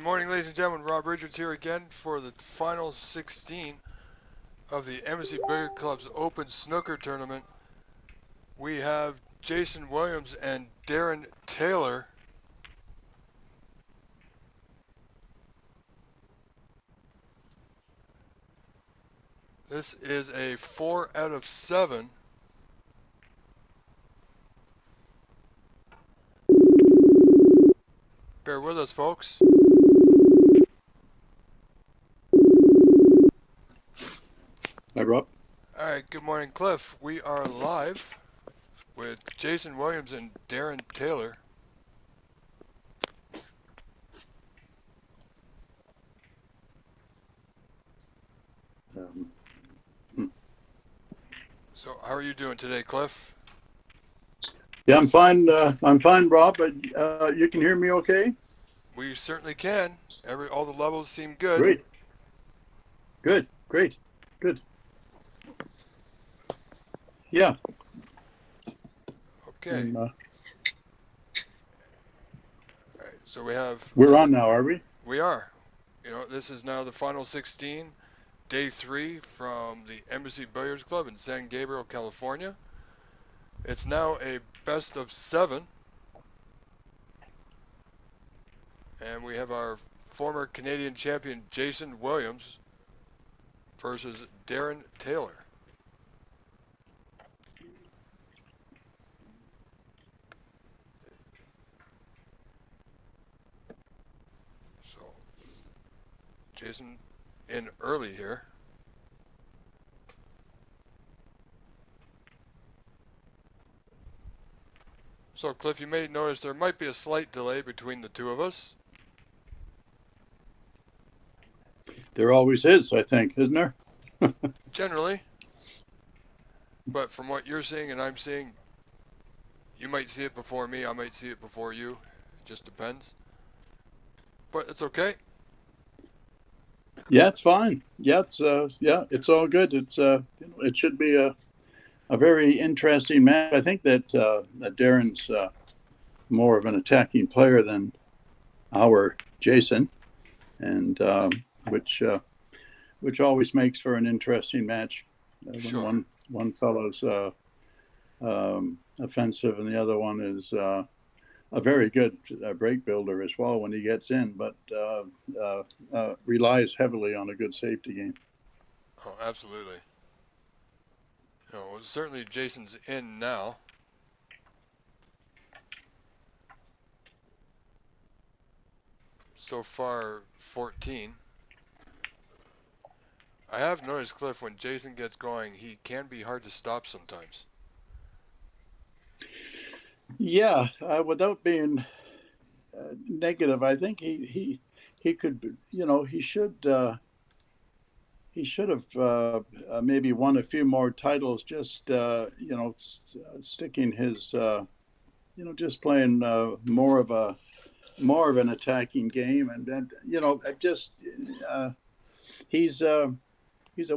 morning, ladies and gentlemen. Rob Richards here again for the final 16 of the Embassy Billiard Club's Open Snooker Tournament. We have Jason Williams and Darren Taylor. This is a 4 out of 7. Bear with us, folks. Hi, Rob. All right, good morning, Cliff. We are live with Jason Williams and Darren Taylor. So, how are you doing today, Cliff? Yeah, I'm fine. I'm fine, Rob. But you can hear me okay? We certainly can. All the levels seem good. Great. Great. Yeah. Okay. All right. So We're on now, are we? We are. This is now the final 16, day 3 from the Embassy Billiards Club in San Gabriel, California. It's now a best of 7. And we have our former Canadian champion, Jason Williams, versus Darren Taylor. So, Jason in early here. So, Cliff, you may notice there might be a slight delay between the two of us. There always is, I think, isn't there? Generally. But from what you're seeing and I'm seeing, you might see it before me, I might see it before you. It just depends. But it's okay. Yeah, it's fine. Yeah, it's all good. It's it should be a very interesting match. I think that Darren's more of an attacking player than our Jason, and which always makes for an interesting match. Sure. When one fellow's offensive and the other one is a very good break builder as well when he gets in, but relies heavily on a good safety game. Oh, absolutely. Well, certainly Jason's in now. So far, 14. I have noticed, Cliff, when Jason gets going, he can be hard to stop sometimes. Yeah, without being negative, I think he could, he should have maybe won a few more titles. Just sticking his, just playing more of an attacking game, and he's a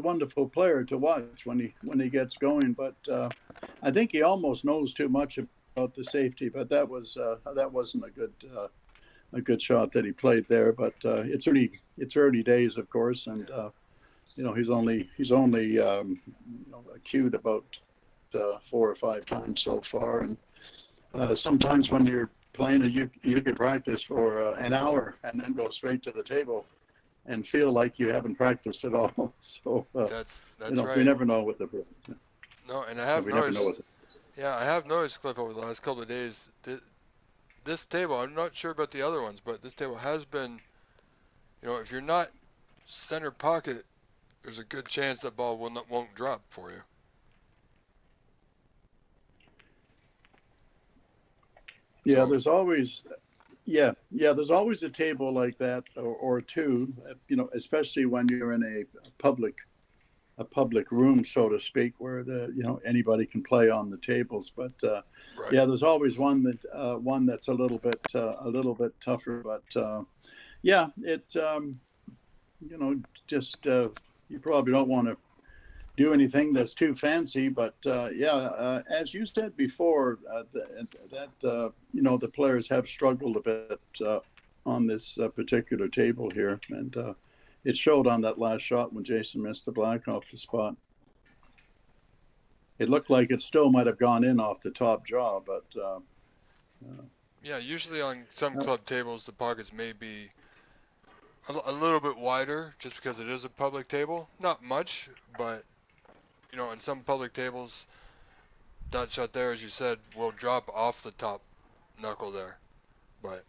wonderful player to watch when he gets going. But I think he almost knows too much about the safety. But that wasn't a good shot that he played there. But it's early days, of course, and he's only cued about 4 or 5 times so far, and sometimes when you're playing it, you could practice for an hour and then go straight to the table and feel like you haven't practiced at all. So that's right. We never know with the no, and I have noticed. Yeah, I have noticed, Cliff, over the last couple of days. This table, I'm not sure about the other ones, but this table has been, if you're not center pocket, there's a good chance that ball won't drop for you. Yeah, there's always a table like that or two, especially when you're in a public room, so to speak, where anybody can play on the tables. But right. Yeah, there's always one that's a little bit tougher. But you probably don't want to do anything that's too fancy. But as you said before, the players have struggled a bit on this particular table here, and it showed on that last shot when Jason missed the black off the spot. It looked like it still might have gone in off the top jaw, but yeah, usually on some club tables the pockets may be a little bit wider just because it is a public table. Not much, but you know, on some public tables, that shot there, as you said, will drop off the top knuckle there. But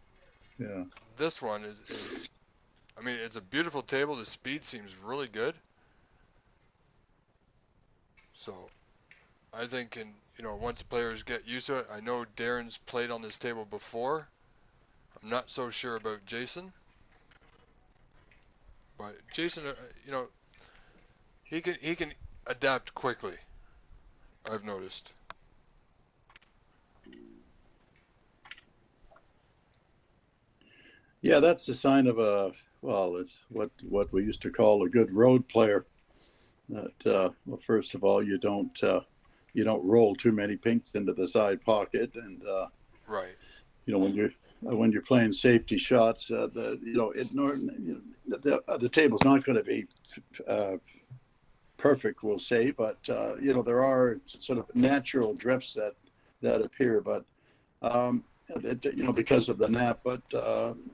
yeah, this one is I mean, it's a beautiful table. The speed seems really good. So I think, you know, once players get used to it, I know Darren's played on this table before. I'm not so sure about Jason, but Jason, you know, he can adapt quickly. I've noticed. yeah, that's the sign of a, well, it's what we used to call a good road player. That well, first of all, you don't roll too many pinks into the side pocket, and Right. you know, when you're playing safety shots, the you know it you know, the table's not going to be perfect, we'll say, but you know, there are sort of natural drifts that appear, but you know, because of the nap. But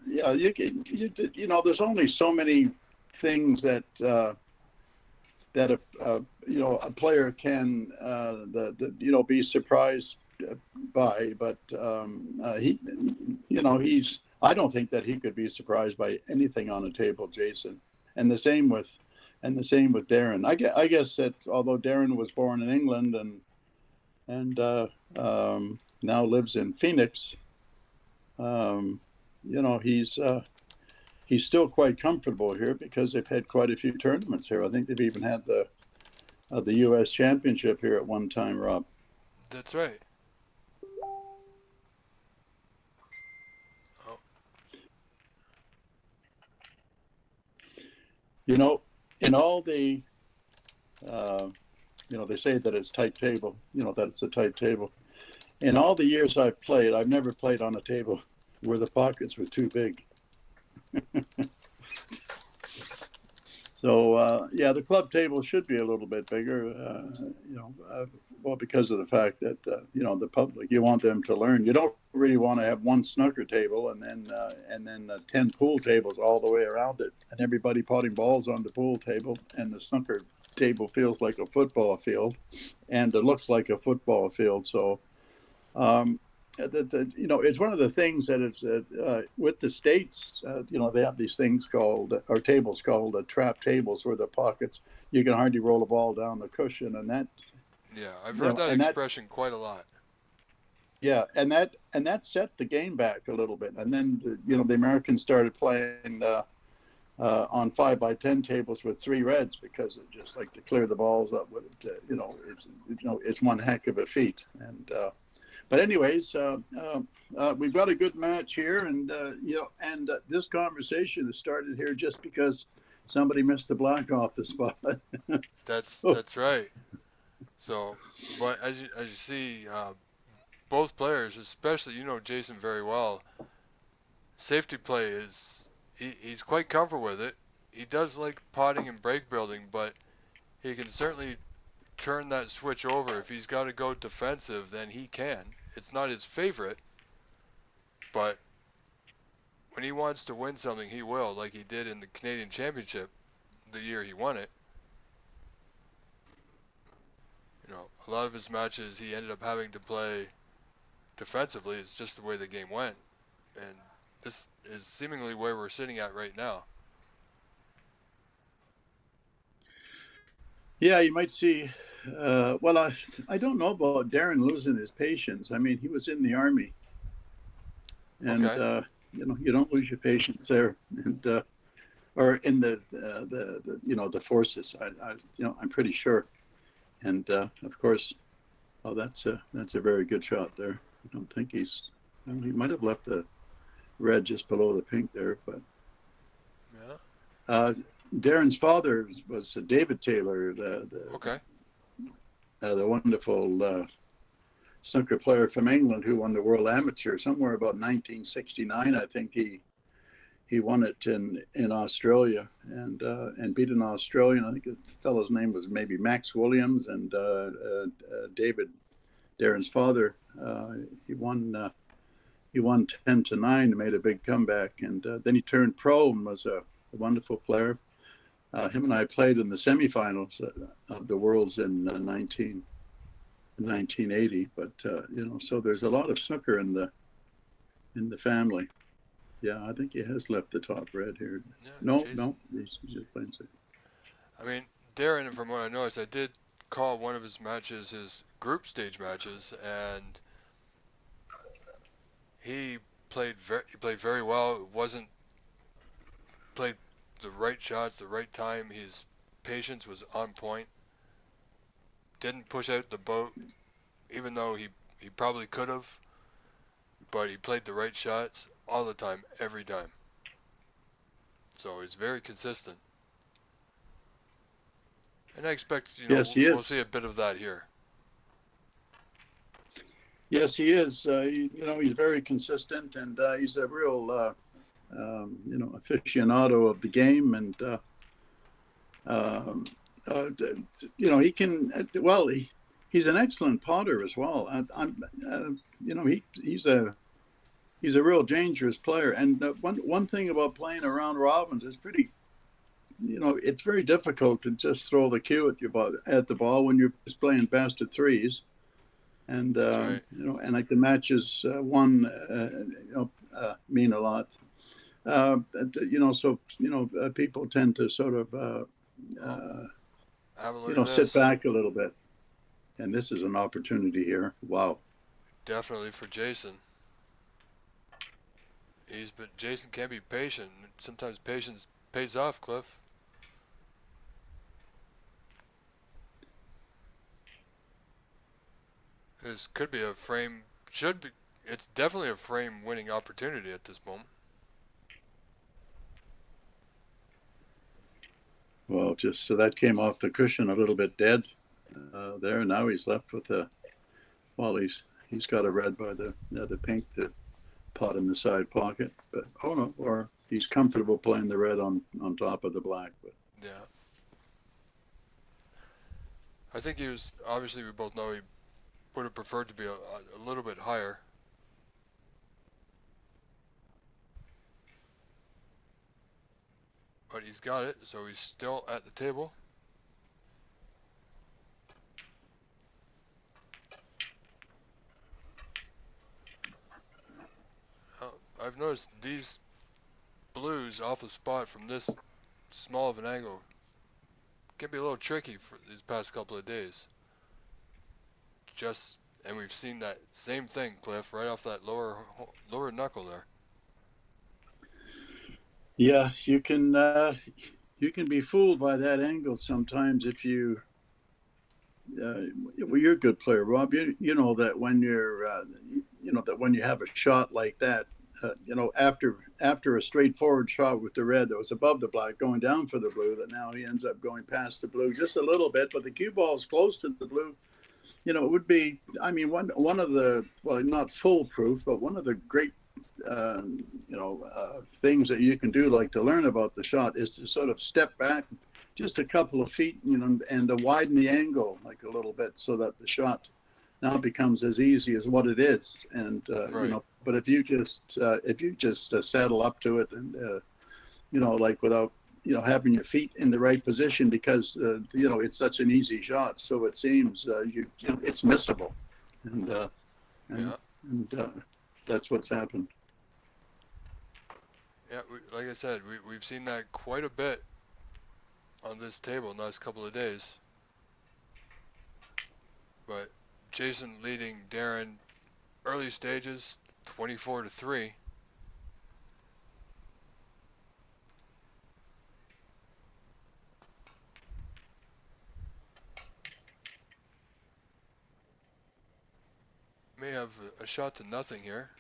yeah, you know, there's only so many things that you know, a player can you know, be surprised by, but he, you know, I don't think that he could be surprised by anything on a table, Jason, and the same with Darren. I guess that although Darren was born in England and now lives in Phoenix, you know, he's still quite comfortable here because they've had quite a few tournaments here. I think they've even had the U.S. Championship here at one time, Rob. That's right. Oh. You know, in all the, you know, they say that it's tight table, you know, that it's a tight table. In all the years I've played, I've never played on a table where the pockets were too big. So yeah, the club table should be a little bit bigger, you know, well, because of the fact that you know, the public, you want them to learn. You don't really want to have one snooker table and then 10 pool tables all the way around it, and everybody potting balls on the pool table, and the snooker table feels like a football field, and it looks like a football field. So you know, it's one of the things that is with the States, you know, they have these things called, or tables called trap tables, where the pockets, you can hardly roll a ball down the cushion, and that. Yeah, I've heard that expression quite a lot. Yeah, and that set the game back a little bit, and then you know, the Americans started playing on 5x10 tables with 3 reds, because it just like to clear the balls up with it. You know, it's one heck of a feat, and. But anyways, we've got a good match here, and you know, and this conversation has started here just because somebody missed the black off the spot. That's right. So, but as you see, both players, especially, you know, Jason very well, safety play is he's quite comfortable with it. He does like potting and break building, but he can certainly turn that switch over. If he's got to go defensive, then he can. It's not his favorite, but when he wants to win something, he will, like he did in the Canadian Championship the year he won it. You know, a lot of his matches he ended up having to play defensively. It's just the way the game went, and this is seemingly where we're sitting at right now. Yeah, you might see. Well, I don't know about Darren losing his patience. I mean, he was in the Army, and okay. you know, you don't lose your patience there, and or in the you know, the forces. You know, I'm pretty sure, and of course, oh, that's a very good shot there. I don't think he's. Well, he might have left the red just below the pink there, but. Yeah. Darren's father was David Taylor, Okay. The wonderful snooker player from England who won the World Amateur somewhere about 1969. I think he he won it in Australia and beat an Australian. I think the fellow's name was maybe Max Williams and David, Darren's father. He won. He won 10-9 and made a big comeback, and then he turned pro and was a wonderful player. Him and I played in the semifinals of the Worlds in 1980. But so there's a lot of snooker in the family. Yeah, I think he has left the top red here. Yeah, no, he's just playing second. I mean, Darren, from what I noticed, I did call one of his matches his group stage matches, and he played very well. It wasn't played the right shots, the right time. His patience was on point. Didn't push out the boat, even though he probably could have. But he played the right shots all the time, every time. So he's very consistent. And I expect, yes, we'll see a bit of that here. Yes, he is. He's very consistent, and he's a real, aficionado of the game. And he can. Well, he's an excellent potter as well. He's a real dangerous player. And one thing about playing a round robins is it's very difficult to just throw the cue at the ball when you're just playing best of threes. And right. and like the matches won, mean a lot. People tend to sort of sit back a little bit. And this is an opportunity here. Wow. Definitely for Jason. Jason can be patient. Sometimes patience pays off, Cliff. This could be a frame. It's definitely a frame winning opportunity at this moment. Well, just so that came off the cushion a little bit dead there. Now he's left with he's got a red by the pink, the pot in the side pocket. But or he's comfortable playing the red on top of the black. But yeah, I think he was, obviously we both know he would have preferred to be a little bit higher. But he's got it, so he's still at the table. I've noticed these blues off the spot from this small of an angle can be a little tricky for these past couple of days. And we've seen that same thing, Cliff, right off that lower knuckle there. Yeah, you can be fooled by that angle sometimes if you. Well, you're a good player, Rob. You know that when when you have a shot like that, after a straightforward shot with the red that was above the black, going down for the blue, that now he ends up going past the blue just a little bit, but the cue ball is close to the blue. It would be. I mean, one of the, well, not foolproof, but one of the great things that you can do, like to learn about the shot, is to sort of step back just a couple of feet, and to widen the angle like a little bit, so that the shot now becomes as easy as what it is. And right. But if you just saddle up to it and like without having your feet in the right position, because it's such an easy shot, so it seems it's missable, and that's what's happened. Yeah, like I said, we've seen that quite a bit on this table in the last couple of days. But Jason leading Darren early stages, 24-3. May have a shot to nothing here.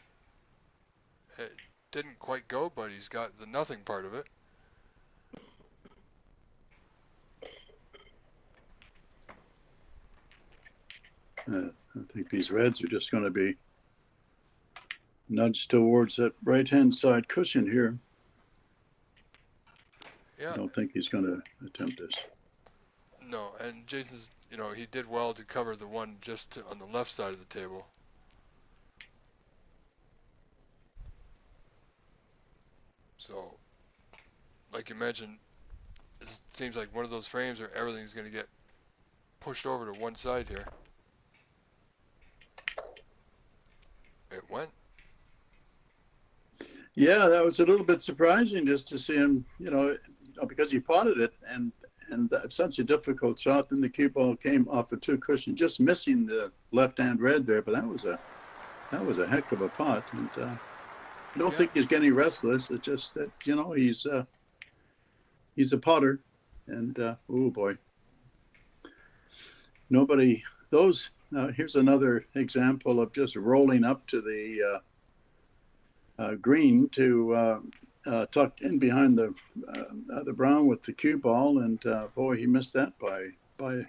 It didn't quite go, but he's got the nothing part of it. I think these reds are just going to be nudged towards that right-hand side cushion here. I don't think he's going to attempt this. No, and Jason's, he did well to cover the one just on the left side of the table. So, like you mentioned, it seems like one of those frames where everything's going to get pushed over to one side here. It went. Yeah, that was a little bit surprising just to see him, because he potted it and such a difficult shot. Then the cue ball came off a two cushion, just missing the left-hand red there. But that was a heck of a pot. And I don't think he's getting restless. It's just that he's a potter, and oh boy, nobody. Those here's another example of just rolling up to the green to tucked in behind the brown with the cue ball, and boy, he missed that by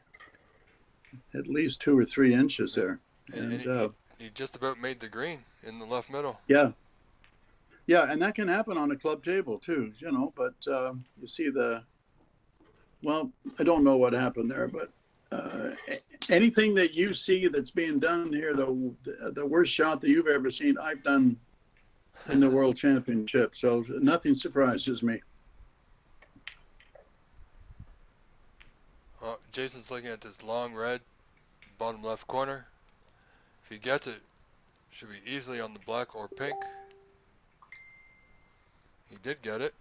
at least 2 or 3 inches there. And he just about made the green in the left middle. Yeah, and that can happen on a club table too, But you see well, I don't know what happened there, but anything that you see that's being done here, the worst shot that you've ever seen, I've done in the World Championship, so nothing surprises me. Jason's looking at this long red, bottom left corner. If he gets it, should be easily on the black or pink. He did get it.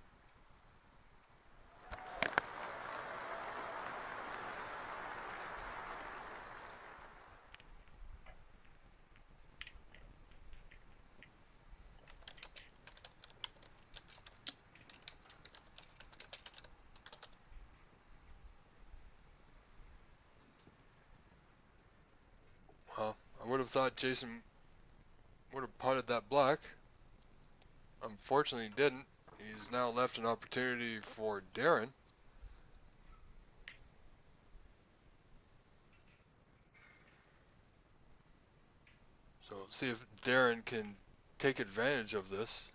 Well, I would have thought Jason would have potted that black. Unfortunately, he didn't. He's now left an opportunity for Darren. So see if Darren can take advantage of this.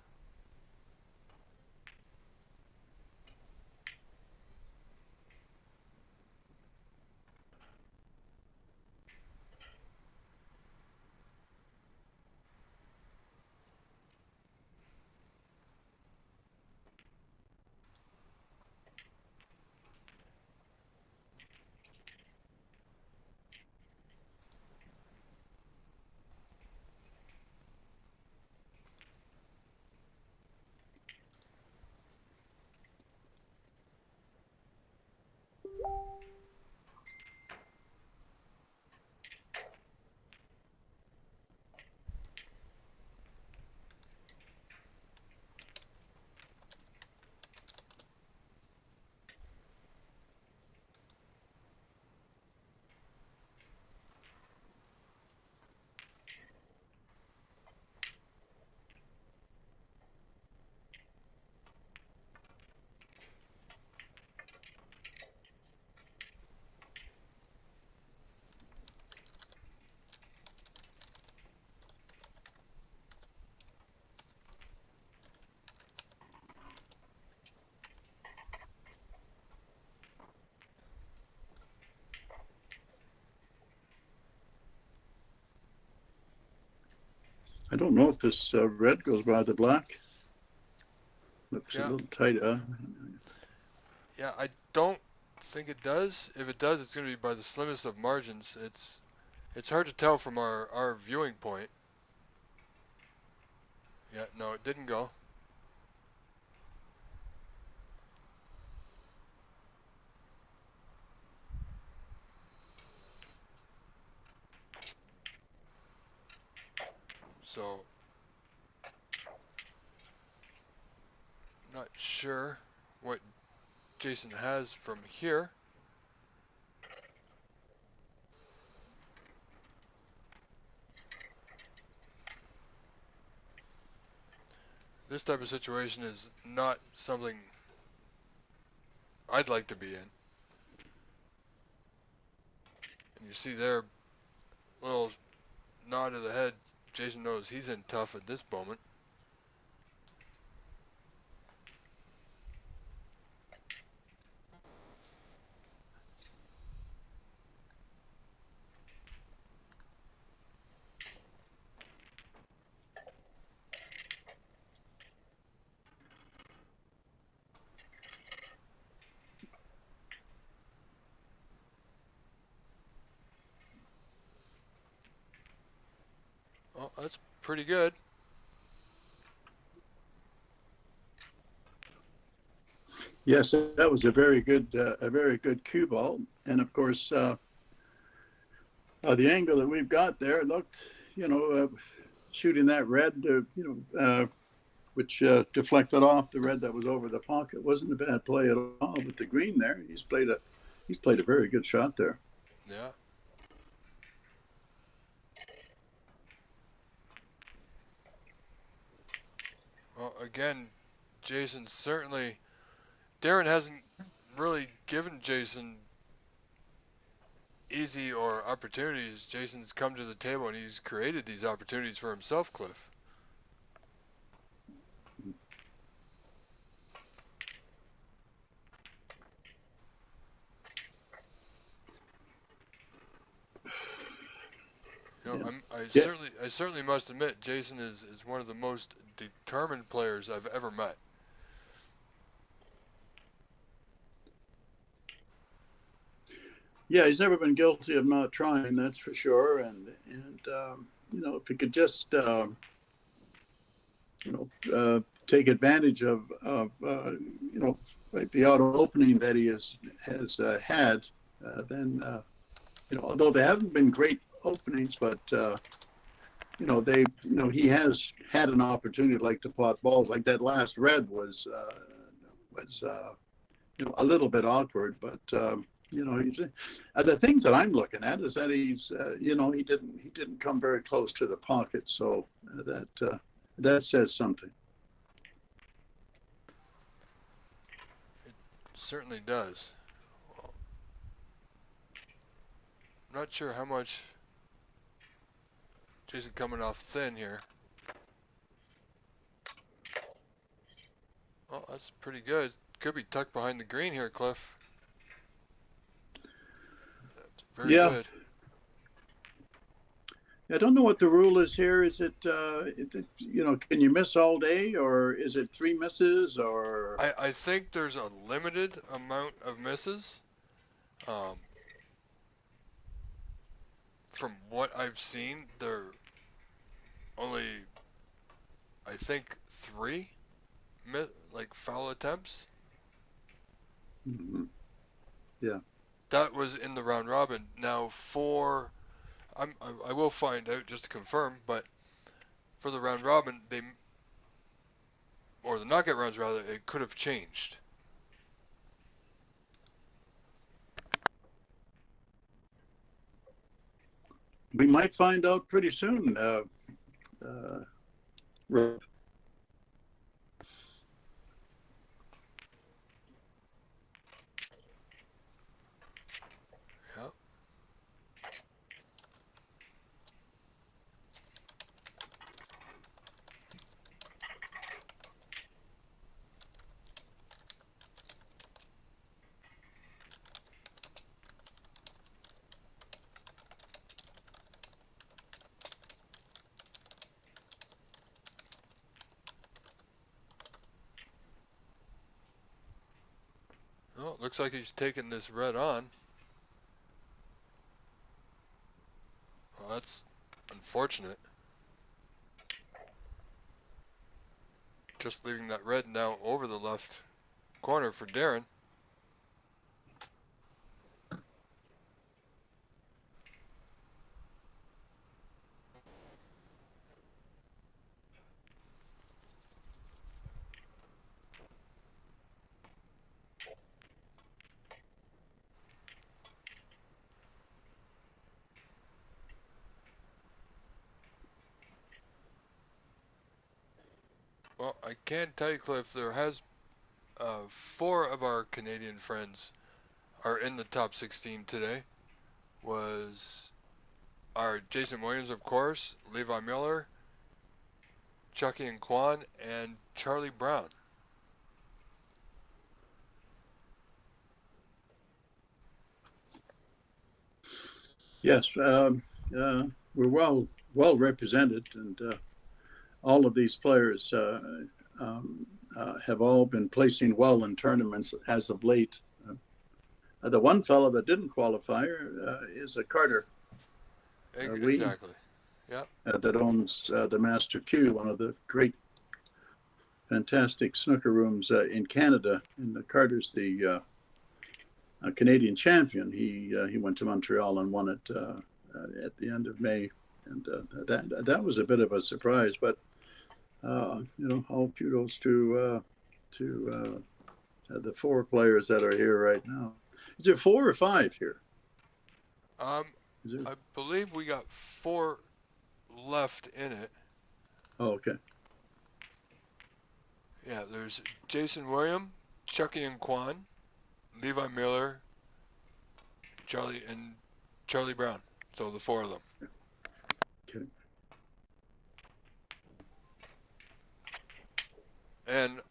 I don't know if this red goes by the black. Looks a little tight. Yeah, I don't think it does. If it does, it's going to be by the slimmest of margins. It's hard to tell from our viewing point. Yeah, no, it didn't go. So, not sure what Jason has from here. This type of situation is not something I'd like to be in. And you see there, little nod of the head. Jason knows he's in tough at this moment. Well, that's pretty good. Yes, that was a very good cue ball, and of course, the angle that we've got there looked, shooting that red, which deflected off the red that was over the pocket, wasn't a bad play at all. But the green there, he's played a very good shot there. Yeah. Well, again, Jason certainly. Darren hasn't really given Jason easy or opportunities. Jason's come to the table and he's created these opportunities for himself, Cliff. You know, Yeah. I certainly must admit, Jason is one of the most determined players I've ever met. Yeah, he's never been guilty of not trying, that's for sure. And if he could just take advantage of like the auto opening that he has had, then although they haven't been great openings, but he has had an opportunity like to pot balls. Like that last red was a little bit awkward, but he's the things that I'm looking at is that he's he didn't come very close to the pocket, so that says something. It certainly does. Well, I'm not sure how much Jason coming off thin here. Well, that's pretty good. Could be tucked behind the green here, Cliff. That's very good. I don't know what the rule is here. Is it, can you miss all day, or is it 3 misses, or? I think there's a limited amount of misses. From what I've seen, there only, I think, 3 foul attempts. Mm-hmm. Yeah. That was in the round robin. Now I will find out just to confirm, but for the round robin, or the knockout rounds rather, it could have changed. We might find out pretty soon. Yep. Well, looks like he's taking this red on. Well, that's unfortunate. Just leaving that red now over the left corner for Darren. Well, I can tell you, Cliff, there has 4 of our Canadian friends are in the top 16 today. Was our Jason Williams, of course, Levi Miller, Chucky and Kwan, and Charlie Brown. Yes, we're well represented, and all of these players have all been placing well in tournaments as of late. The one fellow that didn't qualify is a Carter. Exactly. Yeah. that owns the Master Q, one of the great, fantastic snooker rooms in Canada. And Carter's the Canadian champion. He went to Montreal and won it at the end of May, and that was a bit of a surprise. But all kudos to the 4 players that are here right now. Is it 4 or 5 here? I believe we got 4 left in it. Oh, okay. Yeah, there's Jason William, Chucky and Kwan, Levi Miller, Charlie Brown. So the 4 of them. Okay. And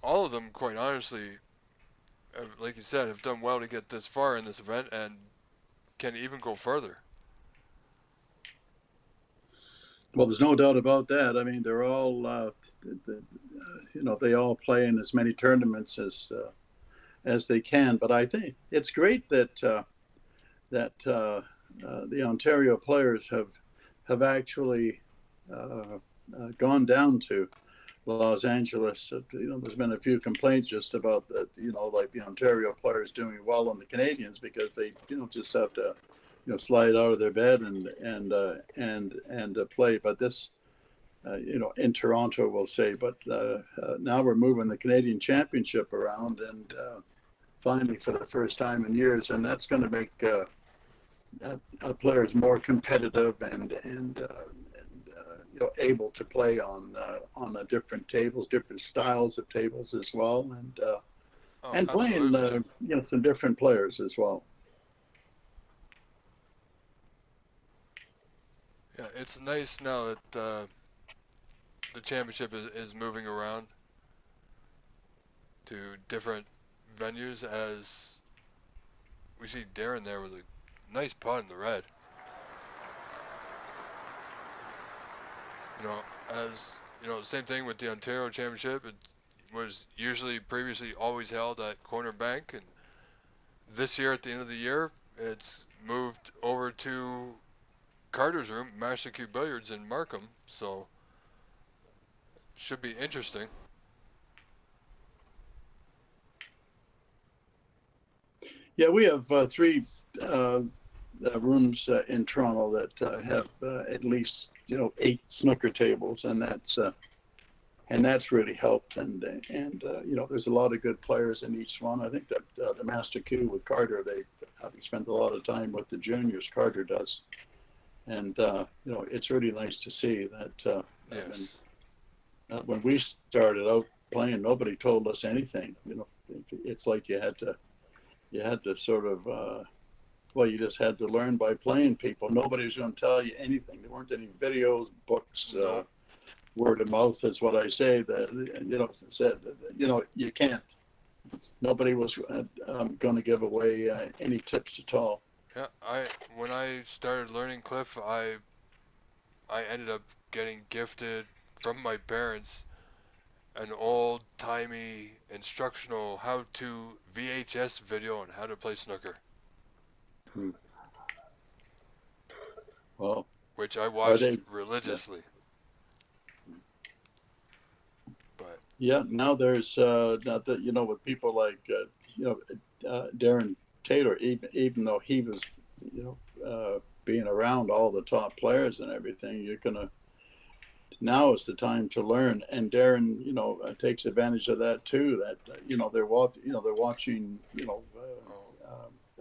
all of them, quite honestly, like you said, have done well to get this far in this event and can even go further. Well, there's no doubt about that. I mean, they're all, they all play in as many tournaments as they can. But I think it's great that the Ontario players have actually gone down to Los Angeles. There's been a few complaints just about that. Like the Ontario players doing well on the Canadians because they just have to slide out of their bed and play. But this. In Toronto, we'll say. But now we're moving the Canadian Championship around, and finally for the first time in years, and that's going to make players more competitive and able to play on different tables, different styles of tables as well, and playing some different players as well. Yeah, it's nice now that the championship is moving around to different venues, as we see Darren there with a nice putt in the red. Same thing with the Ontario Championship. It was usually previously always held at Corner Bank, and this year at the end of the year, it's moved over to Carter's room, Master Q Billiards in Markham. So should be interesting. Yeah, we have 3 rooms in Toronto that have at least 8 snooker tables, and that's really helped. And there's a lot of good players in each one. I think that the Master Q with Carter, they spend a lot of time with the juniors. Carter does, and it's really nice to see that. Yes. When we started out playing, nobody told us anything. It's like you had to sort of. You just had to learn by playing people. Nobody was going to tell you anything. There weren't any videos, books, word of mouth is what I say. That said, you can't. Nobody was going to give away any tips at all. Yeah, when I started learning Cliff, I ended up getting gifted from my parents an old-timey instructional how-to VHS video on how to play snooker. Well, which I watched religiously. Yeah. But yeah, now there's with people like Darren Taylor, even though he was being around all the top players and everything, now is the time to learn. And Darren takes advantage of that too. That they're watching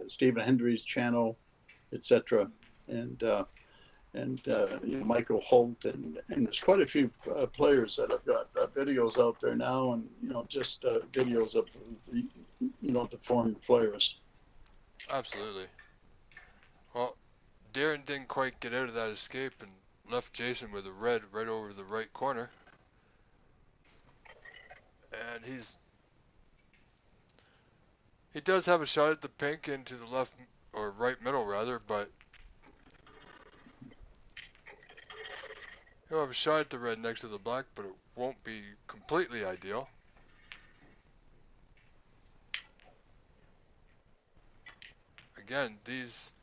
Stephen Hendry's channel, etc. And Michael Holt, and there's quite a few players that have got videos out there now, and just videos of the former players. Absolutely. Well, Darren didn't quite get out of that escape and left Jason with a red right over the right corner, and he does have a shot at the pink into the left or right middle rather, but he'll have a shot at the red next to the black, but it won't be completely ideal. Again, these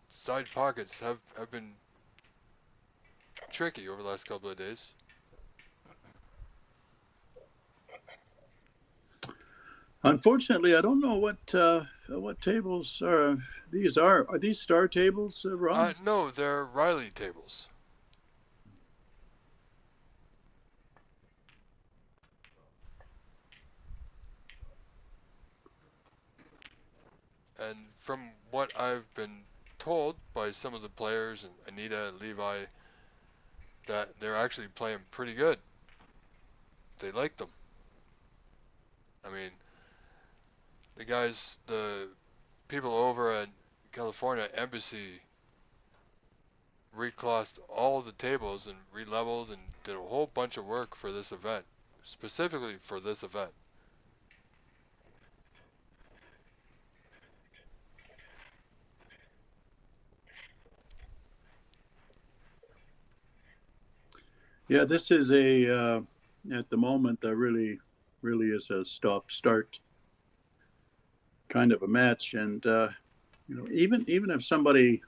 side pockets have been tricky over the last couple of days. Unfortunately, I don't know what tables are these. Are these star tables, Rob? No, they're Riley tables. And from what I've been told by some of the players and Anita, Levi, that they're actually playing pretty good. They like them. I mean, the people over at California Embassy reclassed all the tables and re-leveled and did a whole bunch of work for this event, specifically for this event. Yeah, this is at the moment, there really is a stop-start kind of a match. And, even if somebody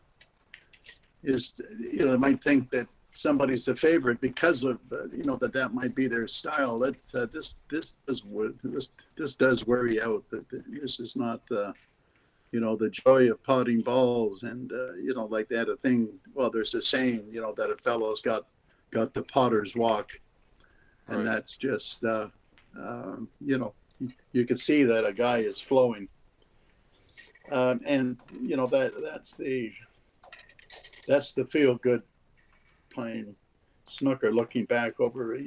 is, they might think that somebody's a favorite because of, that might be their style. This does wear you out. That this is not the joy of potting balls and, like that, a thing. Well, there's a saying, that a fellow's got the potter's walk. And Right. that's just, you can see that a guy is flowing. And, that's the feel good playing snooker, looking back over,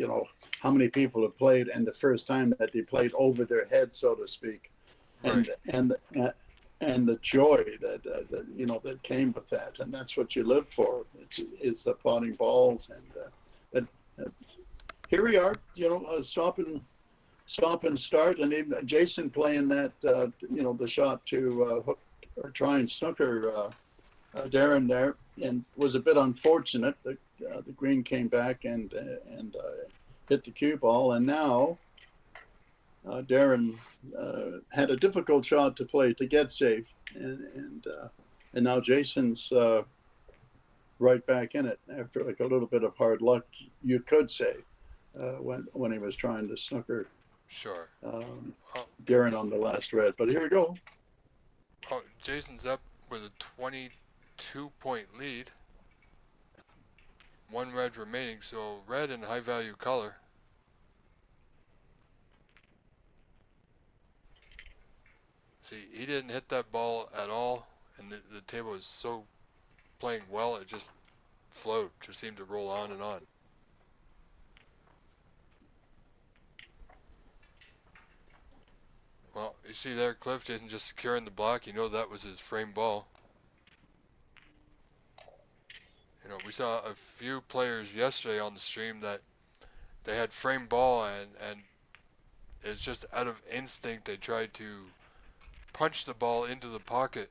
how many people have played and the first time that they played over their head, so to speak. Right. And the joy that came with that. And that's what you live for. It's the potting balls. And here we are, stop and start. And even Jason playing that, the shot to hook or try and snooker Darren there, and was a bit unfortunate. The green came back and hit the cue ball. And now Darren had a difficult shot to play to get safe. And now Jason's right back in it after like a little bit of hard luck, you could say, when he was trying to snooker Sure. Darren on the last red. But here we go. Oh, Jason's up with a 22-point lead. One red remaining, so red in high value color. See, he didn't hit that ball at all, and the table is so playing well, it just flowed, just seemed to roll on and on. Well, you see there, Cliff, Jason just securing the block. You know that was his frame ball. We saw a few players yesterday on the stream that they had frame ball and it's just out of instinct they tried to punch the ball into the pocket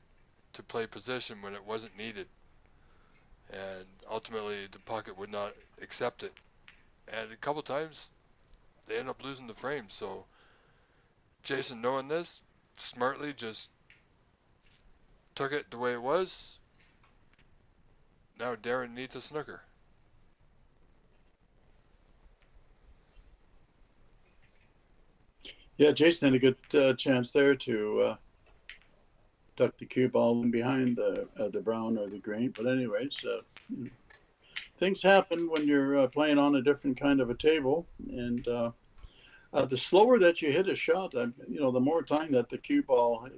to play position when it wasn't needed. And ultimately the pocket would not accept it. And a couple times they end up losing the frame. So Jason, knowing this, smartly just took it the way it was. Now Darren needs a snooker. Yeah, Jason had a good chance there to duck the cue ball in behind the brown or the green. But anyways, things happen when you're playing on a different kind of a table. And the slower that you hit a shot, the more time that the cue ball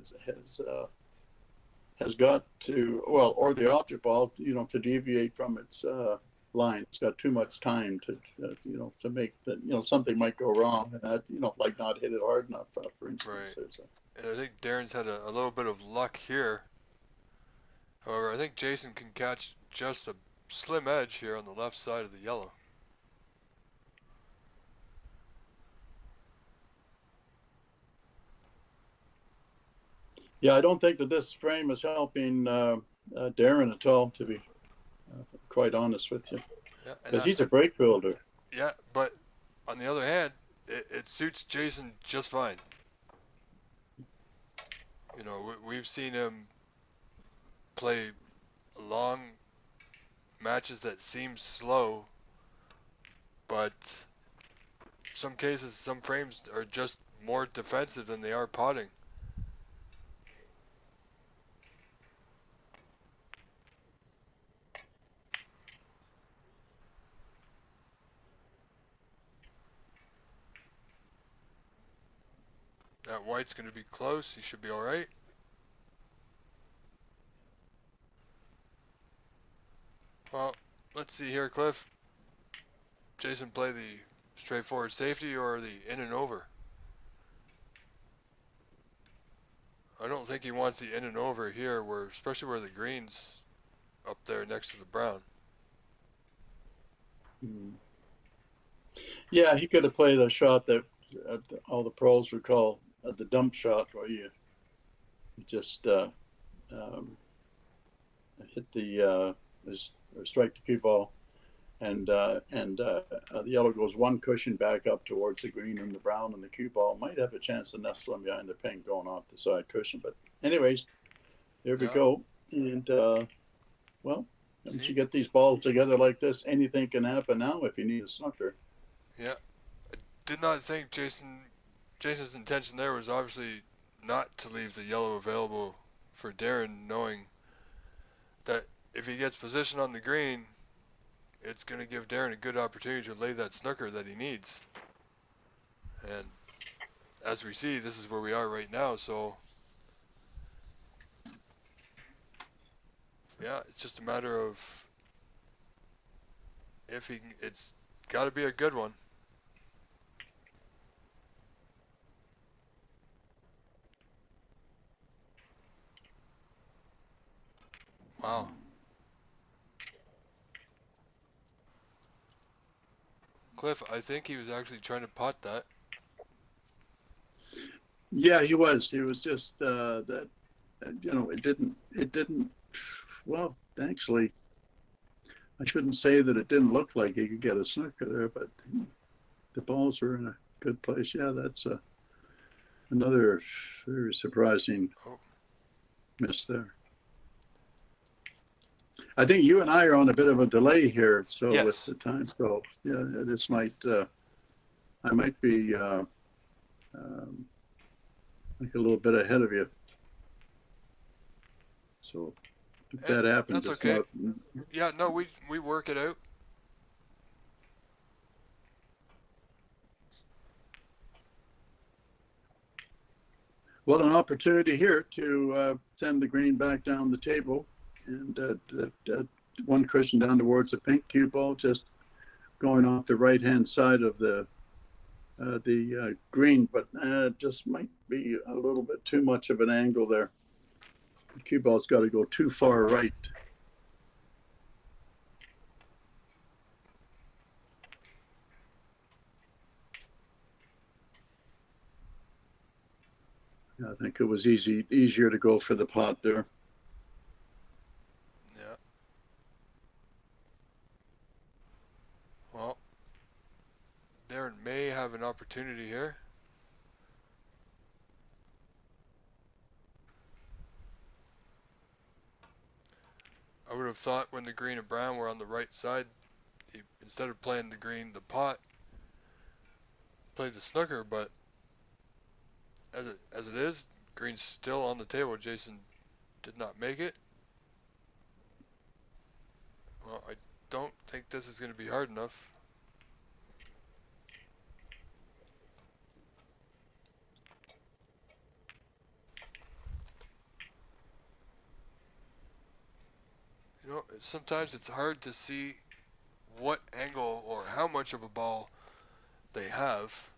has got to, well, or the object ball, to deviate from its line. It's got too much time to make that, something might go wrong, and that, like not hit it hard enough, for instance. Right. And I think Darren's had a little bit of luck here. However, I think Jason can catch just a slim edge here on the left side of the yellow. Yeah, I don't think that this frame is helping Darren at all, to be quite honest with you. Yeah, because he's a break builder. Yeah, but on the other hand, it suits Jason just fine. We've seen him play long matches that seem slow but some cases, some frames are just more defensive than they are potting. That white's going to be close. He should be all right. Well, let's see here, Cliff. Jason play the straightforward safety or the in and over? I don't think he wants the in and over here, where especially where the green's up there next to the brown. Yeah, he could have played a shot that all the pros would call the dump shot, where you just hit the or strike the cue ball, and the yellow goes one cushion back up towards the green, and the brown and the cue ball might have a chance to nestle him behind the pink going off the side cushion. But anyways, there we go. And well, once you get these balls together like this, anything can happen now if you need a snooker. Yeah, I did not think Jason's intention there was obviously not to leave the yellow available for Darren, knowing that if he gets position on the green, it's going to give Darren a good opportunity to lay that snooker that he needs. And as we see, this is where we are right now, so yeah, it's just a matter of if he can, it's got to be a good one. Wow. Cliff, I think he was actually trying to pot that. Yeah, he was. He was just that, it didn't, well, actually, I shouldn't say that it didn't look like he could get a snooker there, but the balls were in a good place. Yeah, that's another very surprising miss there. I think you and I are on a bit of a delay here, so yes. With the time, so yeah, this might, I might be like a little bit ahead of you. So if that happens, that's okay. Yeah, no, we work it out. Well, an opportunity here to send the green back down the table, and one cushion down towards the pink cue ball, just going off the right-hand side of the green, but just might be a little bit too much of an angle there. The cue ball's got to go too far right. I think it was easier to go for the pot there. Yeah. Well, Darren may have an opportunity here. I would have thought when the green and brown were on the right side, instead of playing the green, the pot, played the snooker, but as it is, green's still on the table. Jason did not make it. Well, I don't think this is going to be hard enough. You know, sometimes it's hard to see what angle or how much of a ball they have.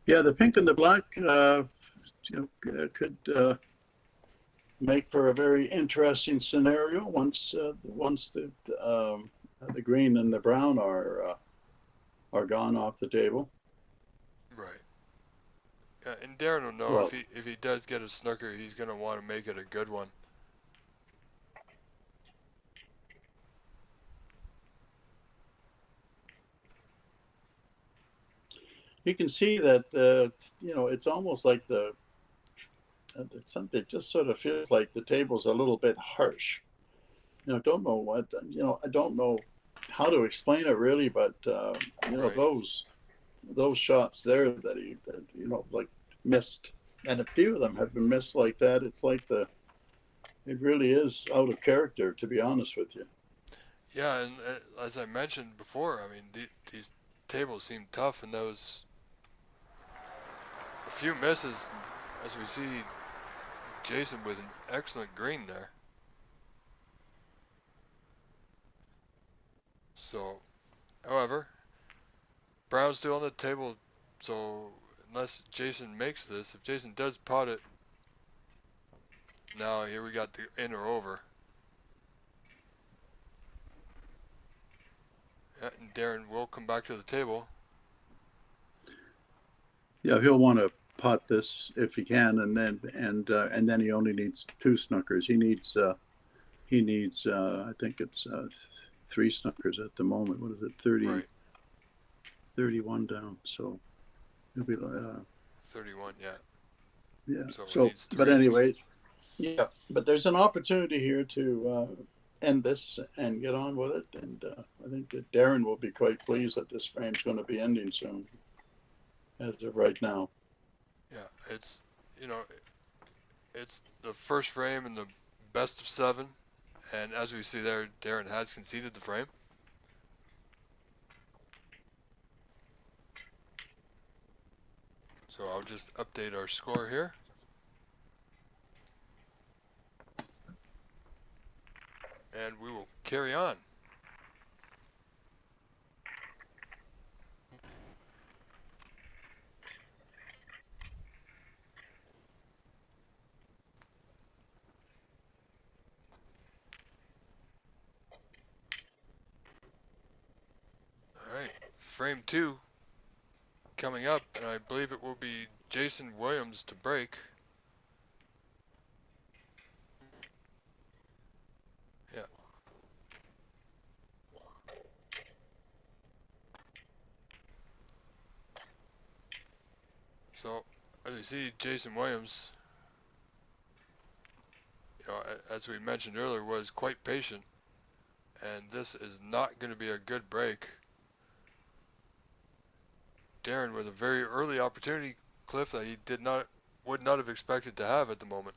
Yeah, the pink and the black, could make for a very interesting scenario once the green and the brown are gone off the table. Right. Yeah, and Darren will know if he does get a snooker, he's going to want to make it a good one. You can see that it's almost like the something just sort of feels like the table's a little bit harsh. I don't know what, I don't know how to explain it really, but Right. those shots there that he like missed, and a few of them have been missed like that. It's like it really is out of character, to be honest with you. Yeah, and as I mentioned before, I mean, these tables seem tough, and those a few misses, as we see Jason with an excellent green there. So, however, Brown's still on the table, so unless Jason makes this, if Jason does pot it, now here we got the in or over. Yeah, and Darren will come back to the table. Yeah, he'll want to pot this if he can, and then he only needs 2 snookers. He needs I think it's 3 snookers at the moment. What is it? 30, Right. 31 down. So he'll be 31, yeah. Yeah. So So, he needs 3. but anyway, yeah. But there's an opportunity here to end this and get on with it, and I think that Darren will be quite pleased that this frame's going to be ending soon, as of right now. Yeah, it's it's the first frame in the best of 7, and as we see there, Darren has conceded the frame. So I'll just update our score here. And we will carry on. All right, frame 2 coming up, and I believe it will be Jason Williams to break. Yeah. So, as you see, Jason Williams, as we mentioned earlier, was quite patient, and this is not going to be a good break. Darren with a very early opportunity, Cliff, that he would not have expected to have at the moment.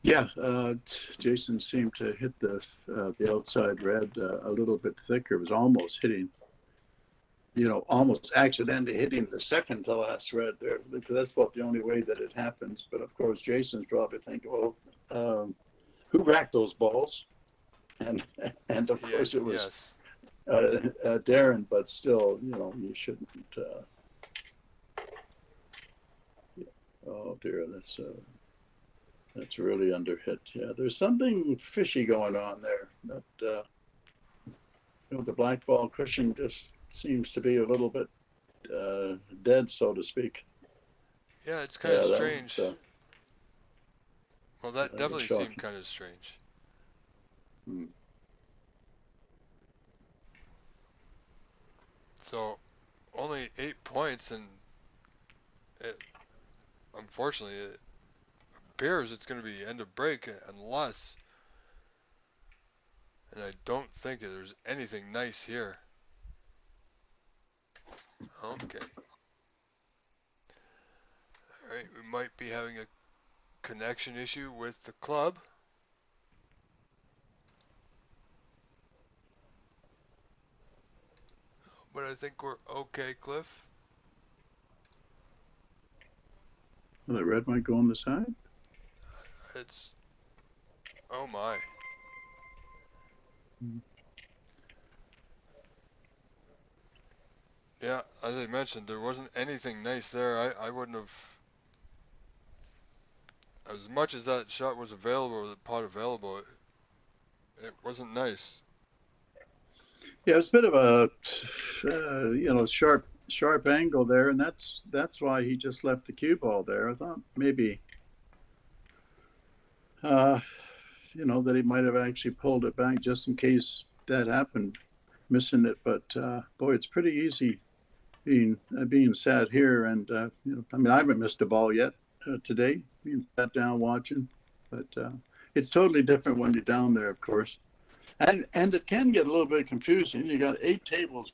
Yeah, Jason seemed to hit the outside red a little bit thicker. It was almost hitting, almost accidentally hitting the second to last red there. Because that's about the only way that it happens. But of course, Jason's probably thinking, well, who racked those balls? And of course it was yes. Darren. But still, you shouldn't. Oh dear, that's really under hit. Yeah, there's something fishy going on there. That the black ball cushion just seems to be a little bit dead, so to speak. Yeah, it's kind of strange. Well, that that definitely seemed kind of strange. So, only 8 points, and unfortunately, it appears it's going to be end of break unless, and I don't think there's anything nice here. Okay. Alright, we might be having a connection issue with the club. But I think we're okay, Cliff. Well, the red might go on the side? It's... Oh my. Yeah, as I mentioned, there wasn't anything nice there. I wouldn't have... As much as that shot was available, or the pot available, it wasn't nice. Yeah, it's a bit of a sharp angle there, and that's why he just left the cue ball there. I thought maybe that he might have actually pulled it back just in case that happened, missing it. But boy, it's pretty easy being sat here, and I mean, I haven't missed a ball yet today. Being sat down watching, but it's totally different when you're down there, of course, and it can get a little bit confusing. You got 8 tables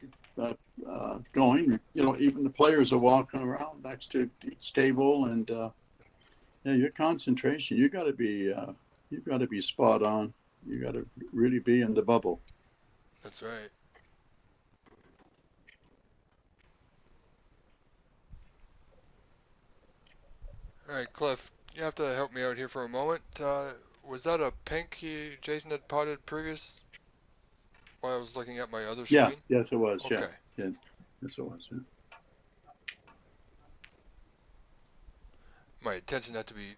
going. Even the players are walking around next to each table, and yeah, your concentration. You got to be spot on. You got to really be in the bubble. That's right. All right, Cliff, you have to help me out here for a moment. Was that a pink Jason had potted previous while I was looking at my other Yeah. screen? Yes, it was. Yeah. Okay. Yeah. Yes, it was. Yeah. My attention had to be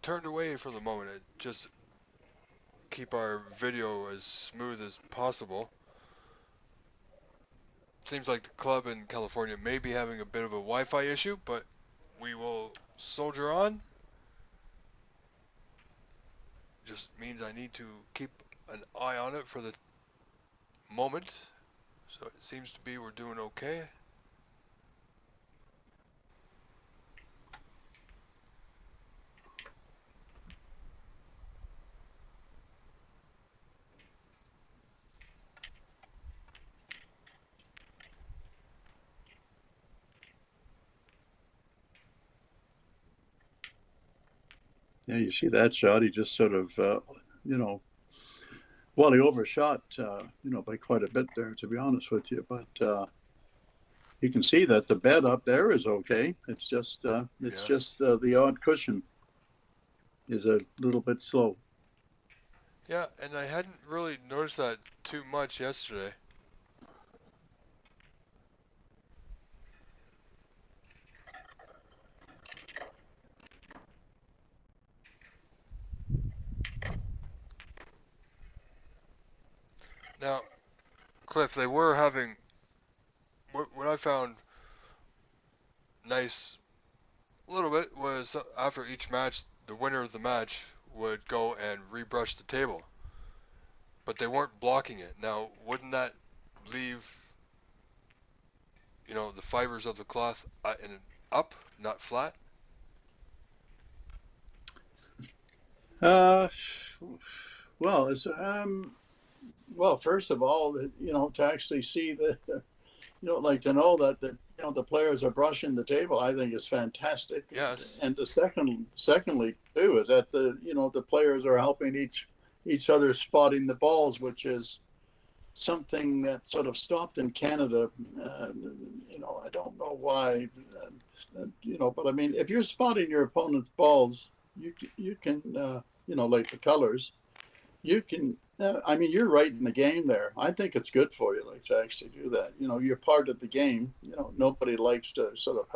turned away for the moment. Just keep our video as smooth as possible. Seems like the club in California may be having a bit of a Wi-Fi issue, but we will soldier on. Just means I need to keep an eye on it for the moment. So it seems to be we're doing okay. Yeah, you see that shot? He just sort of, well, he overshot, by quite a bit there, to be honest with you. But you can see that the bed up there is okay. It's just, Yes. the odd cushion is a little bit slow. Yeah, and I hadn't really noticed that too much yesterday. Now, Cliff, they were having what I found nice a little bit was after each match, the winner of the match would go and rebrush the table, but they weren't blocking it. Now, wouldn't that leave, the fibers of the cloth in up, not flat? Uh, well, well, first of all, to actually see like to know that the players are brushing the table, I think is fantastic. Yes. And secondly too, is that the players are helping each other spotting the balls, which is something that sort of stopped in Canada. I don't know why, but I mean, if you're spotting your opponent's balls, you can, like the colors, you can. I mean, you're right in the game there. I think it's good for you, like to actually do that. You're part of the game. Nobody likes to sort of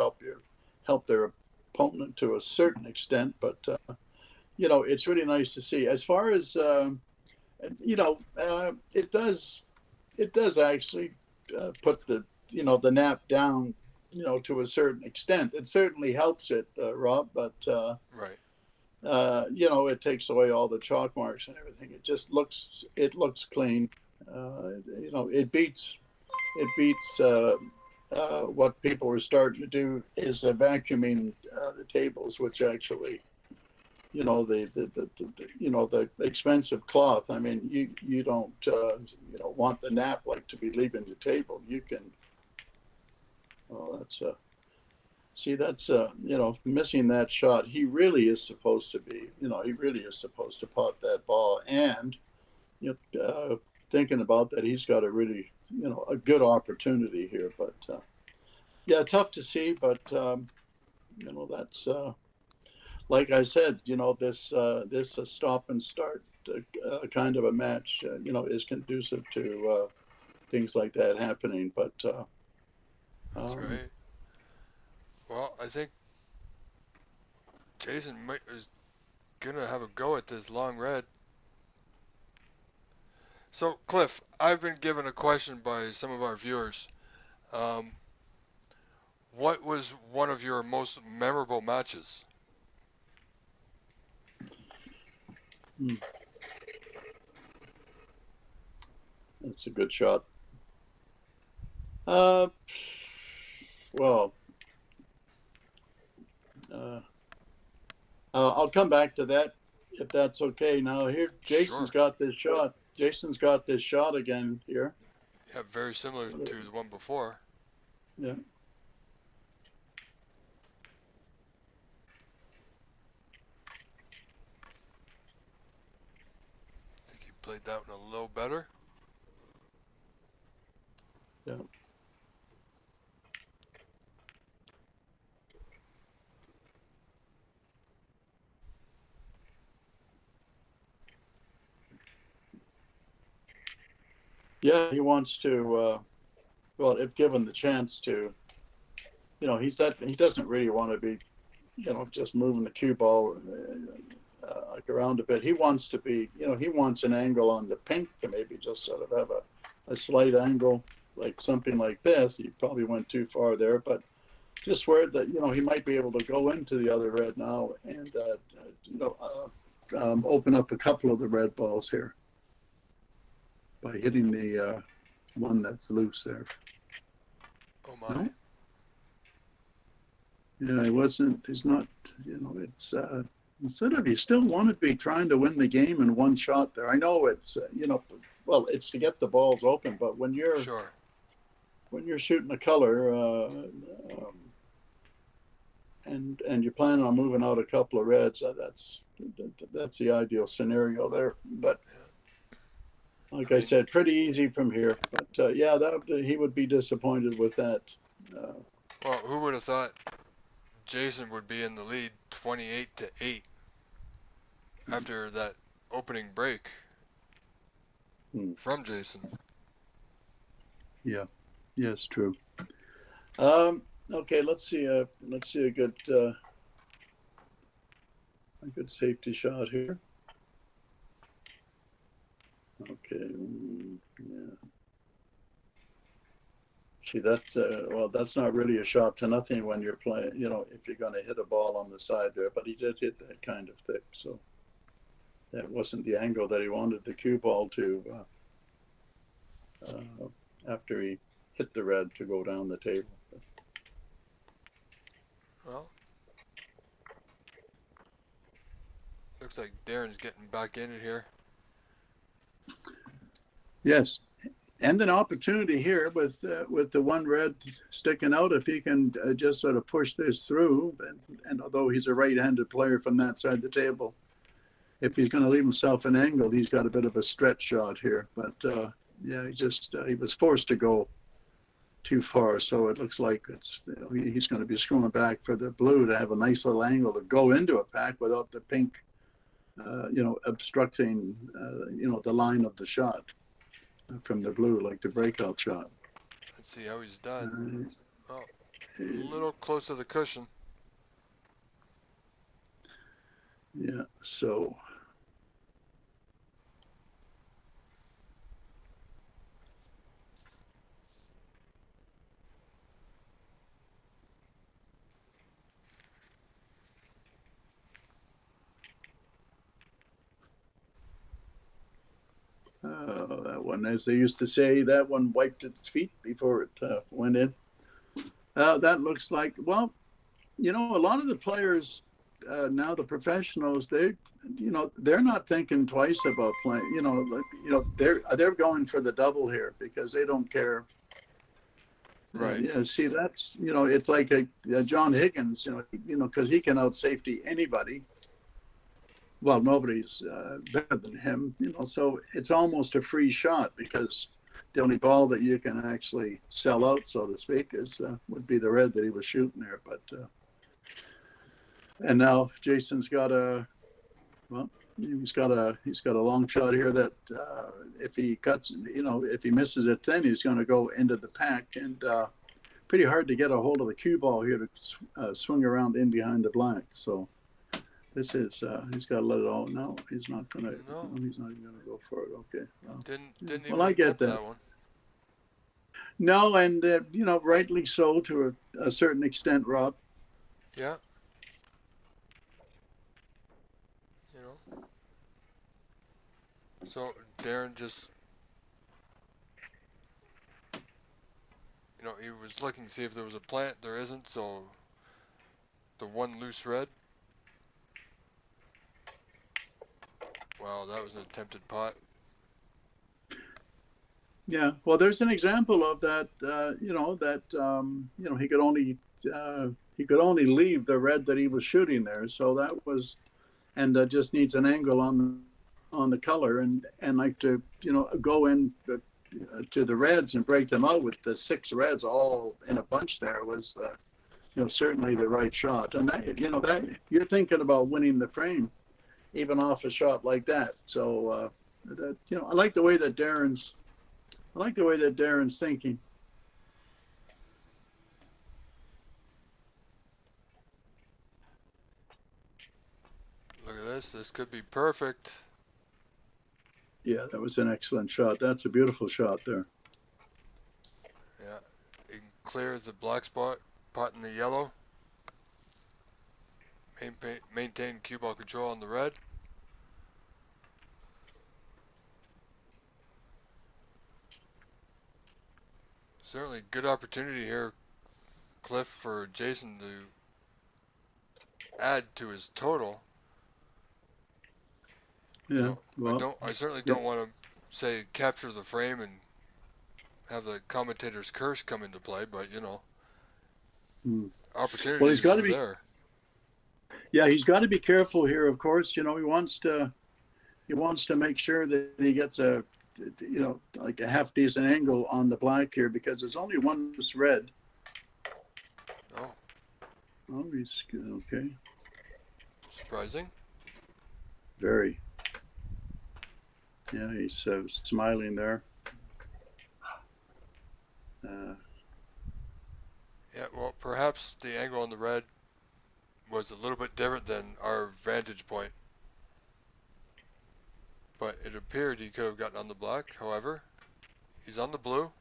help their opponent to a certain extent, but it's really nice to see. As far as it does actually put the nap down, to a certain extent. It certainly helps it, Rob, but Right. it takes away all the chalk marks and everything. It looks clean. It beats what people were starting to do is vacuuming the tables, which actually, the expensive cloth. I mean, you don't want the nap like to be leaving the table. You can. Oh, that's missing that shot. He really is supposed to be. He really is supposed to pot that ball. And thinking about that, he's got a really a good opportunity here. But yeah, tough to see. But that's. Like I said, this stop and start kind of a match, is conducive to things like that happening. But That's um, right. Well, I think Jason is gonna have a go at this long red. So, Cliff, I've been given a question by some of our viewers. Um, what was one of your most memorable matches? That's a good shot. Uh, Well, I'll come back to that if that's okay. Now here, Sure. Jason's got this shot. Jason's got this shot again here. Yeah, very similar to the one before. Yeah. I think he played that one a little better. Yeah. Yeah, he wants to. Well, if given the chance to, he doesn't really want to be, just moving the cue ball like around a bit. He wants to be, he wants an angle on the pink to maybe just sort of have a slight angle, like something like this. He probably went too far there, but just where that, he might be able to go into the other red now and, open up a couple of the red balls here by hitting the one that's loose there. Oh my. No? Yeah, he's not, it's, instead of, you still want to be trying to win the game in one shot there. I know it's, it's to get the balls open, but when you're shooting a color, and you're planning on moving out a couple of reds, that's the ideal scenario there. But like I said, pretty easy from here. But yeah, he would be disappointed with that. Well, who would have thought Jason would be in the lead 28-8 after that opening break from Jason? Yeah. Yes, true. Okay, let's see a good safety shot here. Okay, yeah. See, that's that's not really a shot to nothing when you're playing. If you're going to hit a ball on the side there, but he did hit that kind of thick, so that wasn't the angle that he wanted the cue ball to. After he hit the red to go down the table. Well, looks like Darren's getting back in it here. Yes, and an opportunity here with the one red sticking out, if he can just sort of push this through. And although he's a right-handed player from that side of the table, if he's going to leave himself an angle, he's got a bit of a stretch shot here. But yeah, he was forced to go too far, so it looks like he's going to be screwing back for the blue to have a nice little angle to go into a pack without the pink, obstructing, the line of the shot from the blue, like the breakout shot. Let's see how he's done. Oh, a little close to the cushion. Yeah, so. That one, as they used to say, that one wiped its feet before it went in. That looks like, well, a lot of the players now, the professionals, they're not thinking twice about playing. They're going for the double here because they don't care. Right. Yeah. See, that's it's like a John Higgins. Because he can out safety anybody. Well, nobody's better than him. So it's almost a free shot because the only ball that you can actually sell out, so to speak, would be the red that he was shooting there. But and now Jason's got he's got a long shot here that if he cuts, if he misses it, then he's going to go into the pack, and pretty hard to get a hold of the cue ball here to swing around in behind the black. So this is he's got to let it all. No, he's not going to. No, he's not even going to go for it. Okay. Well, didn't even I get that one. No, and rightly so to a certain extent, Rob. Yeah. So Darren just You know, he was looking to see if there was a plant. There isn't, so the one loose red. Wow, that was an attempted pot. Yeah, well, there's an example of that. He could only leave the red that he was shooting there. So that was, and just needs an angle on the color, and like to go in to the reds and break them out with the 6 reds all in a bunch. There was certainly the right shot, and that you're thinking about winning the frame even off a shot like that. So I like the way that Darren's thinking. Look at this. This could be perfect. Yeah, that was an excellent shot. That's a beautiful shot there. Yeah, you can clear the black spot, pot in the yellow. Maintain cue ball control on the red. Certainly good opportunity here, Cliff, for Jason to add to his total. Yeah, You know, well, I certainly don't want to say capture the frame and have the commentator's curse come into play, but opportunities well, are there. Yeah, he's got to be careful here. Of course, he wants to make sure that he gets like a half decent angle on the black here, because there's only one red. Oh. Oh, he's okay. Surprising. Very. Yeah, he's smiling there. Yeah, well, perhaps the angle on the red was a little bit different than our vantage point. But it appeared he could have gotten on the black. However, he's on the blue.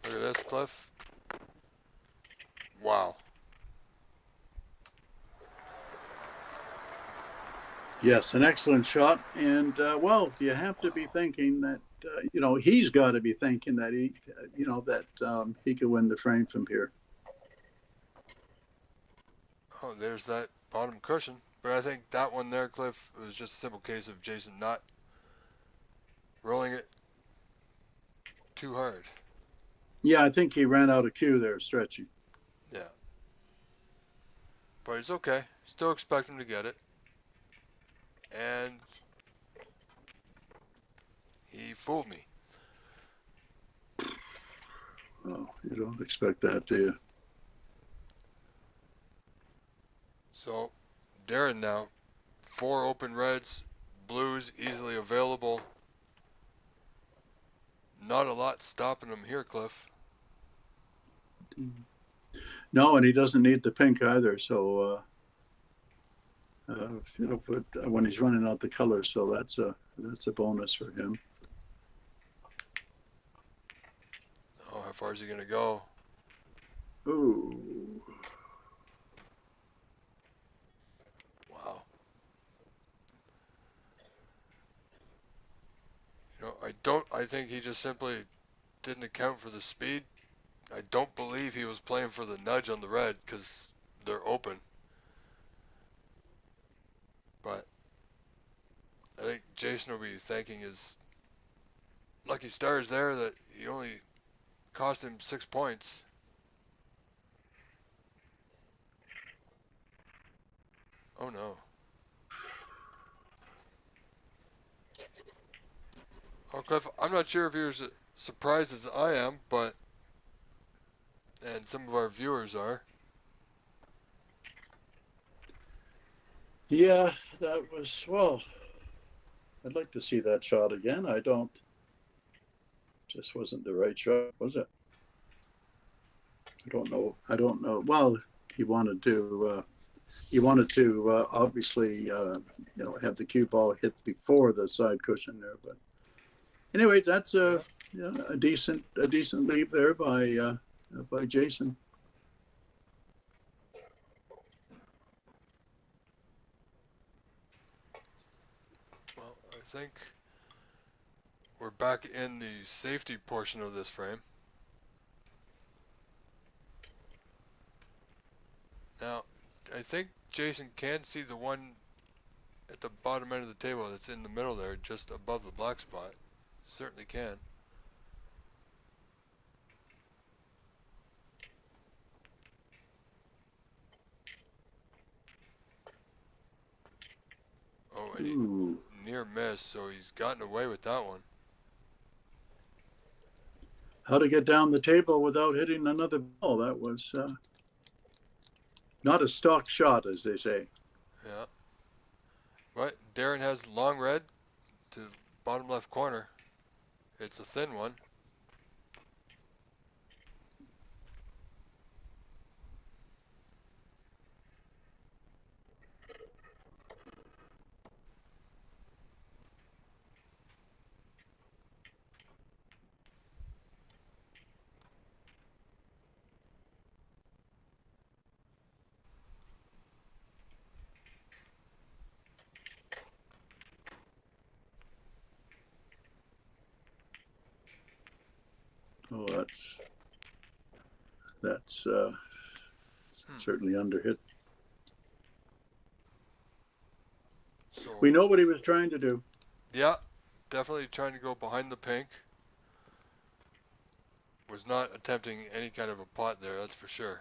Look at this, Cliff. Wow. Yes, an excellent shot. And, well, you have to be thinking that, he's got to be thinking that he could win the frame from here. Oh, there's that bottom cushion. But I think that one there, Cliff, was just a simple case of Jason not rolling it too hard. Yeah, I think he ran out of cue there, stretching. Yeah. But it's okay. Still expect him to get it. And he fooled me. Oh, you don't expect that, do you? So, Darren now, 4 open reds, blues easily available. Not a lot stopping him here, Cliff. No, and he doesn't need the pink either. So, when he's running out the colors, so that's a bonus for him. Oh, how far is he going to go? Ooh. Wow. I think he just simply didn't account for the speed. I don't believe he was playing for the nudge on the red because they're open. But I think Jason will be thanking his lucky stars there that he only cost him 6 points. Oh no. Oh, Cliff, I'm not sure if you're as surprised as I am, and some of our viewers are. Yeah, that was, well, I'd like to see that shot again. Just wasn't the right shot, was it? I don't know. Well, he wanted to obviously, have the cue ball hit before the side cushion there. But anyways, that's a decent lead there by Jason. Well, I think we're back in the safety portion of this frame. Now, I think Jason can see the one at the bottom end of the table that's in the middle there, just above the black spot. Certainly can. Oh, and he near miss, so he's gotten away with that one. How to get down the table without hitting another ball. That was not a stock shot, as they say. Yeah. But Darren has long red to bottom left corner. It's a thin one. Oh, that's certainly underhit. So, we know what he was trying to do. Yeah, definitely trying to go behind the pink. Was not attempting any kind of a pot there, that's for sure.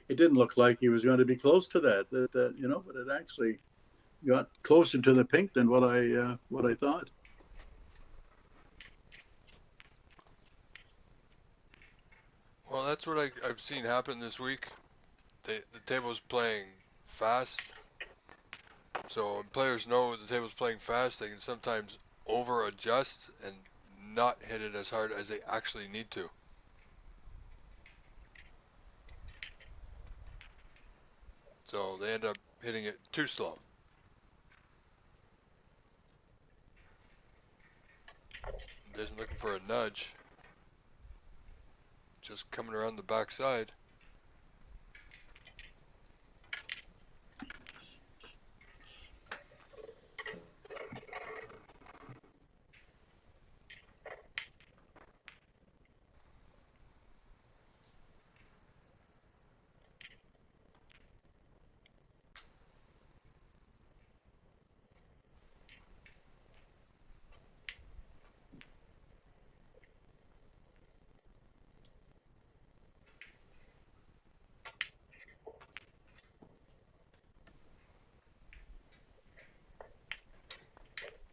It didn't look like he was going to be close to that, you know, but it actually got closer to the pink than what I thought. Well, that's what I've seen happen this week. The table's playing fast. So when players know the table's playing fast, they can sometimes over adjust and not hit it as hard as they actually need to. So they end up hitting it too slow. Jason looking for a nudge. Just coming around the backside.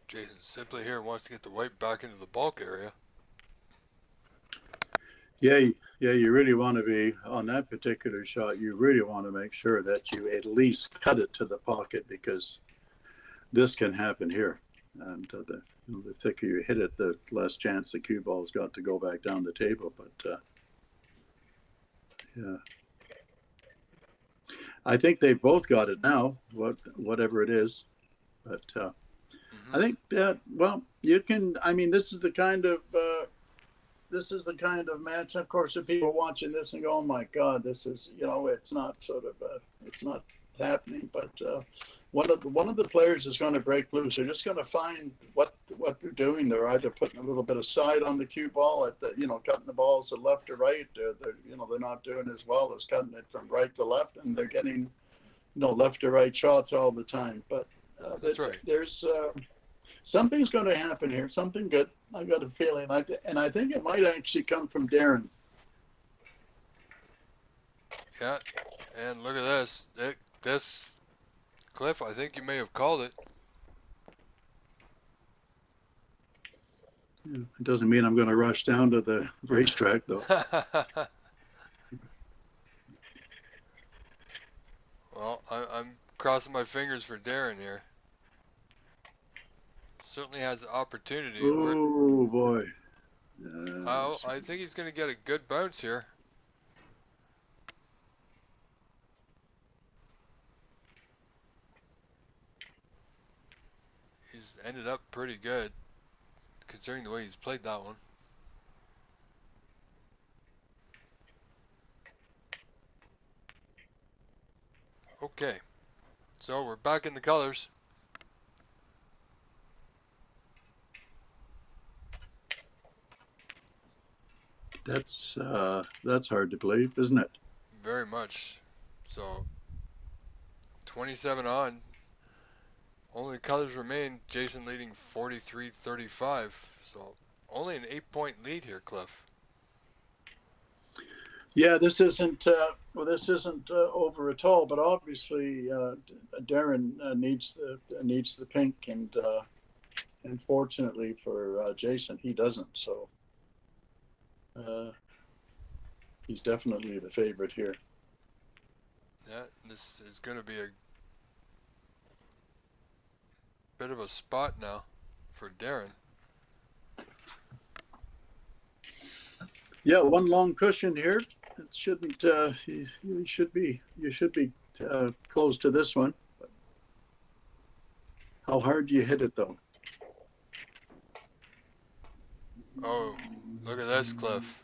Jason simply here wants to get the white back into the bulk area. Yeah, you really want to be on that particular shot. You really want to make sure that you at least cut it to the pocket, because this can happen here. And the thicker you hit it, the less chance the cue ball's got to go back down the table. But yeah, I think they've both got it now, whatever it is. But I think that, well, you can. I mean, this is the kind of match. Of course, the people watching this and go, "Oh my God, this is, you know, it's not it's not happening." But one of the players is going to break loose. They're just going to find what they're doing. They're either putting a little bit of side on the cue ball at the, you know, cutting the balls to left or right. They're not doing as well as cutting it from right to left, and they're getting, you know, left to right shots all the time. But that's right. There's something's going to happen here. Something good. I got a feeling. And I think it might actually come from Darren. Yeah, and look at this. This, Cliff, I think you may have called it. Yeah, it doesn't mean I'm going to rush down to the racetrack, though. Well, I'm crossing my fingers for Darren here. Certainly has the opportunity. Oh, boy. I think he's going to get a good bounce here. He's ended up pretty good, considering the way he's played that one. Okay, so we're back in the colors. That's hard to believe, isn't it? Very much. So 27 on. Only colors remain. Jason leading 43-35. So only an 8-point lead here, Cliff. Yeah, this isn't over at all. But obviously, Darren needs the pink, and fortunately for Jason, he doesn't. So he's definitely the favorite here. Yeah, this is going to be a bit of a spot now for Darren. Yeah, one long cushion here. It shouldn't. You should be close to this one. How hard do you hit it though? Oh, look at this, Cliff.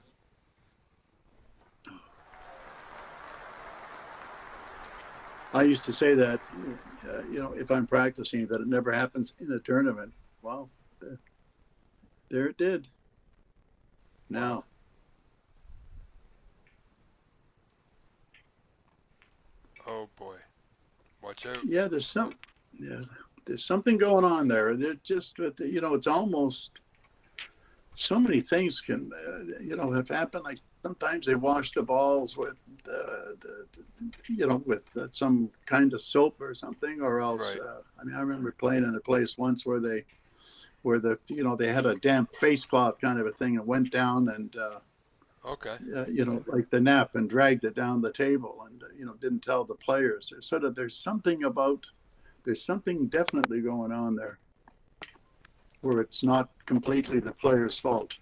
I used to say that, if I'm practicing, that it never happens in a tournament. Well, there it did. Now. Wow. Oh boy, watch out. Yeah, there's something going on there. It just, it's almost so many things can, have happened. Like sometimes they wash the balls with, with some kind of soap or something, or else. Right. I remember playing in a place once where they had a damp face cloth kind of a thing and went down and. Okay. Like the nap and dragged it down the table and, didn't tell the players. There's something definitely going on there where it's not completely the player's fault.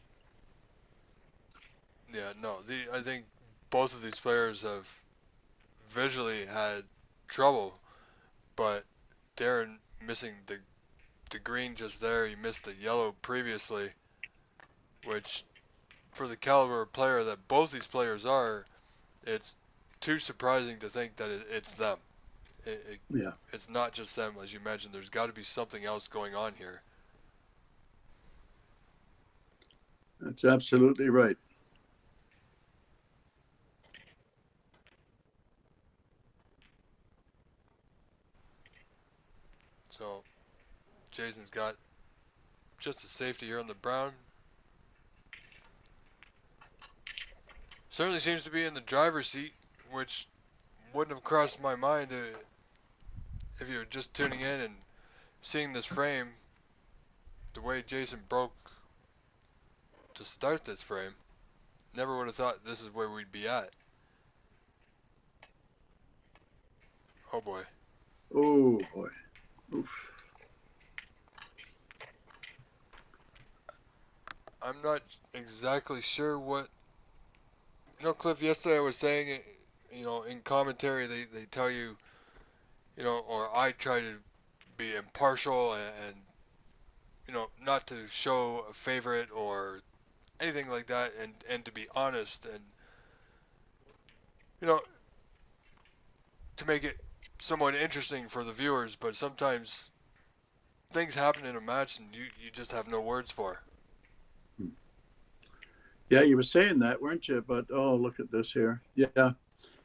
Yeah, no, I think both of these players have visually had trouble, but Darren missing the green just there, he missed the yellow previously, which for the caliber of player that both these players are, it's too surprising to think that it's them. Yeah, It's not just them, as you mentioned. There's got to be something else going on here. that's absolutely right. So Jason's got just a safety here on the brown. Certainly seems to be in the driver's seat, which wouldn't have crossed my mind if you were just tuning in and seeing this frame the way Jason broke to start this frame. Never would have thought this is where we'd be at. Oh boy. Oh boy. Oof. I'm not exactly sure what. Cliff, yesterday I was saying, in commentary they tell you, or I try to be impartial and not to show a favorite or anything like that, and to be honest and, to make it somewhat interesting for the viewers, but sometimes things happen in a match and you just have no words for. Yeah, you were saying that, weren't you? But oh, look at this here. Yeah,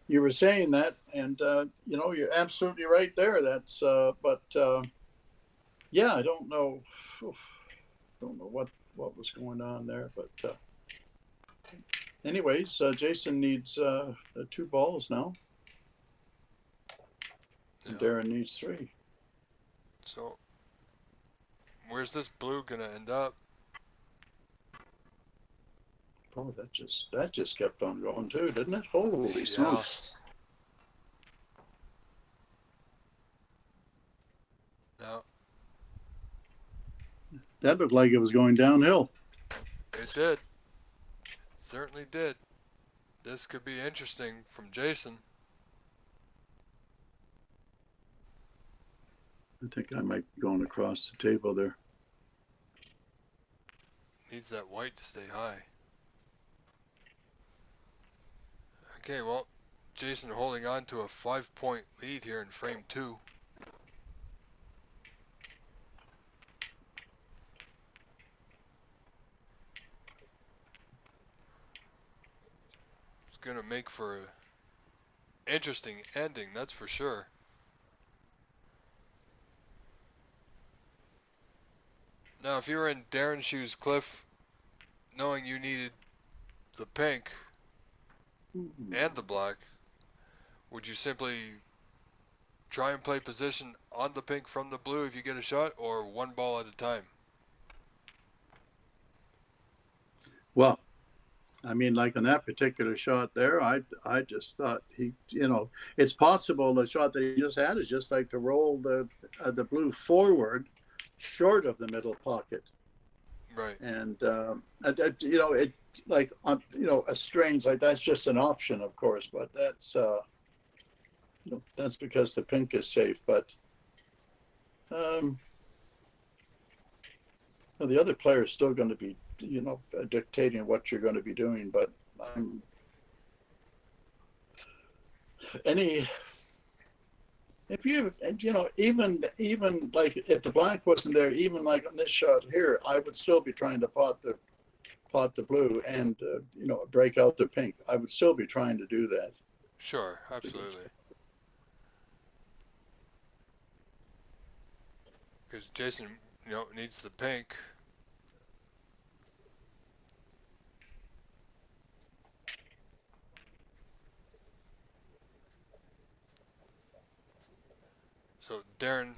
you were saying that, and you're absolutely right there. That's yeah, I don't know. Don't know what was going on there, but anyways, Jason needs 2 balls now. Yeah. Darren needs 3. So where's this blue gonna end up? Oh, that just kept on going too, didn't it? Holy smokes! No. That looked like it was going downhill. It did. It certainly did. This could be interesting from Jason. I think I might be going across the table there. Needs that white to stay high. Okay, well, Jason holding on to a 5-point lead here in frame 2. going to make for an interesting ending, that's for sure. Now, if you were in Darren's shoes, Cliff, knowing you needed the pink and the black, would you simply try and play position on the pink from the blue if you get a shot, or one ball at a time? Well, I mean, like on that particular shot there, I just thought he, it's possible the shot that he just had is just like to roll the blue forward, short of the middle pocket. Right. And it like on a strange, like that's just an option, of course, but that's because the pink is safe. But the other player is still going to be dictating what you're going to be doing. But even like if the black wasn't there, even like on this shot here, I would still be trying to pot the blue and break out the pink. I would still be trying to do that. Sure, absolutely. Because Jason, needs the pink. So Darren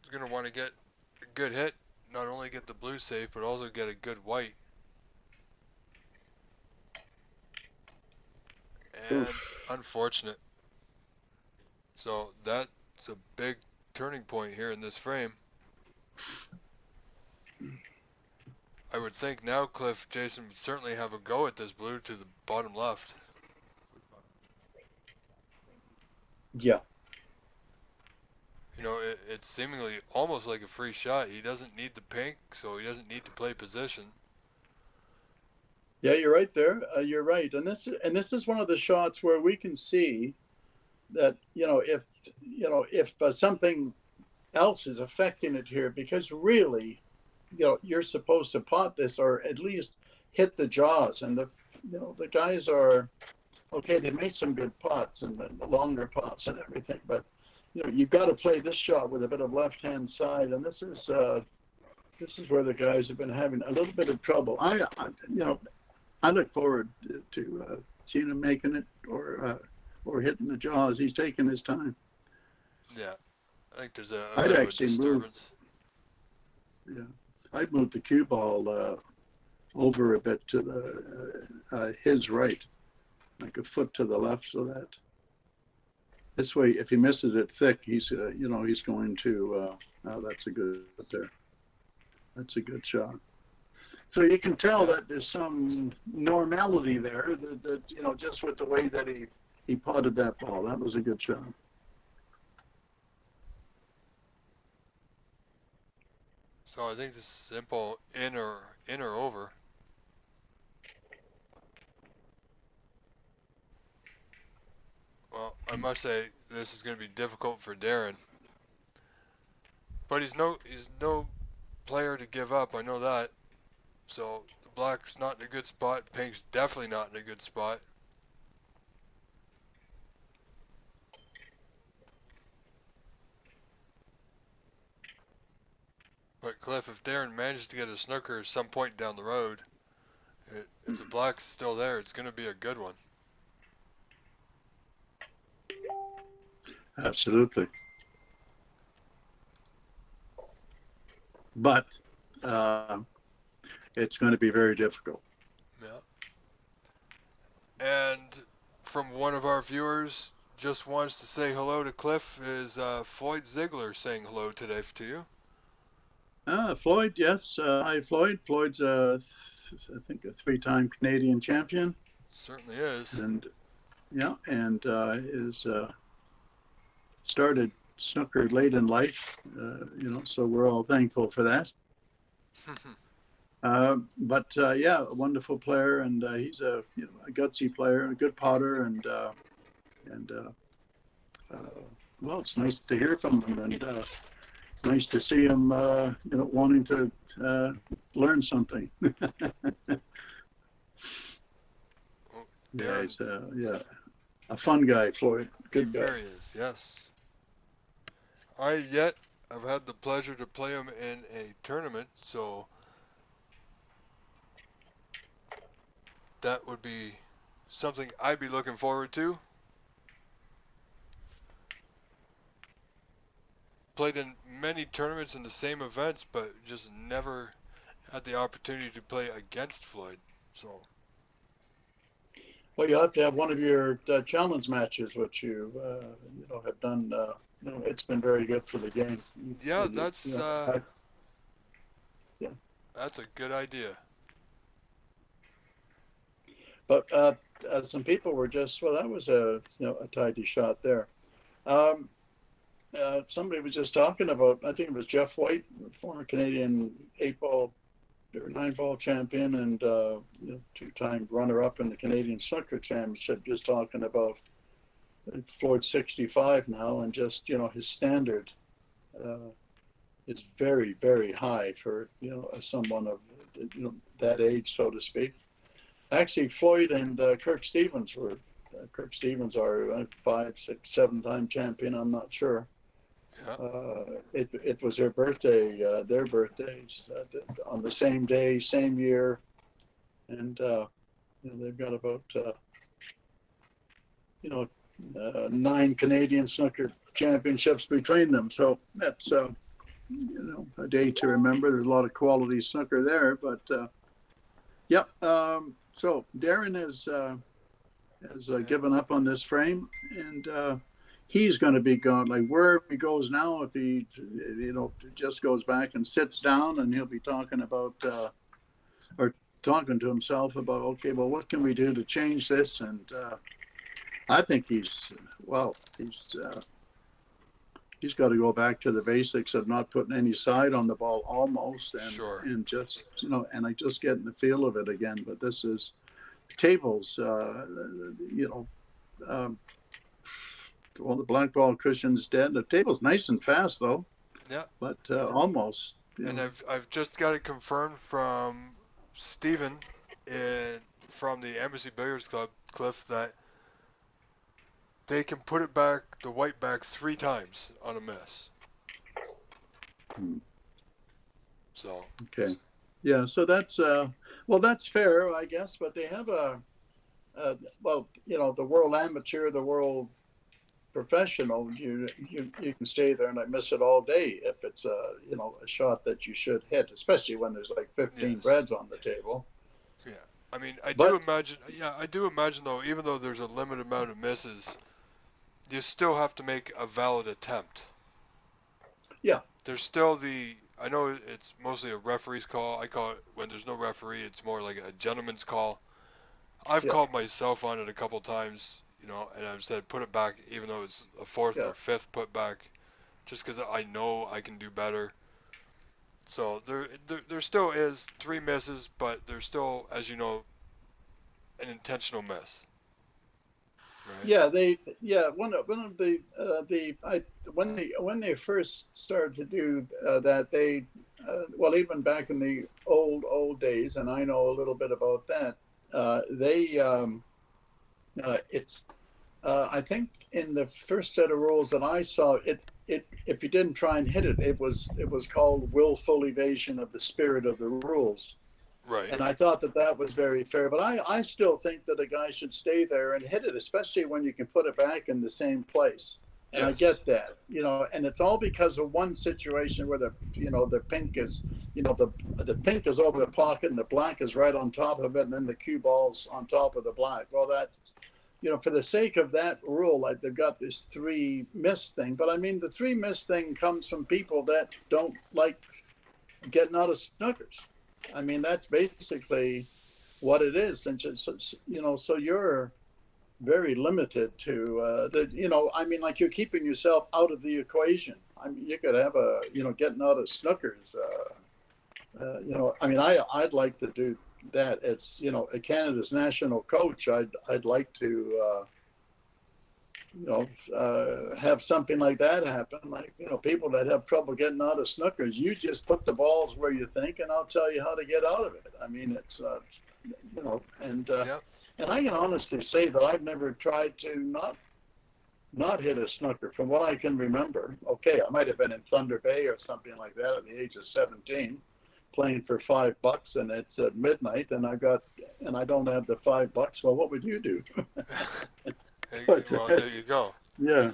is going to want to get a good hit, not only get the blue safe, but also get a good white. And unfortunate. So that's a big turning point here in this frame. I would think now, Cliff, Jason would certainly have a go at this blue to the bottom left. Yeah. It's seemingly almost like a free shot. He doesn't need the pink, so he doesn't need to play position. Yeah, you're right there. You're right, and this is one of the shots where we can see that if something else is affecting it here, because really, you're supposed to pot this or at least hit the jaws, and the guys are okay. They made some good pots and the longer pots and everything, but you've got to play this shot with a bit of left-hand side, and this is where the guys have been having a little bit of trouble. I look forward to seeing him making it or hitting the jaws. He's taking his time. Yeah, I think there's a bit of a disturbance. I'd move the cue ball over a bit to his right, like a foot to the left, so that this way, if he misses it thick, he's going to. That's a good there. That's a good shot. So you can tell that there's some normality there. That just with the way that he potted that ball, that was a good shot. So I think this is simple in or over. Well, I must say this is going to be difficult for Darren, but he's no player to give up. I know that. So the black's not in a good spot. Pink's definitely not in a good spot. But Cliff, if Darren manages to get a snooker at some point down the road, if the black's still there, it's going to be a good one. Absolutely. But it's going to be very difficult. Yeah. And from one of our viewers, just wants to say hello to Cliff, is Floyd Ziegler saying hello today to you. Floyd, yes. Hi, Floyd. Floyd's, I think, a 3-time Canadian champion. Certainly is. And is started snooker late in life, so we're all thankful for that. But a wonderful player, and he's a gutsy player, a good potter, and well, it's nice to hear from him, and nice to see him, wanting to learn something. Yeah, he's a fun guy, Floyd. Good He guy. very is, yes. I've had the pleasure to play him in a tournament, so that would be something I'd be looking forward to. Played in many tournaments in the same events, but just never had the opportunity to play against Floyd. So. Well, you'll have to have one of your challenge matches, which you have done. It's been very good for the game. Yeah, Yeah. That's a good idea. But some people were just, well, that was a tidy shot there. Somebody was just talking about, I think it was Jeff White, former Canadian 8-ball or 9-ball champion and two-time runner-up in the Canadian Snooker Championship, just talking about Floyd's 65 now, and just his standard is very, very high for someone of that age, so to speak. Actually, Floyd and Kirk Stevens were. Kirk Stevens are 5, 6, 7-time champion. I'm not sure. Yeah. It was their birthdays on the same day, same year, and they've got about 9 Canadian snooker championships between them. So that's a day to remember. There's a lot of quality snooker there, but yeah. So Darren has given up on this frame, and he's going to be gone. Like wherever he goes now, if he just goes back and sits down, and he'll be talking about or talking to himself about, okay, well, what can we do to change this? And I think he's got to go back to the basics of not putting any side on the ball almost, and Sure. and just and I just getting the feel of it again. But this is tables, well, the black ball cushion's dead. The table's nice and fast though. Yeah. But almost. And I've just got it confirmed from Stephen from the Embassy Billiards Club, Cliff, that they can put it back, the white back, 3 times on a miss. So. Okay. Yeah. So that's that's fair, I guess. But they have the world amateur, the world professional. You can stay there and I miss it all day if it's a shot that you should hit, especially when there's like 15 breads on the table. Yeah. I mean, I do imagine though, even though there's a limited amount of misses, you still have to make a valid attempt. Yeah. There's still I know it's mostly a referee's call. I call it, when there's no referee, it's more like a gentleman's call. I've called myself on it a couple times, and I've said put it back, even though it's a 4th or 5th put back, just because I know I can do better. So there still is 3 misses, but there's still, as you know, an intentional miss. Right? Yeah, one of the when they first started to do that, they even back in the old days, and I know a little bit about that. I think in the first set of rules that I saw, it if you didn't try and hit it, it was called willful evasion of the spirit of the rules. Right. And I thought that was very fair, but I still think that a guy should stay there and hit it, especially when you can put it back in the same place. And I get that, and it's all because of one situation where the pink is, the pink is over the pocket and the black is right on top of it, and then the cue ball's on top of the black. Well, that's, for the sake of that rule, like they've got this 3 miss thing. But I mean, the 3 miss thing comes from people that don't like getting out of snookers. I mean, that's basically what it is. And just, so you're very limited to I mean, like you're keeping yourself out of the equation. I mean, you could have getting out of snookers. I mean, I'd like to do that. It's, Canada's national coach. I'd like to, have something like that happen. Like, people that have trouble getting out of snookers, you just put the balls where you think, and I'll tell you how to get out of it. I mean, it's, and And I can honestly say that I've never tried to not hit a snooker from what I can remember. Okay, I might have been in Thunder Bay or something like that at the age of 17, playing for $5, and it's at midnight, and I don't have the $5. Well, what would you do? Hey, well, there you go. Yeah,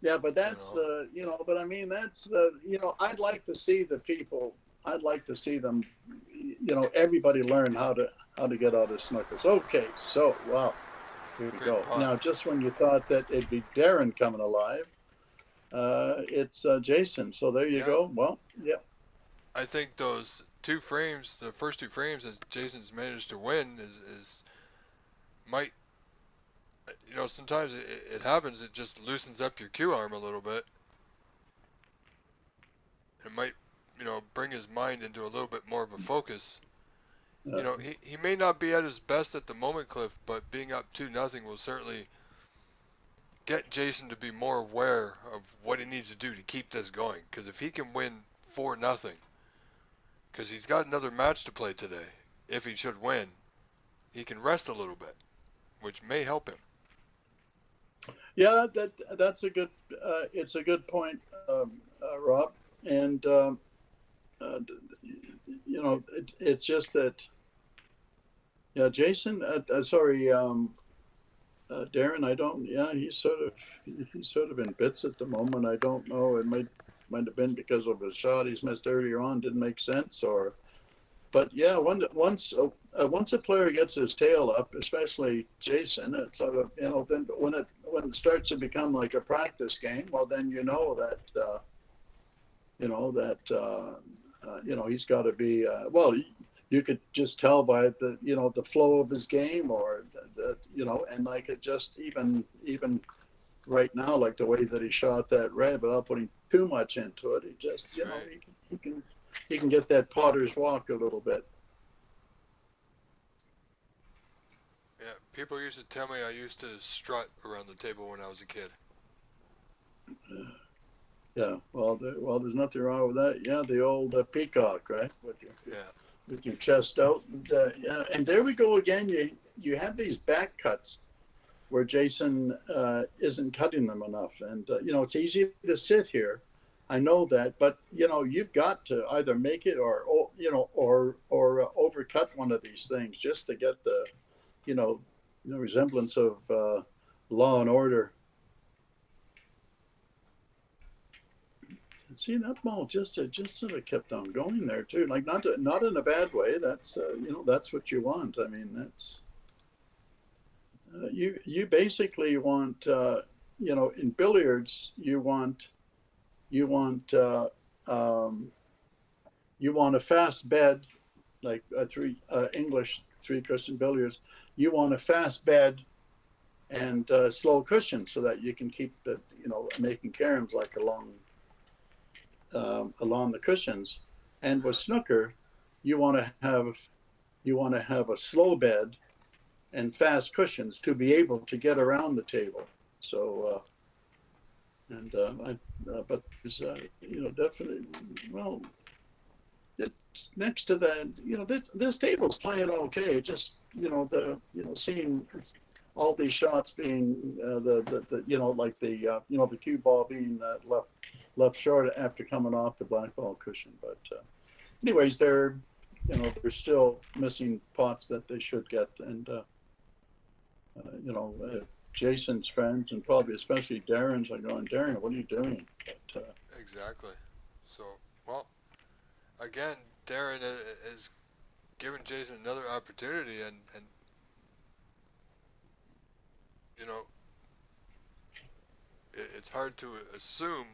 yeah, but You that's know. the but I mean that's the I'd like to see the people. I'd like to see them. Everybody learn how to get out of snookers. Okay, so wow. Here we Great go. pot. Now, just when you thought that it'd be Darren coming alive, it's Jason. So there you Yeah. go. Well, yeah. I think those two frames, the first two frames that Jason's managed to win, is might, sometimes it happens. It just loosens up your cue arm a little bit. It might, bring his mind into a little bit more of a focus. He may not be at his best at the moment, Cliff, but being up 2-0 will certainly get Jason to be more aware of what he needs to do to keep this going. Because if he can win 4-0, because he's got another match to play today, if he should win, he can rest a little bit, which may help him. Yeah, that's a good. It's a good point, Rob. And it's just that. Yeah, Jason. Sorry, Darren. I don't. Yeah, he's sort of in bits at the moment. I don't know. It might have been because of a shot he's missed earlier on didn't make sense, or. But yeah, once a player gets his tail up, especially Jason, it's then when it starts to become like a practice game, well then he's got to be well. You could just tell by the flow of his game, or and like it just even right now, like the way that he shot that red without putting too much into it, he just That's right. he can get that potter's walk a little bit. Yeah, people used to tell me I used to strut around the table when I was a kid. Yeah, well, there's nothing wrong with that. Yeah, the old peacock, right? With your chest out, and yeah, and there we go again. You have these back cuts where Jason isn't cutting them enough, and it's easy to sit here. I know that, but you've got to either make it or overcut one of these things just to get the resemblance of law and order. See, that ball just sort of kept on going there too, like not in a bad way. That's that's what you want. I mean, that's you basically want in billiards you want you want a fast bed, like a three English three cushion billiards. You want a fast bed and slow cushion so that you can keep the making caroms like along the cushions. And with snooker, you want to have a slow bed and fast cushions to be able to get around the table. So but there's definitely well. Next to that, this table's playing okay. Just seeing all these shots being like the cue ball being left short after coming off the black ball cushion. But anyways, they're still missing pots that they should get, and Jason's friends and probably especially Darren's are going, Darren, what are you doing? But, Exactly. So, well, again, Darren has given Jason another opportunity, and you know, it's hard to assume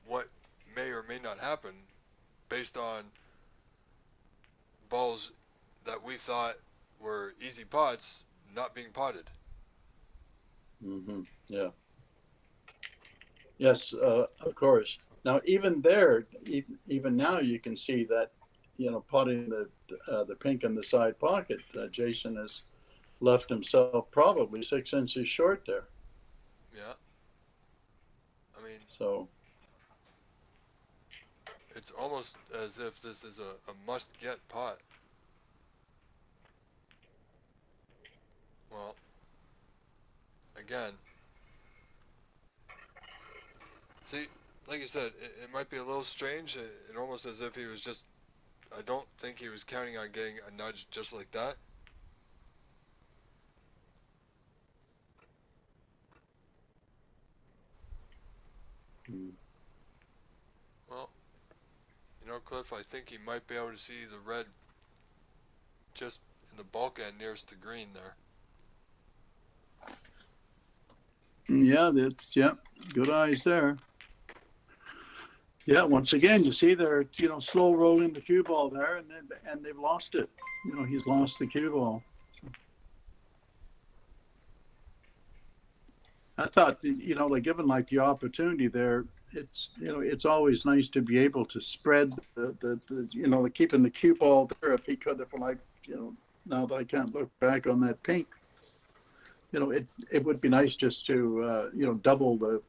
what may or may not happen based on balls that we thought were easy pots not being potted. mm-hmm, yeah. Yes, of course. Now, even there, even now, you can see that, potting the pink in the side pocket, Jason has left himself probably 6 inches short there. Yeah. I mean, So it's almost as if this is a must-get pot. again. See, like you said, it might be a little strange. It almost as if he was just. I don't think he was counting on getting a nudge just like that. Well, Cliff, I think he might be able to see the red just in the bulk end nearest the green there. Yeah, good eyes there. Yeah, once again, you see they're slow rolling the cue ball there, and they've lost it. He's lost the cue ball. I thought, given the opportunity there, it's always nice to be able to spread the keeping the cue ball there. If he could have, now that I can't look back on that pink, it would be nice just to double the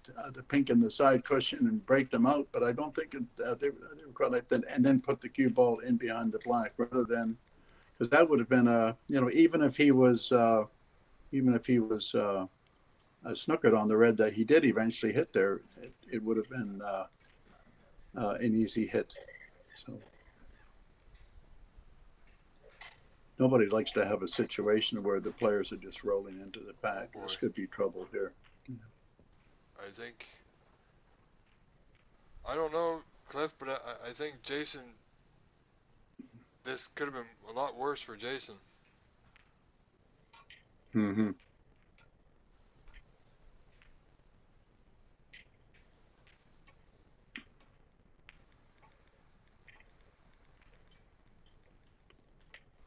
pink in the side cushion and break them out. But I don't think they were quite like that, and then put the cue ball in behind the black rather than, because that would have been even if he was snookered on the red that he did eventually hit there, it would have been an easy hit. So nobody likes to have a situation where the players are just rolling into the pack. Oh, this could be trouble here. I think, I don't know, Cliff, but I think Jason, this could have been a lot worse for Jason. Mm-hmm.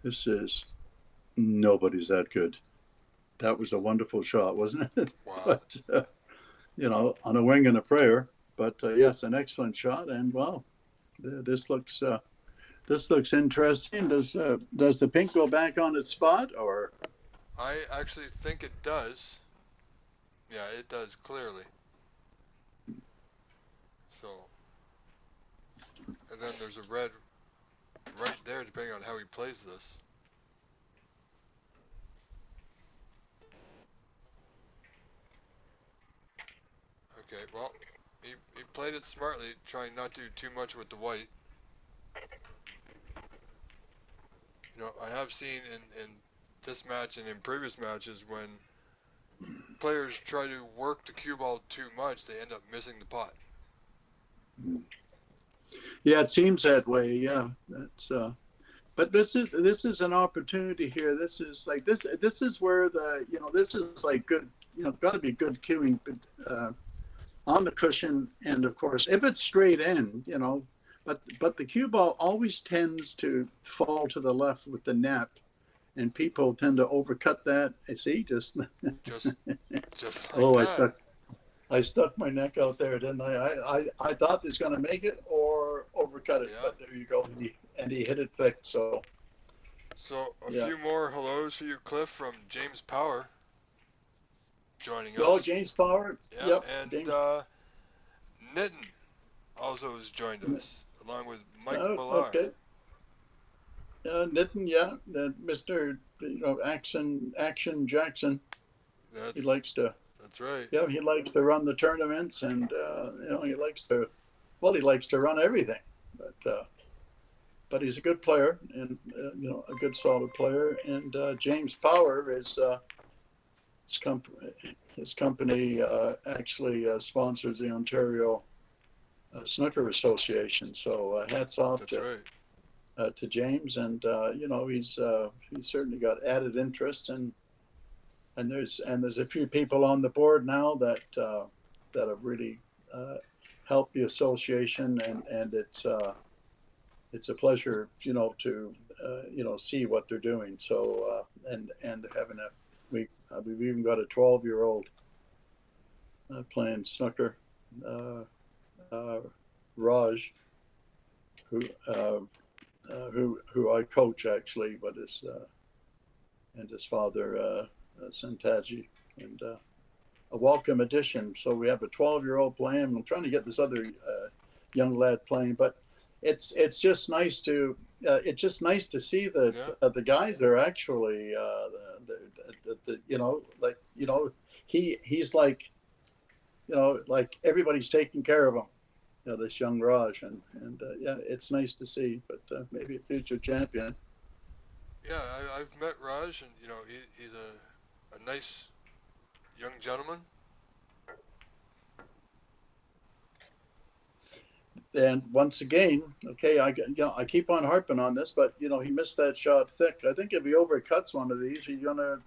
This is, nobody's that good. That was a wonderful shot, wasn't it? Wow. But, on a wing and a prayer. But yes, an excellent shot. And wow, this looks interesting. Does the pink go back on its spot, or? I actually think it does. Yeah, it does clearly. So, and then there's a red right there, depending on how he plays this. Okay, well, he played it smartly, trying not to do too much with the white. I have seen in this match and in previous matches when players try to work the cue ball too much, they end up missing the pot. Yeah, it seems that way. Yeah, that's. But this is an opportunity here. This is like this. This is where this is like good. Got to be good cueing on the cushion, and of course, if it's straight in, but the cue ball always tends to fall to the left with the nap, and people tend to overcut that. I see, just like oh, that. I stuck my neck out there, didn't I? I thought he was going to make it or overcut it, but there you go. And he hit it thick. So a few more hellos for you, Cliff, from James Power joining us. Oh, James Power. Yeah, yep. And Nitin also has joined us, along with Mike Millar. Okay. Nitin, yeah, Mr. Action Jackson. He likes to. That's right. Yeah, he likes to run the tournaments, and he likes to run everything. But he's a good player, and a good solid player. And James Power is his company actually sponsors the Ontario Snooker Association. So hats off to James, and he's certainly got added interest, and there's a few people on the board now that have really helped the association, and it's a pleasure to see what they're doing. So and having we've even got a 12-year-old playing snooker, Raj, who I coach actually, but and his father Santaji, and a welcome addition. So we have a 12-year-old playing. I'm trying to get this other young lad playing, but it's just nice to see that Yeah. the guys are actually he's like like everybody's taking care of him. This young Raj, and yeah, it's nice to see. But maybe a future champion. Yeah, I've met Raj, and he's a nice young gentleman. And once again, okay, I keep on harping on this, but he missed that shot thick. I think if he overcuts one of these, he's gonna.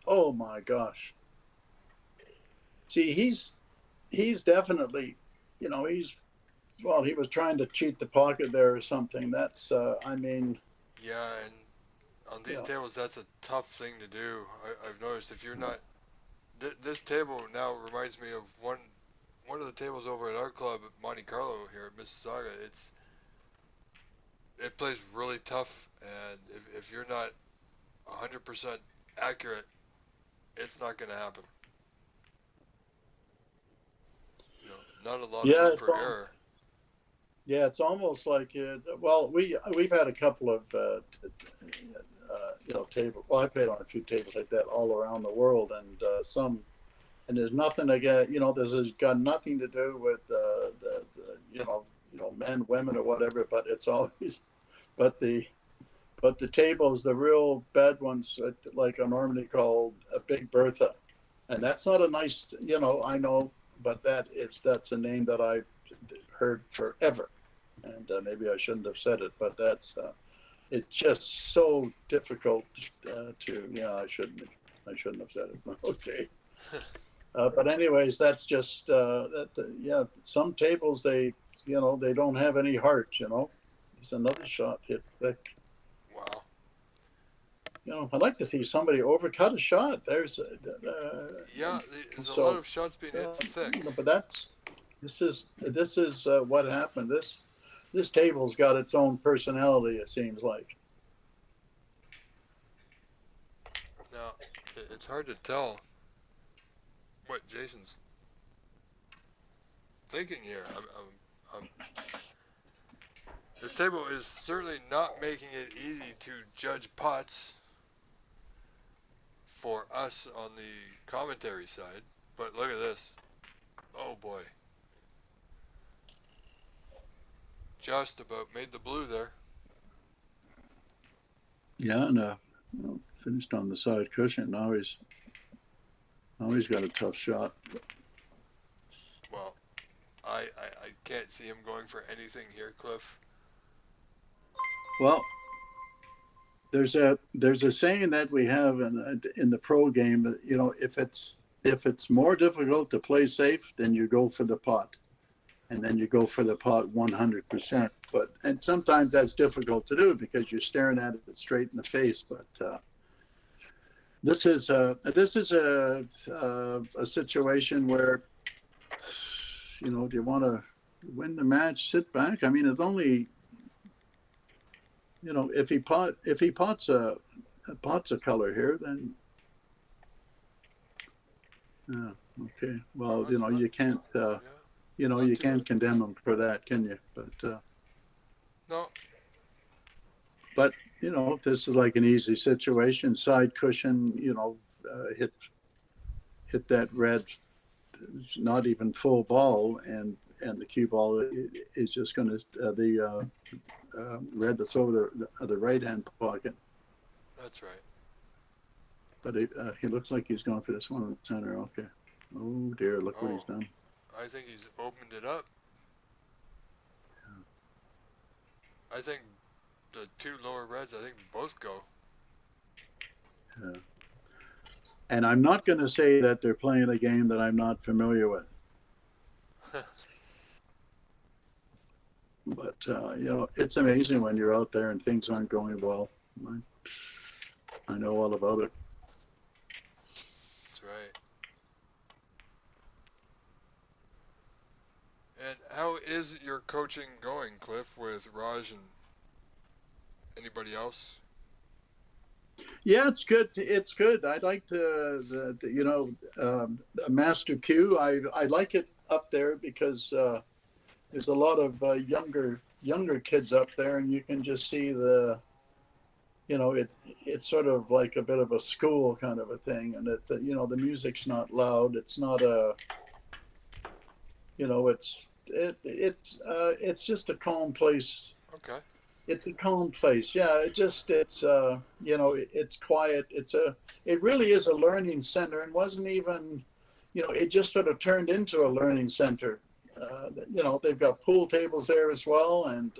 Oh my gosh! See, he's definitely, he's well, he was trying to cheat the pocket there or something. That's I mean. Yeah, and on these tables, that's a tough thing to do. I've noticed if you're not. This table now reminds me of one of the tables over at our club at Monte Carlo here at Mississauga. It plays really tough, and if you're not 100% accurate, it's not going to happen. Not a lot of room for error. Yeah, it's almost like well, we've had a couple of tables. Well, I played on a few tables like that all around the world, and there's nothing again. This has got nothing to do with the men, women, or whatever. But it's always, but the tables, the real bad ones, like are normally called a Big Bertha, and that's not a nice. I know, but that's a name that I've heard forever. And maybe I shouldn't have said it, but it's just so difficult to. Yeah, I shouldn't have said it. Okay. But anyways, that's just yeah. Some tables they don't have any heart. It's another shot hit thick. Wow. I'd like to see somebody overcut a shot. There's yeah, there's a lot of shots being hit thick. But this is what happened. This table's got its own personality, it seems like. Now, it's hard to tell what Jason's thinking here. This table is certainly not making it easy to judge putts for us on the commentary side. But look at this. Oh boy. Just about made the blue there. Yeah, and finished on the side cushion. Now he's got a tough shot. Well, I can't see him going for anything here, Cliff. Well, there's a saying that we have in the pro game that if it's more difficult to play safe, then you go for the pot. And then you go for the pot 100%. And sometimes that's difficult to do because you're staring at it straight in the face. But this is a situation where do you want to win the match? Sit back. I mean, it's only if he pots a color here, then okay. Well, you can't. You can't condemn them for that, can you? But no. But this is like an easy situation. Side cushion, hit that red. It's not even full ball, and the cue ball is just going to the red that's over the right hand pocket. That's right. But he looks like he's going for this one in the center. Okay. Oh dear! Look what he's done. I think he's opened it up. Yeah. I think the two lower reds, I think both go. Yeah. And I'm not going to say that they're playing a game that I'm not familiar with. But, it's amazing when you're out there and things aren't going well. I know all about it. That's right. And how is your coaching going, Cliff, with Raj and anybody else? Yeah, it's good. It's good. I like the Master Q. I like it up there because there's a lot of younger younger kids up there, and you can just see it's sort of like a bit of a school kind of a thing, and the music's not loud. It's not a, it's just a calm place. Okay. It's a calm place. Yeah, it's quiet. It really is a learning center, and wasn't even, it just sort of turned into a learning center. They've got pool tables there as well, and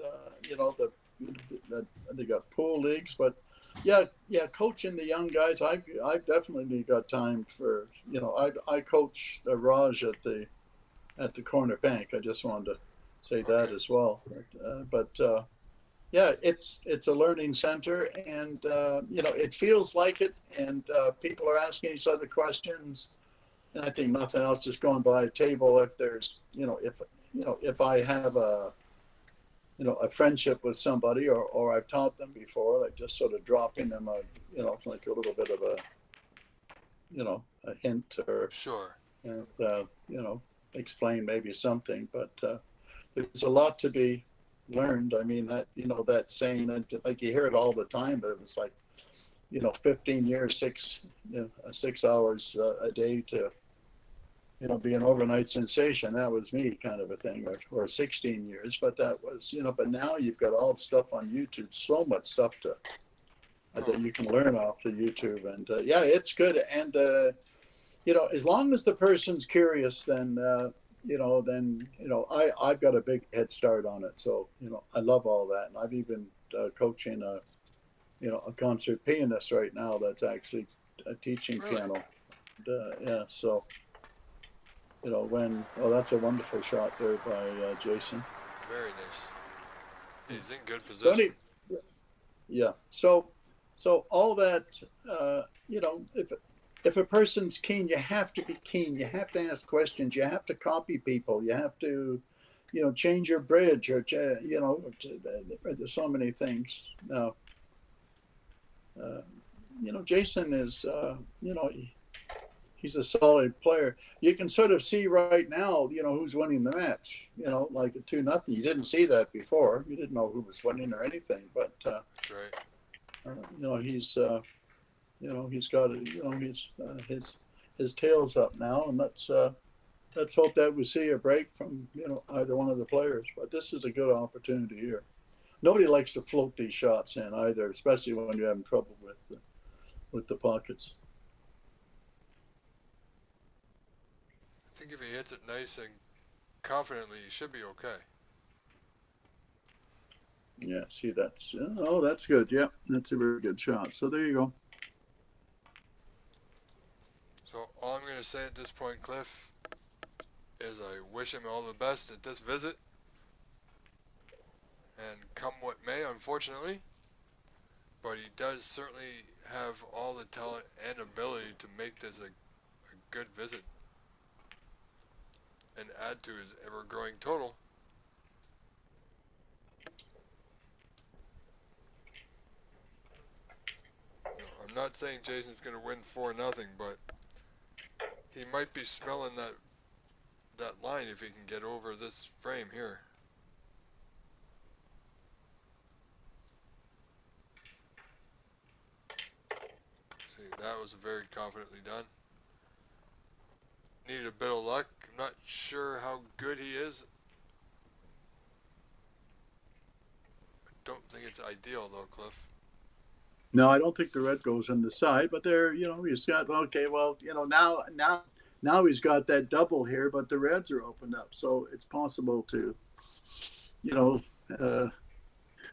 they got pool leagues. But yeah, coaching the young guys, I've definitely got time for. I coach Raj at the corner bank. I just wanted to say Okay. that as well. But yeah, it's a learning center, and it feels like it, and people are asking each other questions, and I think nothing else, just going by a table. If there's, if I have a friendship with somebody, or I've taught them before, like just sort of dropping them like a little bit of a hint, or Sure. and explain maybe something. But there's a lot to be learned. I mean, that saying, and like you hear it all the time, but it was like 15 years, 6 hours a day to be an overnight sensation. That was me, kind of a thing. Or 16 years, but that was, but now you've got all the stuff on YouTube, so much stuff that you can learn off the YouTube. And yeah, it's good. And as long as the person's curious, then I've got a big head start on it. So I love all that, and I've even coaching a concert pianist right now that's actually teaching Really? piano. And, yeah, so that's a wonderful shot there by Jason. Very nice. He's in good So position. yeah, so all that, if a person's keen, you have to be keen. You have to ask questions. You have to copy people. You have to, change your bridge, or there's so many things now. Uh, Jason is, he's a solid player. You can sort of see right now, who's winning the match. Like a 2-0. You didn't see that before. You didn't know who was winning or anything. But That's right. he's got it. He's his tail's up now, and let's hope that we see a break from either one of the players. But this is a good opportunity here. Nobody likes to float these shots in either, especially when you're having trouble with the pockets. I think if he hits it nice and confidently, he should be okay. Yeah, see, that's good. Yeah, that's a very good shot. So there you go. So all I'm going to say at this point, Cliff, is I wish him all the best at this visit. And come what may, unfortunately, but he does certainly have all the talent and ability to make this a good visit and add to his ever-growing total. I'm not saying Jason's going to win 4-0, but he might be smelling that line if he can get over this frame here. See, that was very confidently done. Needed a bit of luck. I'm not sure how good he is. I don't think it's ideal though, Cliff. No, I don't think the red goes on the side, but there, he's got, okay, well, now he's got that double here, but the reds are opened up, so it's possible to, uh,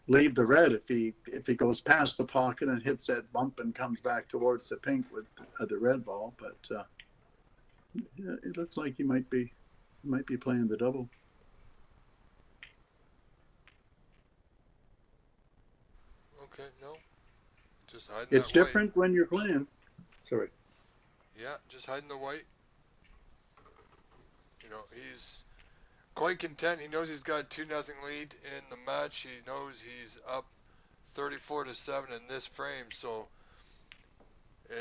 leave the red if he goes past the pocket and hits that bump and comes back towards the pink with the red ball. But yeah, it looks like he might be playing the double. Okay, no. Just hiding It's that white. different when you're playing. Sorry. Yeah, just hiding the white. He's quite content. He knows he's got a 2-0 lead in the match. He knows he's up 34-7 in this frame, so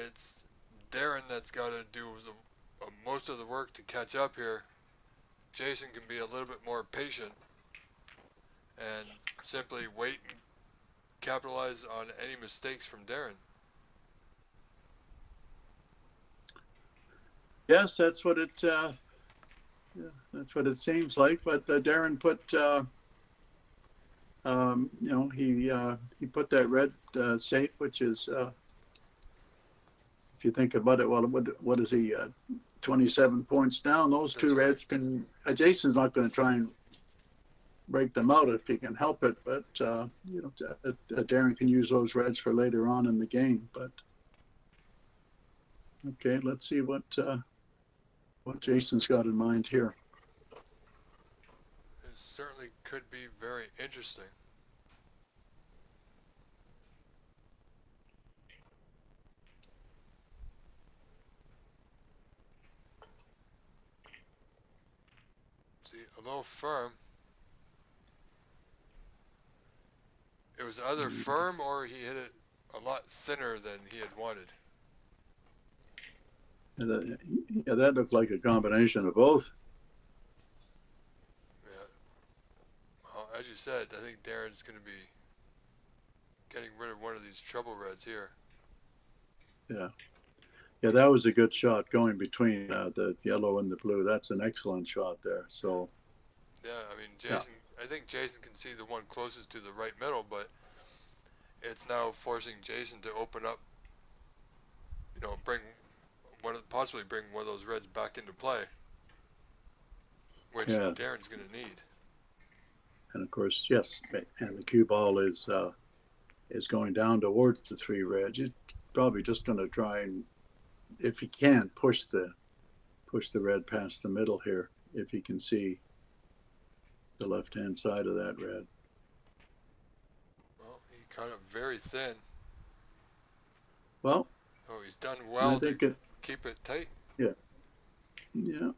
it's Darren that's got to do most of the work to catch up here. Jason can be a little bit more patient and simply wait and capitalize on any mistakes from Darren. Yes, that's what it. Yeah, that's what it seems like. But Darren put. He put that red safe, which is, if you think about it, well, what is he? 27 points down. Those That's two right. reds can. Jason's not going to try and break them out if he can help it, but Darren can use those reds for later on in the game. But okay, let's see what Jason's got in mind here. It certainly could be very interesting. See, a little firm. It was either firm or he hit it a lot thinner than he had wanted. Yeah, that looked like a combination of both. Yeah. Well, as you said, I think Darren's going to be getting rid of one of these trouble reds here. Yeah. Yeah, that was a good shot going between the yellow and the blue. That's an excellent shot there. So. Yeah, I mean, Jason. Yeah. I think Jason can see the one closest to the right middle, but it's now forcing Jason to open up. Possibly bring one of those reds back into play, which Darren's going to need. And of course, yes, and the cue ball is going down towards the three reds. He's probably just going to try and, if he can, push the red past the middle here, if he can see the left-hand side of that red. Well, he caught it very thin. Well, he's done well to keep it tight. Yeah. Yeah.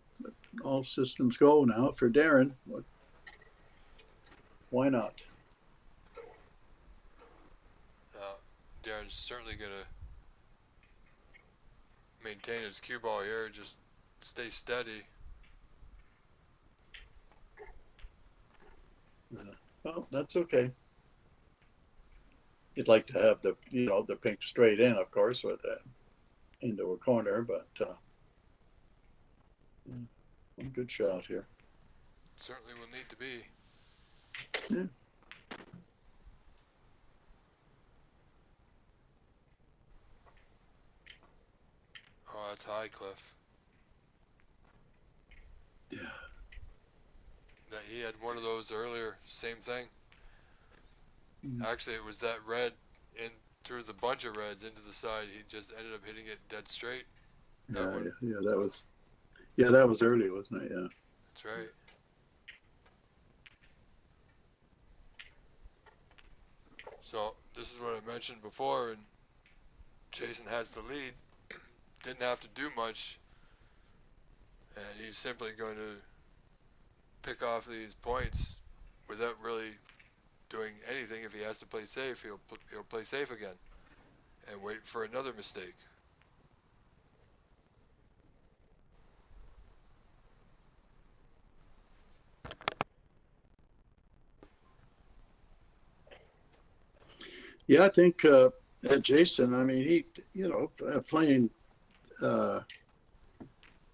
All systems go now for Darren. Why not? Darren's certainly going to maintain his cue ball here, just stay steady. Well, that's okay. You'd like to have the pink straight in, of course, with that into a corner, but one good shot here. Certainly will need to be. Yeah. Oh, that's high, Cliff. Yeah. That he had one of those earlier, same thing. Mm-hmm. Actually, it was that red in through the bunch of reds into the side. He just ended up hitting it dead straight. That was early, wasn't it? Yeah. That's right. So this is what I mentioned before, and Jason has the lead. Didn't have to do much, and he's simply going to pick off these points without really doing anything. If he has to play safe, he'll play safe again and wait for another mistake. Yeah, I think Jason. I mean, he playing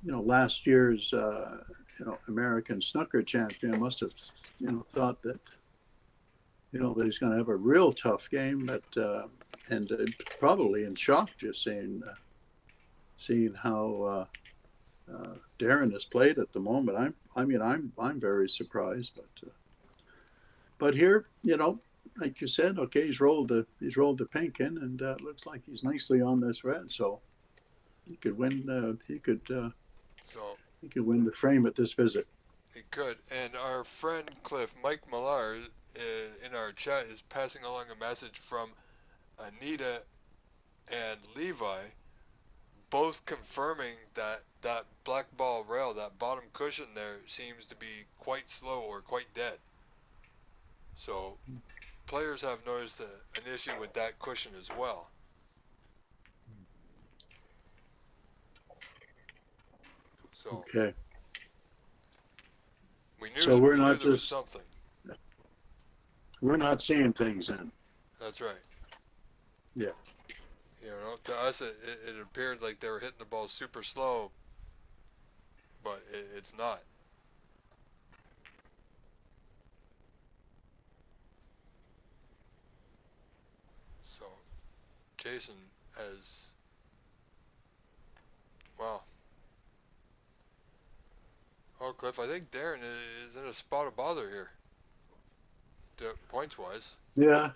last year's American snooker champion must have thought that that he's going to have a real tough game, and probably in shock just seeing how Darren has played at the moment. I'm very surprised, but here, like you said, okay, he's rolled the pink in, and looks like he's nicely on this red, so he could win. He could win the frame at this visit. He could, and our friend Cliff, Mike Millar, in our chat is passing along a message from Anita and Levi, both confirming that black ball rail, that bottom cushion there, seems to be quite slow or quite dead. So players have noticed an issue with that cushion as well. So okay. We knew there was something. We're not seeing things then. That's right. Yeah. To us, it appeared like they were hitting the ball super slow, but it's not. So, Jason has, well, oh, Cliff, I think Darren is in a spot of bother here, points-wise. Yeah.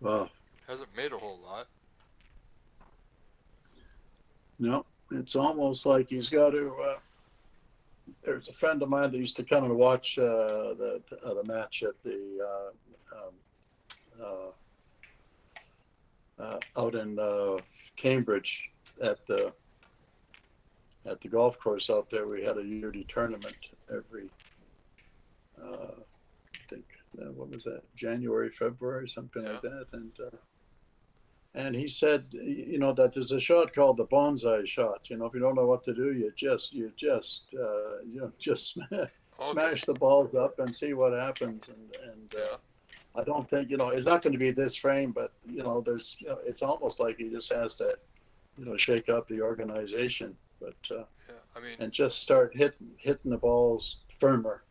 Well, hasn't made a whole lot. No, it's almost like he's got to. There's a friend of mine that used to come and watch the match at the out in Cambridge at the golf course out there. We had a yearly tournament every, I think, what was that? January, February, something like that, and he said, that there's a shot called the bonsai shot. If you don't know what to do, you just smash the balls up and see what happens. And I don't think, it's not going to be this frame, but there's, it's almost like he just has to, shake up the organization, but and just start hitting the balls firmer.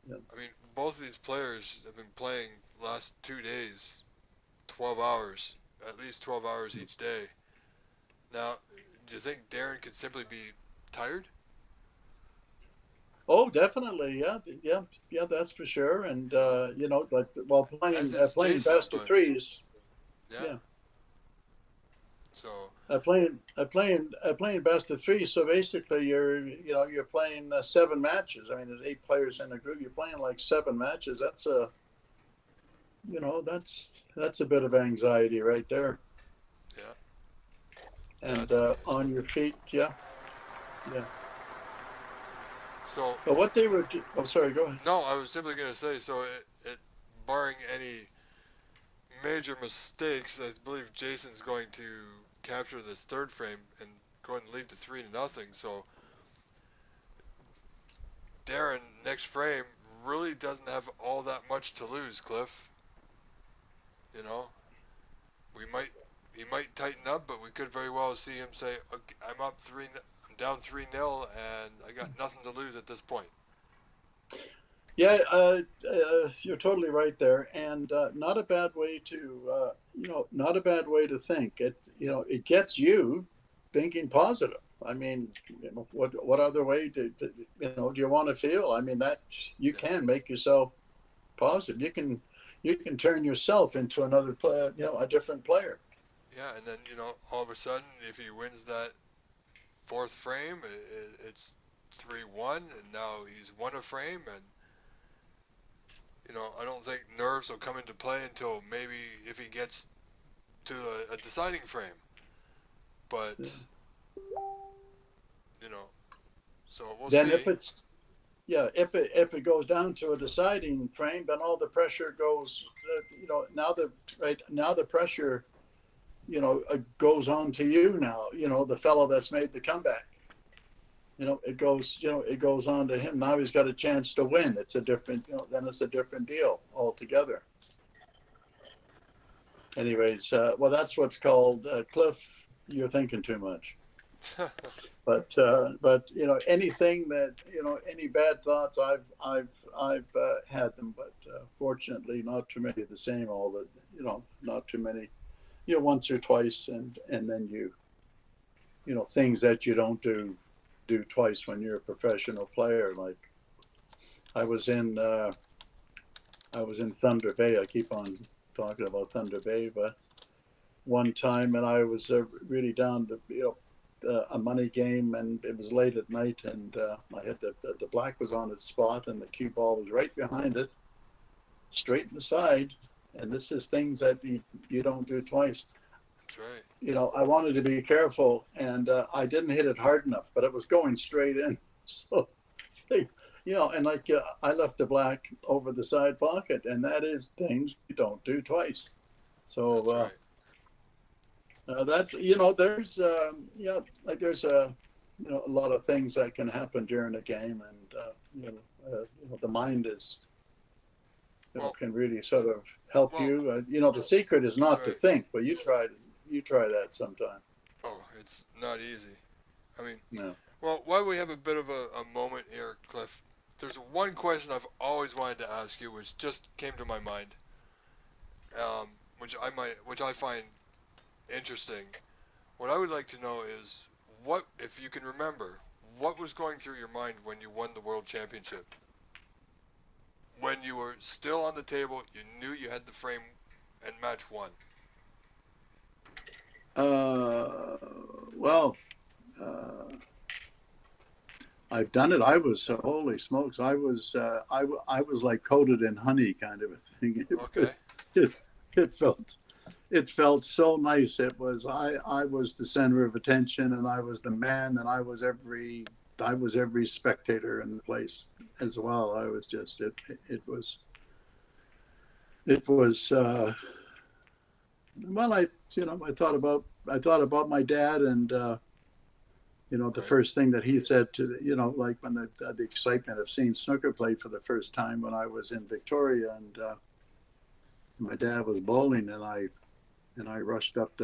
I mean, both of these players have been playing the last 2 days, 12 hours. At least 12 hours each day. Now, do you think Darren could simply be tired? Oh, definitely, yeah, that's for sure. And like while playing Jason, best of threes. Yeah. So. Playing best of threes. So basically, you're playing 7 matches. I mean, there's 8 players in the group. You're playing like 7 matches. That's a that's a bit of anxiety right there. Yeah. And on your feet, yeah. So. But what they were, sorry, go ahead. No, I was simply going to say, so barring any major mistakes, I believe Jason's going to capture this third frame and go and lead to 3-0. So Darren, next frame, really doesn't have all that much to lose, Cliff. He might tighten up, but we could very well see him say, okay, I'm down 3-0, and I got nothing to lose at this point. Yeah, you're totally right there, and not a bad way to, not a bad way to think. It gets you thinking positive. I mean, what other way do you want to feel? I mean, that you can make yourself positive. You can turn yourself into another player, a different player. Yeah, and then all of a sudden, if he wins that 4th frame, it's 3-1, and now he's won a frame, and I don't think nerves will come into play until maybe if he gets to a deciding frame. But so we'll see. Then if it goes down to a deciding frame, then all the pressure goes. Now the pressure, goes on to you now. The fellow that's made the comeback. It goes on to him. Now he's got a chance to win. It's a different, then it's a different deal altogether. Anyways, well, that's what's called, Cliff, you're thinking too much. But anything that, any bad thoughts, I've had them, but fortunately not too many of the same, not too many, once or twice, and then things that you don't do twice when you're a professional player. Like I was in Thunder Bay. I keep on talking about Thunder Bay, but one time, and I was really down to a money game, and it was late at night, and I had the black was on its spot, and the cue ball was right behind it, straight in the side, and this is things that you don't do twice. That's right. I wanted to be careful, and I didn't hit it hard enough, but it was going straight in. So, and I left the black over the side pocket, and that is things you don't do twice. So that's there's there's a lot of things that can happen during a game, and the mind is Well, can really sort of help well, you. The secret is not to right. think, but you try that sometime. Oh, it's not easy. I mean, No. well, while we have a bit of a moment here, Cliff, there's one question I've always wanted to ask you, which just came to my mind, um, which I find interesting. What I would like to know is what, if you can remember, what was going through your mind when you won the world championship? When you were still on the table, you knew you had the frame and match won. Well, I've done it. I was holy smokes! I was like coated in honey, kind of a thing. Okay. It, it felt it felt so nice. It was I was the center of attention, and I was the man, and I was every spectator in the place as well. I was just it was well, I thought about my dad, and the Right. first thing that he said like when the excitement of seeing snooker played for the first time when I was in Victoria, and my dad was bowling, and I rushed up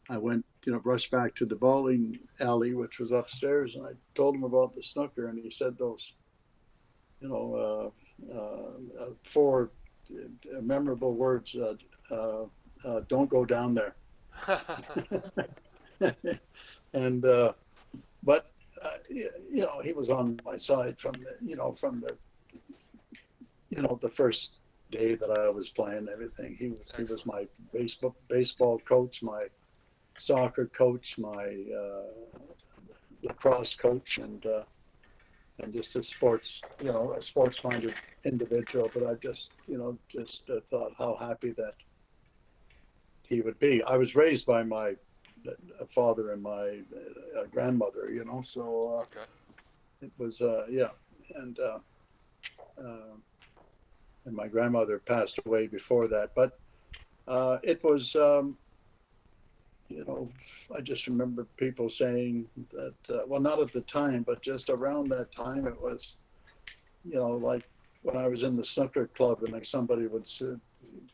I went, rushed back to the bowling alley, which was upstairs, and I told him about the snooker, and he said those, four memorable words, don't go down there. And, but, he was on my side from the first day that I was playing everything. He was Excellent. my baseball coach, my soccer coach, my lacrosse coach, and just a sports-minded individual. But I just thought how happy that he would be. I was raised by my father and my grandmother, so Okay. it was yeah, and uh, and my grandmother passed away before that, but it was. I just remember people saying that, well, not at the time, but just around that time, it was, like when I was in the snooker club, and like somebody would say,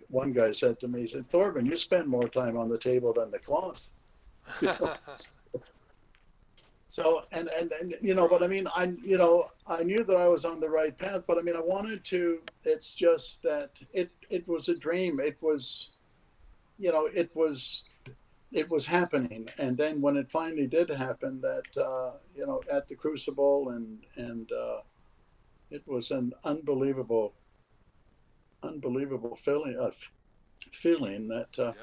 one guy said to me, he said, Thorben, you spend more time on the table than the cloth. You know? So, but I mean, I knew that I was on the right path, but I mean, I wanted to, it's just that it was a dream. It was, it was happening, and then when it finally did happen, that at the Crucible, and it was an unbelievable feeling that Yep.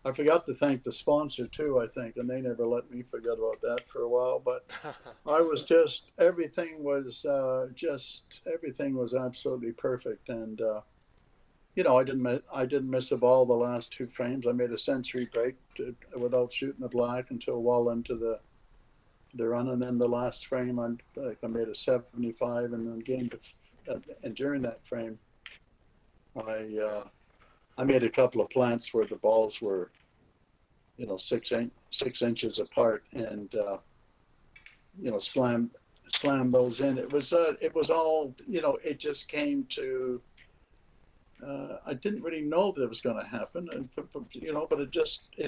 I forgot to thank the sponsor too, I think, and they never let me forget about that for a while. But I was just everything was absolutely perfect, and I didn't miss a ball the last two frames. I made a century break without shooting the black until well into the run, and then the last frame I made a 75, and then and during that frame I Yeah. I made a couple of plants where the balls were 6 inches apart, and slam those in. It was all it just came to. I didn't really know that it was going to happen, and but it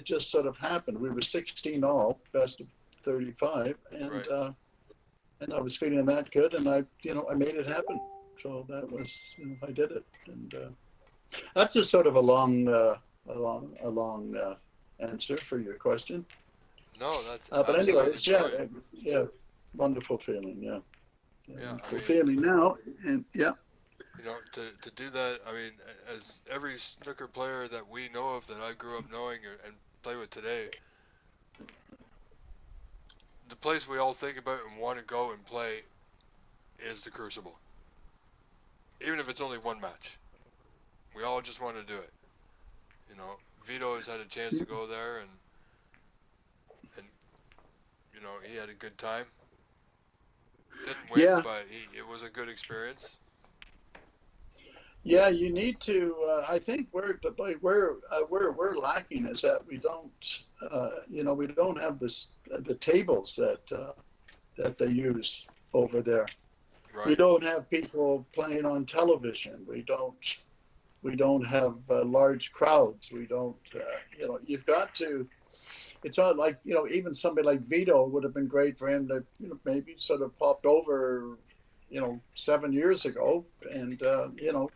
just sort of happened. We were 16 all, best of 35, Right. and I was feeling that good, and I made it happen. So that was I did it, and that's a sort of a long answer for your question. No, that's But anyway, absolutely brilliant. yeah, wonderful feeling, yeah, Yeah. I wonderful mean, feeling now, and yeah. to do that, I mean, as every snooker player that we know of that I grew up knowing and play with today, the place we all think about and want to go and play is the Crucible. Even if it's only one match, we all just want to do it. Vito has had a chance to go there, and he had a good time. Didn't win, Yeah, but it was a good experience. yeah, you need to. I think we're lacking is that we don't, we don't have the tables that they use over there. we Right. don't have people playing on television. We don't have large crowds. We don't, you've got to. It's not like even somebody like Vito would have been great for him to maybe sort of popped over 7 years ago and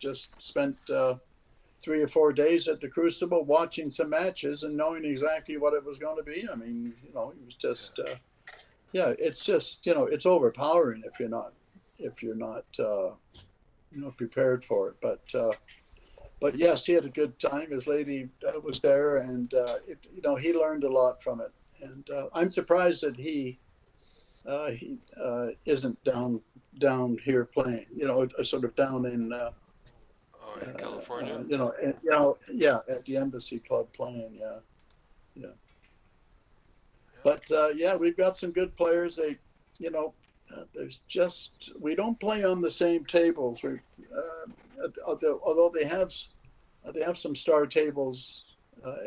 just spent 3 or 4 days at the Crucible watching some matches and knowing exactly what it was going to be. I mean, it was just it's just it's overpowering if you're not prepared for it. But yes, he had a good time. His lady was there, and he learned a lot from it. And I'm surprised that he isn't down here playing. Sort of down in In California. yeah, at the Embassy Club playing. Yeah, yeah. Yeah. But yeah, we've got some good players. There's just we don't play on the same tables. Although they have some star tables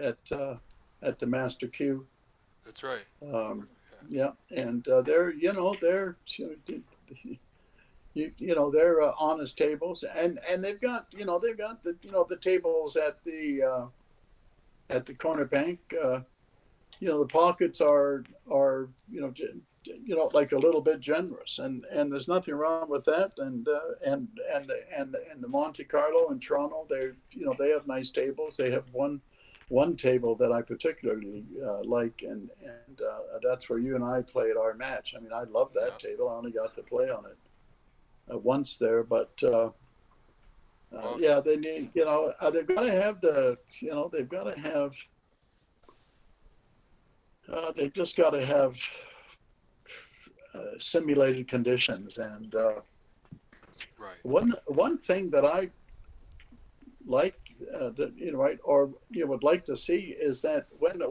at the Master Q. That's right. Yeah, and they're they're honest tables, and they've got the tables at the corner bank. The pockets are like a little bit generous, and there's nothing wrong with that. And the Monte Carlo in Toronto, they have nice tables. They have one table that I particularly like, and that's where you and I played our match. I mean, I love that table. I only got to play on it once there, but yeah, they need they've got to have they've just got to have simulated conditions. And right. one thing that I like, right, or you would like to see is that when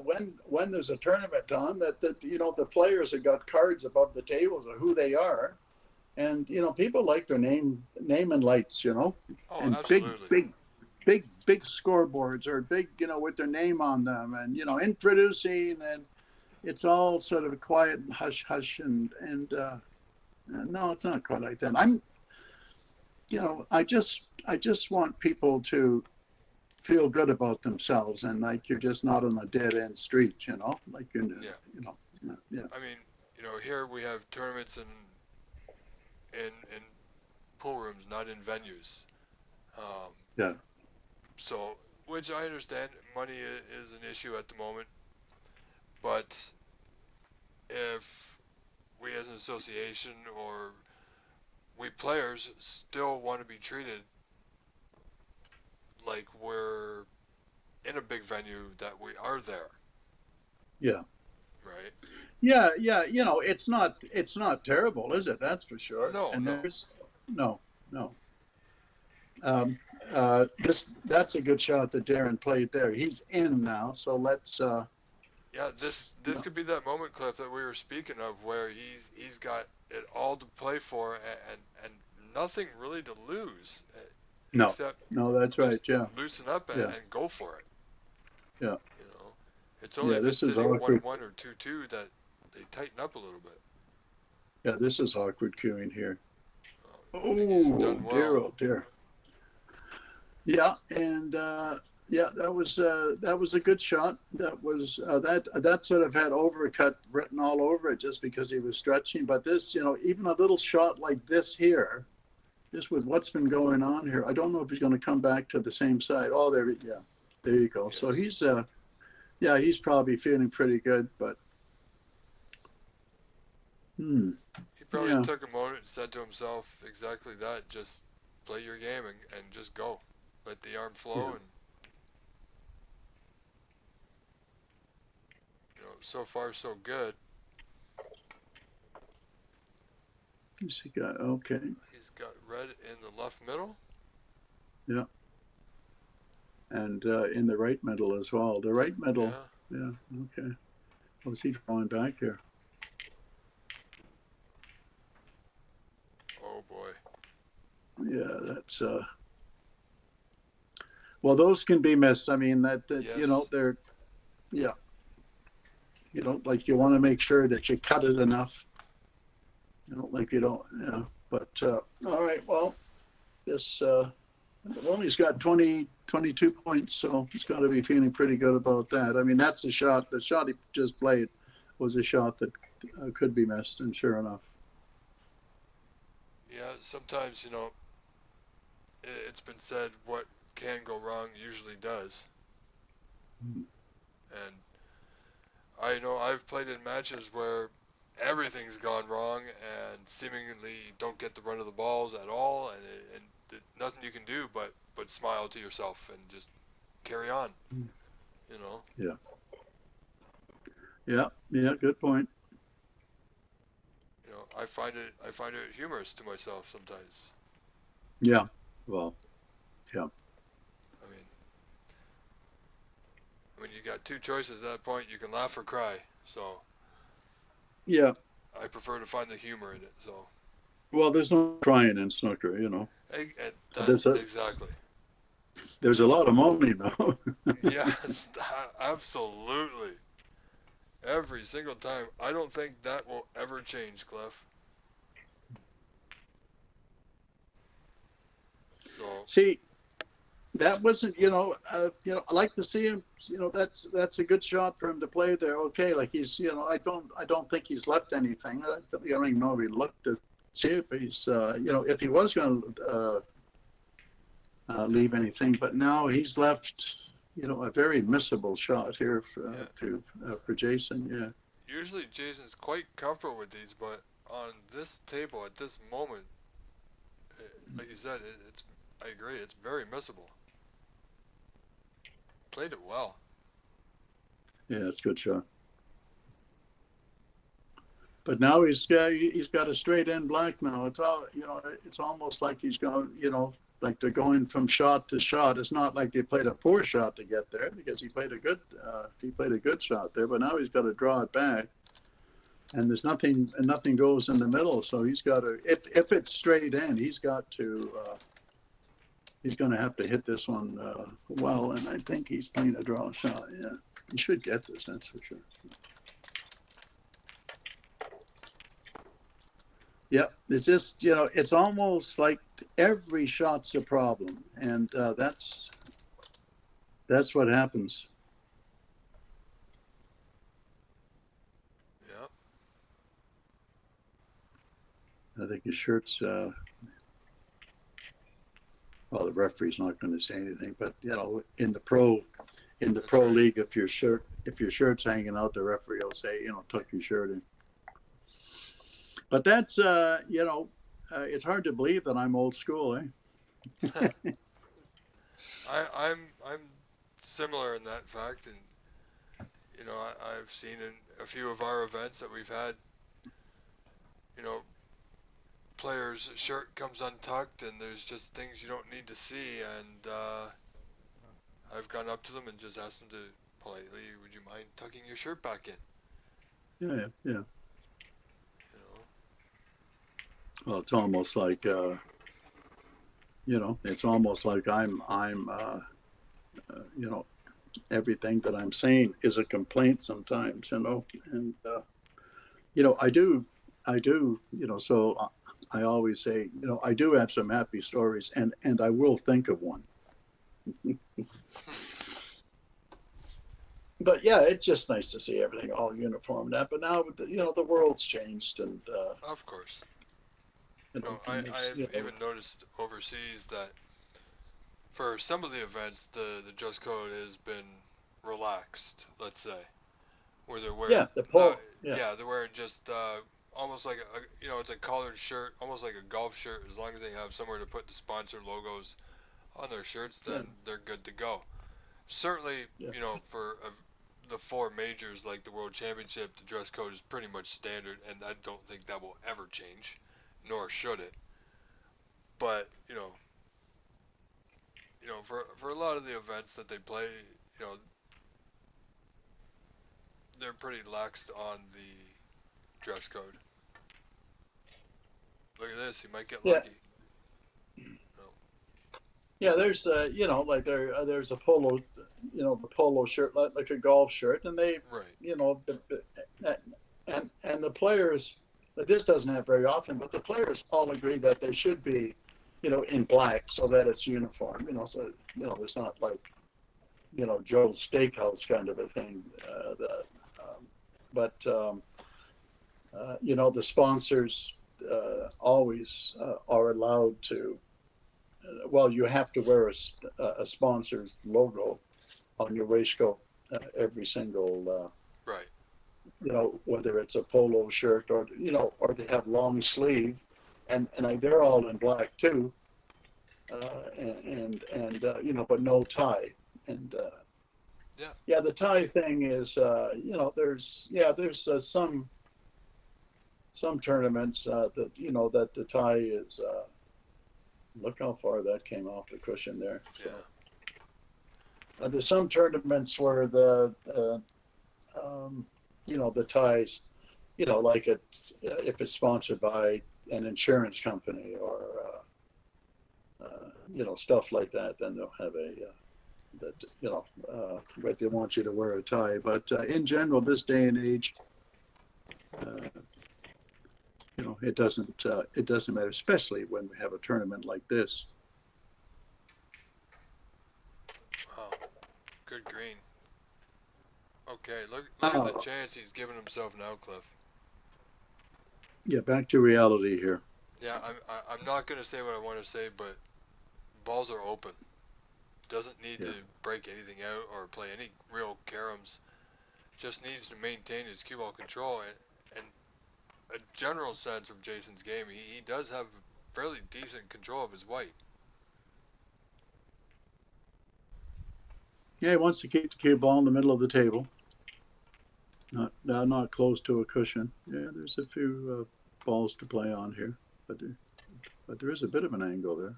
there's a tournament on, that the players have got cards above the tables of who they are, and people like their name and lights, Oh, and absolutely. big scoreboards or big with their name on them, and introducing, and it's all sort of quiet and hush hush, and no, it's not quite like that. I just want people to feel good about themselves, and like you're just not on a dead end street, like yeah. I mean, here we have tournaments in pool rooms, not in venues. Yeah. So, which I understand, money is an issue at the moment, but if we as an association or we players still want to be treated like we're in a big venue, that we are there. Yeah. Right. Yeah. It's not terrible, is it? That's for sure. No, And no. there's no. That's a good shot that Darren played there. He's in now, so let's. Yeah, this could be that moment, Cliff, that we were speaking of, where he's got it all to play for and nothing really to lose. No, Except that's right. Yeah, loosen up and go for it. Yeah. It's only if it's this is sitting awkward. 1-1 or 2-2 that they tighten up a little bit. Yeah, this is awkward queuing here. Oh, dear, oh dear. Yeah, and that was a good shot. That was that sort of had overcut written all over it just because he was stretching. But this, even a little shot like this here, just with what's been going on here, I don't know if he's going to come back to the same side. Oh, there you go. Yes. So he's probably feeling pretty good, but he probably took a moment and said to himself exactly that: just play your game and just go, let the arm flow, and so far so good. He got okay. He's got red in the left middle. Yeah. And in the right middle as well. The right middle. Yeah. Okay. What's he drawing back here? Oh boy. Yeah, that's. Well, those can be missed. I mean that Yes. they're. Yeah. Like you want to make sure that you cut it enough. I don't think you don't. Yeah, but all right. Well, this well, he's got 22 points, so he's got to be feeling pretty good about that. I mean, that's a shot. The shot he just played was a shot that could be missed, and sure enough. Yeah, sometimes, it's been said what can go wrong usually does. And I know I've played in matches where everything's gone wrong and seemingly don't get the run of the balls at all, and nothing you can do but smile to yourself and just carry on. Yeah. Yeah. Yeah. Good point. I find it humorous to myself sometimes. Yeah. Well. Yeah. I mean, you got two choices at that point. You can laugh or cry. So. Yeah. I prefer to find the humor in it. So. Well, there's no crying in snooker, Exactly. There's a lot of moaning, though. Yes, absolutely. Every single time. I don't think that will ever change, Cliff. So. See, that wasn't, I like to see him. That's a good shot for him to play there. Okay, like he's, I don't think he's left anything. I don't even know if he looked to see if he's, if he was going to leave anything. But now he's left, a very missable shot here for Jason. Yeah. Usually Jason's quite comfortable with these, but on this table at this moment, like you said, I agree. It's very missable. Played it well. Yeah, it's a good shot. But now he's got a straight end black now. It's all it's almost like he's going, like they're going from shot to shot. It's not like they played a poor shot to get there because he played a good shot there. But now he's got to draw it back, and there's nothing goes in the middle. So he's got to if it's straight end, he's got to. He's going to have to hit this one well, and I think he's playing a draw shot. Yeah, he should get this. That's for sure. Yeah, it's just it's almost like every shot's a problem, and that's what happens. Yep. I think his shirt's. Well, the referee's not going to say anything, but in the pro league, if your shirt's hanging out, the referee will say, tuck your shirt in. But that's it's hard to believe that I'm old school, eh? I'm similar in that fact, and I've seen in a few of our events that we've had, players' shirt comes untucked, and there's just things you don't need to see, and I've gone up to them and just asked them to politely, would you mind tucking your shirt back in? Yeah. Well, it's almost like it's almost like I'm everything that I'm saying is a complaint sometimes, and I do, so I always say, I do have some happy stories, and I will think of one. But yeah, it's just nice to see everything all uniformed up. But now, the world's changed, and of course. I've even noticed overseas that for some of the events, the dress code has been relaxed. Let's say, where they're wearing they're wearing just almost like it's a collared shirt, almost like a golf shirt. As long as they have somewhere to put the sponsor logos on their shirts, then they're good to go. Certainly, for the four majors like the World Championship, the dress code is pretty much standard, and I don't think that will ever change, nor should it. But for a lot of the events that they play, they're pretty laxed on the dress code. Look at this, he might get lucky. Yeah, there's like there's a polo, the polo shirt like a golf shirt, and they, and the players, this doesn't happen very often, but the players all agree that they should be, in black so that it's uniform. So it's not like Joe's Steakhouse kind of a thing. But the sponsors always are allowed to. Well, you have to wear a sponsor's logo on your waistcoat every single. Right. Whether it's a polo shirt or or they have long sleeve, and they're all in black too, but no tie, and yeah, the tie thing is there's some tournaments that that the tie is look how far that came off the cushion there. So there's some tournaments where the the ties, like if it's sponsored by an insurance company or stuff like that, then they'll have but they want you to wear a tie. But in general, this day and age, it doesn't matter, especially when we have a tournament like this. Wow, good green. Okay, look at the chance he's giving himself now, Cliff. Yeah, back to reality here. Yeah, I'm not gonna say what I want to say, but balls are open. Doesn't need to break anything out or play any real caroms. Just needs to maintain his cue ball control and a general sense of Jason's game. He does have fairly decent control of his white. Yeah, he wants to keep the cue ball in the middle of the table. Not close to a cushion. Yeah, there's a few balls to play on here, but there is a bit of an angle there.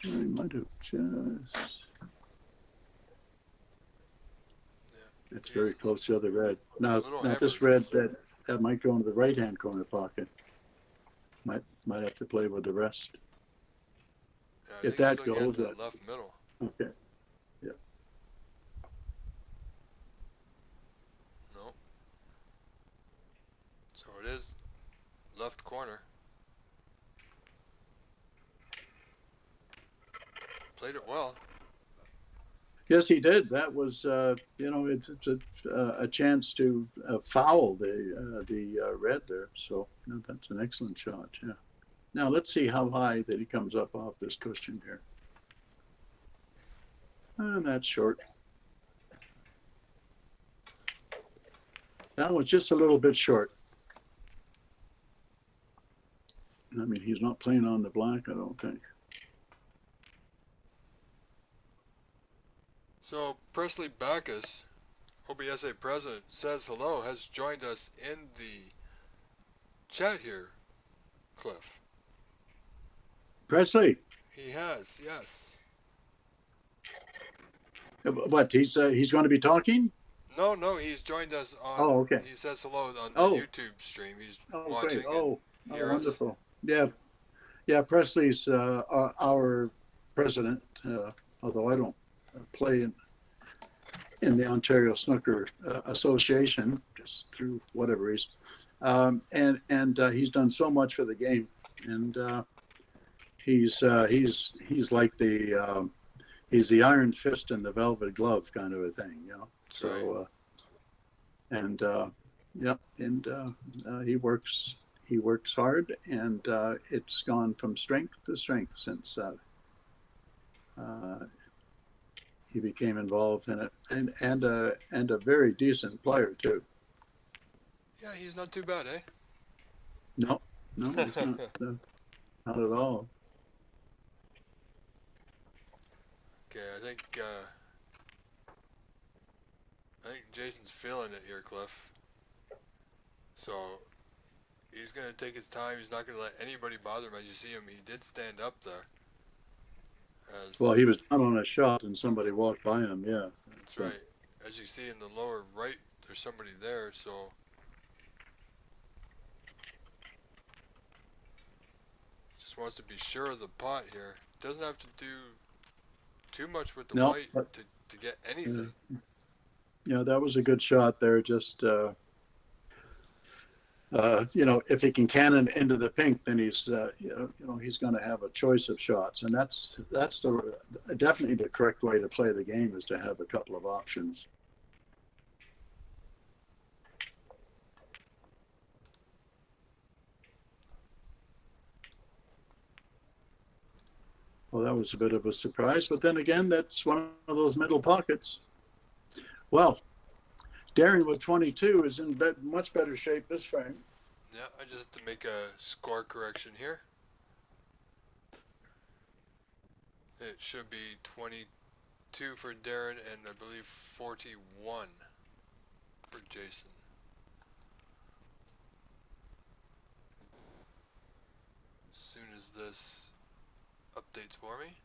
I might have just. It's very close to the other red. Now this red that might go into the right-hand corner pocket. Might have to play with the rest. Yeah, if that goes, that left middle. Okay. Yeah. No. So it is left corner. Played it well. Yes, he did. That was, it's a chance to foul the red there. So that's an excellent shot. Yeah. Now let's see how high that he comes up off this cushion here. And that's short. That was just a little bit short. I mean, he's not playing on the black, I don't think. So Presley Backus, OBSA president, says hello, has joined us in the chat here, Cliff. Presley. He has, yes. What, he's going to be talking? No, he's joined us on. Oh, okay. He says hello on the YouTube stream. He's watching. Great. Oh, wonderful. Yeah. Presley's our president. Although I don't play in the Ontario Snooker Association, just through whatever reason. And he's done so much for the game, and he's like he's the iron fist and the velvet glove kind of a thing, So, right. He works hard, and it's gone from strength to strength since he became involved in it, and a very decent player too. Yeah, he's not too bad, eh? No, he's not at all. Okay, I think Jason's feeling it here, Cliff. So he's gonna take his time. He's not gonna let anybody bother him. As you see him, he did stand up there. Well, he was down on a shot and somebody walked by him. Yeah, that's right. As you see in the lower right, there's somebody there. So just wants to be sure of the pot here. Doesn't have to do too much with the white to get anything. Yeah, that was a good shot there. Just if he can cannon into the pink, then he's he's going to have a choice of shots, and that's definitely the correct way to play the game, is to have a couple of options. Well, that was a bit of a surprise, but then again, that's one of those middle pockets. Well, Darren with 22 is in much better shape this frame. Yeah, I just have to make a score correction here. It should be 22 for Darren and I believe 41 for Jason. As soon as this updates for me.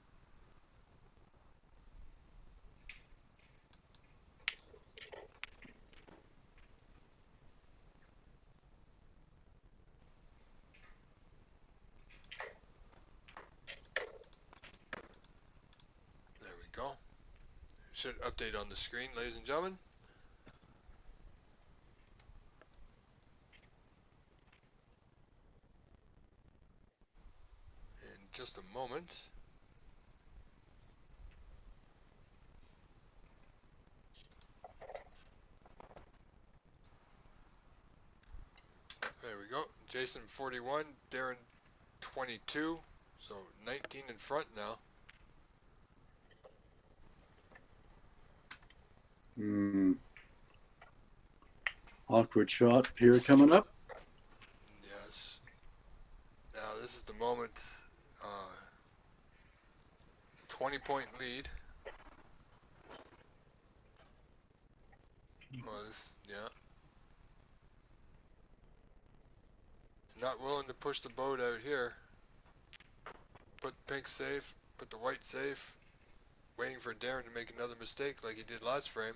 There we go. It should update on the screen, ladies and gentlemen. In just a moment. There we go. Jason 41, Darren 22, so 19 in front now. Awkward shot here coming up. Yes. Now this is the moment. 20-point lead. Oh, yeah. Not willing to push the boat out here. Put pink safe, put the white safe. Waiting for Darren to make another mistake like he did last frame.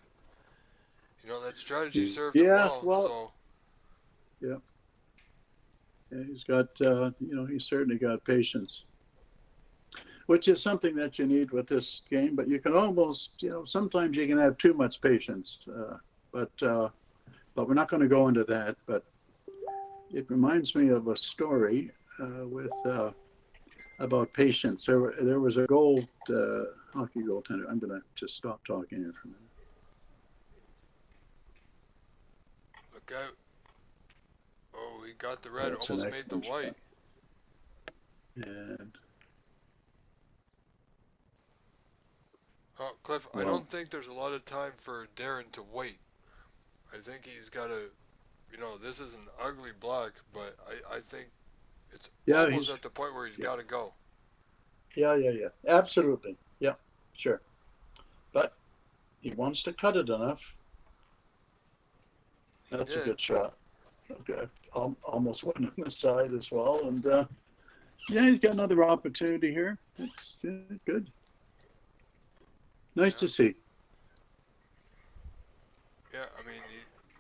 You know, that strategy served him well. So. Yeah. Yeah, he's got, he's certainly got patience, which is something that you need with this game. But you can almost, sometimes you can have too much patience. But we're not going to go into that. But it reminds me of a story about patience. There was a hockey goaltender. I'm going to just stop talking here for a minute. Look out. Oh, he got the red, almost made the white. And oh, Cliff, I don't think there's a lot of time for Darren to wait. I think he's got to, this is an ugly black, but I think it's almost at the point where he's got to go. Yeah. Absolutely. Yeah, sure. But he wants to cut it enough. That's a good shot. Okay. Almost went on the side as well. And he's got another opportunity here. It's good. Nice to see. Yeah, I mean,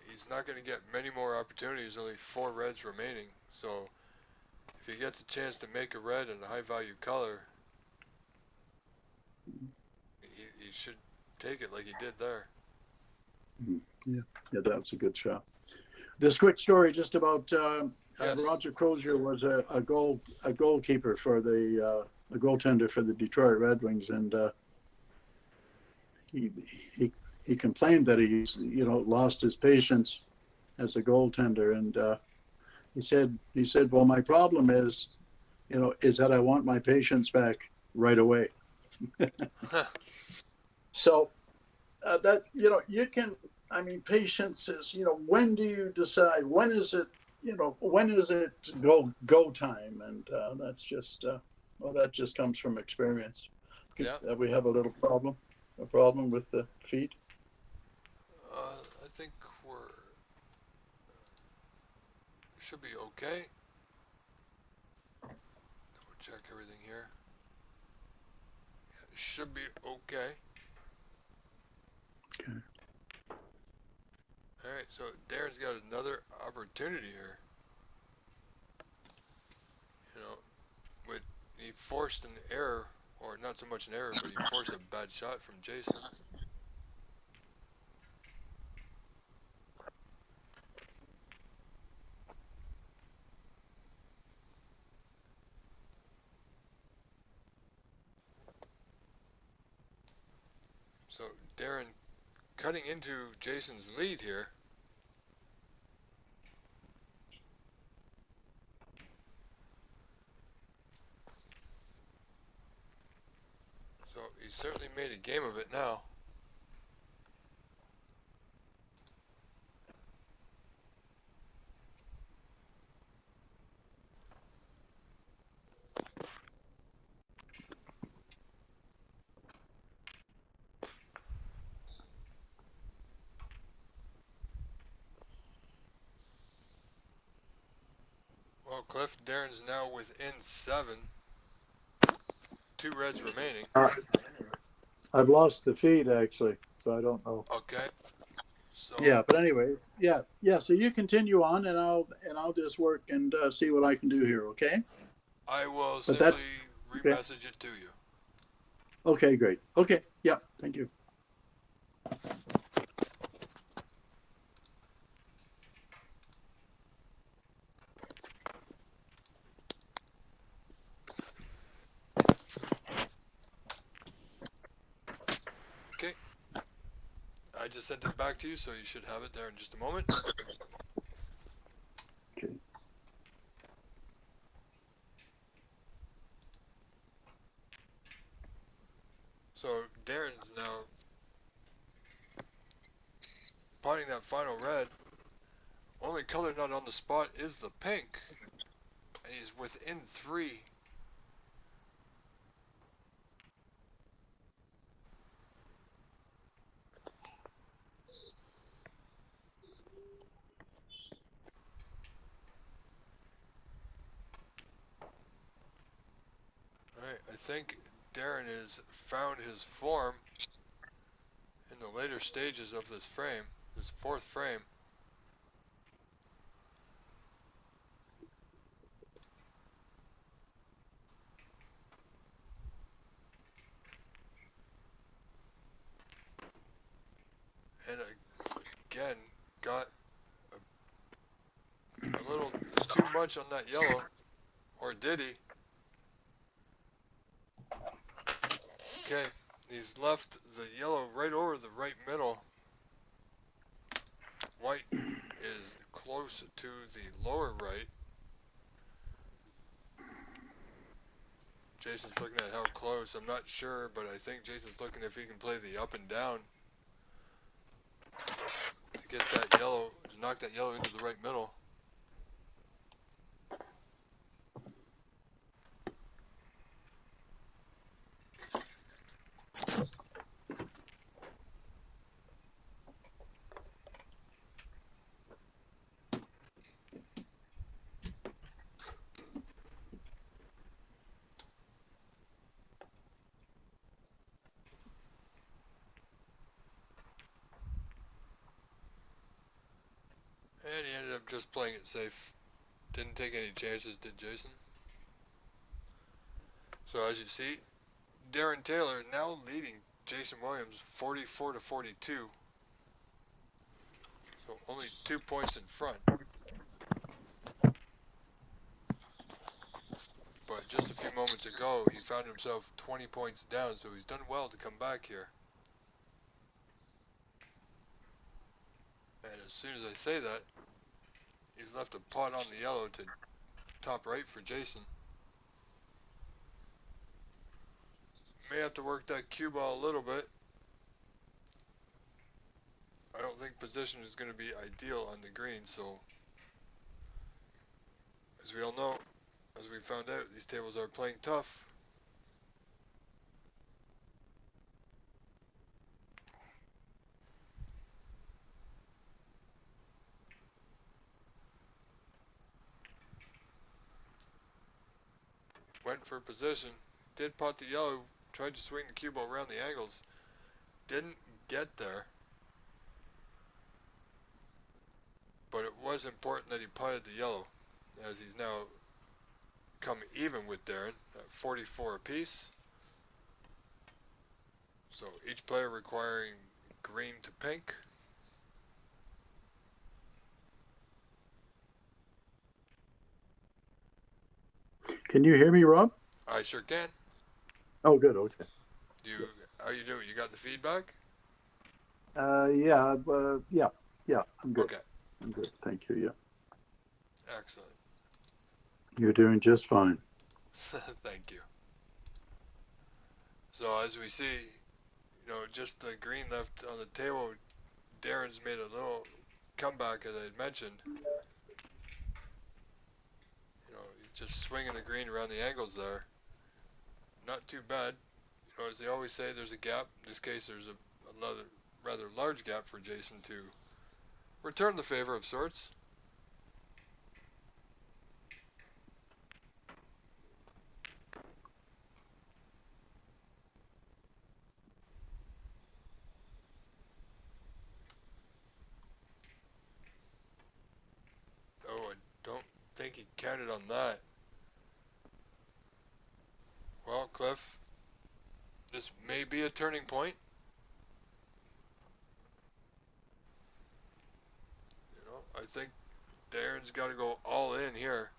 he's not going to get many more opportunities, only 4 reds remaining. So if he gets a chance to make a red in a high value color, he should take it like he did there. Yeah, that was a good shot. This quick story just about yes. Roger Crozier was a goalkeeper for a goaltender for the Detroit Red Wings, and he complained that he lost his patience as a goaltender, and he said, well, my problem is that I want my patience back right away. So that you can. I mean, patience is, when do you decide? When is it, when is it go time? And that's just, that just comes from experience. Yeah. We have a little problem with the feet. I think we should be okay. Double check everything here. Yeah, it should be okay. Okay. All right, so Darren's got another opportunity here. He forced an error, or not so much an error, but he forced a bad shot from Jason. So Darren cutting into Jason's lead here. So he's certainly made a game of it now. Well, Cliff, Darren's now within 7. 2 reds remaining. I've lost the feed actually, so I don't know. Okay. So yeah, but anyway, yeah. So you continue on, and I'll just work and see what I can do here. Okay. I will But simply okay. re-message it to you. Okay, great. Okay. Yeah. Thank you. Okay. I just sent it back to you, so you should have it there in just a moment. Okay. So Darren's now potting that final red. Only color not on the spot is the pink. And he's within 3. Alright, I think Darren has found his form in the later stages of this frame, this 4th frame. And again, got a little too much on that yellow, or did he? Okay, he's left the yellow right over the right middle. White is close to the lower right. Jason's looking at how close. I'm not sure, but I think Jason's looking if he can play the up and down to get that yellow, to knock that yellow into the right middle. And he ended up just playing it safe. Didn't take any chances, did Jason? So as you see, Darren Taylor now leading Jason Williams 44 to 42. So only 2 points in front. But just a few moments ago, he found himself 20 points down, so he's done well to come back here. And as soon as I say that, he's left a pot on the yellow to top right for Jason. May have to work that cue ball a little bit. I don't think position is going to be ideal on the green, so as we all know, as we found out, these tables are playing tough. Went for position, did pot the yellow, tried to swing the cue ball around the angles, didn't get there. But it was important that he potted the yellow, as he's now come even with Darren at 44 apiece. So each player requiring green to pink. Can you hear me, Rob? I sure can. Oh, good. Okay. How you doing? You got the feedback? Yeah, I'm good. Okay. I'm good. Thank you. Yeah. Excellent. You're doing just fine. Thank you. So as we see, just the green left on the table, Darren's made a little comeback, as I had mentioned. Just swinging the green around the angles there. Not too bad. As they always say, there's a gap. In this case, there's another rather large gap for Jason to return the favor of sorts. Oh, I don't think he counted on that. Well, Cliff, this may be a turning point. I think Darren's got to go all in here.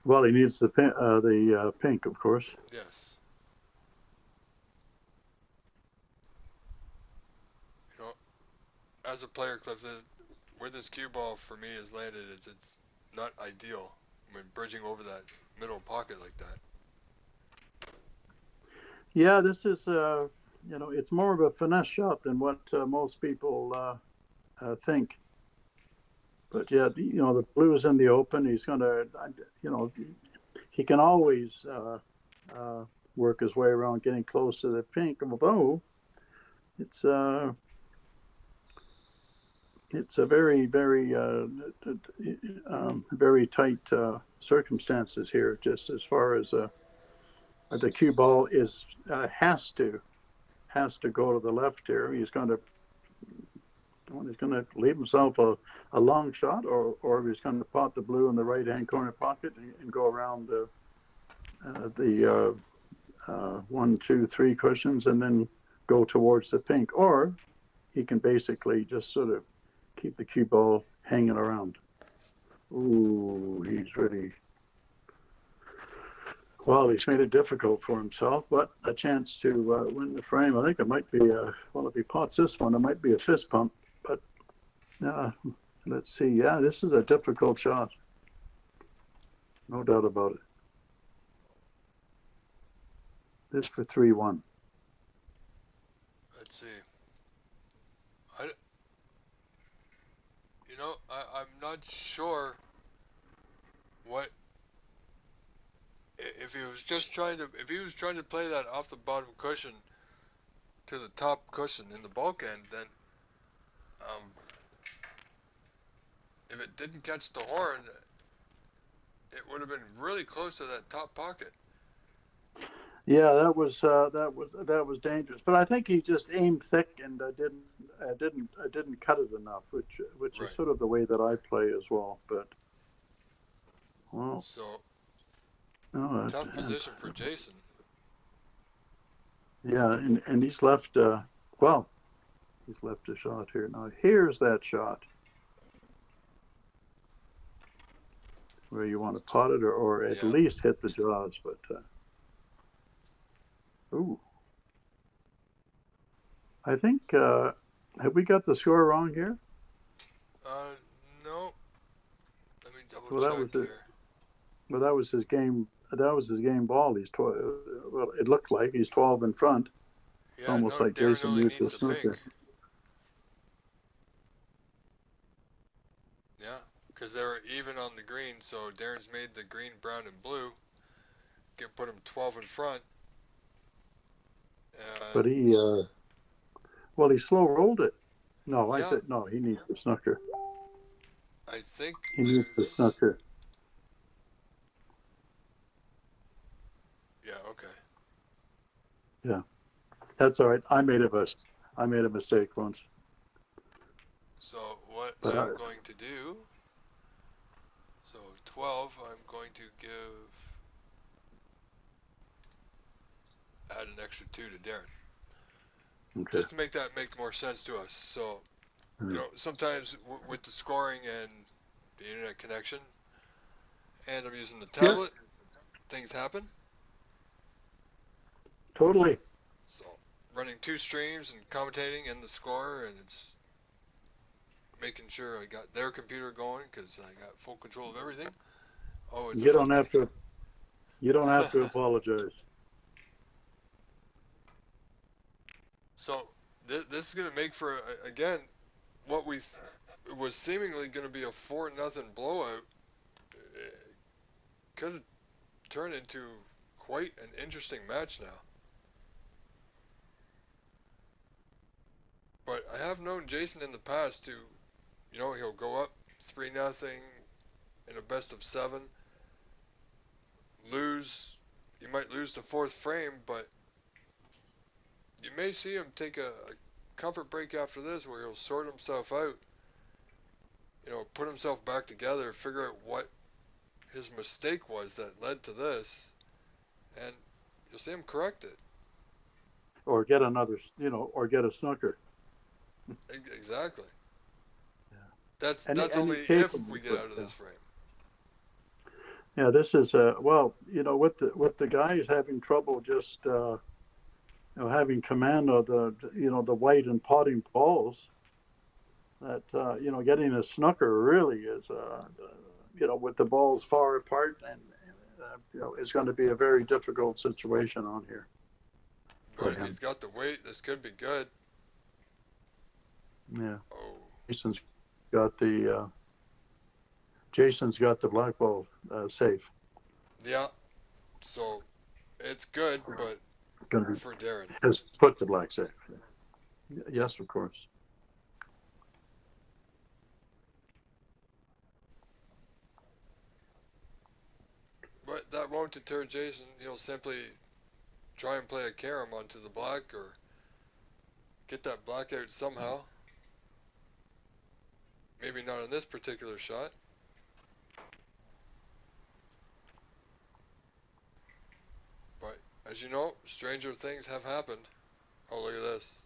Well, he needs the pink, of course. Yes. As a player, Cliff, where this cue ball for me is landed, it's not ideal when bridging over that middle pocket like that. Yeah, this is it's more of a finesse shot than what most people think. But yeah, the blue's in the open. He's going to, he can always work his way around getting close to the pink. Although it's a very, very, very tight circumstances here. Just as far as the cue ball has to go to the left here. He's going to leave himself a long shot, or he's going to pot the blue in the right hand corner pocket and go around the 1, 2, 3 cushions and then go towards the pink, or he can basically just sort of keep the cue ball hanging around. Ooh, he's really, well, he's made it difficult for himself, but a chance to win the frame. I think it might be if he pots this one, it might be a fist pump, but let's see. Yeah, this is a difficult shot. No doubt about it. This for 3-1. Let's see. I'm not sure what if he was trying to play that off the bottom cushion to the top cushion in the bulk end, then if it didn't catch the horn, it would have been really close to that top pocket. Yeah, that was dangerous. But I think he just aimed thick and didn't cut it enough, which Right. is sort of the way that I play as well. But so tough position for Jason. Yeah, and he's left. He's left a shot here. Now here's that shot where you want to pot it or at least hit the jaws, but. Ooh. I think, have we got the score wrong here? No. Let me double check here. Well, that was his game. That was his game ball. He's 12. Well, it looked like he's 12 in front. Yeah, almost like Darren Jason only used needs the snooker. Pink. Yeah, because they were even on the green, so Darren's made the green, brown, and blue. Put him 12 in front. But he slow rolled it. No, I said no. He needs the snooker. I think he needs the snooker. Yeah. Okay. Yeah, that's all right. I made a mistake once. So what I'm going to do? So 12. I'm going to add an extra 2 to Darren. Okay. Just to make that make more sense to us. So you know, sometimes with the scoring and the internet connection, and I'm using the tablet, things happen. Totally. So running 2 streams and commentating and the score, and it's making sure I got their computer going because I got full control of everything. Oh, it's a You fun don't day. have to. You don't have to apologize. So this is going to make for again what was seemingly going to be a 4-0 blowout. Could have turned into quite an interesting match now. But I have known Jason in the past to, you know, he'll go up 3-0 in a best of 7, lose. You might lose the 4th frame, but you may see him take a comfort break after this where he'll sort himself out, you know, put himself back together, figure out what his mistake was that led to this, and you'll see him correct it. Or get another, or get a snooker. Exactly. Yeah. That's And only he's if capable. we get out of this frame. Yeah, this is well, with the guys having trouble just having command of the white and potting balls. That getting a snooker really is with the balls far apart, and it's going to be a very difficult situation on here. But if he's got the weight, this could be good. Yeah. Oh. Jason's got the black ball safe. Yeah. So it's good, but it's going to be for Darren. Has put the black safe. Yes, of course. But that won't deter Jason. He'll simply try and play a carom onto the black or get that black out somehow. Maybe not on this particular shot. But as you know, stranger things have happened. Oh, look at this.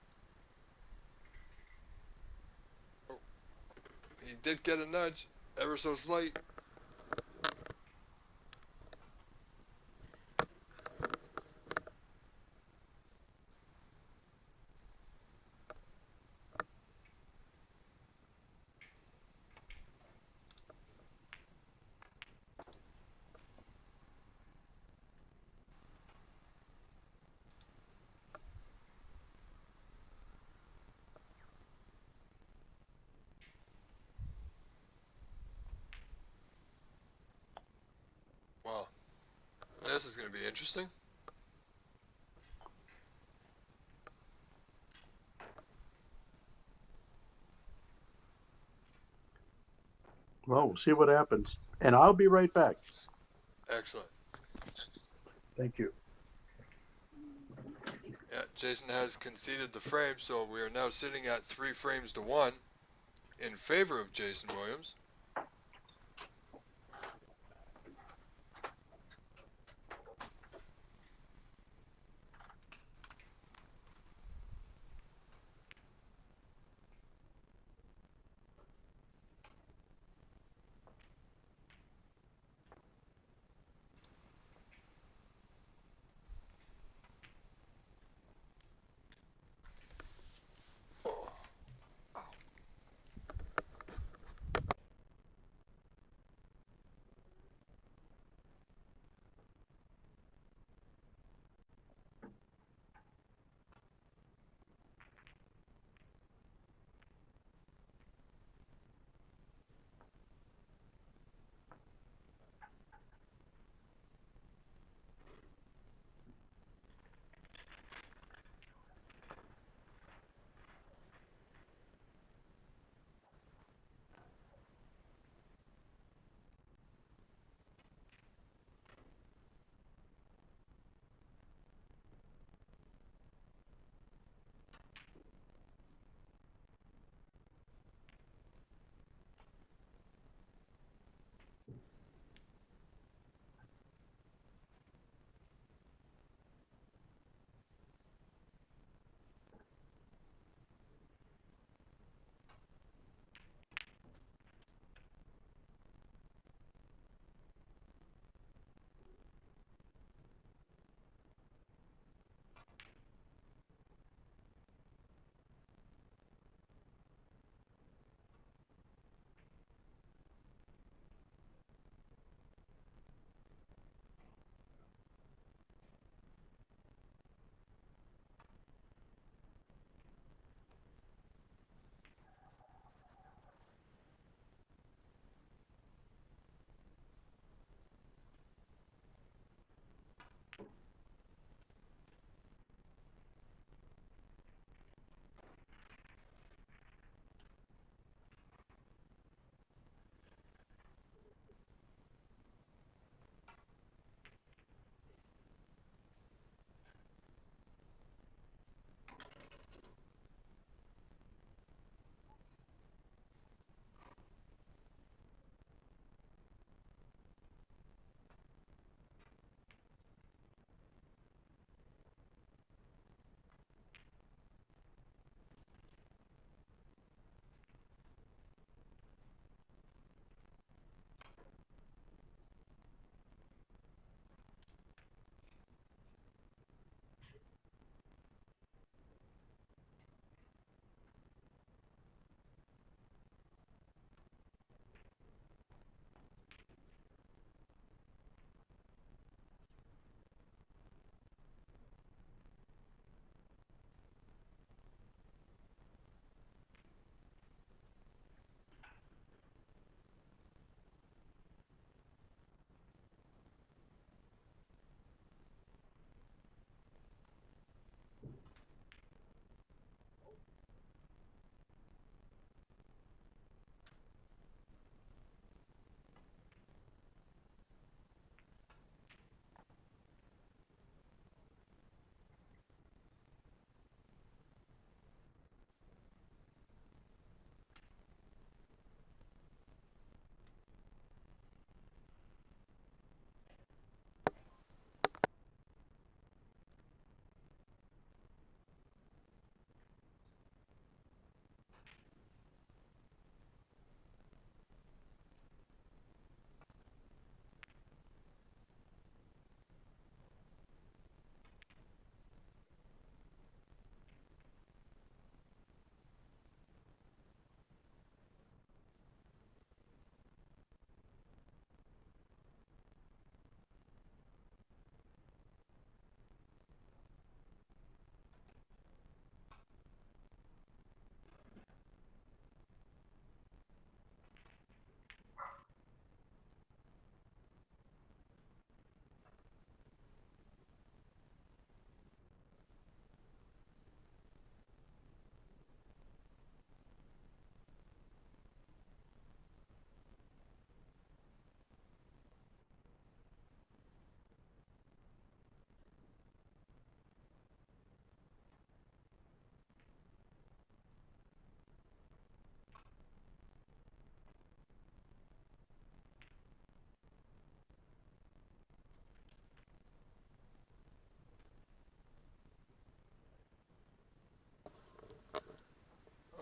Oh, he did get a nudge, ever so slight. Wow, this is going to be interesting. Well, we'll see what happens. And I'll be right back. Excellent. Thank you. Yeah, Jason has conceded the frame, so we are now sitting at 3 frames to 1 in favor of Jason Williams.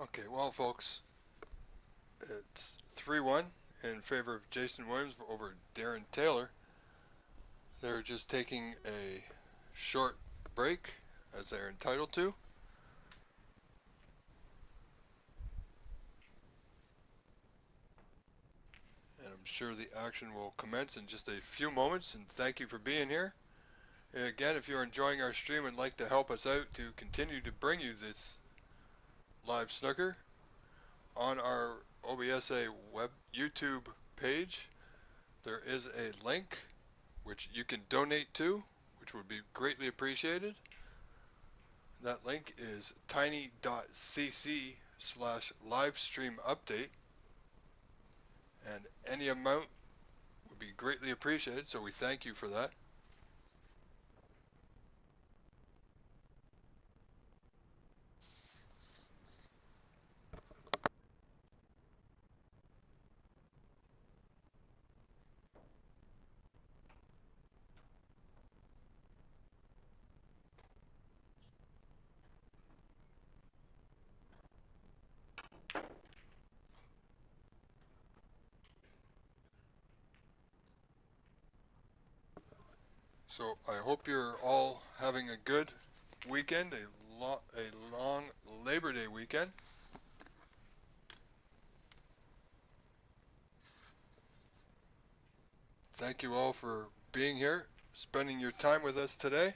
Okay, well, folks, it's 3-1 in favor of Jason Williams over Darren Taylor. They're just taking a short break, as they're entitled to. And I'm sure the action will commence in just a few moments, and thank you for being here. And again, if you're enjoying our stream and like to help us out to continue to bring you this live snooker, on our OBSA web YouTube page, there is a link which you can donate to, which would be greatly appreciated. That link is tiny.cc/livestreamupdate, and any amount would be greatly appreciated, so we thank you for that. So I hope you're all having a good weekend, a long Labor Day weekend. Thank you all for being here, spending your time with us today.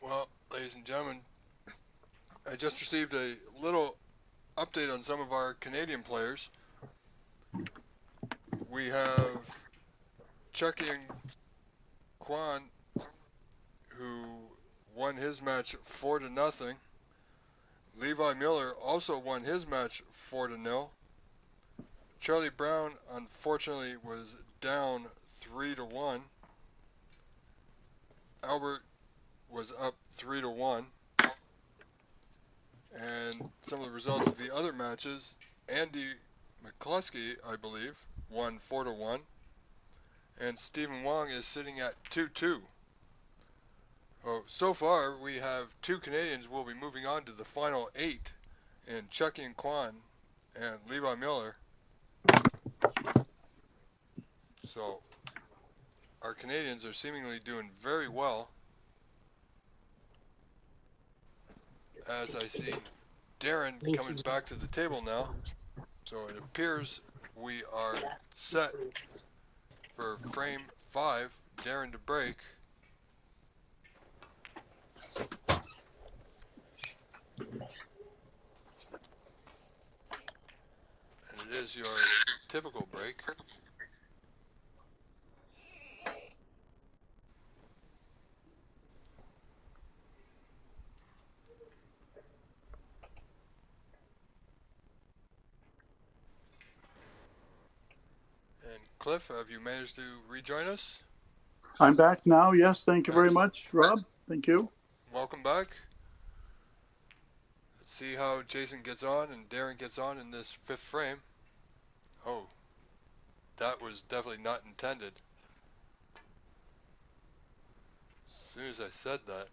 Well, ladies and gentlemen, I just received a little update on some of our Canadian players. We have Chucky and Kwan, who won his match 4-0. Levi Miller also won his match 4-0. Charlie Brown, unfortunately, was down 3-1. Albert was up 3-1. And some of the results of the other matches, Andy McCluskey, I believe, won 4-1. And Stephen Wong is sitting at 2-2. Oh, so far, we have 2 Canadians will be moving on to the final 8 in Chucky and Kwan and Levi Miller. So our Canadians are seemingly doing very well. As I see Darren coming back to the table now. So it appears we are set for frame 5, Darren to break. And it is your typical break. And Cliff, have you managed to rejoin us? I'm back now. Yes, thank you very much, Rob. Thank you. Welcome back. Let's see how Jason gets on and Darren gets on in this 5th frame. Oh, that was definitely not intended. As soon as I said that.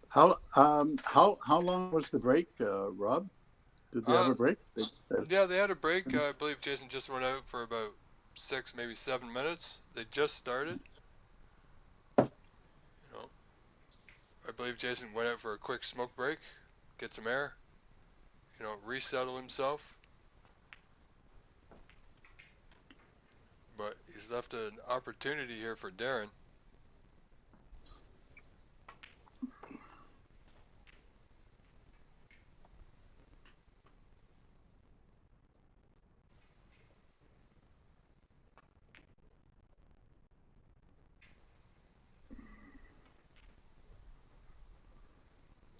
How long was the break, Rob? Did they have a break? Yeah, they had a break. I believe Jason just went out for about 6, maybe 7 minutes. They just started. You know, I believe Jason went out for a quick smoke break, get some air, you know, resettle himself. But he's left an opportunity here for Darren.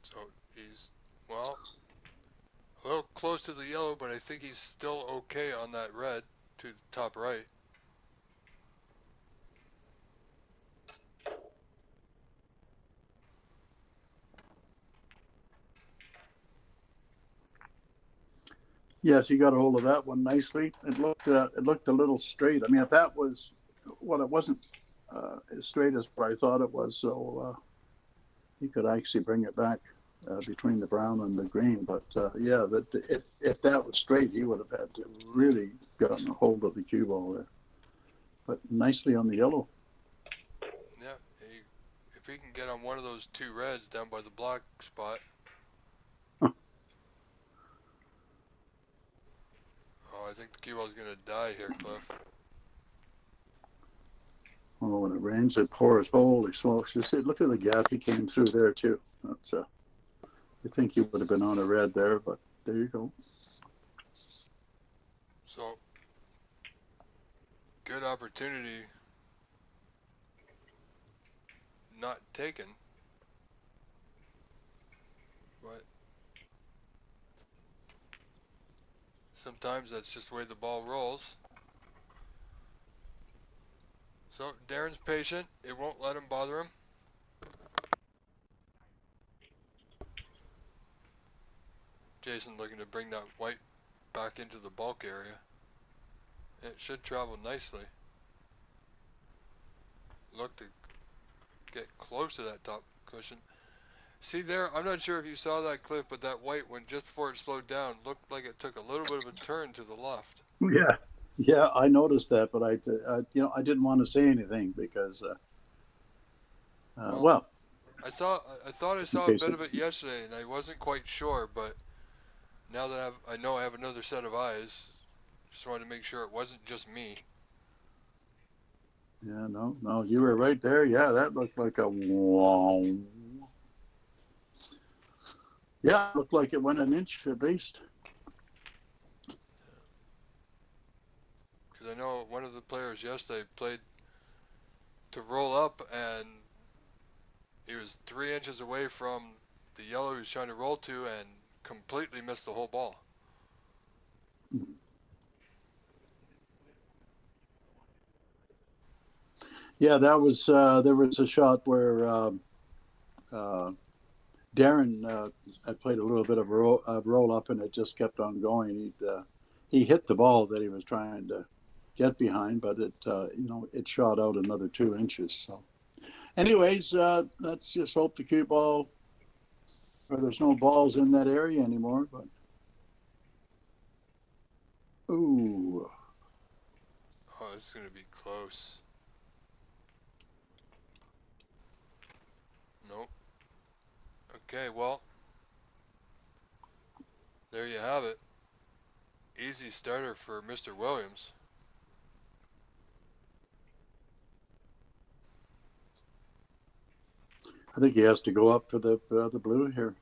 So he's, well, a little close to the yellow, but I think he's still okay on that red to the top right. Yes, he got a hold of that one nicely. It looked a little straight. I mean, if that was, well, it wasn't as straight as what I thought it was. So he could actually bring it back between the brown and the green. But yeah, that if that was straight, he would have had to really gotten a hold of the cue ball there. But nicely on the yellow. Yeah, if he can get on one of those 2 reds down by the black spot. Oh, I think the cue ball is going to die here, Cliff. Oh, when it rains, it pours. Holy smokes. You see, look at the gap he came through there, too. That's I think he would have been on a red there, but there you go. So, good opportunity not taken. But sometimes that's just the way the ball rolls. So Darren's patient. It won't let him bother him. Jason looking to bring that white back into the bulk area. It should travel nicely. Look to get close to that top cushion. See there, I'm not sure if you saw that, Cliff, but that white one just before it slowed down looked like it took a little bit of a turn to the left. Yeah, I noticed that, but I didn't want to say anything because, well, I thought I saw a bit of it yesterday, and I wasn't quite sure, but now that I know I have another set of eyes, Just wanted to make sure it wasn't just me. Yeah, no, you were right there. Yeah, that looked like a wow. Yeah, it looked like it went an inch at least. Because I know one of the players yesterday played to roll up, and he was 3 inches away from the yellow he was trying to roll to, and completely missed the whole ball. Yeah, that was there was a shot where Darren had played a little bit of a roll up, and it just kept on going. He hit the ball that he was trying to get behind, but it shot out another 2 inches. So, anyways, let's just hope the cue ball, or there's no balls in that area anymore. But ooh, Oh, this is going to be close. Nope. Okay, well, there you have it. Easy starter for Mr. Williams. I think he has to go up for the blue here.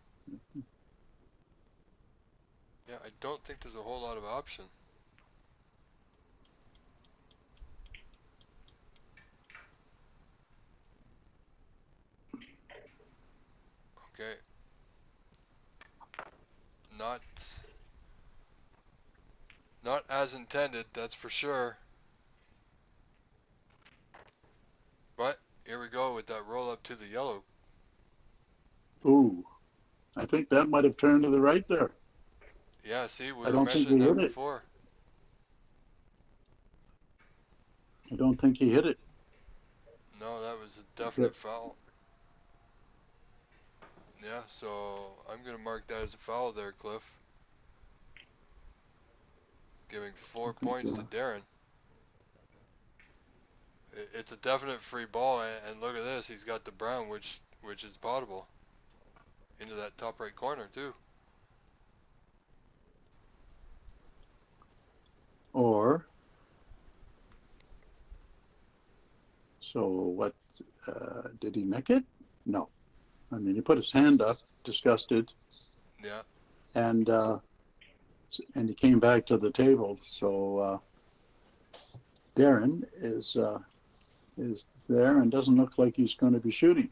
Yeah, I don't think there's a whole lot of option. Okay. Not as intended, that's for sure. But here we go with that roll up to the yellow. Ooh, I think that might have turned to the right there. Yeah, see, we I were don't think mentioning he that hit it. before. I don't think he hit it. No, that was a definite foul. Yeah, so I'm going to mark that as a foul there, Cliff. Giving 4 points to Darren. It's a definite free ball, and look at this. He's got the brown, which is potable. Into that top right corner, too. Or, so what, did he make it? No. I mean, he put his hand up, disgusted, Yeah. and he came back to the table. So Darren is there and doesn't look like he's going to be shooting.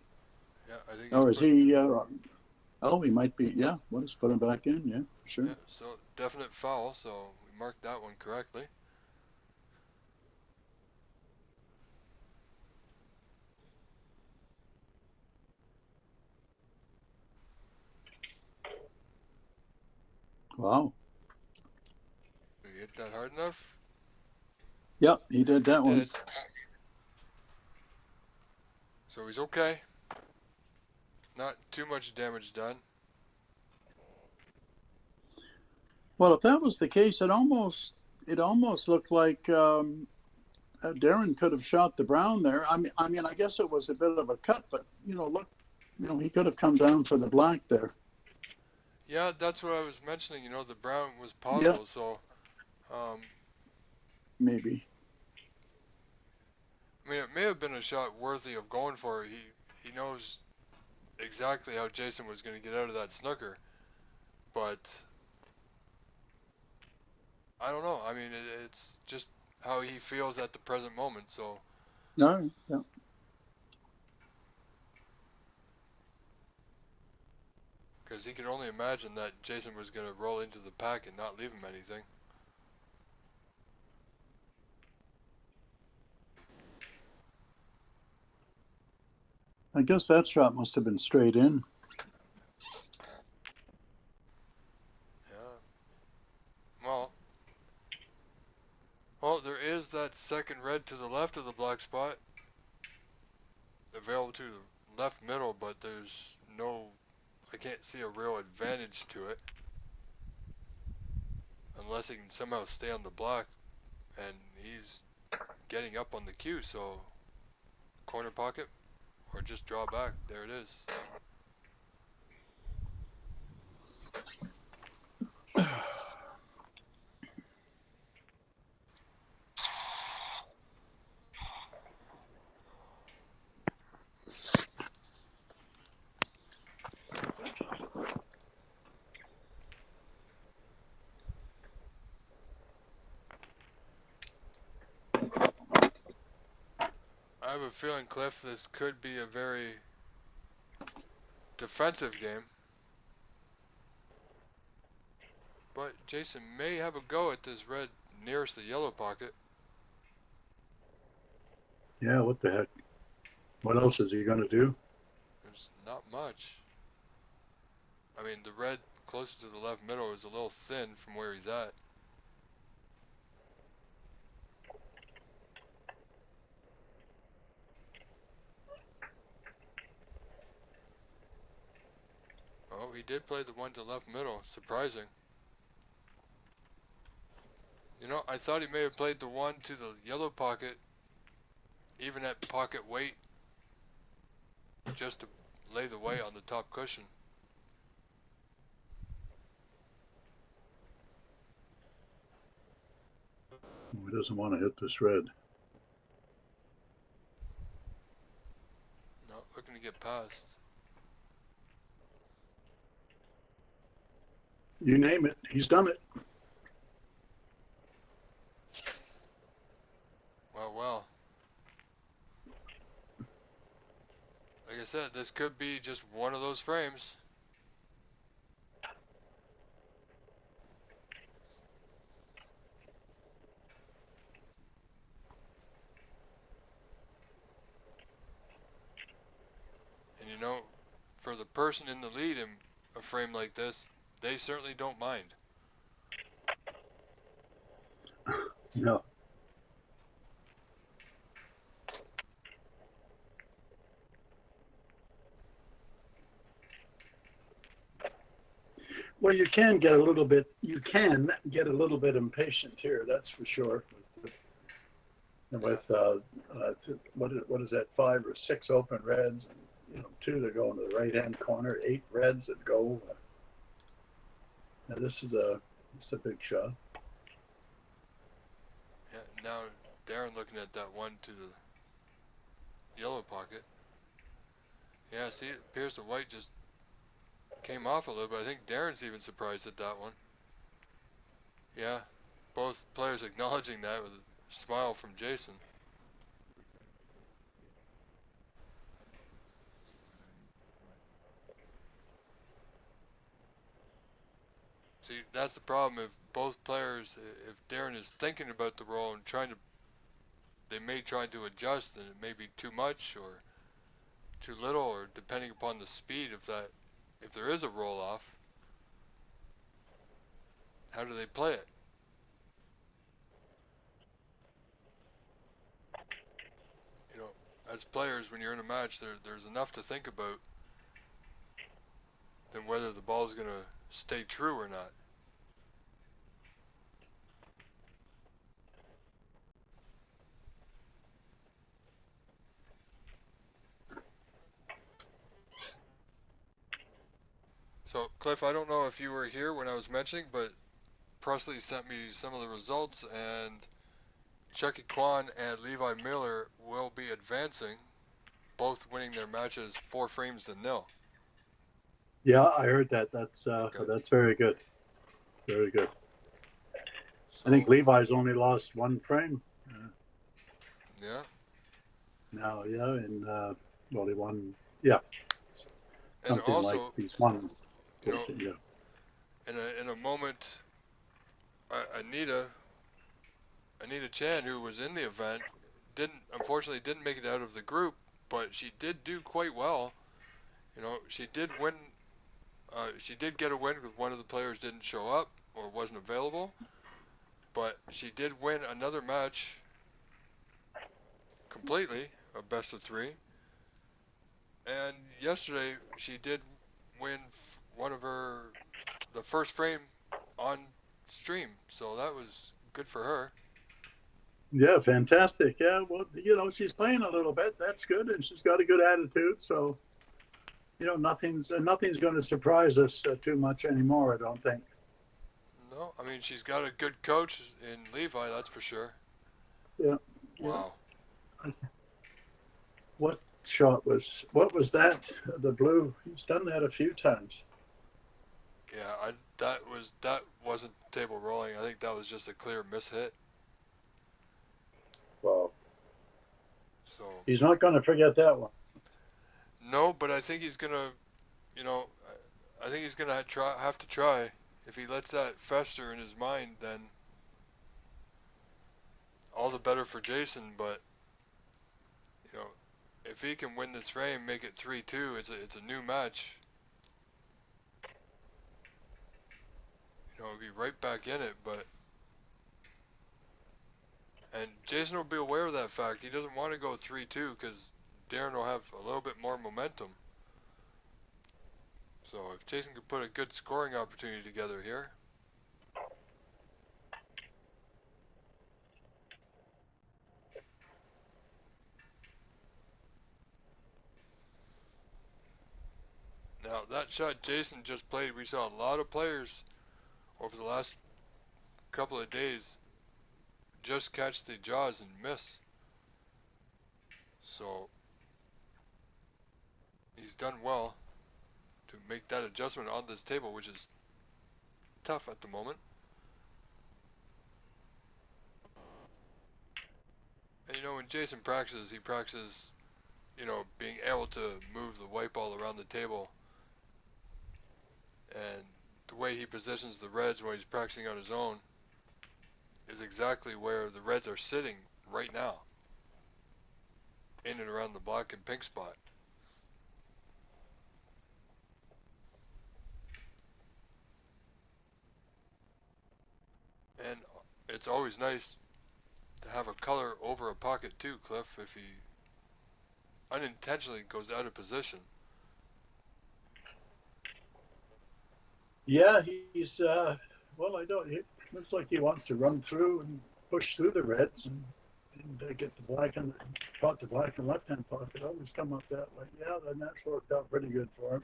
Yeah, I think he's Or is put. he? Oh, he might be. Yeah, well, let's put him back in. Yeah, for sure. Yeah, so definite foul, so we marked that one correctly. Wow. Did he hit that hard enough? Yep, he did that He one. did. So he's okay. Not too much damage done. Well, if that was the case, it almost looked like Darren could have shot the brown there. I guess it was a bit of a cut, but look, he could have come down for the black there. Yeah, that's what I was mentioning. You know, the brown was Yeah, possible, so maybe. I mean, it may have been a shot worthy of going for. He knows exactly how Jason was going to get out of that snooker, but I don't know. I mean, it's just how he feels at the present moment. So, No, yeah. because he could only imagine that Jason was going to roll into the pack and not leave him anything. I guess that shot must have been straight in. Yeah. Well, there is that second red to the left of the black spot, available to the left middle, but there's no, I can't see a real advantage to it, unless he can somehow stay on the black, and he's getting up on the cue, so corner pocket, or just draw back, there it is. have a feeling, Cliff, this could be a very defensive game. But Jason may have a go at this red nearest the yellow pocket. Yeah, what the heck? What else is he going to do? There's not much. I mean, the red closest to the left middle is a little thin from where he's at. Oh, he did play the one to left middle. Surprising. You know, I thought he may have played the one to the yellow pocket, even at pocket weight, just to lay the weight on the top cushion. He doesn't want to hit this red. No, looking to get past. You name it, he's done it. Well. Like I said, this could be just one of those frames. And you know, for the person in the lead in a frame like this, they certainly don't mind. No. Well, you can get a little bit impatient here, that's for sure. With what is that, 5 or 6 open reds, and 2 that go into the right hand corner, 8 reds that go. Now this is a big shot. Yeah, now Darren looking at that one to the yellow pocket. Yeah, see, it appears the white just came off a little bit. I think Darren's even surprised at that one. Yeah, both players acknowledging that with a smile from Jason. See, that's the problem. If both players, if Darren is thinking about the roll and they may try to adjust, and it may be too much or too little, or depending upon the speed, if there is a roll off, how do they play it? You know, as players, when you're in a match, there's enough to think about than whether the ball is going to stay true or not. So, Cliff, I don't know if you were here when I was mentioning, but Presley sent me some of the results, and Chucky Kwan and Levi Miller will be advancing, both winning their matches 4 frames to 0. Yeah, I heard that. That's very good. Very good. So, I think Levi's only lost 1 frame. Yeah. Now, yeah, and well, he won. Yeah. And something also, like these ones. You know, yeah. in a moment, Anita Chan, who was in the event, unfortunately didn't make it out of the group, but she did do quite well. You know, she did win. She did get a win because one of the players didn't show up or wasn't available, but she did win another match completely, a best of 3. And yesterday she did win the first frame on stream, so that was good for her. Yeah, fantastic. Yeah, well, she's playing a little bit. That's good, and she's got a good attitude. So, nothing's going to surprise us too much anymore, I don't think. No, I mean, she's got a good coach in Levi, that's for sure. Yeah. Wow. Yeah. What was that? The blue. He's done that a few times. Yeah, that wasn't table rolling. I think that was just a clear mishit. Wow. So he's not going to forget that one. no, but I think he's gonna, you know, I think he's gonna have to try. If he lets that fester in his mind, then all the better for Jason. But you know, if he can win this frame, make it 3-2, it's a new match. You know, he'll be right back in it. But and Jason will be aware of that fact. He doesn't want to go 3-2 because Darren will have a little bit more momentum. So if Jason could put a good scoring opportunity together here. Now that shot Jason just played, we saw a lot of players over the last couple of days just catch the jaws and miss. So he's done well to make that adjustment on this table, which is tough at the moment. And you know, when Jason practices, he practices, you know, being able to move the white ball around the table. And the way he positions the reds when he's practicing on his own is exactly where the reds are sitting right now, in and around the black and pink spot. And it's always nice to have a color over a pocket too, Cliff, if he unintentionally goes out of position. Yeah, he's well. I don't. It looks like he wants to run through and push through the reds and get the black and the black and left hand pocket. Always come up that way. Yeah, then that's worked out pretty good for him.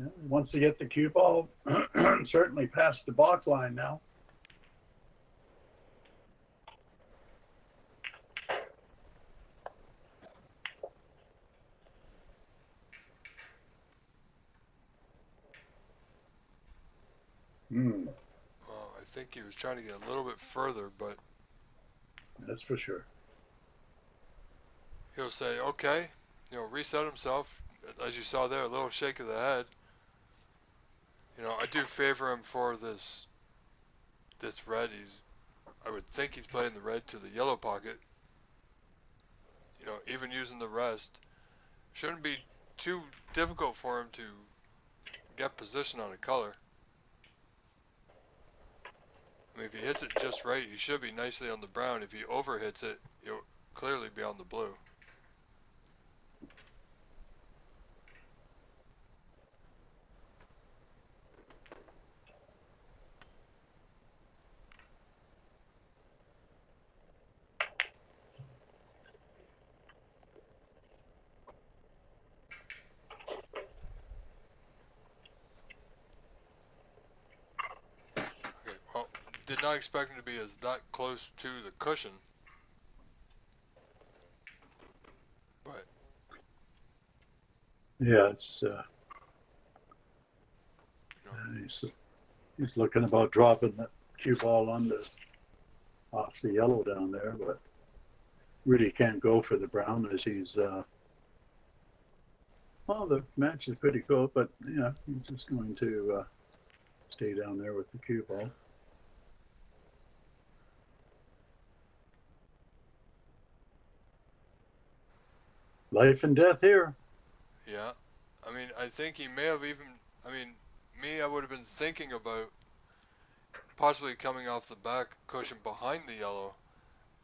Yeah, he wants to get the cue ball certainly past the balk line now. I think he was trying to get a little bit further, but that's for sure. He'll say, okay, you know, reset himself. As you saw there, a little shake of the head. You know, I do favor him for this red. I would think he's playing the red to the yellow pocket. You know, even using the rest. Shouldn't be too difficult for him to get position on a color. I mean, if he hits it just right, he should be nicely on the brown. If he overhits it, he'll clearly be on the blue. Okay, well, did not expect him to be as that close to the cushion. But yeah, it's you know, he's looking about dropping the cue ball off the yellow down there, but really can't go for the brown as he's well, the match is pretty cool, but yeah, he's just going to stay down there with the cue ball. Life and death here. Yeah, I mean, I think he may have even, I mean, I would have been thinking about possibly coming off the back cushion behind the yellow,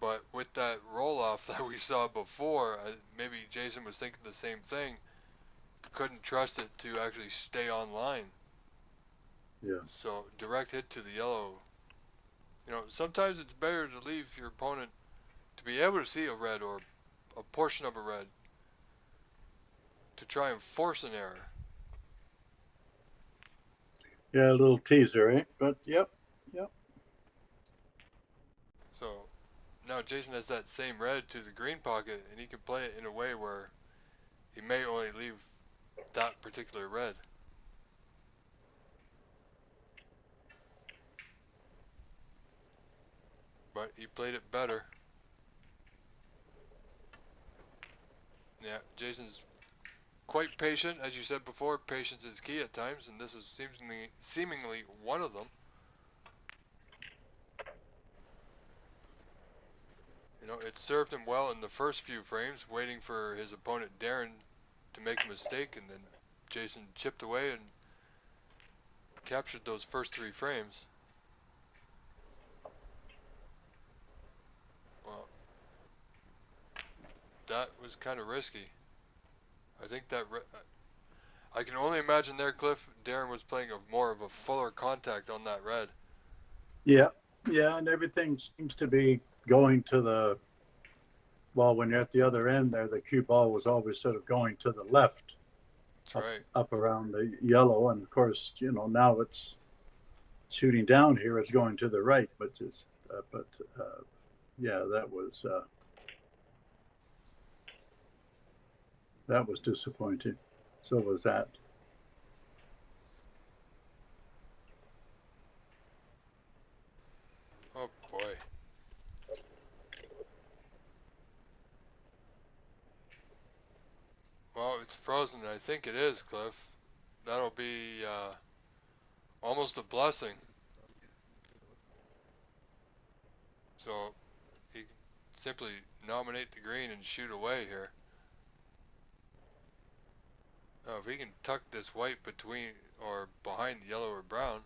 but with that roll off that we saw before, maybe Jason was thinking the same thing. Couldn't trust it to actually stay on line. Yeah. So direct hit to the yellow. You know, sometimes it's better to leave your opponent to be able to see a red or a portion of a red to try and force an error. Yeah, a little teaser, eh? But yep. So now Jason has that same red to the green pocket, and he can play it in a way where he may only leave that particular red. But he played it better. Yeah, Jason's quite patient, as you said before. Patience is key at times, and this is seemingly one of them. You know, it served him well in the first few frames, waiting for his opponent Darren to make a mistake, and then Jason chipped away and captured those first 3 frames. Well, that was kind of risky. I think that I can only imagine there, Cliff, Darren was playing more of a fuller contact on that red. Yeah, yeah, and everything seems to be going to the, well, when you're at the other end there, the cue ball was always sort of going to the left. That's right. Up around the yellow, and of course, you know, now it's shooting down here. It's going to the right, which is, yeah, that was disappointing. So was that. Oh boy. Well, it's frozen. I think it is, Cliff. That'll be almost a blessing. So he can simply nominate the green and shoot away here. Now, if he can tuck this white between or behind the yellow or brown.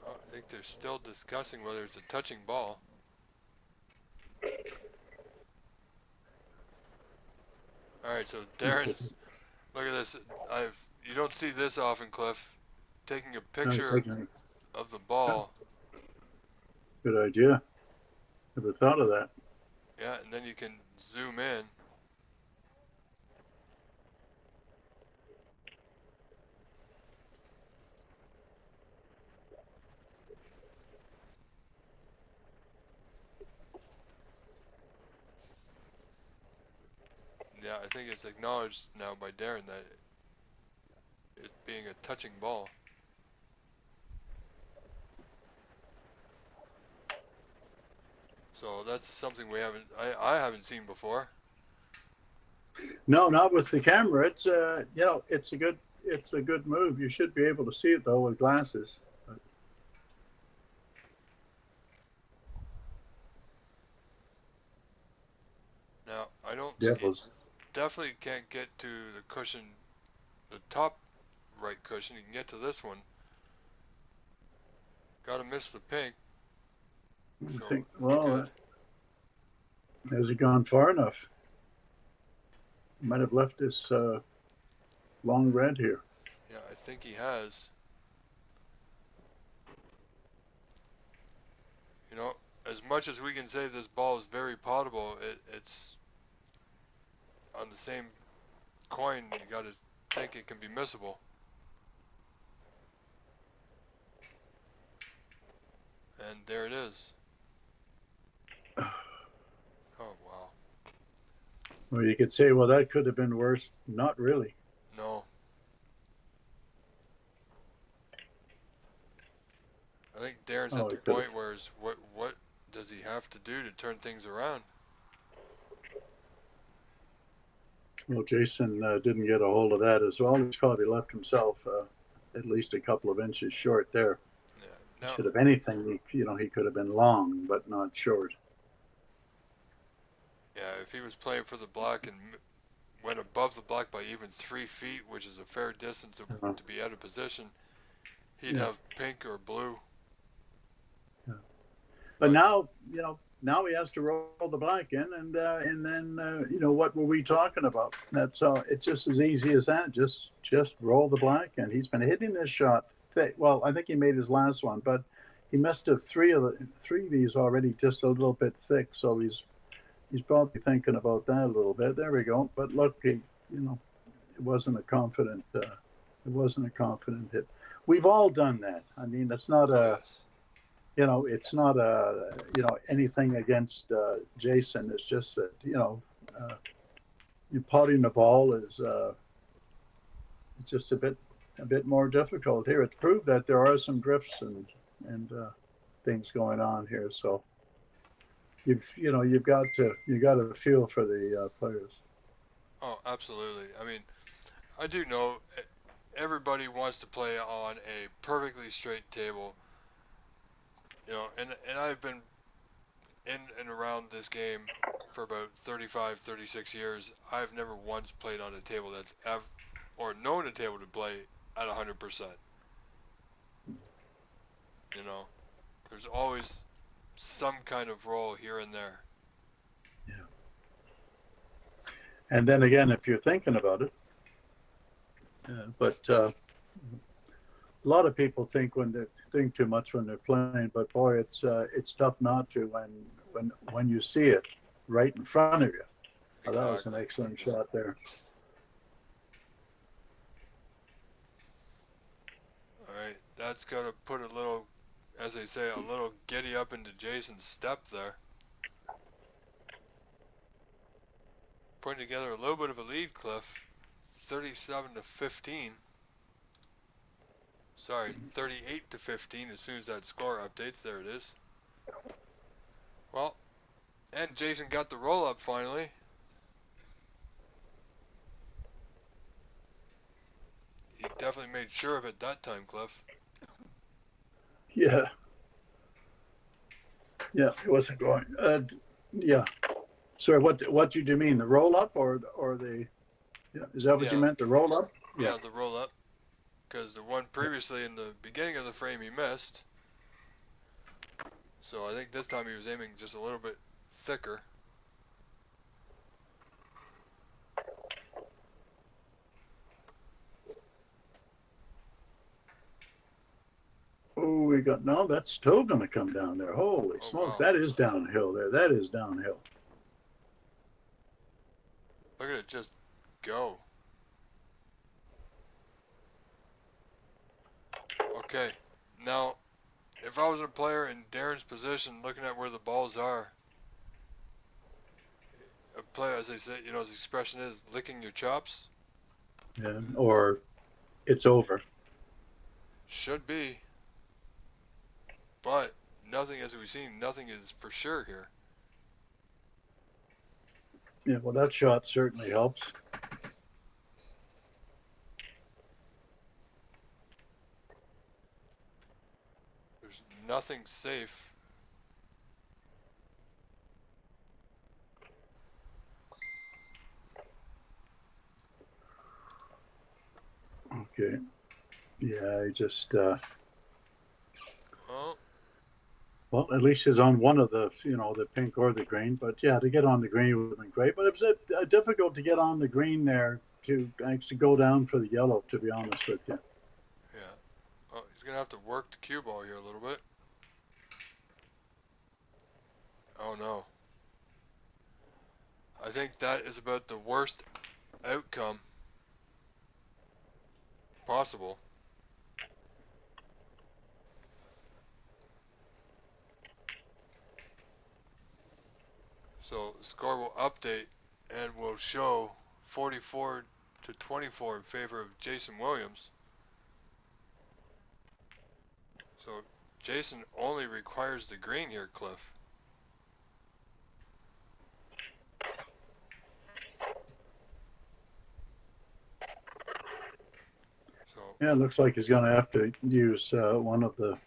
Oh, I think they're still discussing whether it's a touching ball. All right, so Darren's, look at this. You don't see this often, Cliff. Taking a picture of the ball. Good idea. Never thought of that. Yeah, and then you can zoom in. Yeah, I think it's acknowledged now by Darren that it being a touching ball. So that's something I haven't seen before. No, not with the camera. It's you know, it's a good move. You should be able to see it though with glasses. Now I don't. Devils. Definitely can't get to the cushion, the top right cushion. You can get to this one. Gotta miss the pink. So think, well, has he gone far enough? Might have left this long red here. Yeah, I think he has. You know, as much as we can say this ball is very potable, it's on the same coin. You gotta think it can be missable. And there it is. Oh, wow. Well, you could say, well, that could have been worse. Not really. No. I think Darren's at the point where what does he have to do to turn things around? Well, Jason didn't get a hold of that as well. He's probably left himself at least a couple of inches short there. Yeah. No. Should have anything, you know, he could have been long, but not short. Yeah, if he was playing for the black and went above the black by even 3 feet, which is a fair distance to be out of position, he'd have pink or blue. Yeah. But now, you know, now he has to roll the black in, and then you know, what were we talking about? That's it's just as easy as that. Just roll the black in. He's been hitting this shot thick. Well, I think he made his last one, but he missed three of these already, just a little bit thick. So he's probably thinking about that a little bit. There we go. But look, you know, it wasn't a confident hit. We've all done that. I mean, it's not it's not anything against Jason. It's just that uh, you putting the ball is it's just a bit more difficult here. It's proved that there are some drifts and things going on here. So you got to feel for the players. Oh, absolutely. I mean, I do know everybody wants to play on a perfectly straight table, and I've been in and around this game for about 35, 36 years. I've never once played on a table that's or known a table to play at 100%. There's always some kind of roll here and there. Yeah. And then again, if you're thinking about it, but a lot of people think too much when they're playing. But boy, it's tough not to when you see it right in front of you. Exactly. That was an excellent shot there. All right, that's got to put a little, as they say, a little giddy up into Jason's step there. Putting together a little bit of a lead, Cliff. 37-15. Sorry, 38-15 as soon as that score updates. There it is. Well, and Jason got the roll up finally. He definitely made sure of it that time, Cliff. Yeah. Yeah, it wasn't going. Yeah. Sorry, what did you mean? The roll up or the? Yeah, is that what you meant? The roll up? Yeah, the roll up. Because the one previously in the beginning of the frame he missed. So I think this time he was aiming just a little bit thicker. Oh, that's still going to come down there. Holy smokes, wow. That is downhill there. That is downhill. Look at it just go. Okay, now, if I was a player in Darren's position, looking at where the balls are, a player, as they say, his expression is licking your chops. Yeah, or it's over. Should be. But nothing, as we've seen, nothing is for sure here. Yeah, well, that shot certainly helps. There's nothing safe. Okay. Yeah, I just. Well, at least he's on one of the, the pink or the green. But yeah, to get on the green would have been great. But it was difficult to get on the green there to actually go down for the yellow, to be honest with you. Yeah. Oh, he's going to have to work the cue ball here a little bit. Oh, no. I think that is about the worst outcome possible. So the score will update and will show 44-24 in favor of Jason Williams. So Jason only requires the green here, Cliff. So yeah, it looks like he's going to have to use one of the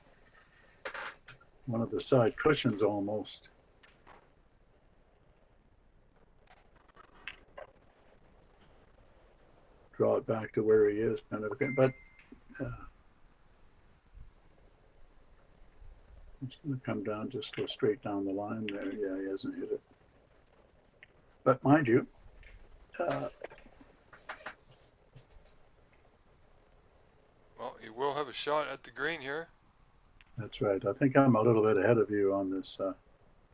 side cushions almost. Draw it back to where he is, kind of thing. But it's going to come down, just go straight down the line there. Yeah, he hasn't hit it. But mind you, well, he will have a shot at the green here. That's right. I think I'm a little bit ahead of you on this,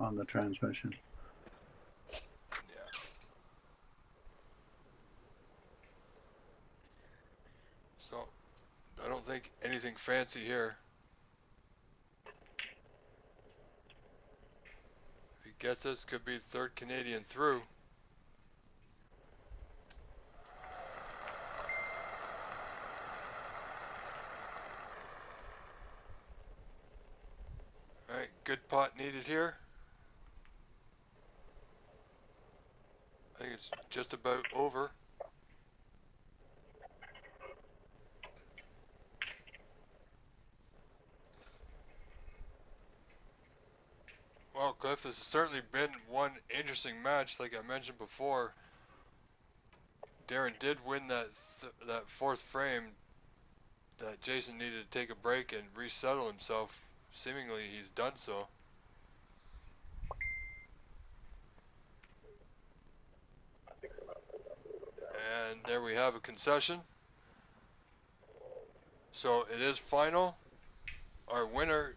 on the transmission. Yeah. So I don't think anything fancy here. gets us. Could be third Canadian through. All right, good pot needed here. I think it's just about over. Well, Cliff, this has certainly been one interesting match. Like I mentioned before, Darren did win that fourth frame that Jason needed to take a break and resettle himself. Seemingly, he's done so. And there we have a concession. So it is final. Our winner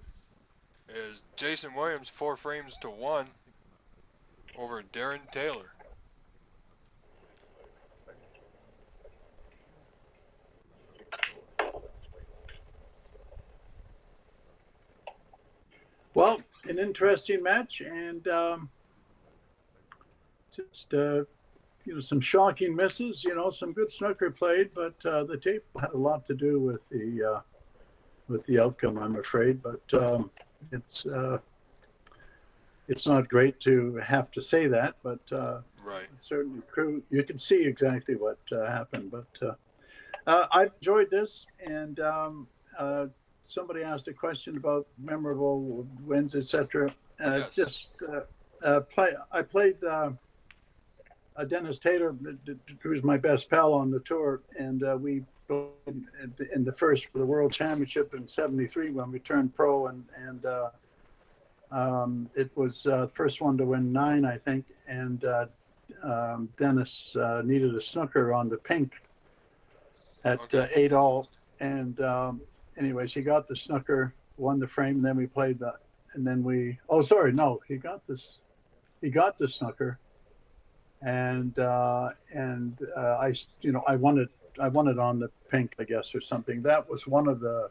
is Jason Williams, 4 frames to 1 over Darren Taylor. Well, an interesting match, and just some shocking misses. Some good snooker played, but the tape had a lot to do with the outcome, I'm afraid. But it's not great to have to say that, but right. Certainly true. You can see exactly what happened. But I've enjoyed this, and somebody asked a question about memorable wins, etc. Yes. I played Dennis Taylor, who's my best pal on the tour, and we in the first for the World Championship in '73 when we turned pro, and it was first one to win 9, I think, and Dennis needed a snooker on the pink at 8-all, and anyways, he got the snooker, won the frame, and then we played the, and then we, he got the snooker, and I won it on the pink, I guess, or something. That was one of the,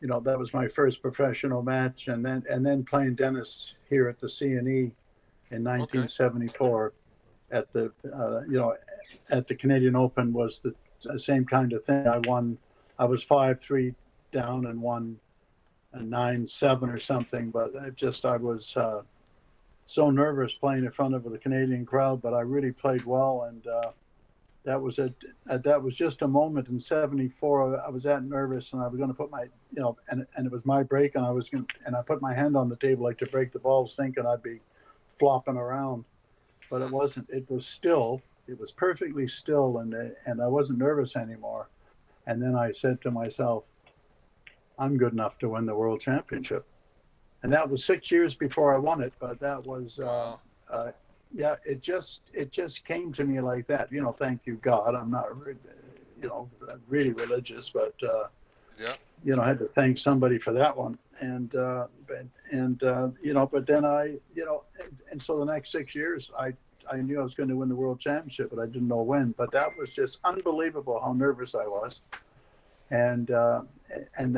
that was my first professional match, and then playing Dennis here at the CNE in 1974 at the at the Canadian Open was the same kind of thing. I was 5-3 down and won a 9-7 or something, but I was so nervous playing in front of the Canadian crowd, but I really played well, and that was just a moment in '74. I was that nervous, and I was going to put my, and it was my break, and I put my hand on the table like to break the balls, thinking I'd be flopping around, but it wasn't. It was still. It was perfectly still, and I wasn't nervous anymore. And then I said to myself, I'm good enough to win the World Championship. And that was 6 years before I won it, but that was, yeah, it just came to me like that. Thank you, God. I'm not, really religious, but, I had to thank somebody for that one. And but then and so the next 6 years, I knew I was going to win the World Championship, but I didn't know when. But that was just unbelievable how nervous I was. And I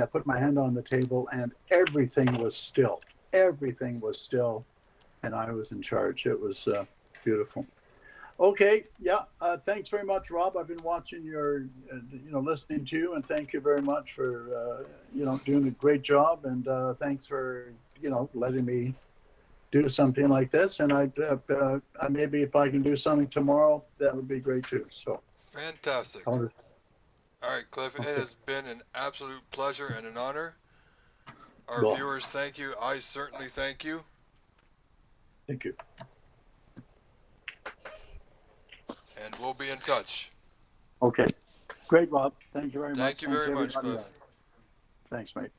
put my hand on the table, and everything was still. Everything was still, and I was in charge. It was beautiful. Okay, yeah. Thanks very much, Rob. I've been watching your, listening to you, and thank you very much for, doing a great job. And thanks for, letting me do something like this. And I maybe if I can do something tomorrow, that would be great too. So fantastic. All right, Cliff, It has been an absolute pleasure and an honor. Our viewers, thank you. I certainly thank you. Thank you. And we'll be in touch. Okay. Great, Rob. Thank you very much. Thank you very much, Cliff. Thanks, mate.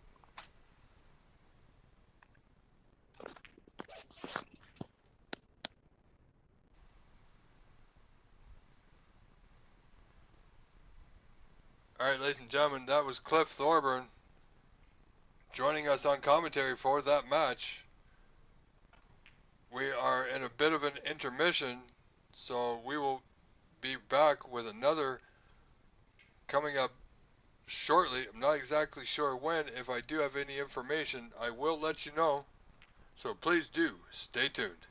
All right, ladies and gentlemen, that was Cliff Thorburn joining us on commentary for that match. We are in a bit of an intermission, so we will be back with another coming up shortly. I'm not exactly sure when. If I do have any information, I will let you know. So please do stay tuned.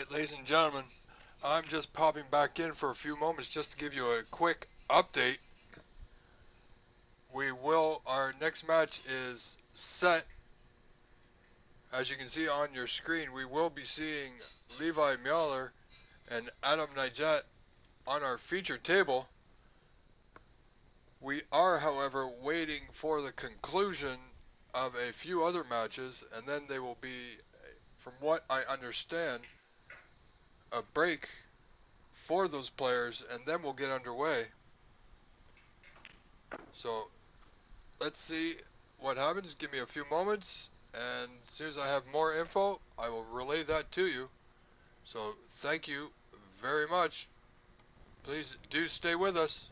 Alright, ladies and gentlemen, I'm just popping back in for a few moments just to give you a quick update. Our next match is set. As you can see on your screen, we will be seeing Levi Mueller and Adam Nijet on our featured table. We are, however, waiting for the conclusion of a few other matches, and then they will be, from what I understand, a break for those players, and then we'll get underway. So let's see what happens. Give me a few moments, and as soon as I have more info, I will relay that to you. So thank you very much. Please do stay with us.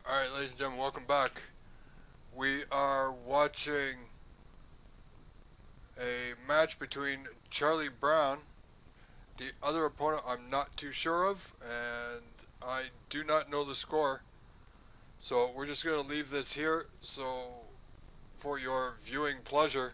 Alright, ladies and gentlemen, welcome back. We are watching a match between Charlie Brown. The other opponent I'm not too sure of, and I do not know the score. So we're just going to leave this here for your viewing pleasure.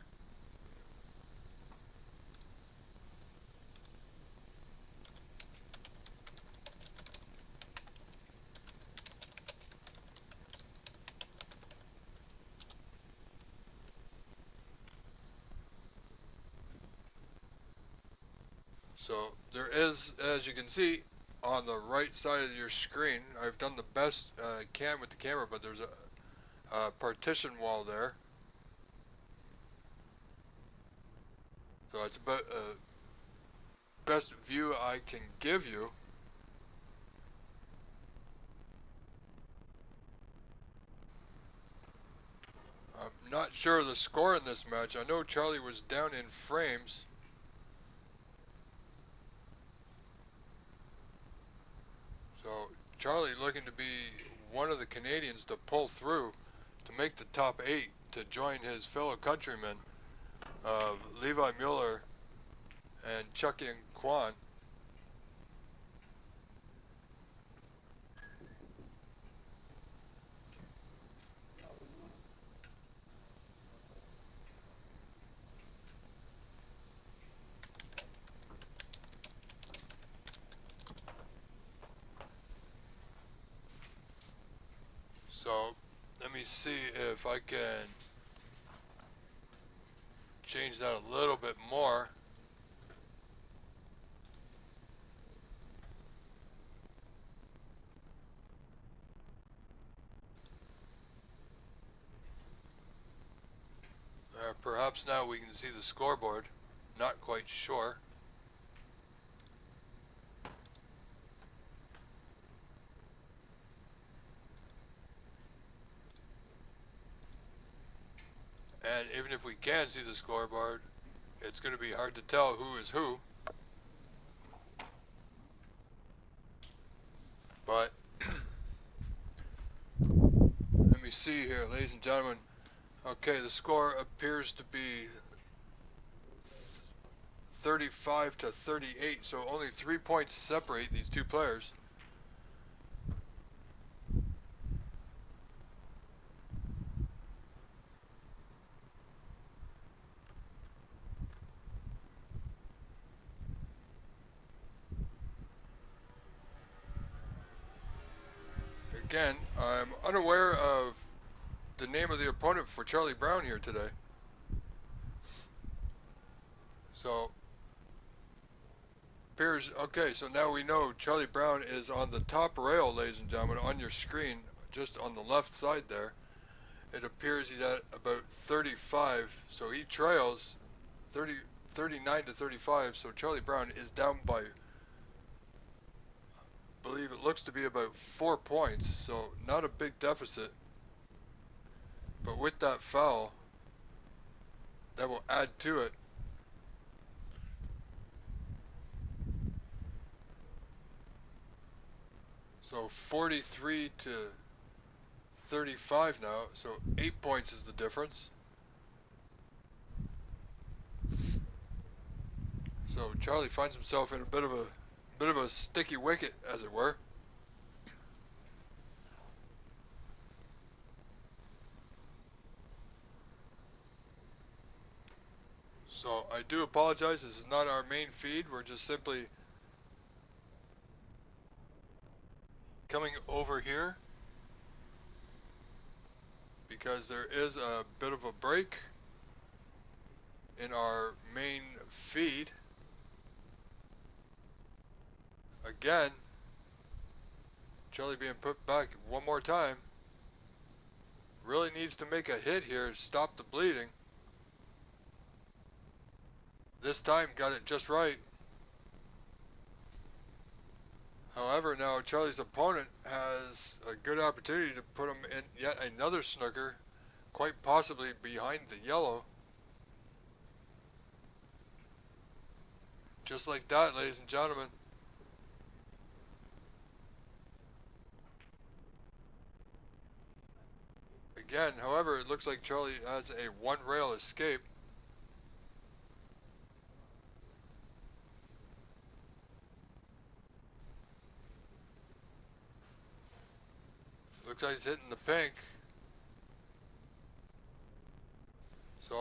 So there is, as you can see, on the right side of your screen, I've done the best I can with the camera, but there's a partition wall there. So it's about best view I can give you. I'm not sure of the score in this match. I know Charlie was down in frames. So Charlie looking to be one of the Canadians to pull through to make the top 8 to join his fellow countrymen of Levi Mueller and Chuck and Kwan. So let me see if I can change that a little bit more. perhaps now we can see the scoreboard. Not quite sure. And even if we can see the scoreboard, it's going to be hard to tell who is who. But let me see here, ladies and gentlemen. Okay, the score appears to be 35 to 38, so only 3 points separate these two players. Again, I'm unaware of the name of the opponent for Charlie Brown here today. So, appears, okay, so now we know Charlie Brown is on the top rail, ladies and gentlemen, on your screen, just on the left side there. It appears he's at about 35, so he trails 39 to 35, so Charlie Brown is down by, I believe it looks to be about 4 points, so not a big deficit. But with that foul, that will add to it. So 43 to 35 now, so 8 points is the difference. So Charlie finds himself in a bit of a sticky wicket, as it were. So I do apologize, this is not our main feed, we're just simply coming over here because there is a bit of a break in our main feed. Again, Charlie being put back one more time. Really needs to make a hit here, stop the bleeding. This time got it just right. However, now Charlie's opponent has a good opportunity to put him in yet another snooker, quite possibly behind the yellow. Just like that, ladies and gentlemen. Again, however, it looks like Charlie has a one rail escape. Looks like he's hitting the pink. So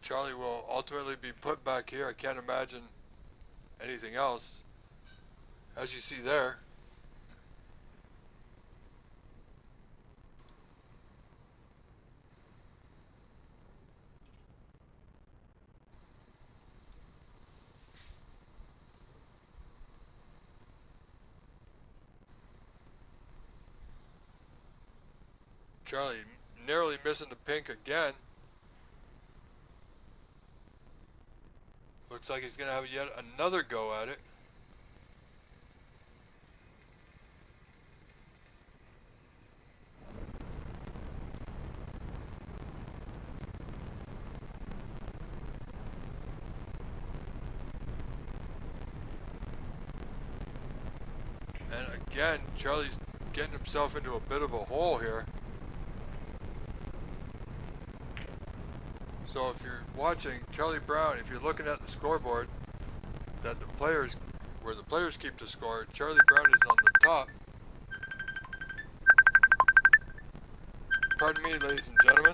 Charlie will ultimately be put back here. I can't imagine anything else. As you see there. Charlie narrowly missing the pink again. Looks like he's going to have yet another go at it. And again, Charlie's getting himself into a bit of a hole here. So if you're watching Charlie Brown, if you're looking at the scoreboard, that the players, where the players keep the score, Charlie Brown is on the top. Pardon me, ladies and gentlemen.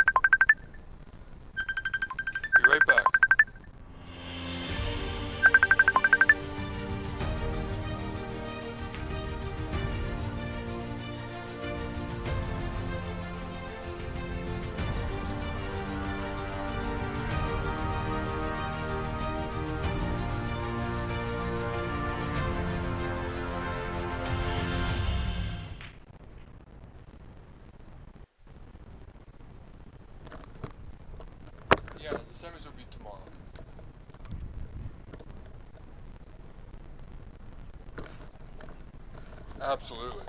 Be right back. Absolutely.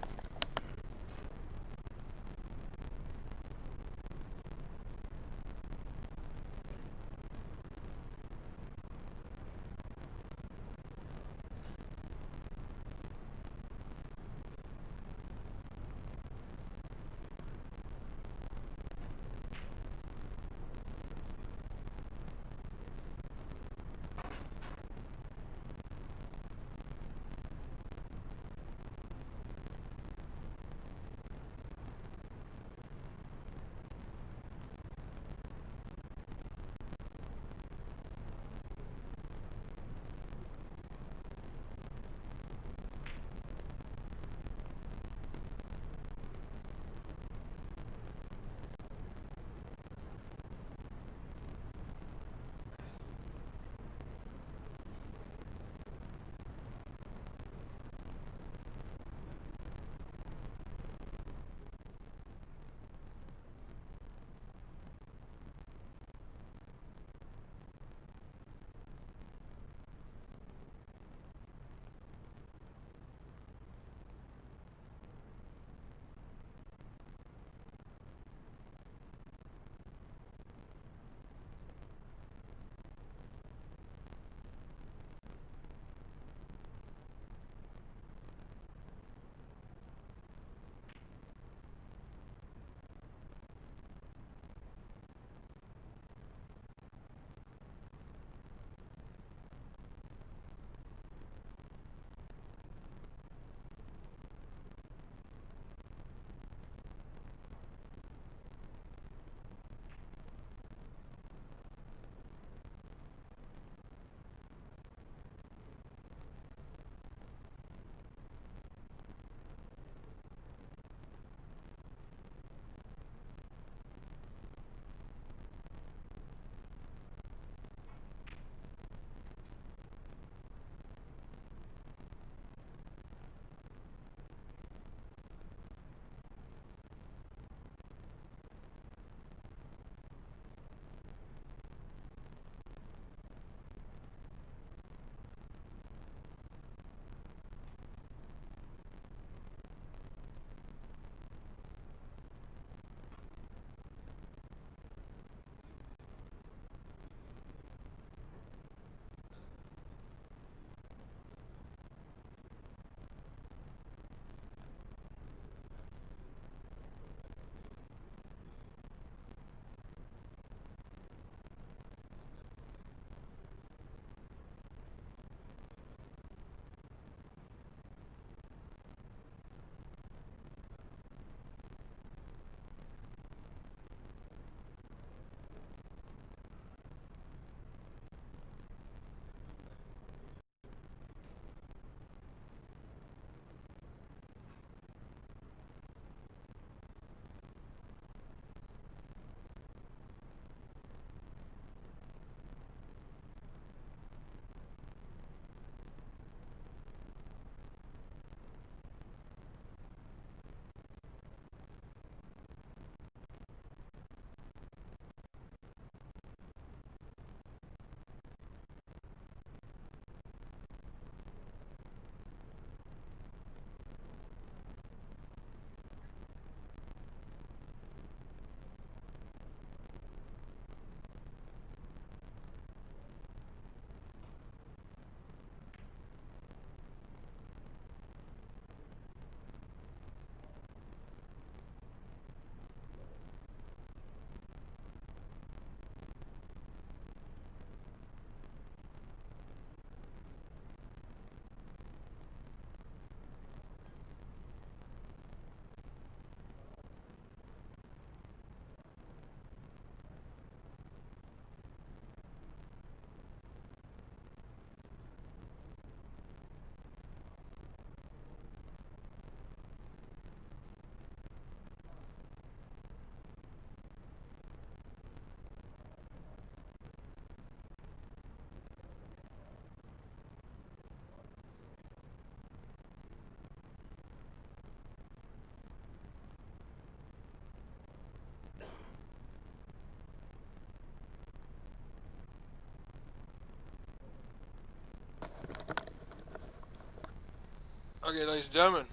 Okay, ladies and gentlemen,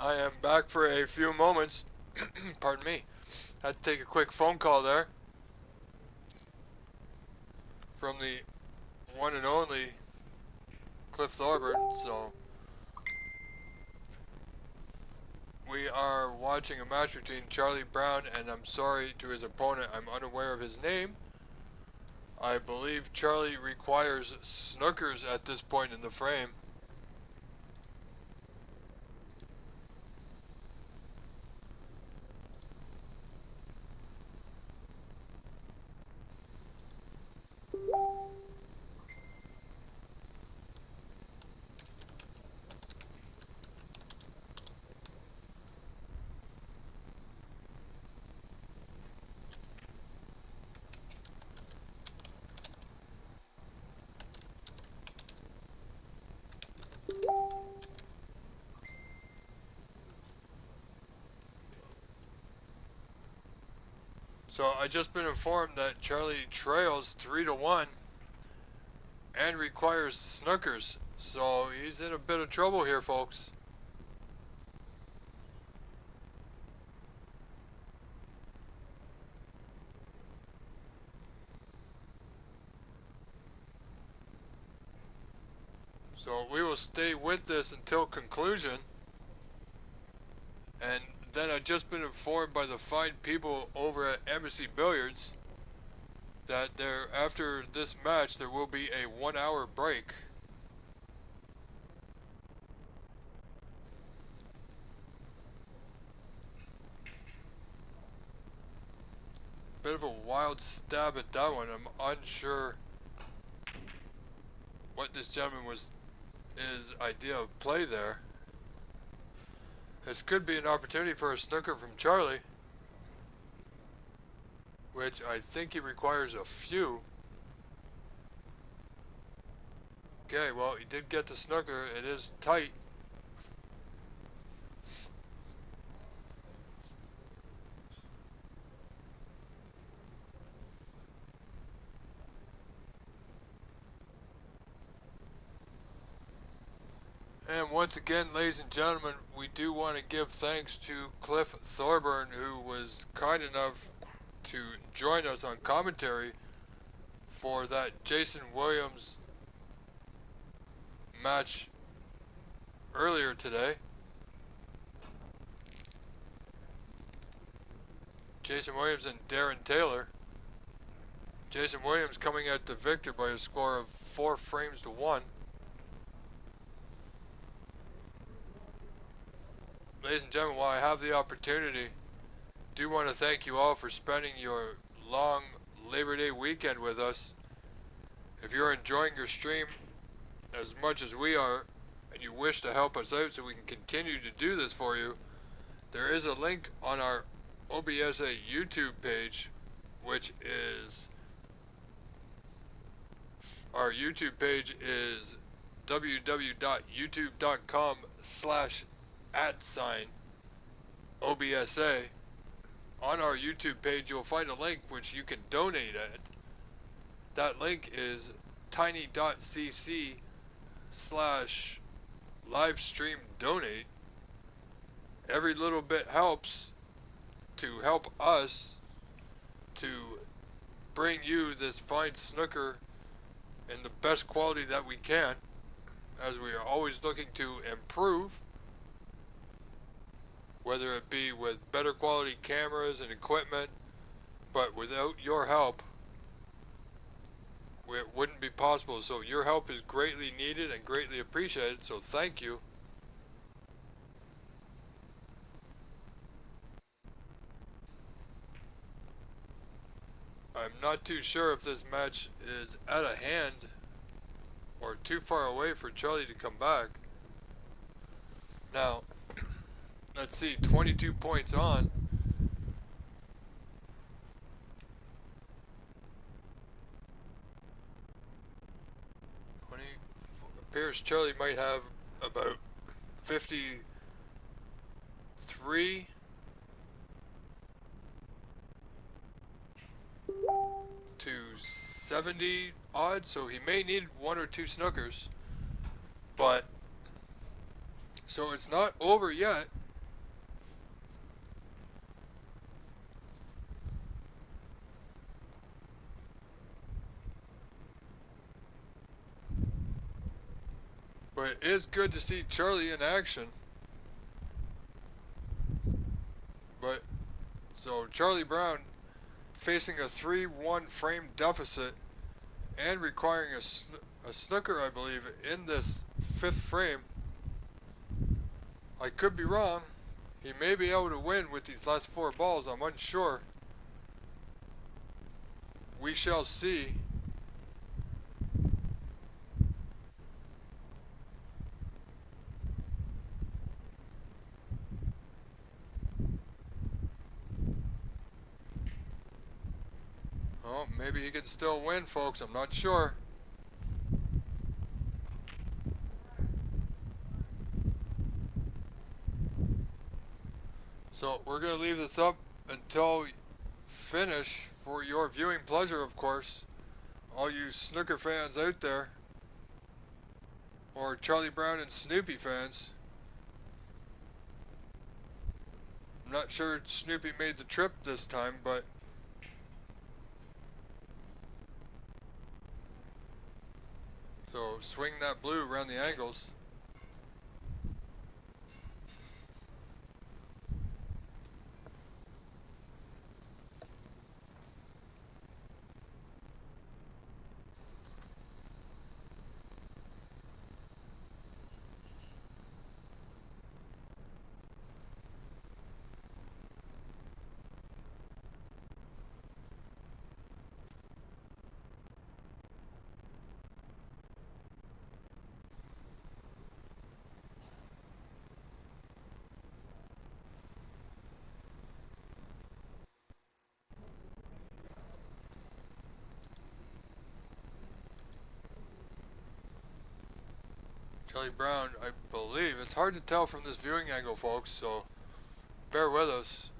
I am back for a few moments. Pardon me. Had to take a quick phone call there from the one and only Cliff Thorburn. So we are watching a match between Charlie Brown and, I'm sorry to his opponent, I'm unaware of his name. I believe Charlie requires snookers at this point in the frame. So I just been informed that Charlie trails 3-1 and requires snookers. So he's in a bit of trouble here, folks. So we will stay with this until conclusion. And then I've just been informed by the fine people over at Embassy Billiards that after this match there will be a 1-hour break. Bit of a wild stab at that one. I'm unsure what this gentleman his idea of play there. This could be an opportunity for a snooker from Charlie, which I think he requires a few. Okay, well, he did get the snooker. It is tight. And once again, ladies and gentlemen, we do want to give thanks to Cliff Thorburn, who was kind enough to join us on commentary for that Jason Williams match earlier today. Jason Williams and Darren Taylor. Jason Williams coming out the victor by a score of 4 frames to 1. Ladies and gentlemen, while I have the opportunity, do want to thank you all for spending your long Labor Day weekend with us. If you're enjoying your stream as much as we are, and you wish to help us out so we can continue to do this for you, there is a link on our OBSA YouTube page, which is, our YouTube page is www.youtube.com/@OBSA. On our YouTube page, you'll find a link which you can donate at. That link is tiny.cc/livestream-donate. Every little bit helps to help us to bring you this fine snooker in the best quality that we can, as we are always looking to improve, whether it be with better quality cameras and equipment. But without your help, it wouldn't be possible. So your help is greatly needed and greatly appreciated, so thank you. I'm not too sure if this match is out of hand or too far away for Charlie to come back. Now, let's see, 22 points on. Appears Charlie might have about 53 to 70 odds, so he may need 1 or 2 snookers. But so it's not over yet. But it is good to see Charlie in action. But so Charlie Brown facing a 3-1 frame deficit and requiring a snooker, I believe, in this 5th frame. I could be wrong. He may be able to win with these last 4 balls. I'm unsure. We shall see. Oh, maybe he can still win, folks. I'm not sure. So we're going to leave this up until finish for your viewing pleasure, of course. All you snooker fans out there, or Charlie Brown and Snoopy fans. I'm not sure Snoopy made the trip this time, but so swing that blue around the angles. Charlie Brown, I believe, it's hard to tell from this viewing angle, folks, so bear with us.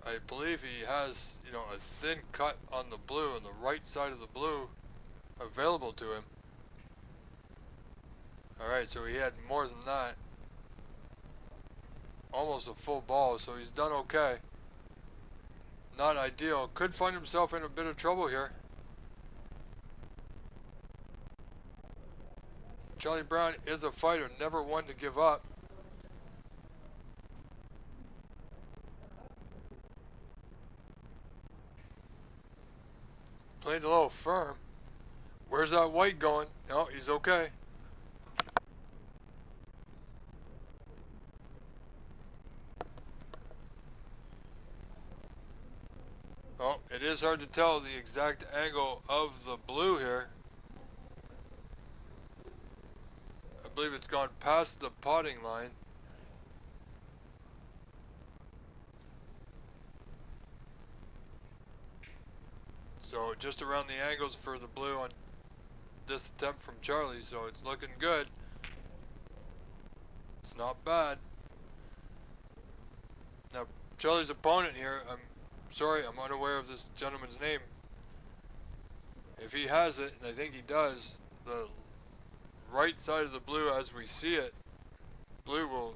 I believe he has, you know, a thin cut on the blue, on the right side of the blue, available to him. Alright, so he had more than that. Almost a full ball, so he's done okay. Not ideal. Could find himself in a bit of trouble here. Charlie Brown is a fighter, never one to give up. Played a little firm. Where's that white going? No, he's okay. Oh, it is hard to tell the exact angle of the blue here. I believe it's gone past the potting line. So just around the angles for the blue on this attempt from Charlie, so it's looking good. It's not bad. Now, Charlie's opponent here, I'm sorry, I'm unaware of this gentleman's name. If he has it, and I think he does, the right side of the blue as we see it, blue will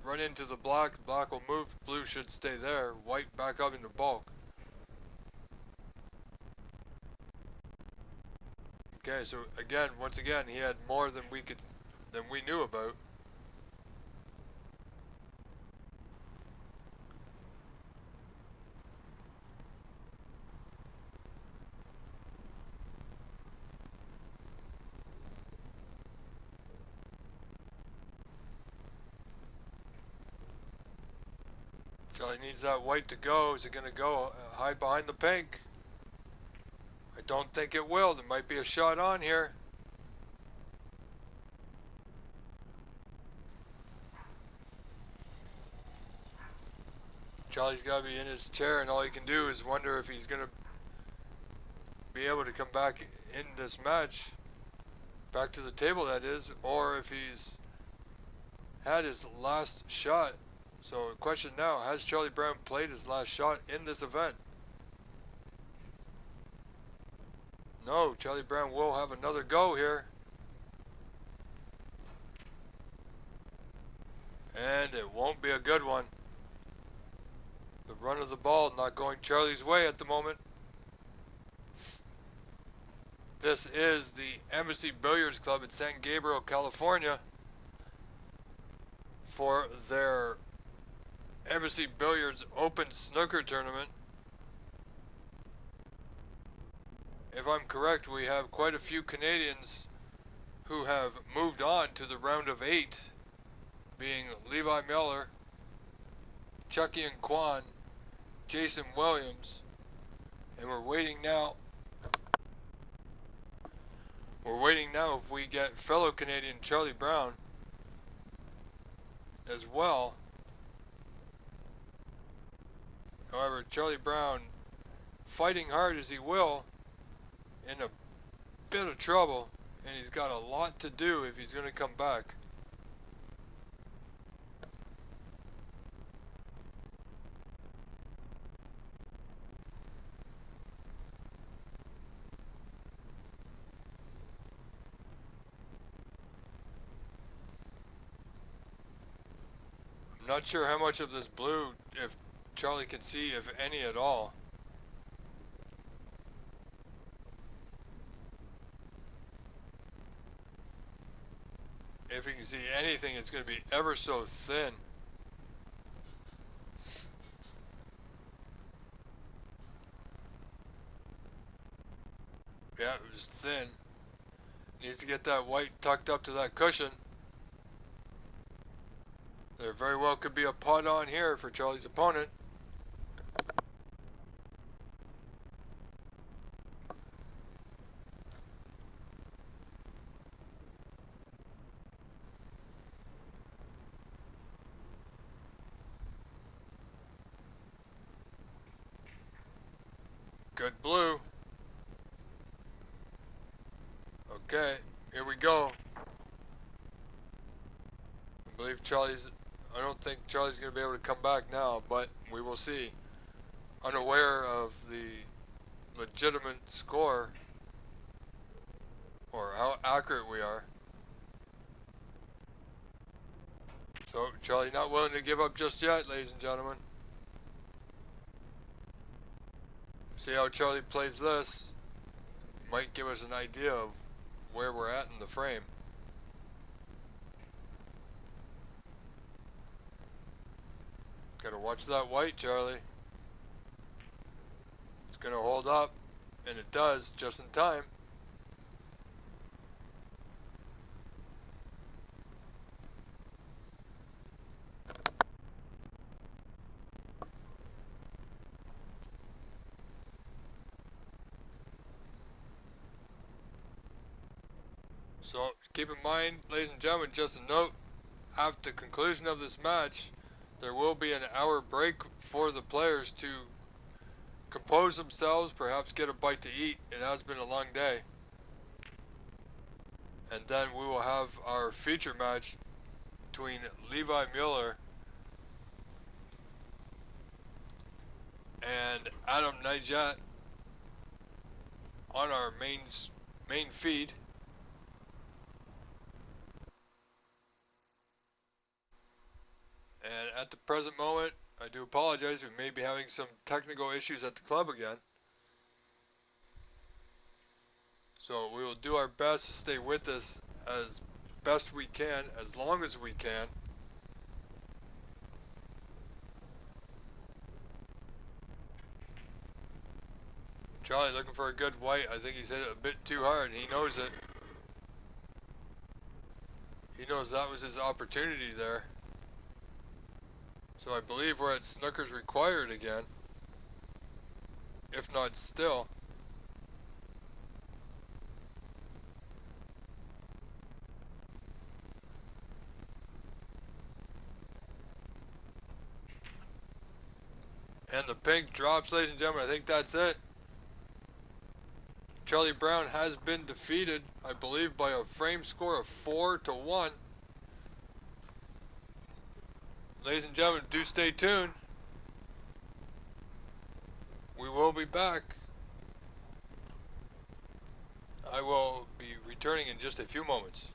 run into the black will move, blue should stay there, white back up into bulk. Okay, so again, once again, he had more than we knew about. Charlie needs that white to go. Is it going to go high behind the pink? I don't think it will. There might be a shot on here. Charlie's got to be in his chair, and all he can do is wonder if he's going to be able to come back in this match, back to the table that is, or if he's had his last shot. So the question now, has Charlie Brown played his last shot in this event? No, Charlie Brown will have another go here. And it won't be a good one. The run of the ball not going Charlie's way at the moment. This is the Embassy Billiards Club in San Gabriel, California. for their Embassy Billiards Open Snooker Tournament. If I'm correct, we have quite a few Canadians who have moved on to the round of 8, being Levi Miller, Chucky and Kwan, Jason Williams, and we're waiting now if we get fellow Canadian Charlie Brown as well. However, Charlie Brown, fighting hard as he will, in a bit of trouble, and he's got a lot to do if he's going to come back. I'm not sure how much of this blue, if Charlie can see, if any at all. If he can see anything, it's going to be ever so thin. Yeah, it was thin. Needs to get that white tucked up to that cushion. There very well could be a pot on here for Charlie's opponent. Good blue. Okay, here we go. I don't think Charlie's going to be able to come back now, but we will see. Unaware of the legitimate score or how accurate we are. So Charlie not willing to give up just yet, ladies and gentlemen. See how Charlie plays this. Might give us an idea of where we're at in the frame. Gotta watch that white, Charlie. It's gonna hold up, and it does, just in time. So keep in mind, ladies and gentlemen, just a note, after the conclusion of this match, there will be an hour break for the players to compose themselves, perhaps get a bite to eat. It has been a long day. And then we will have our feature match between Levi Mueller and Adam Najat on our main feed. And at the present moment, I do apologize, we may be having some technical issues at the club again. So we will do our best to stay with us as best we can, as long as we can. Charlie looking for a good white. I think he's hit it a bit too hard, and he knows it. He knows that was his opportunity there. So I believe we're at Snooker's required again, if not still. And the pink drops, ladies and gentlemen. I think that's it. Charlie Brown has been defeated, I believe, by a frame score of 4-1. Ladies and gentlemen, do stay tuned. We will be back. I will be returning in just a few moments.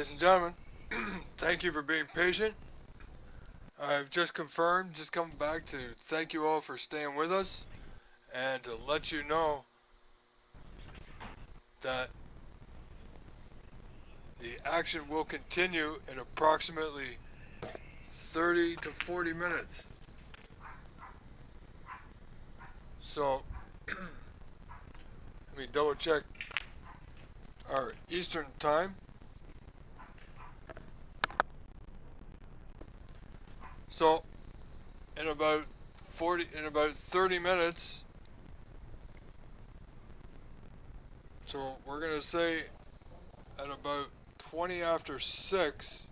Ladies and gentlemen, thank you for being patient. I've just confirmed, just coming back to thank you all for staying with us and to let you know that the action will continue in approximately 30 to 40 minutes. So, let me double check our Eastern time. So, in about 30 minutes, so we're going to say at about 20 after 6,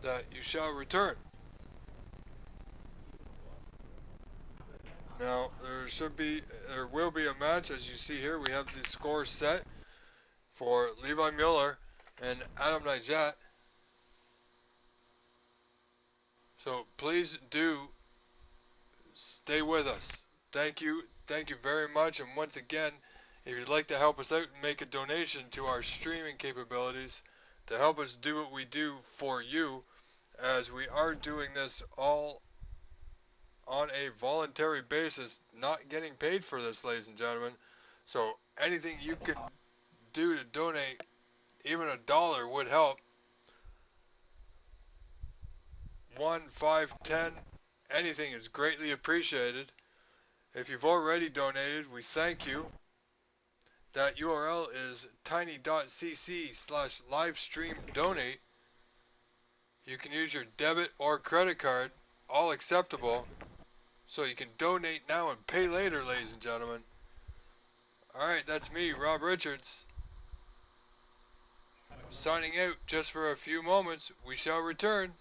that you shall return. Now, there will be a match, as you see here. We have the score set for Levi Mueller and Adam Nijat. So please do stay with us. Thank you very much. And once again, if you'd like to help us out and make a donation to our streaming capabilities to help us do what we do for you, as we are doing this all on a voluntary basis, not getting paid for this, ladies and gentlemen. So anything you can do to donate, even $1 would help. 1, 5, 10, anything is greatly appreciated. If you've already donated, we thank you. That URL is tiny.cc/livestreamdonate. You can use your debit or credit card, all acceptable. So you can donate now and pay later, ladies and gentlemen. Alright, that's me, Rob Richards. Signing out just for a few moments. We shall return.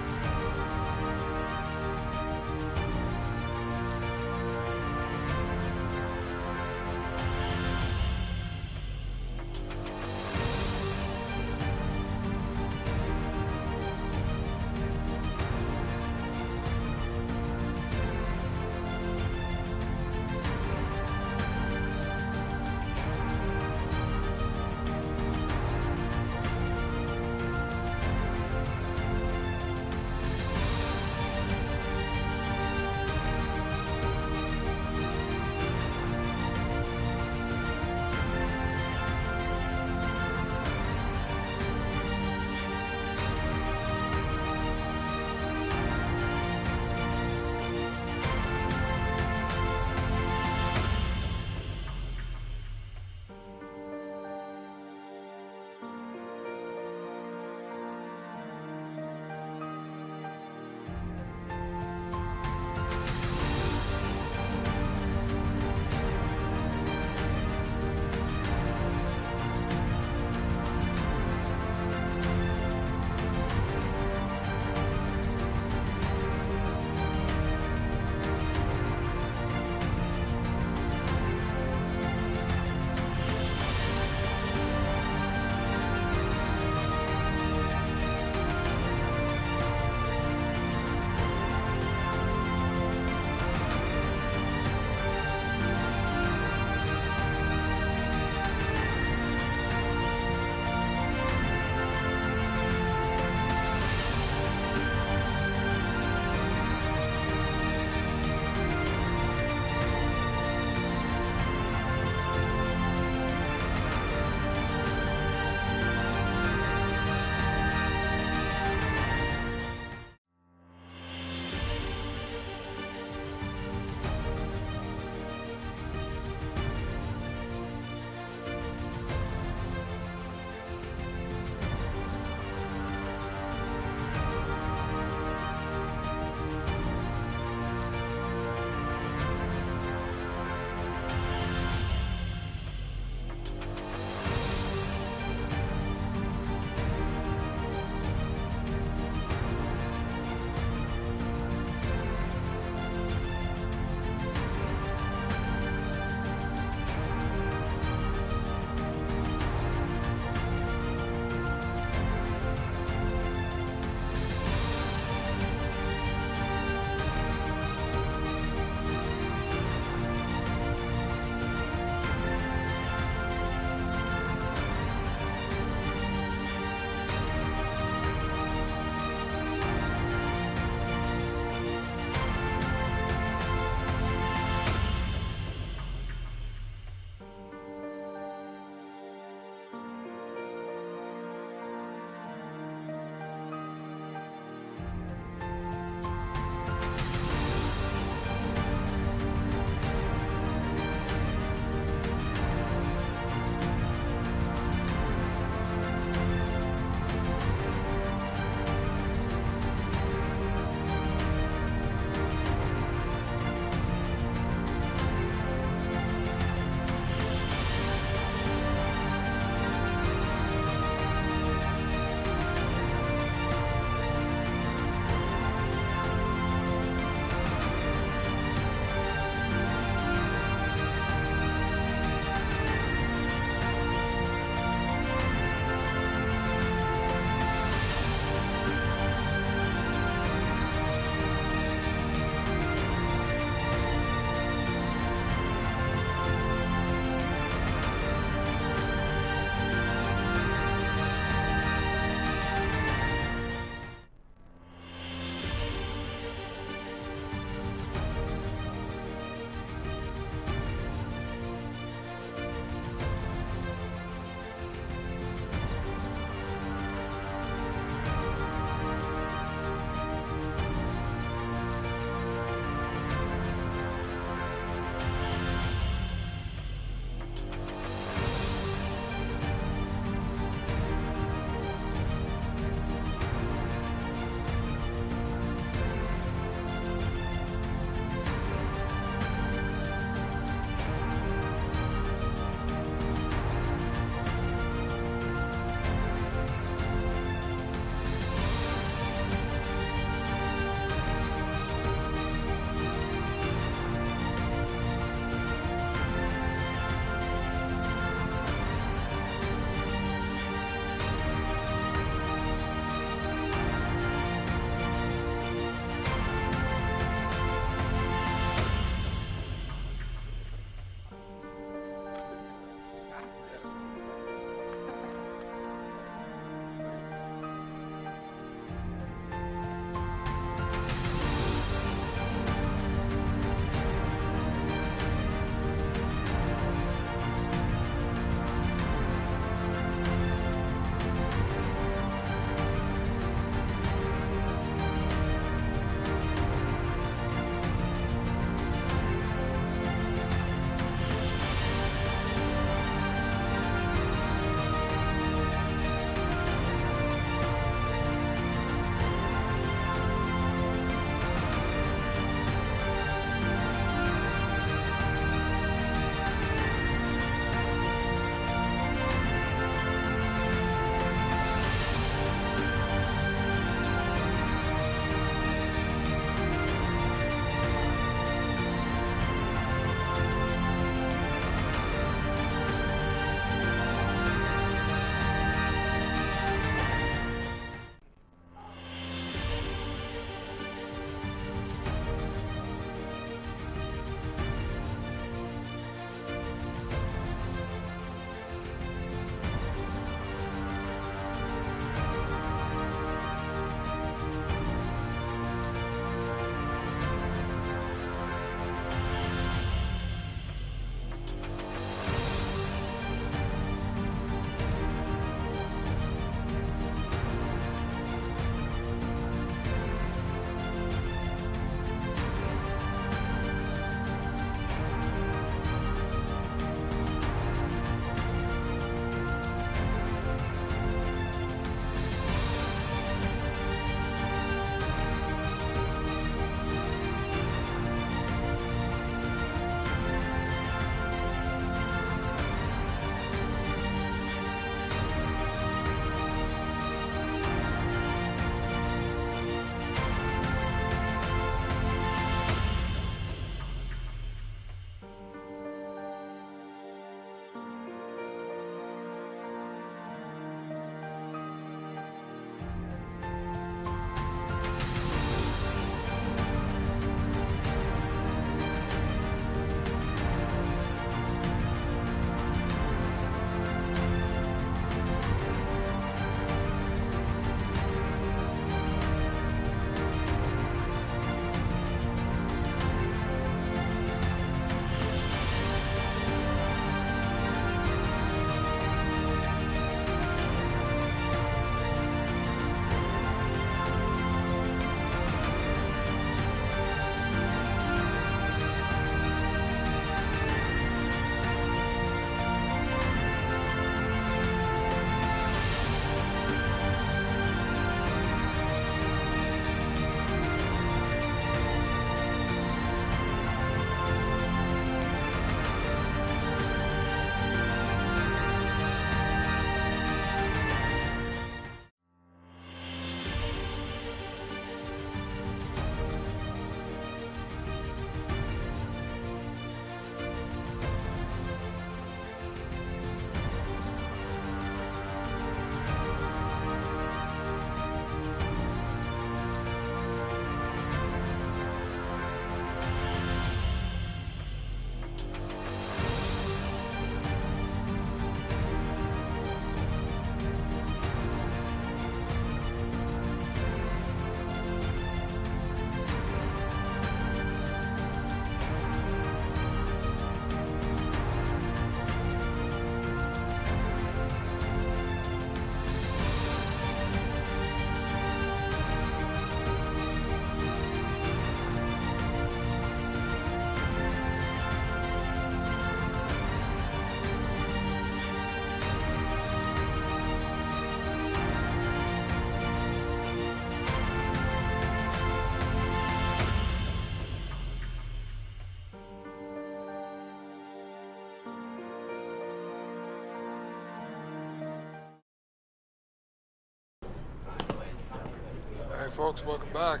folks, welcome back.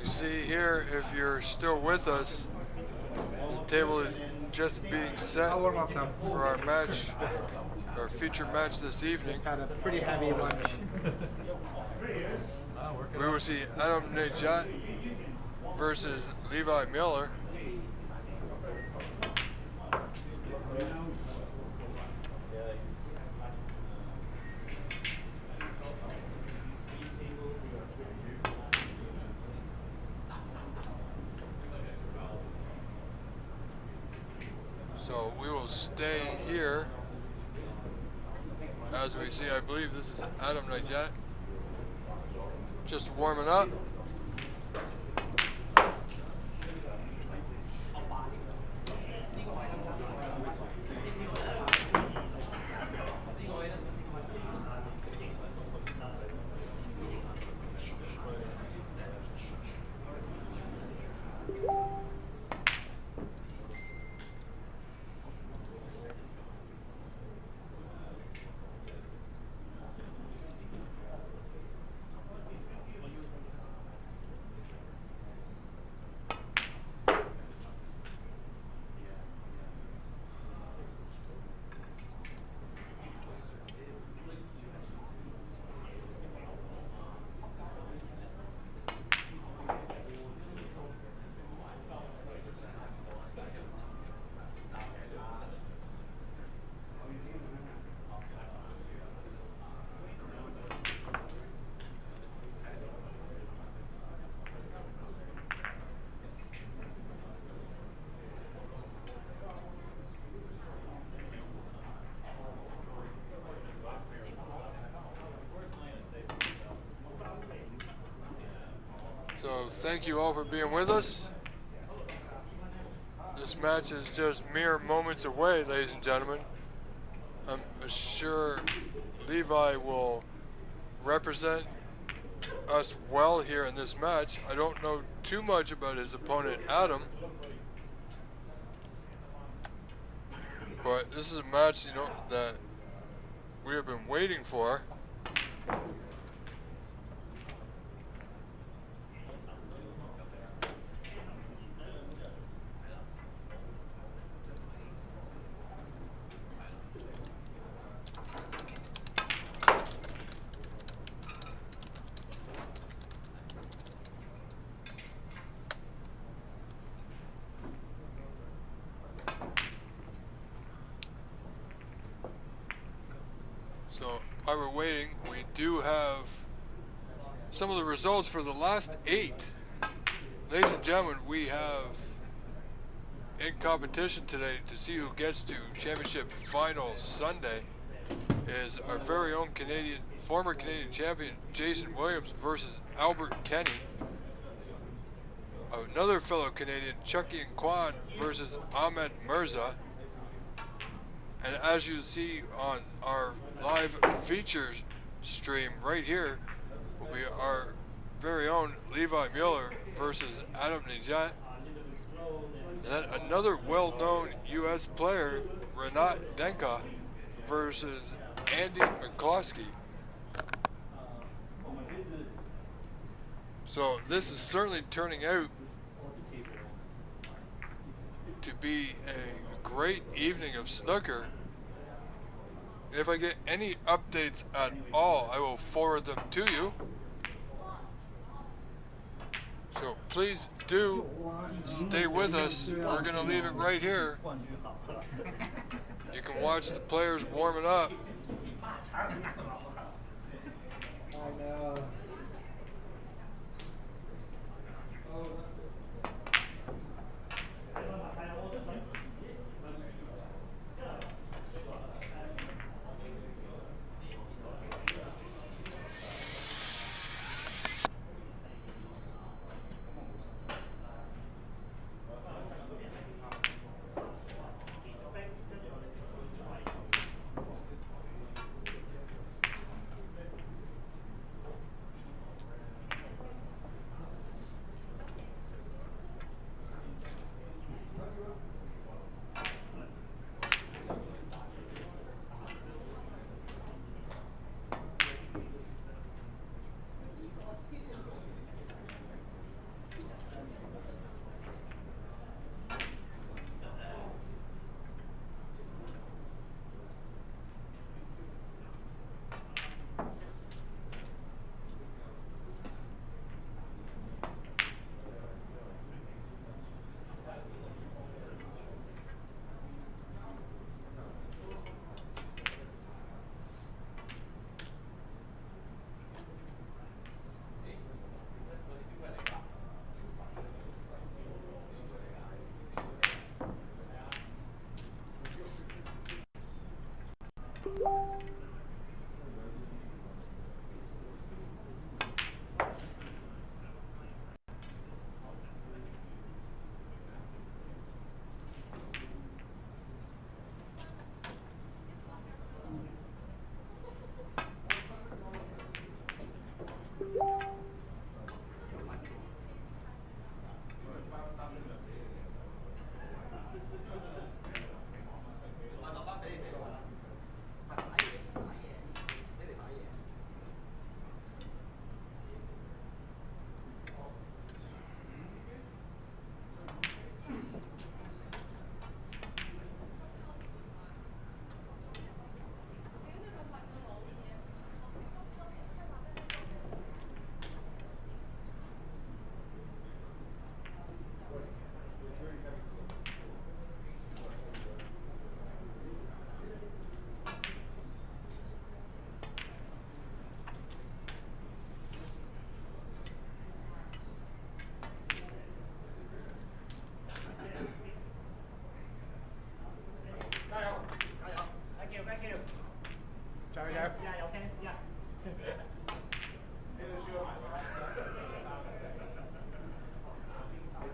You see here, if you're still with us, the table is just being set for our match, our featured match this evening. Just had a pretty heavy lunch. We will see Adam Najat versus Levi Miller. So we will stay here as we see, I believe this is Adam Najat just warming up. So thank you all for being with us. This match is just mere moments away, ladies and gentlemen. I'm sure Levi will represent us well here in this match. I don't know too much about his opponent, Adam. But this is a match, you know, that we have been waiting for. So while we're waiting, we do have some of the results for the last 8. Ladies and gentlemen, we have in competition today to see who gets to championship final Sunday is our very own former Canadian champion Jason Williams versus Albert Kenny. Another fellow Canadian, Chucky and Kwan versus Ahmed Mirza. And as you see on our live features stream right here, will be our very own Levi Mueller versus Adam Najat. And then another well-known U.S. player, Renat Denka, versus Andy McCloskey. So this is certainly turning out to be a great evening of snooker. If I get any updates at all, I will forward them to you. So please do stay with us. We're going to leave it right here. You can watch the players warming up.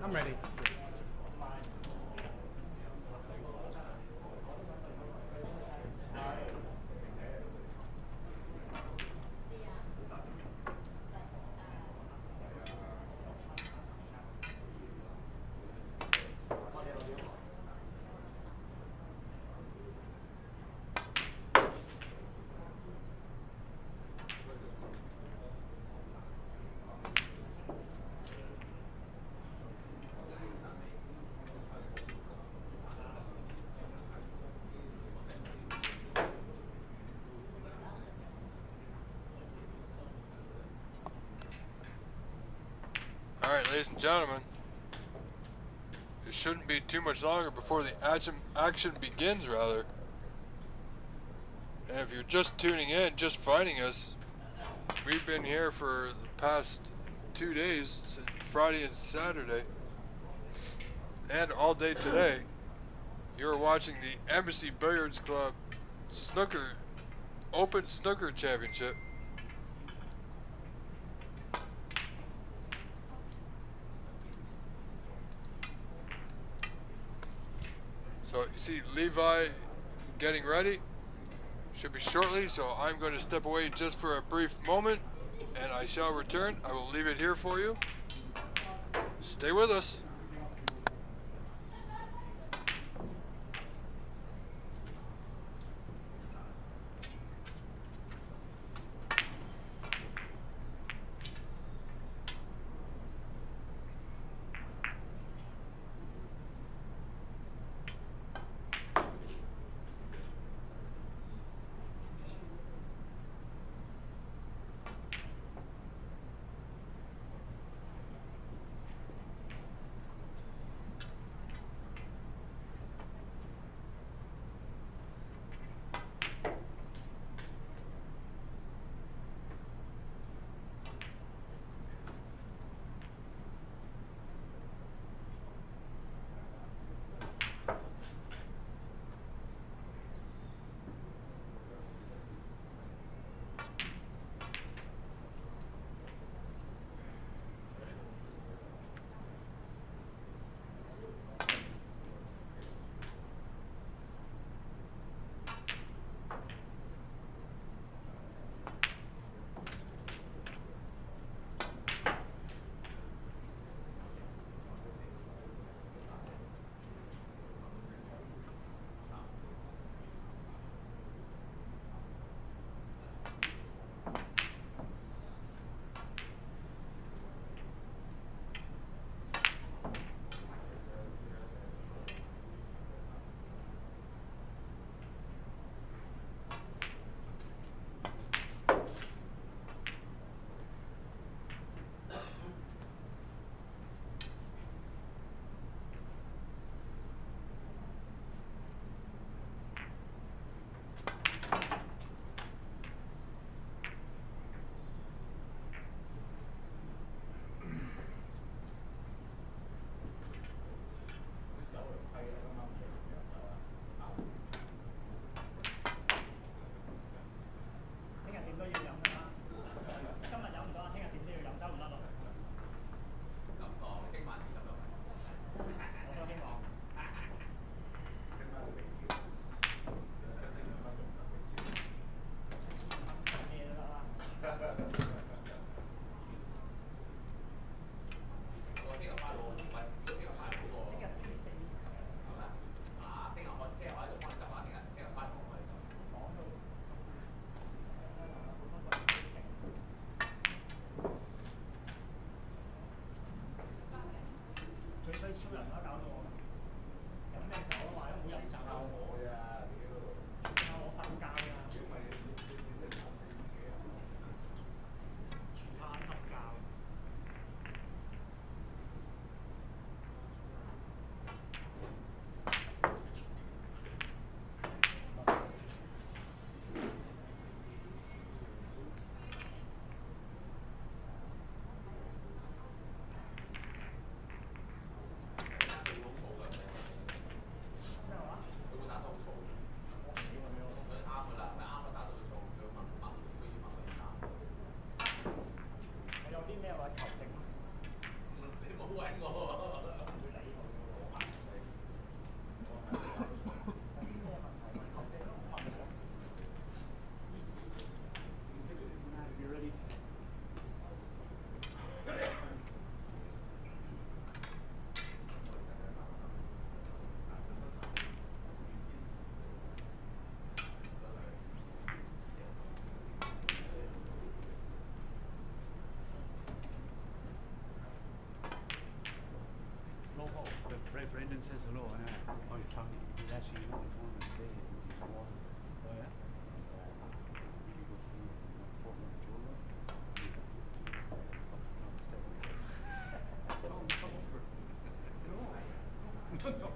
I'm ready. All right, ladies and gentlemen, it shouldn't be too much longer before the action begins, rather. And if you're just tuning in, just finding us, we've been here for the past 2 days, since Friday and Saturday, and all day today. You're watching the Embassy Billiards Club Snooker Open Snooker Championship. So you see Levi getting ready, should be shortly, so I'm going to step away just for a brief moment, and I shall return. I will leave it here for you. Stay with us. says hello. Oh, you're talking. He's actually in the tournament today. Oh yeah. No.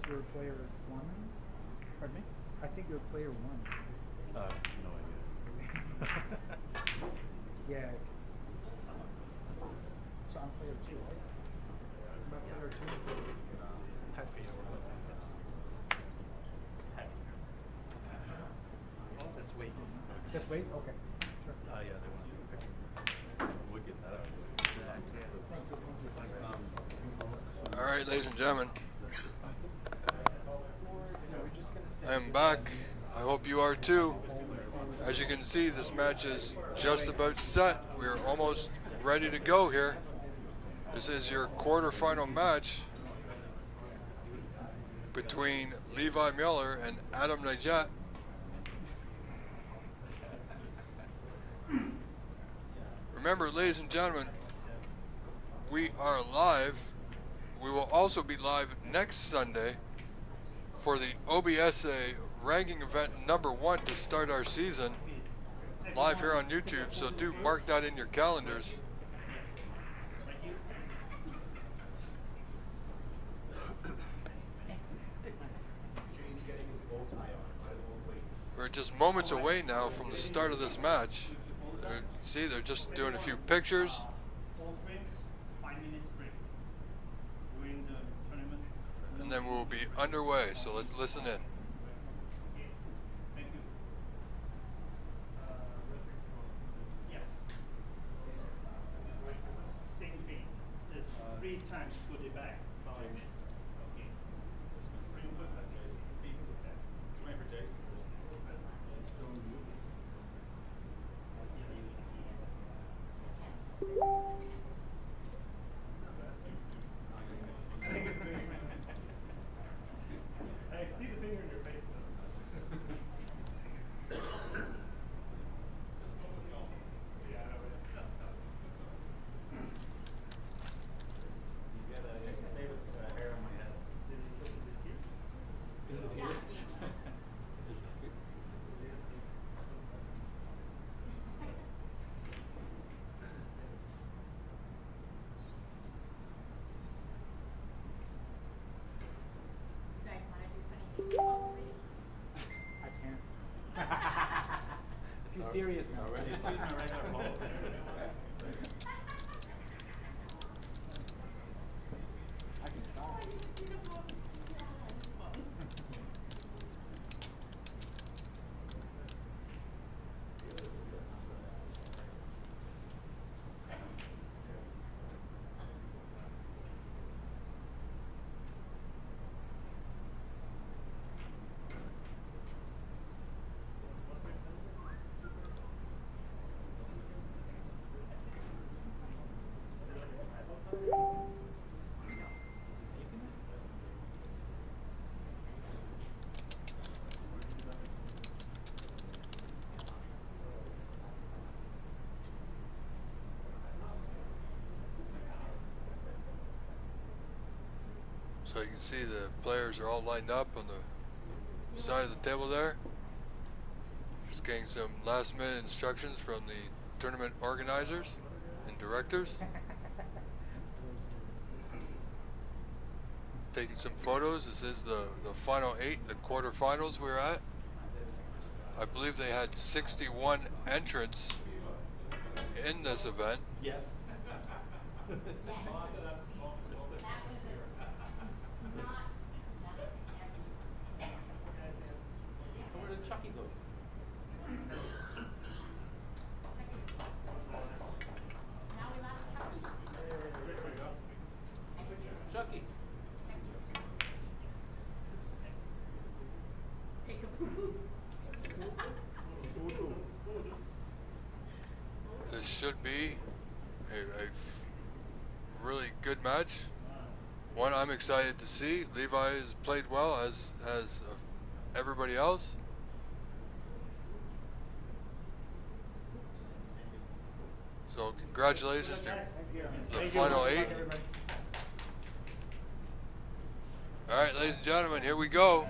You're player one? Pardon me? I think you're player one. No idea. Yeah. So I'm player two, right? I'm player two. Just wait. Just wait? Okay. All right, ladies and gentlemen, I am back. I hope you are too. As you can see, this match is just about set. We're almost ready to go here. This is your quarterfinal match between Levi Miller and Adam Najat. Remember, ladies and gentlemen, we are live. We will also be live next Sunday for the OBSA ranking event #1 to start our season, live here on YouTube, so do mark that in your calendars. We're just moments away now from the start of this match. See, they're just doing a few pictures. 4 frames, 5 minutes break during the tournament. And then we'll be underway, so let's listen in. Okay, thank you. Yeah. Same thing, just 3 times put it back, 5 minutes. Okay. Wait for Jason. I see the finger in your face though. Yeah, I know it. You got David's hair on my head. Is it here? Is it here? I can't. Too serious now. Just use my regular balls. I can try. So you can see the players are all lined up on the side of the table there. Just getting some last minute instructions from the tournament organizers and directors. Taking some photos. This is the final 8, the quarterfinals we're at. I believe they had 61 entrants in this event. Yes. Where did Chucky go? Chucky. This should be a really good match. One I'm excited to see. Levi has played well, as has everybody else. So congratulations to the final 8. All right, ladies and gentlemen, here we go.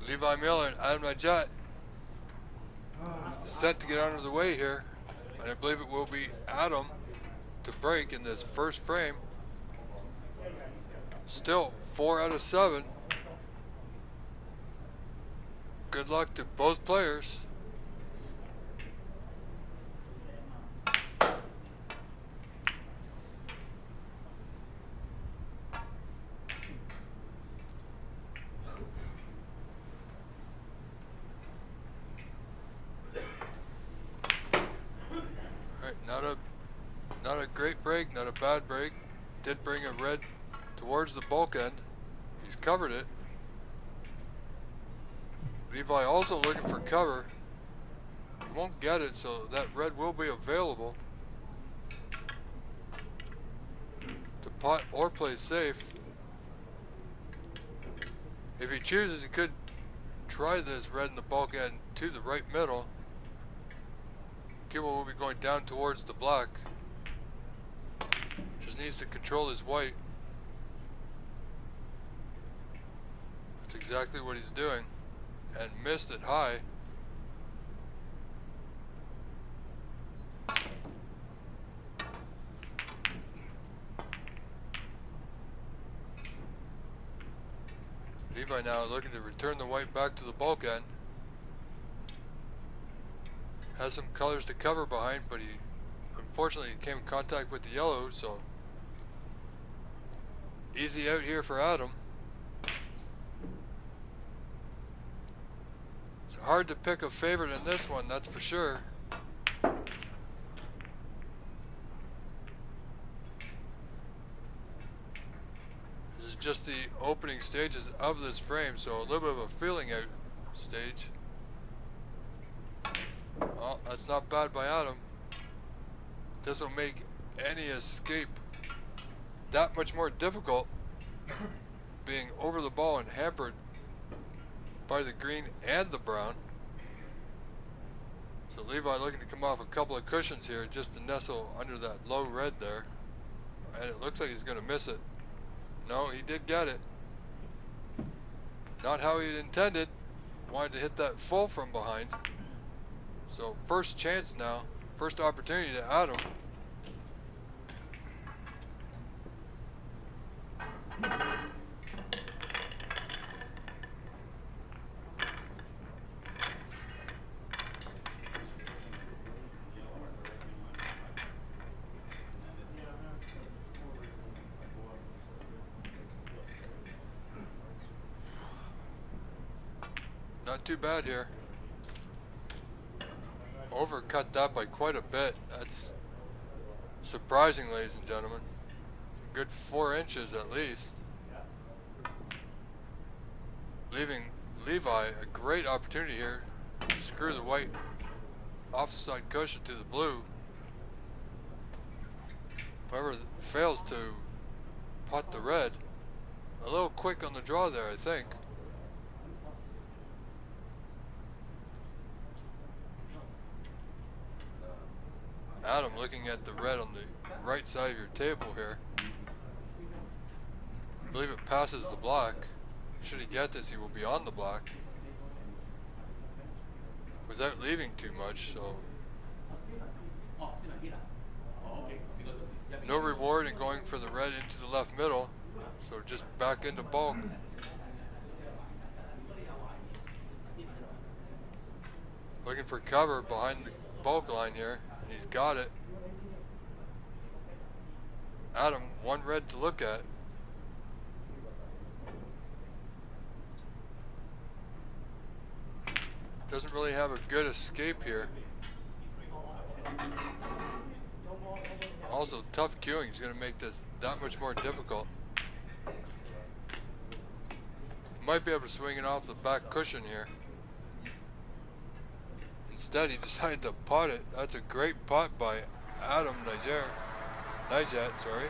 Levi Miller and Adam Najat set to get out of the way here. And I believe it will be Adam to break in this first frame. Still 4 out of 7. Good luck to both players. a red towards the bulk end. He's covered it. Levi also looking for cover. He won't get it, so that red will be available to pot or play safe. If he chooses, he could try this red in the bulk end to the right middle. Kibble will be going down towards the black. Just needs to control his white. That's exactly what he's doing. And missed it high. Levi now looking to return the white back to the bulk end. Has some colors to cover behind, but he unfortunately came in contact with the yellow, so easy out here for Adam. It's hard to pick a favorite in this one, that's for sure. This is just the opening stages of this frame, so a little bit of a feeling out stage. Oh, that's not bad by Adam. This will make any escape that much more difficult, being over the ball and hampered by the green and the brown. So Levi looking to come off a couple of cushions here just to nestle under that low red there. And it looks like he's going to miss it. No, he did get it. Not how he intended. Wanted to hit that full from behind. So first chance now. First opportunity to Adam. Not too bad here. Overcut that by quite a bit. That's surprising, ladies and gentlemen. Good 4 inches at least. Leaving Levi a great opportunity here. Screw the white off the side cushion to the blue. Whoever fails to pot the red. A little quick on the draw there, I think. Adam looking at the red on the right side of your table here. I believe it passes the black. Should he get this, he will be on the black without leaving too much, so no reward in going for the red into the left middle, so just back into bulk. Looking for cover behind the bulk line here. He's got it. Adam, 1 red to look at. Doesn't really have a good escape here. Also, tough queuing is going to make this that much more difficult. Might be able to swing it off the back cushion here. Instead, he decided to pot it. That's a great pot by Adam Nijat, sorry.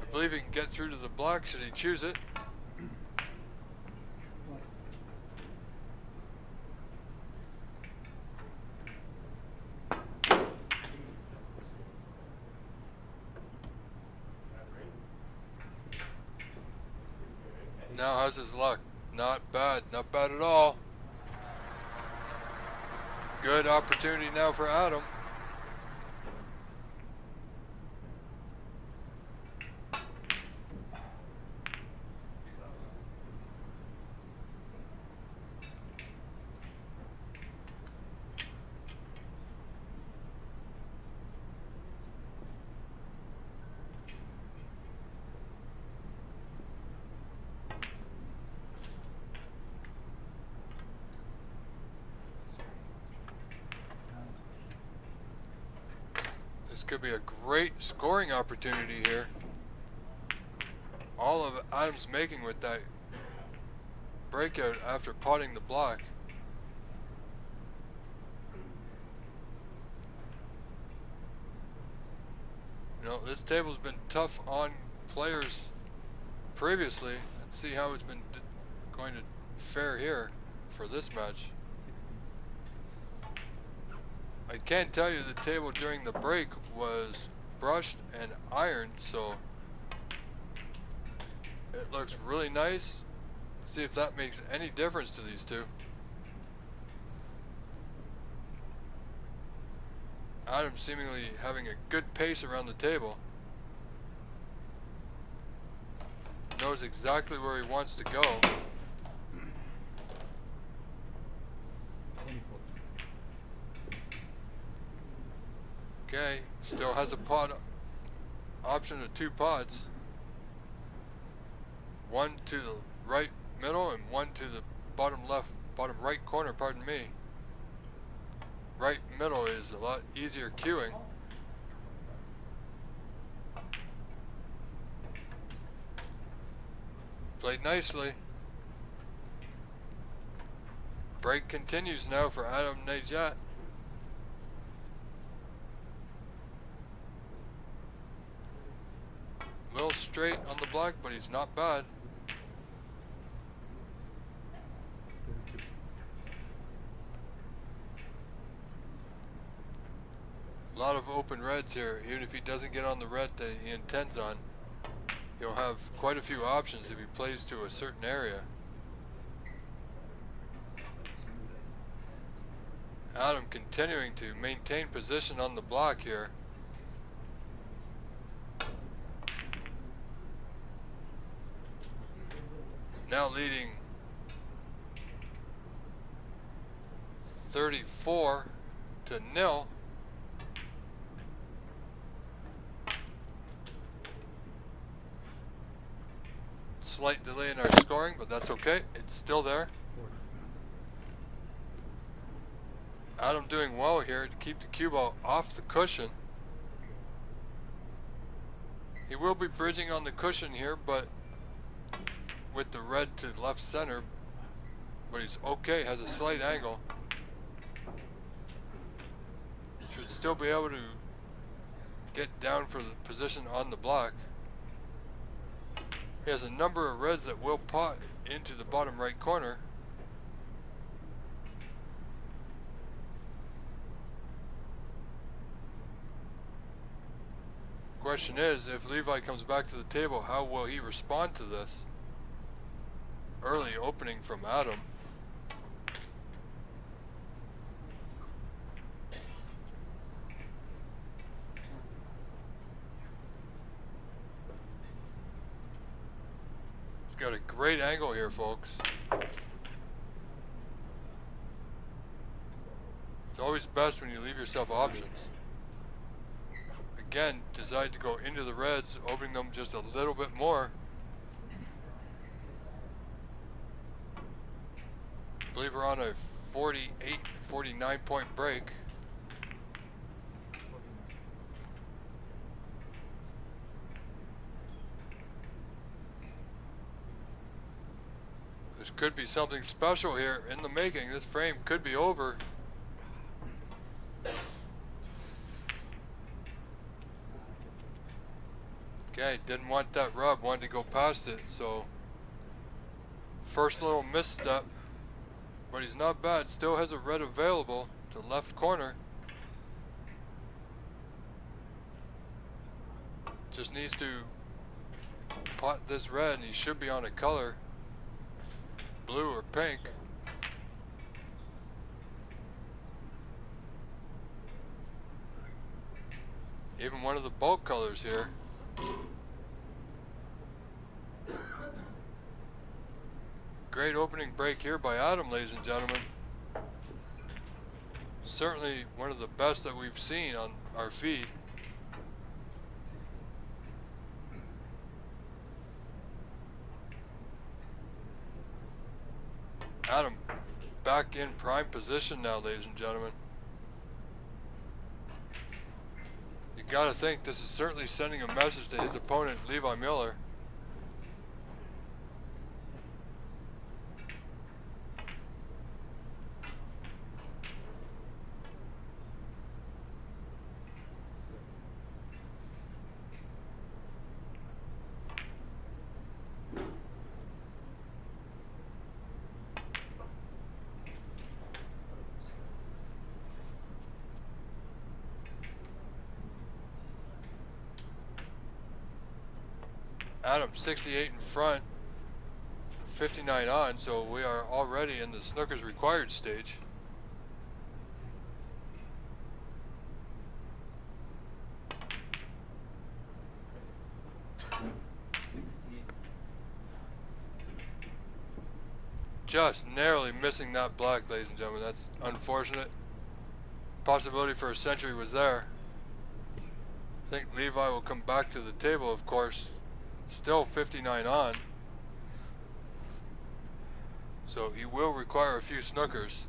I believe he can get through to the black should he choose it. Now how's his luck? Not bad at all. Good opportunity now for Adam. could be a great scoring opportunity here. All of Adam's making with that breakout after potting the block. You know, this table's been tough on players previously. Let's see how it's been going to fare here for this match. I can tell you the table during the break was brushed and ironed, so it looks really nice. Let's see if that makes any difference to these two. Adam seemingly having a good pace around the table. Knows exactly where he wants to go. 24. Okay, still has a pot option of 2 pots. One to the right middle and one to the bottom right corner, pardon me. Right middle is a lot easier queuing. Played nicely. Break continues now for Adam Najat. A little straight on the block, but he's not bad. A lot of open reds here. Even if he doesn't get on the red that he intends on, he'll have quite a few options if he plays to a certain area. Adam continuing to maintain position on the block here. Now leading 34-0. Slight delay in our scoring, but that's okay. It's still there. Adam doing well here to keep the cue ball off the cushion. He will be bridging on the cushion here, but with the red to left center, but he's okay, has a slight angle. Should still be able to get down for the position on the block. He has a number of reds that will pot into the bottom right corner. Question is, if Levi comes back to the table, how will he respond to this? Early opening from Adam. He's got a great angle here, folks. It's always best when you leave yourself options. Again, decide to go into the reds, opening them just a little bit more. I believe we're on a 49 point break. This could be something special here in the making. This frame could be over. Okay, didn't want that rub, wanted to go past it, so first little misstep, but he's not bad, still has a red available to left corner. Just needs to pot this red and he should be on a color, blue or pink. Even one of the bulk colors here. Great opening break here by Adam, ladies and gentlemen. Certainly one of the best that we've seen on our feed. Adam back in prime position now, ladies and gentlemen. You gotta think this is certainly sending a message to his opponent, Levi Miller. Adam 68 in front, 59 on, so we are already in the snooker's required stage. Just narrowly missing that black, ladies and gentlemen. That's unfortunate. Possibility for a century was there. I think Levi will come back to the table, of course. Still 59 on. So he will require a few snookers.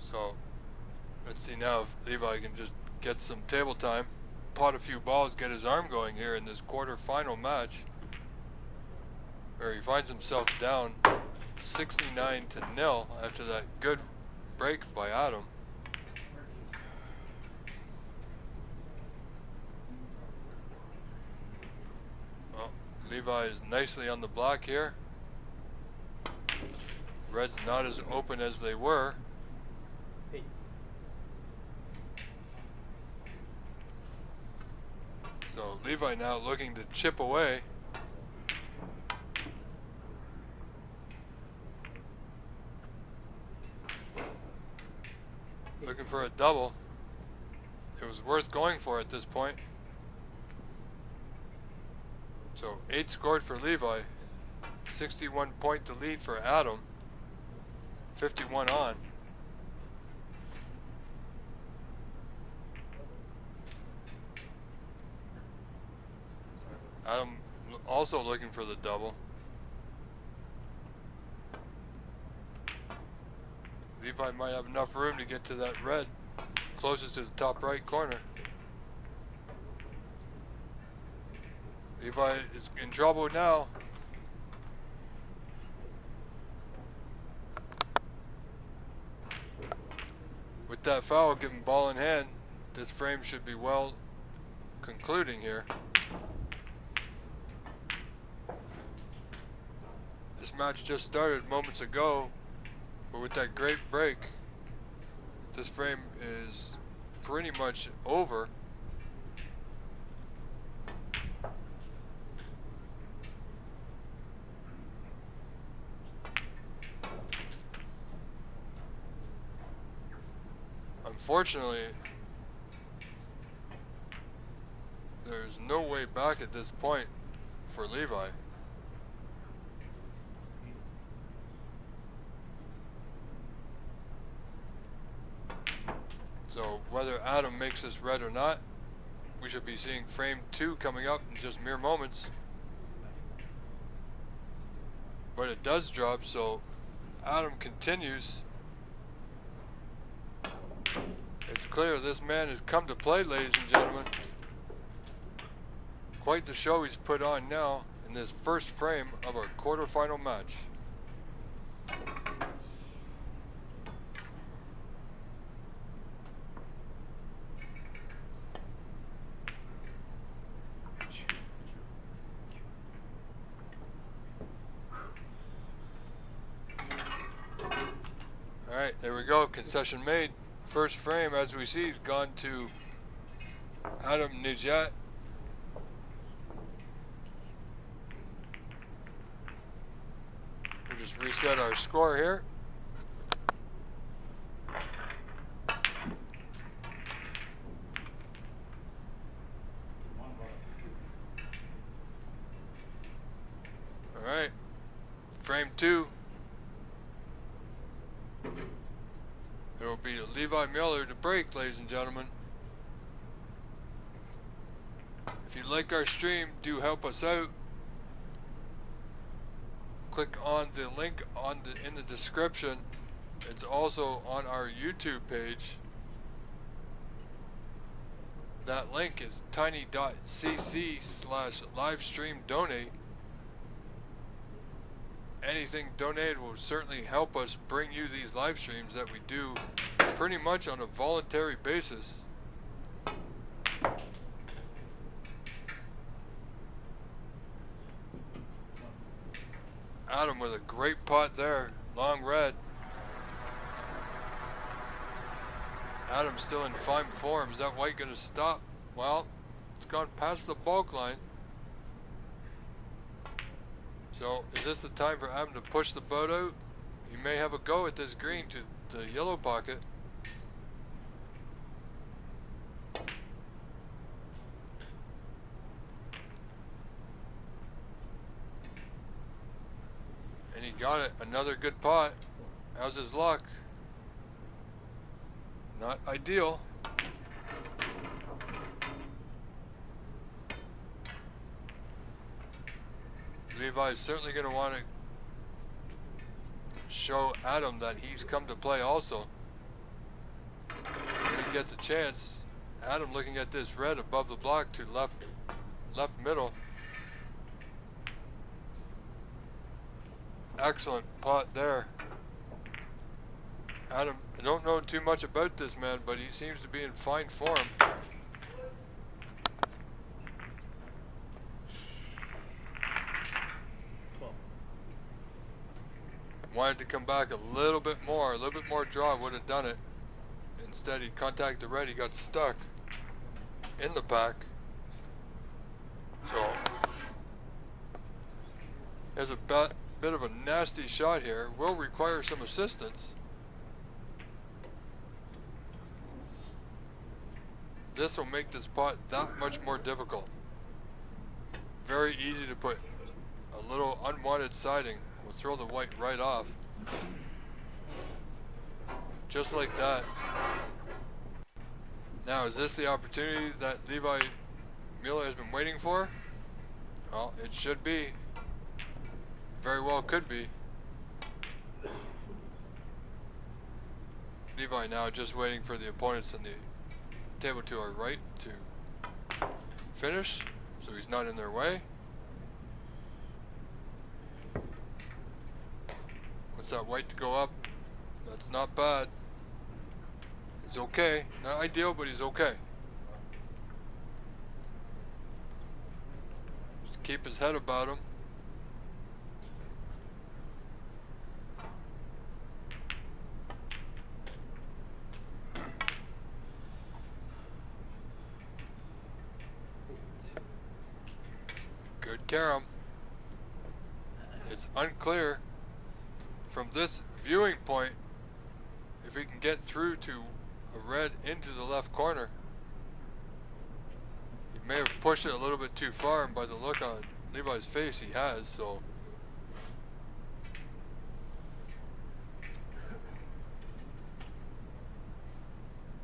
So let's see now if Levi can just get some table time, pot a few balls, get his arm going here in this quarterfinal match, where he finds himself down 69-0 after that good break by Adam. Well, Levi is nicely on the block here. Red's not as open as they were. So Levi now looking to chip away. Looking for a double. It was worth going for at this point. So 8 scored for Levi. 61 point to lead for Adam. 51 on. Adam also looking for the double. Levi might have enough room to get to that red closest to the top right corner. Levi is in trouble now. With that foul, given ball in hand, this frame should be well concluding here. This match just started moments ago, but with that great break, this frame is pretty much over. Unfortunately, there's no way back at this point for Levi. So whether Adam makes this red or not, we should be seeing frame 2 coming up in just mere moments. But it does drop, so Adam continues. It's clear this man has come to play, ladies and gentlemen. Quite the show he's put on now in this first frame of our quarterfinal match. Alright, there we go, concession made. First frame, as we see, has gone to Adam Nijat. We'll just reset our score here. Alright, frame 2. Levi Miller to break, ladies and gentlemen. If you like our stream, do help us out. Click on the link in the description. It's also on our YouTube page. That link is tiny.cc/livestreamdonate. Anything donated will certainly help us bring you these live streams that we do pretty much on a voluntary basis. Adam with a great pot there, long red. Adam's still in fine form. Is that white gonna stop? Well, it's gone past the bulk line. So, is this the time for Adam to push the boat out? He may have a go at this green to the yellow pocket. And he got it. Another good pot. How's his luck? Not ideal. Levi's certainly going to want to show Adam that he's come to play also. When he gets a chance, Adam looking at this red above the block to left middle. Excellent pot there. Adam, I don't know too much about this man, but he seems to be in fine form. Wanted to come back a little bit more draw would have done it. Instead he contacted the red, he got stuck in the pack. So, there's a bit of a nasty shot here. Will require some assistance. This will make this pot that much more difficult. Very easy to put a little unwanted siding. We'll throw the white right off. Just like that. Now, is this the opportunity that Levi Mueller has been waiting for? Well, it should be. Very well could be. Levi now just waiting for the opponents in the table to our right to finish, so he's not in their way. Wants that white to go up. That's not bad. He's okay. Not ideal, but he's okay. Just keep his head about him. Good carom. It's unclear from this viewing point if he can get through to a red into the left corner. He may have pushed it a little bit too far, and by the look on Levi's face he has, so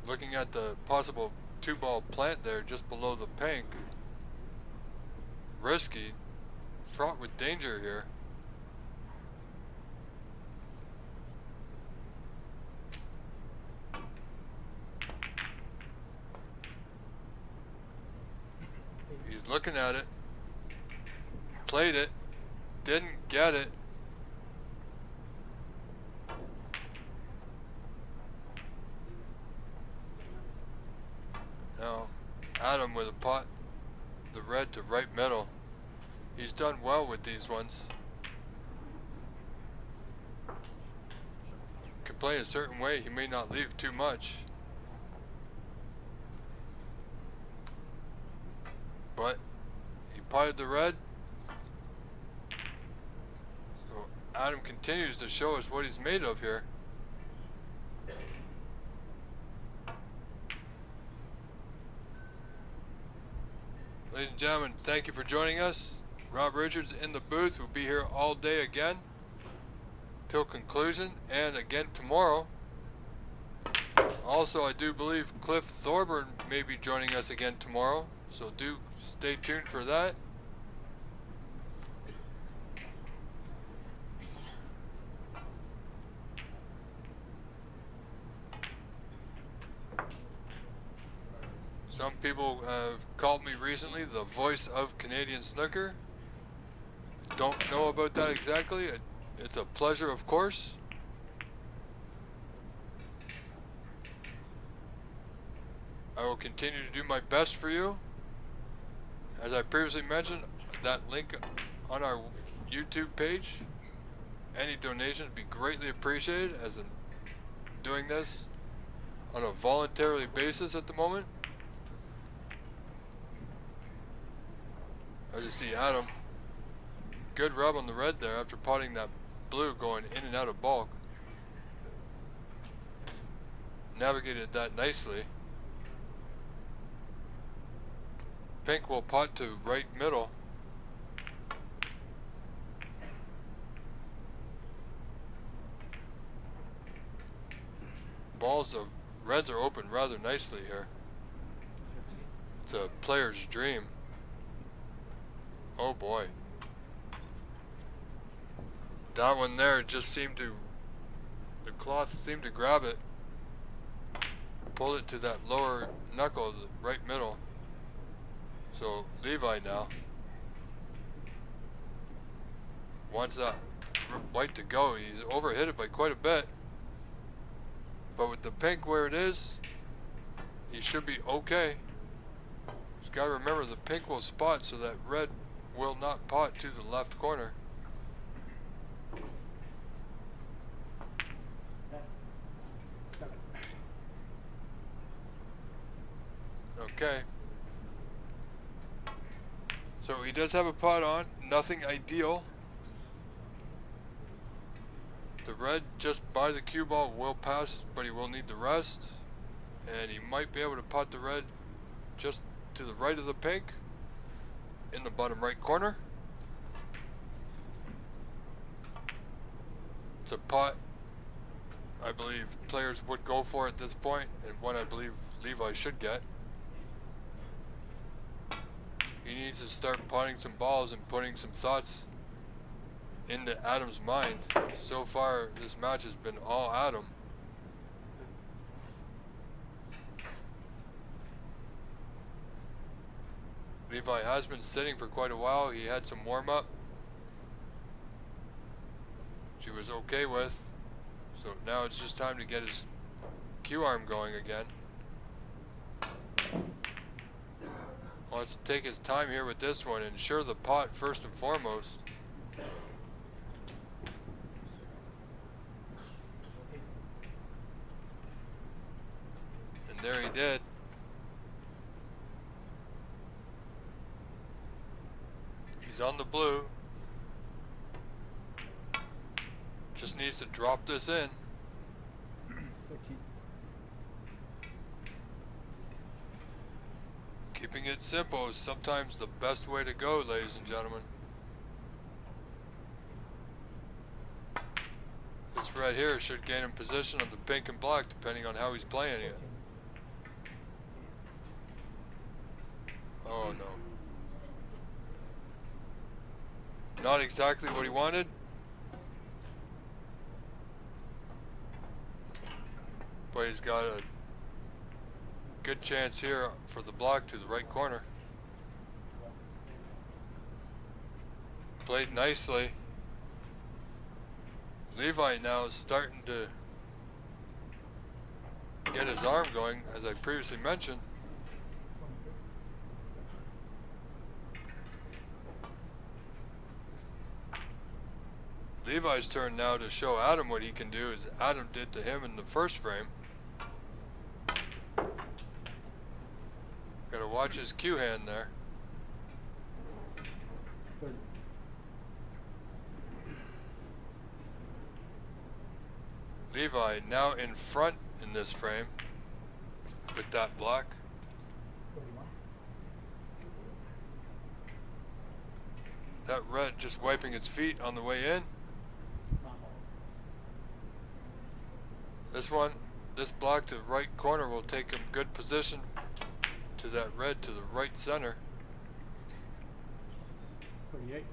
looking at the possible 2-ball plant there just below the pink. Risky, fraught with danger here. He's looking at it, played it, didn't get it. Now, Adam with a pot, the red to right middle. He's done well with these ones. Can play a certain way, he may not leave too much. But he potted the red. So Adam continues to show us what he's made of here. Ladies and gentlemen, thank you for joining us. Rob Richards in the booth. Will be here all day again till conclusion, and again tomorrow Also, I do believe Cliff Thorburn may be joining us again tomorrow, so do stay tuned for that. Some people have called me recently the voice of Canadian snooker. Don't know about that exactly. It's a pleasure, of course. I will continue to do my best for you. As I previously mentioned, that link on our YouTube page, any donation would be greatly appreciated, as I'm doing this on a voluntarily basis at the moment. As you see, Adam, good rub on the red there after potting that blue going in and out of bulk. Navigated that nicely. Pink will pot to right middle. Balls of reds are open rather nicely here. It's a player's dream. Oh boy. That one there just seemed to, the cloth seemed to grab it. Pulled it to that lower knuckle, the right middle. So Levi now wants that white to go. He's overhit it by quite a bit. But with the pink where it is, he should be okay. Just gotta remember the pink will spot so that red will not pot to the left corner. Okay. So he does have a pot on, nothing ideal. The red just by the cue ball will pass, but he will need the rest. And he might be able to pot the red just to the right of the pink in the bottom right corner. It's a pot I believe players would go for at this point, and one I believe Levi should get. He needs to start potting some balls and putting some thoughts into Adam's mind. So far, this match has been all Adam. Levi has been sitting for quite a while. He had some warm-up, which he was okay with. So now it's just time to get his cue arm going again. Let's take his time here with this one. Ensure the pot first and foremost. And there he did. He's on the blue. Just needs to drop this in. 13. Keeping it simple is sometimes the best way to go, ladies and gentlemen. This red here should gain him position on the pink and black depending on how he's playing it. 14. Oh no. Not exactly what he wanted. But he's got a good chance here for the block to the right corner. Played nicely. Levi now is starting to get his arm going, as I previously mentioned. 23. Levi's turn now to show Adam what he can do, as Adam did to him in the first frame. Gotta watch his cue hand there. 30. Levi now in front in this frame with that block. 41. That red just wiping its feet on the way in. This one this block to the right corner will take him good position to that red to the right center. 38.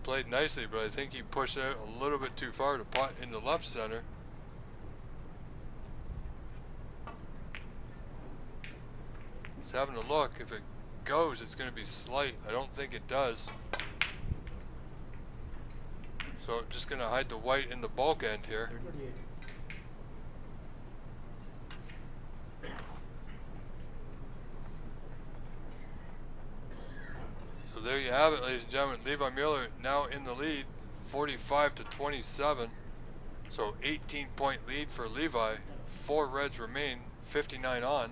Played nicely, but I think he pushed it a little bit too far to pot into left center. He's having a look. If it goes, it's going to be slight. I don't think it does. So just going to hide the white in the bulk end here. 38. So there you have it, ladies and gentlemen. Levi Mueller now in the lead, 45 to 27. So 18-point lead for Levi. 4 reds remain, 59 on.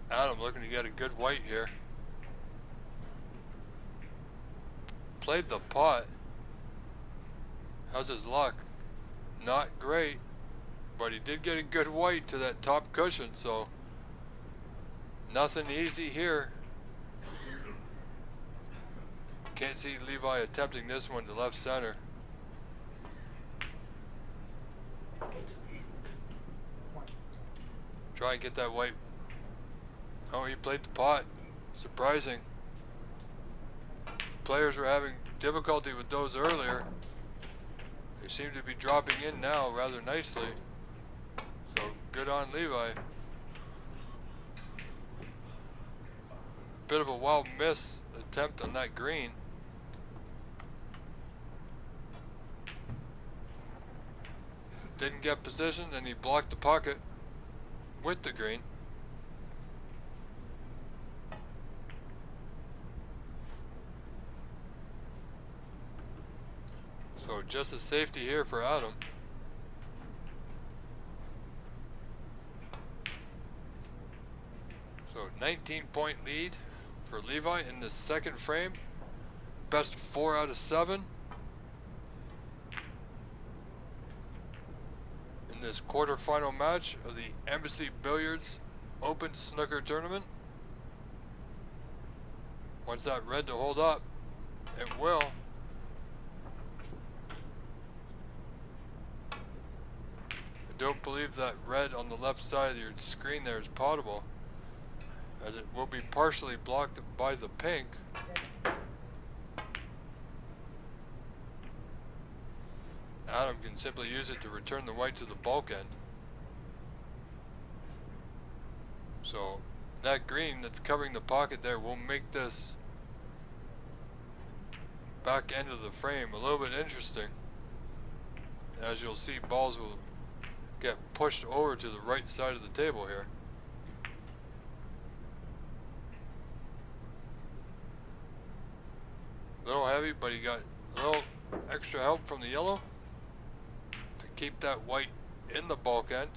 Adam looking to get a good white here. Played the pot. How's his luck? Not great, but he did get a good white to that top cushion, so nothing easy here. Can't see Levi attempting this one to left center. Try and get that white. Oh, he played the pot. Surprising. Players were having difficulty with those earlier. They seem to be dropping in now rather nicely. So good on Levi. Bit of a wild miss attempt on that green. Didn't get position and he blocked the pocket with the green. So just a safety here for Adam. So 19-point lead for Levi in the second frame. Best 4 out of 7 in this quarterfinal match of the Embassy Billiards Open Snooker Tournament. Wants that red to hold up. It will. Don't believe that red on the left side of your screen there is potable, as it will be partially blocked by the pink. Adam can simply use it to return the white to the bulk end. So that green that's covering the pocket there will make this back end of the frame a little bit interesting. As you'll see, balls will get pushed over to the right side of the table here. A little heavy, but he got a little extra help from the yellow to keep that white in the bulk end.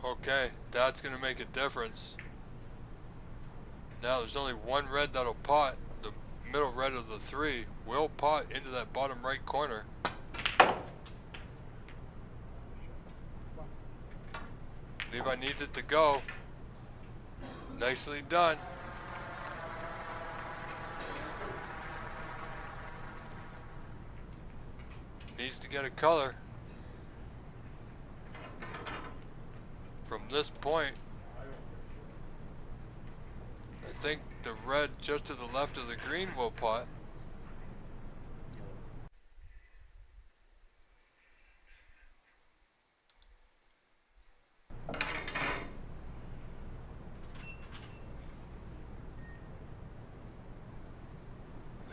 Okay, that's going to make a difference. Now there's only one red that'll pot. The middle red of the 3 will pot into that bottom right corner. Levi needs it to go. Nicely done. Needs to get a color. From this point, I think the red just to the left of the green will pot.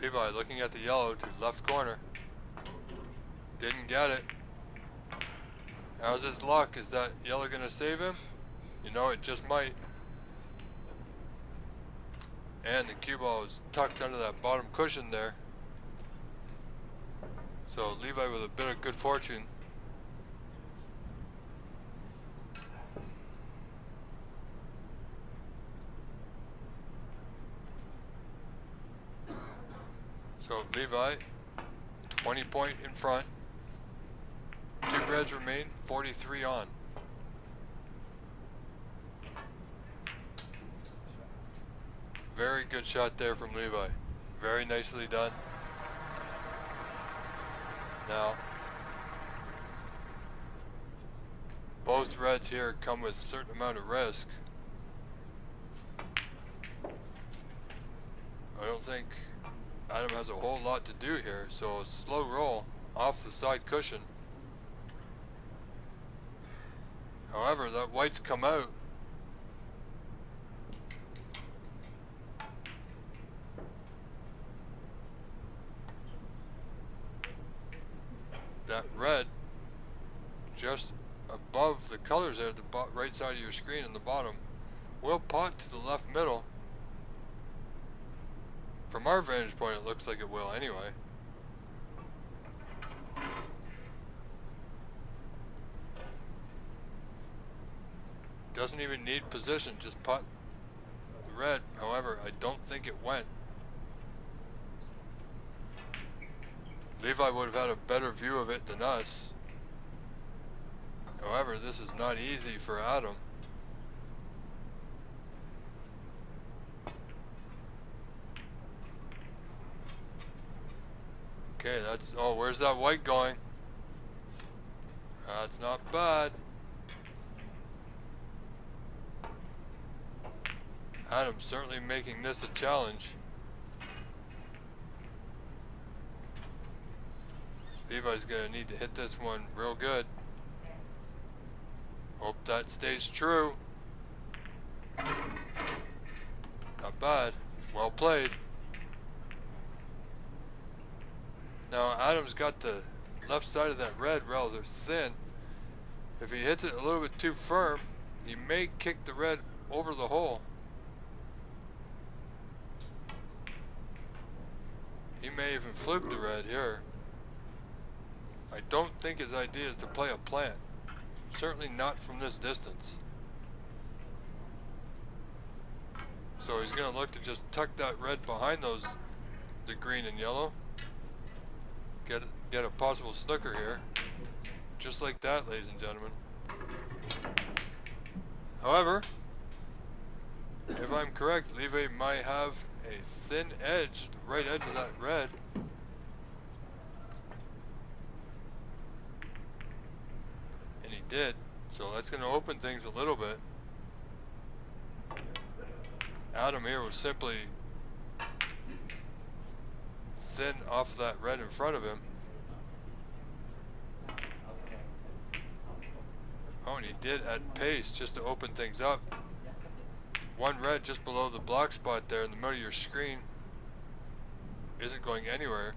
Levi looking at the yellow to left corner. Didn't get it. How's his luck? Is that yellow gonna save him? You know, it just might. And the cue ball is tucked under that bottom cushion there. So Levi with a bit of good fortune. So Levi, 20 point in front. 2 reds remain, 43 on. Very good shot there from Levi. Very nicely done. Now, both reds here come with a certain amount of risk. I don't think Adam has a whole lot to do here, so a slow roll off the side cushion. However, that white's come out. That red, just above the colors there, the right side of your screen in the bottom, will pot to the left middle. From our vantage point, it looks like it will anyway. Doesn't even need position, just pot the red. However, I don't think it went. Levi would have had a better view of it than us. However, this is not easy for Adam. Okay, that's, oh, where's that white going? That's not bad. Adam's certainly making this a challenge. Levi's gonna need to hit this one real good. Hope that stays true. Not bad. Well played. Now Adam's got the left side of that red rather thin. If he hits it a little bit too firm, he may kick the red over the hole. He may even fluke the red here. I don't think his idea is to play a plant. Certainly not from this distance. So he's going to look to just tuck that red behind the green and yellow. Get a possible snooker here. Just like that, ladies and gentlemen. However, if I'm correct, Levi might have a thin edge, the right edge of that red. And he did. So that's going to open things a little bit. Adam here was simply thin off of that red in front of him. Oh, and he did at pace just to open things up. One red just below the block spot there in the middle of your screen isn't going anywhere.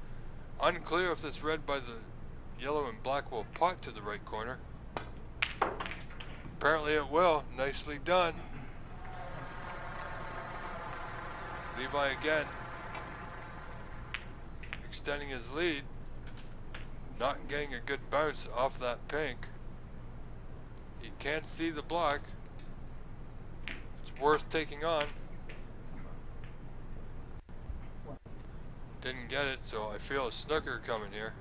Unclear if this red by the yellow and black will pot to the right corner. Apparently it will. Nicely done. Levi again extending his lead, not getting a good bounce off that pink. He can't see the block. It's worth taking on. Didn't get it, so I feel a snooker coming here.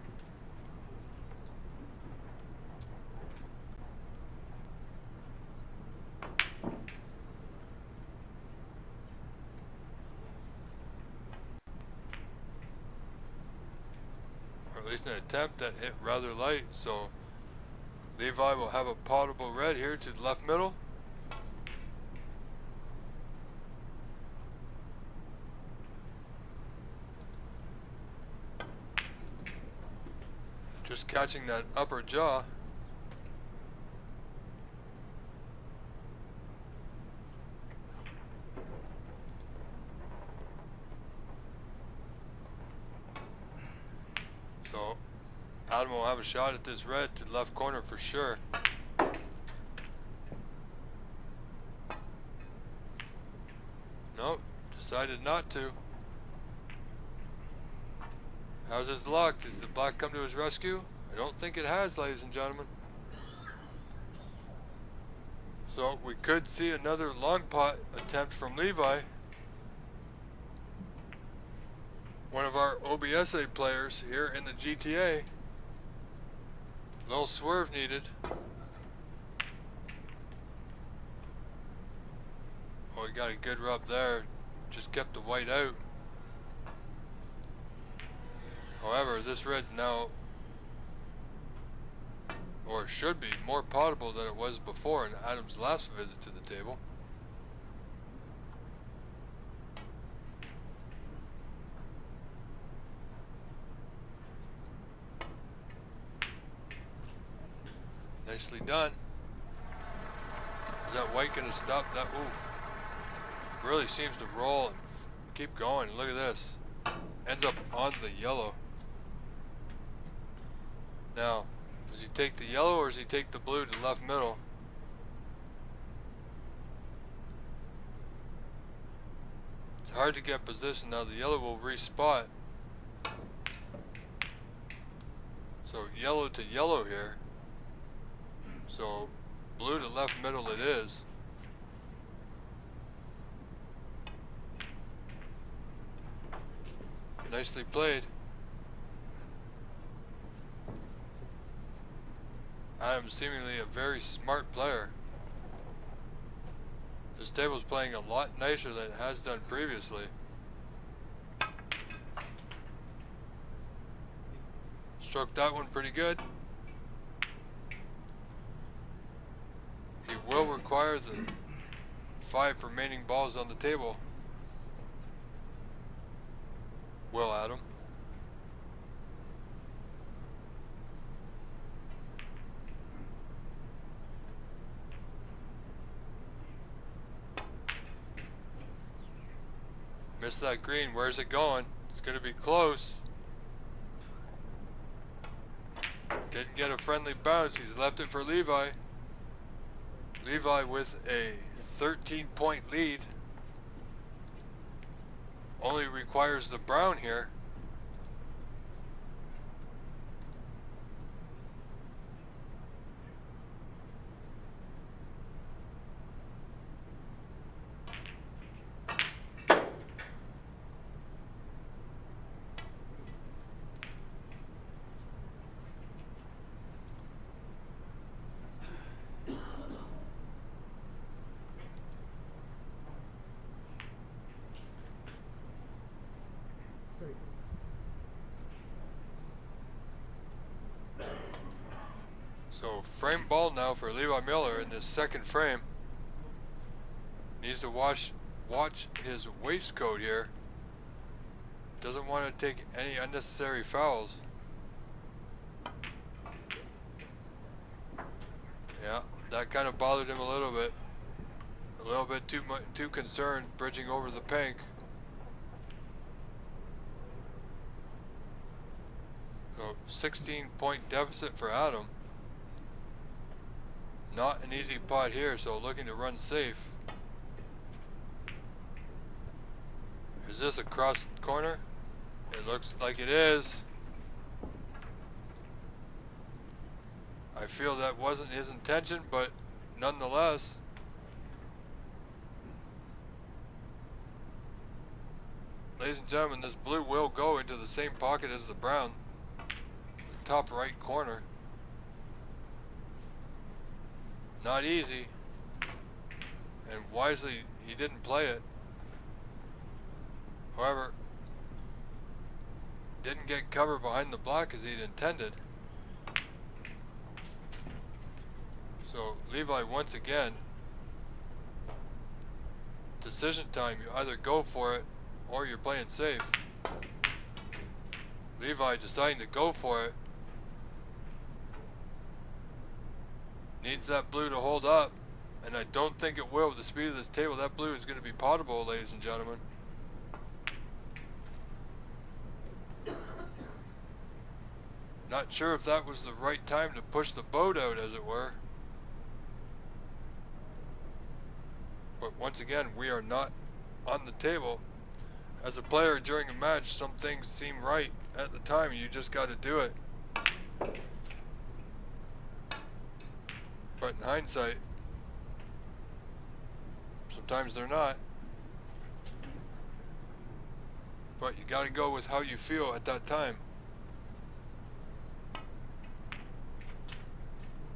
Or at least an attempt that hit rather light, so Levi will have a potable red here to the left middle. Just catching that upper jaw. So Adam will have a shot at this red to the left corner for sure. Nope, decided not to. How's his luck? Does the black come to his rescue? I don't think it has, ladies and gentlemen. So we could see another long pot attempt from Levi. One of our OBSA players here in the GTA. Little swerve needed. Oh, he got a good rub there. Just kept the white out. However, this red's now, or should be, more potable than it was before in Adam's last visit to the table. Nicely done. Is that white going to stop that? Ooh. Really seems to roll and keep going. Look at this. Ends up on the yellow. Now, does he take the yellow or does he take the blue to left middle? It's hard to get position now. The yellow will respot. So yellow to yellow here. So blue to left middle it is. Nicely played. I am seemingly a very smart player. This table's playing a lot nicer than it has done previously. Struck that one pretty good. He will require the 5 remaining balls on the table. Will Adam. Missed that green. Where's it going? It's going to be close. Didn't get a friendly bounce. He's left it for Levi. Levi with a 13-point lead. Only requires the brown here. So frame ball now for Levi Miller in this second frame. Needs to watch his waistcoat here. Doesn't want to take any unnecessary fouls. Yeah, that kind of bothered him a little bit. A little bit too concerned bridging over the pink. So 16-point deficit for Adam. Not an easy pot here, so looking to run safe. Is this across the corner? It looks like it is. I feel that wasn't his intention, but nonetheless. Ladies and gentlemen, this blue will go into the same pocket as the brown. The top right corner. Not easy, and wisely he didn't play it. However, didn't get cover behind the black as he'd intended. So Levi once again, decision time. You either go for it or you're playing safe. Levi deciding to go for it. Needs that blue to hold up, and I don't think it will with the speed of this table. That blue is going to be potable, ladies and gentlemen. Not sure if that was the right time to push the boat out, as it were. But once again, we are not on the table as a player during a match, some things seem right at the time, and you just got to do it. But in hindsight, sometimes they're not. But you got to go with how you feel at that time.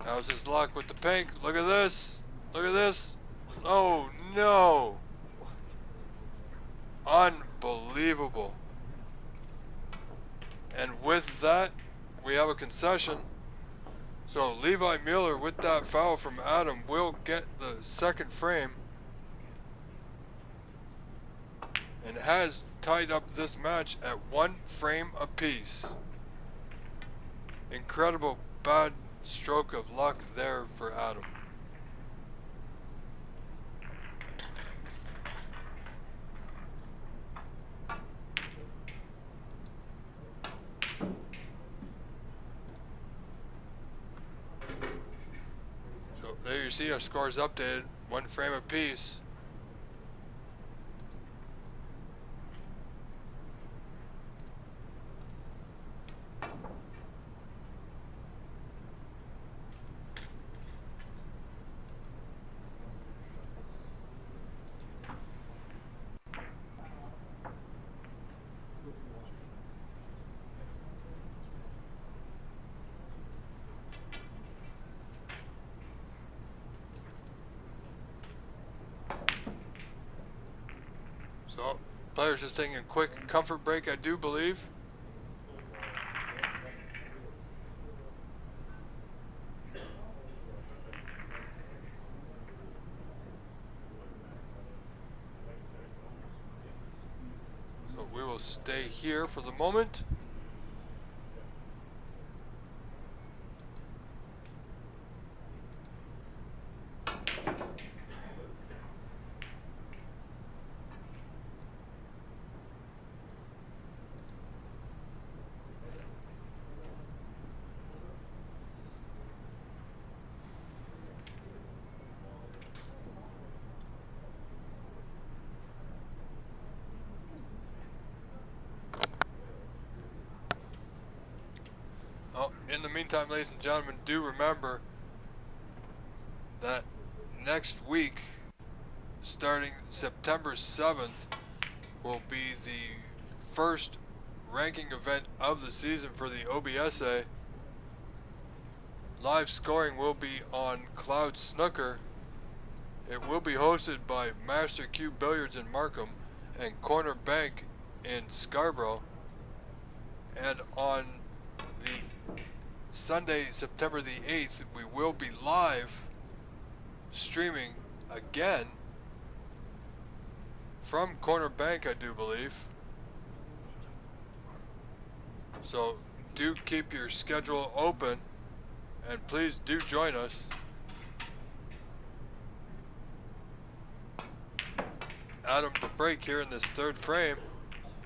How's his luck with the pink? Look at this. Look at this. Oh no. Unbelievable. And with that, we have a concession. So Levi Mueller, with that foul from Adam, will get the second frame. And has tied up this match at 1 frame apiece. Incredible bad stroke of luck there for Adam. So there you see our scores updated, 1 frame apiece. So, players just taking a quick comfort break, I do believe. So we will stay here for the moment. Oh, in the meantime, ladies and gentlemen, do remember that next week, starting September 7th, will be the first ranking event of the season for the OBSA. Live scoring will be on Cloud Snooker. It will be hosted by Master Q Billiards in Markham and Corner Bank in Scarborough. And on the Sunday, September the 8th, we will be live streaming again from Corner Bank, I do believe. So do keep your schedule open and please do join us. Adam to break here in this 3rd frame,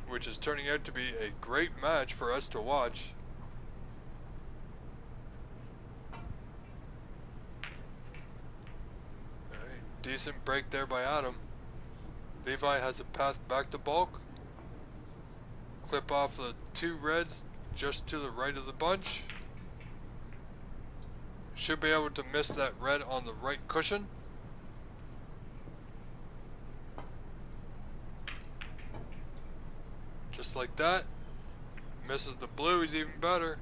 which is turning out to be a great match for us to watch. Alright, decent break there by Adam. Levi has a path back to bulk. Clip off the 2 reds just to the right of the bunch. Should be able to miss that red on the right cushion. Just like that. Misses the blue, he's even better.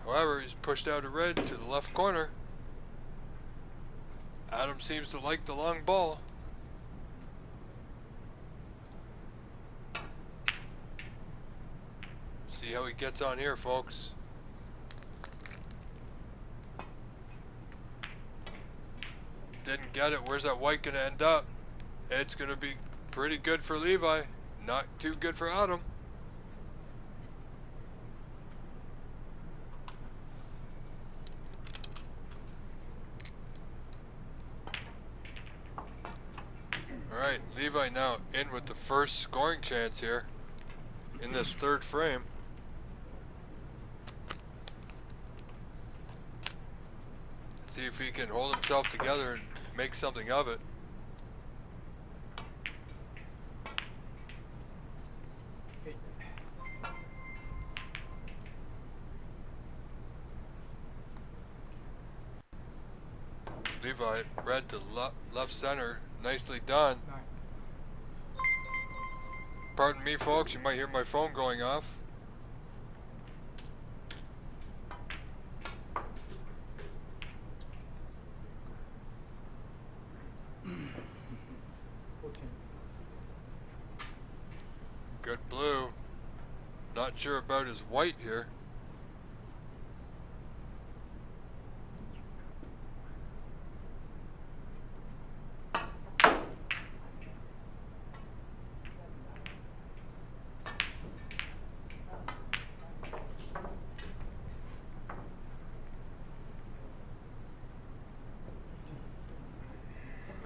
However, he's pushed out a red to the left corner. Adam seems to like the long ball. See how he gets on here, folks. Didn't get it. Where's that white gonna end up? It's gonna be pretty good for Levi. Not too good for Adam. Alright, Levi now in with the first scoring chance here in this 3rd frame. See if he can hold himself together and make something of it. Levi, red to left center. Nicely done. 9. Pardon me, folks. You might hear my phone going off. 14. Good blue. Not sure about his white here.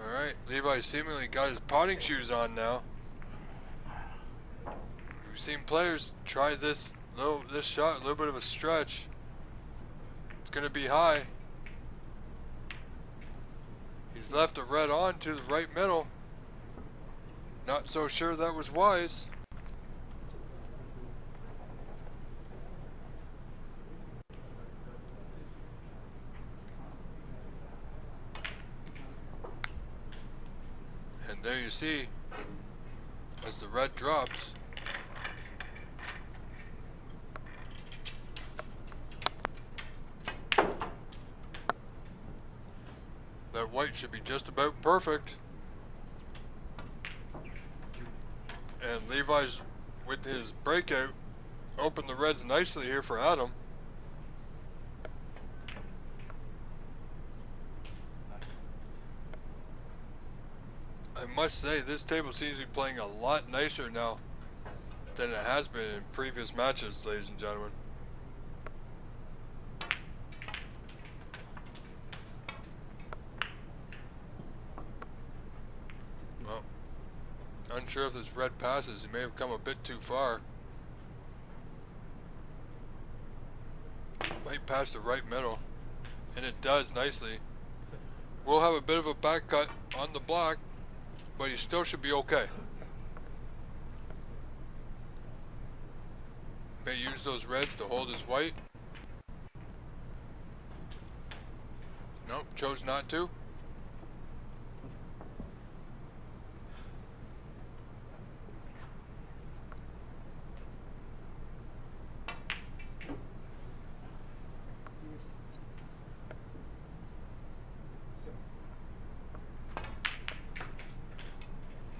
Alright, Levi seemingly got his potting shoes on now. We've seen players try this shot, a little bit of a stretch. It's gonna be high. He's left a red on to the right middle. Not so sure that was wise. And there you see, as the red drops, that white should be just about perfect. And Levi's, with his breakout, opened the reds nicely here for Adam. I must say, this table seems to be playing a lot nicer now than it has been in previous matches, ladies and gentlemen. Well, unsure if this red passes. He may have come a bit too far. Might pass the right middle, and it does nicely. We'll have a bit of a back cut on the block, but he still should be okay. May use those reds to hold his white. Nope, chose not to.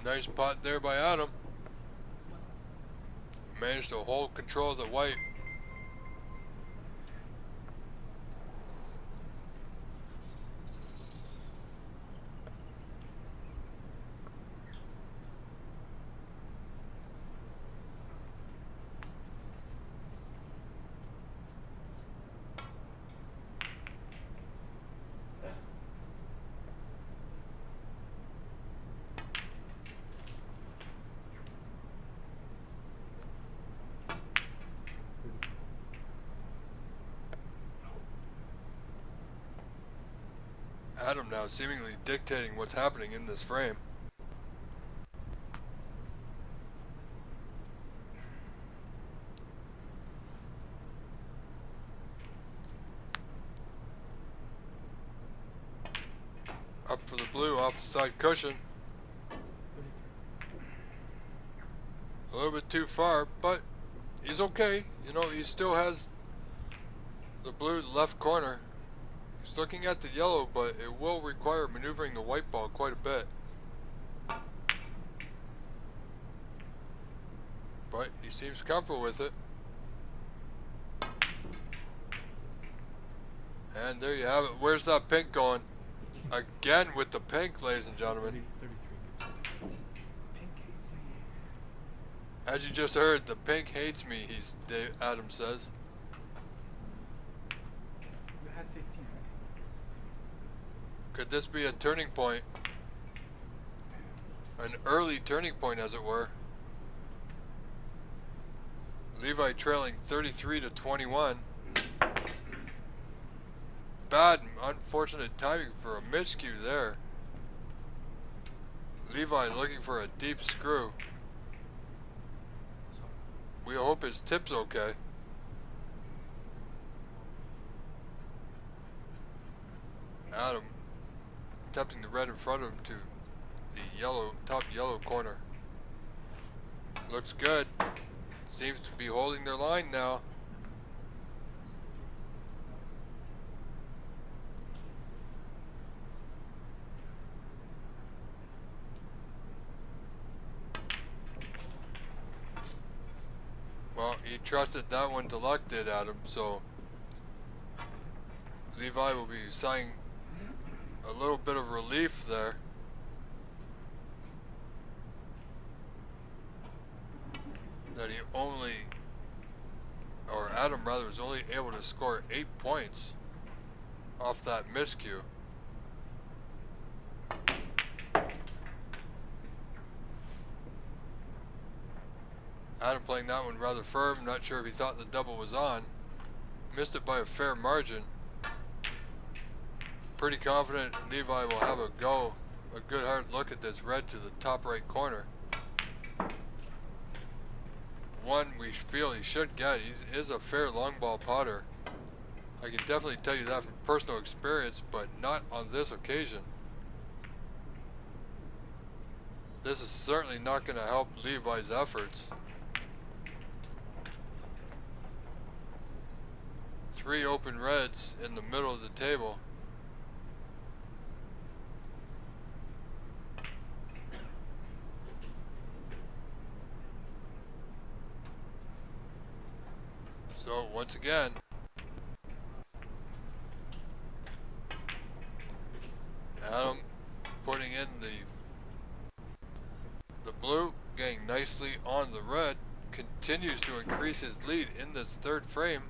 Nice pot there by Adam. Managed to hold control of the white. Adam now seemingly dictating what's happening in this frame. Up for the blue off the side cushion. A little bit too far, but he's okay. You know, he still has the blue left corner. He's looking at the yellow, but it will require maneuvering the white ball quite a bit. But he seems comfortable with it. And there you have it. Where's that pink going? Again with the pink, ladies and gentlemen. 33. Pink hates me. As you just heard, the pink hates me, Adam says. You had 15, right? Could this be a turning point? An early turning point, as it were. Levi trailing 33-21. Bad, unfortunate timing for a miscue there. Levi looking for a deep screw. We hope his tip's okay. Adam front of him to the yellow, top yellow corner. Looks good. Seems to be holding their line now. Well, he trusted that one to luck, did Adam, so Levi will be sighing a little bit of relief there. That he only, or Adam rather, was only able to score 8 points off that miscue. Adam playing that one rather firm, not sure if he thought the double was on. Missed it by a fair margin. Pretty confident Levi will have a go, a good hard look at this red to the top right corner. One we feel he should get. He is a fair long ball potter. I can definitely tell you that from personal experience, but not on this occasion. This is certainly not going to help Levi's efforts. 3 open reds in the middle of the table. So once again, Adam putting in the blue, getting nicely on the red, continues to increase his lead in this third frame.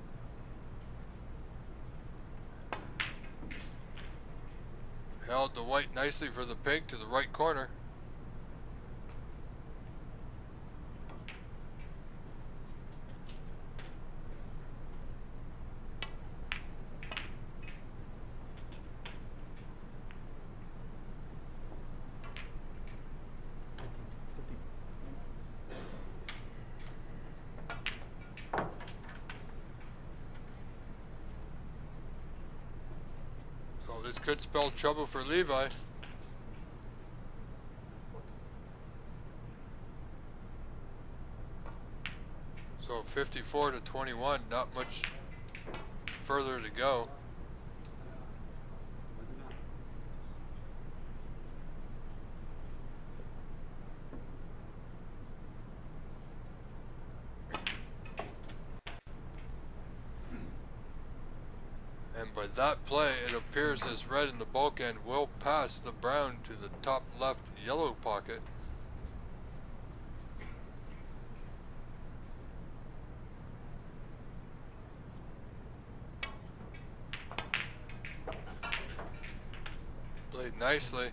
Held the white nicely for the pink to the right corner. This could spell trouble for Levi. So 54 to 21, not much further to go. And by that play, it appears this red in the bulk end will pass the brown to the top left yellow pocket. Played nicely.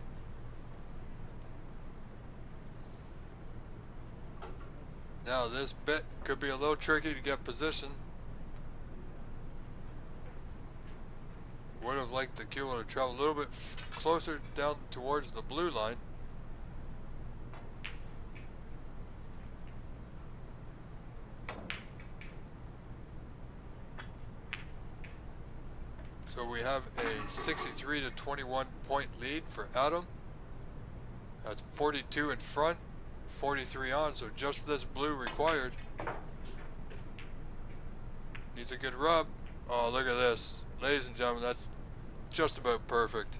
Now this bit could be a little tricky to get position. Would have liked the cue to travel a little bit closer down towards the blue line. So we have a 63 to 21 point lead for Adam. That's 42 in front, 43 on, so just this blue required. Needs a good rub. Oh, look at this. Ladies and gentlemen, that's just about perfect.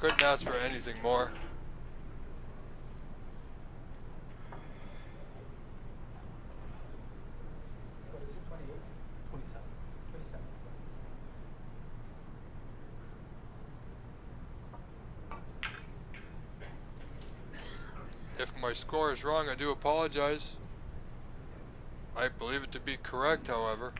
Couldn't ask for anything more. What is it, 28? 27. 27. If my score is wrong, I do apologize. I believe it to be correct, however.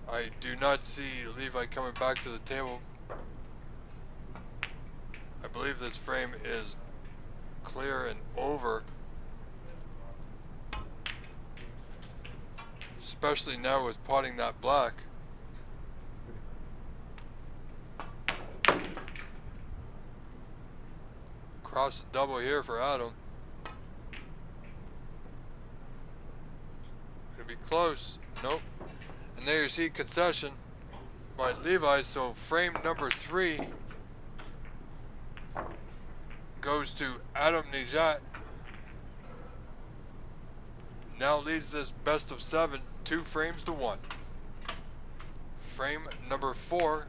I do not see Levi coming back to the table. I believe this frame is clear and over. Especially now with potting that black. Cross the double here for Adam. Gonna be close. Nope. And there you see concession by Levi. So frame number 3 goes to Adam Nijat. Now leads this best of 7, 2 frames to 1. Frame number 4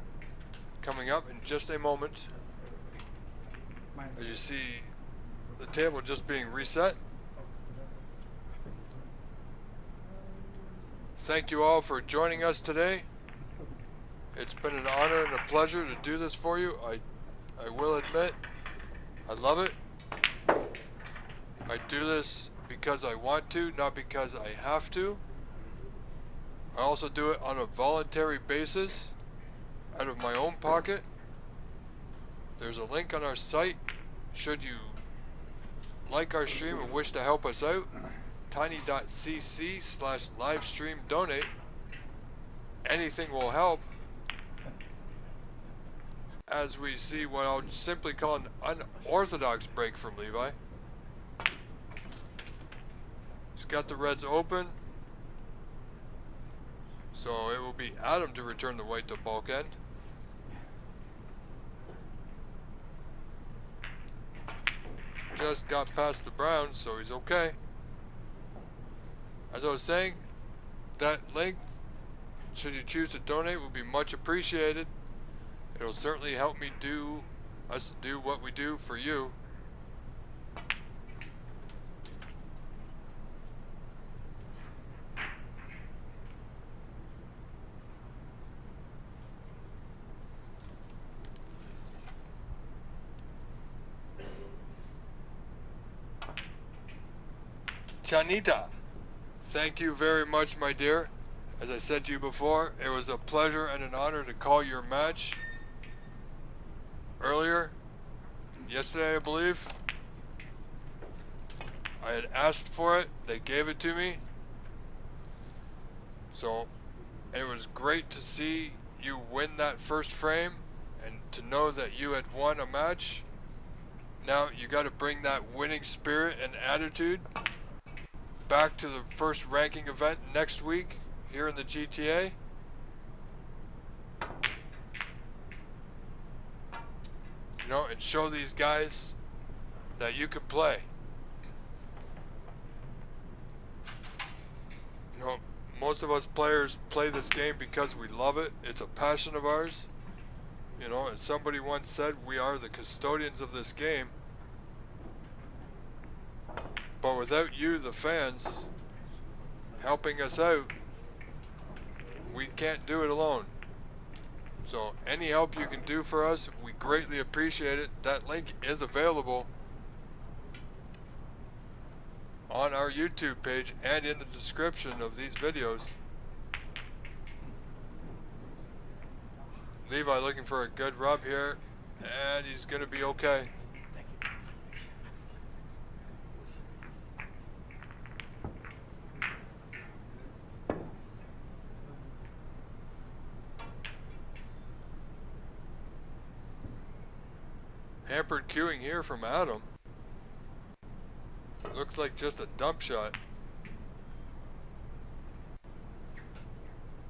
coming up in just a moment. As you see the table just being reset. Thank you all for joining us today. It's been an honor and a pleasure to do this for you. I will admit, I love it. I do this because I want to, not because I have to. I also do it on a voluntary basis, out of my own pocket. There's a link on our site. Should you like our stream and wish to help us out, tiny.cc/livestream donate. Anything will help. As we see what I'll simply call an unorthodox break from Levi. He's got the reds open. So it will be Adam to return the white to bulk end. Just got past the brown, so he's okay. As I was saying, that link, should you choose to donate, will be much appreciated. It'll certainly help me do what we do for you. Chanita, thank you very much, my dear. As I said to you before, it was a pleasure and an honor to call your match earlier, yesterday I believe. I had asked for it, they gave it to me. So it was great to see you win that first frame and to know that you had won a match. Now you got to bring that winning spirit and attitude back to the first ranking event next week here in the GTA. You know, and show these guys that you can play. You know, most of us players play this game because we love it. It's a passion of ours. You know, as somebody once said, we are the custodians of this game. But without you, the fans, helping us out, we can't do it alone. So any help you can do for us, we greatly appreciate it. That link is available on our YouTube page and in the description of these videos. Levi looking for a good rub here, and he's going to be okay. Hampered queuing here from Adam. Looks like just a dump shot.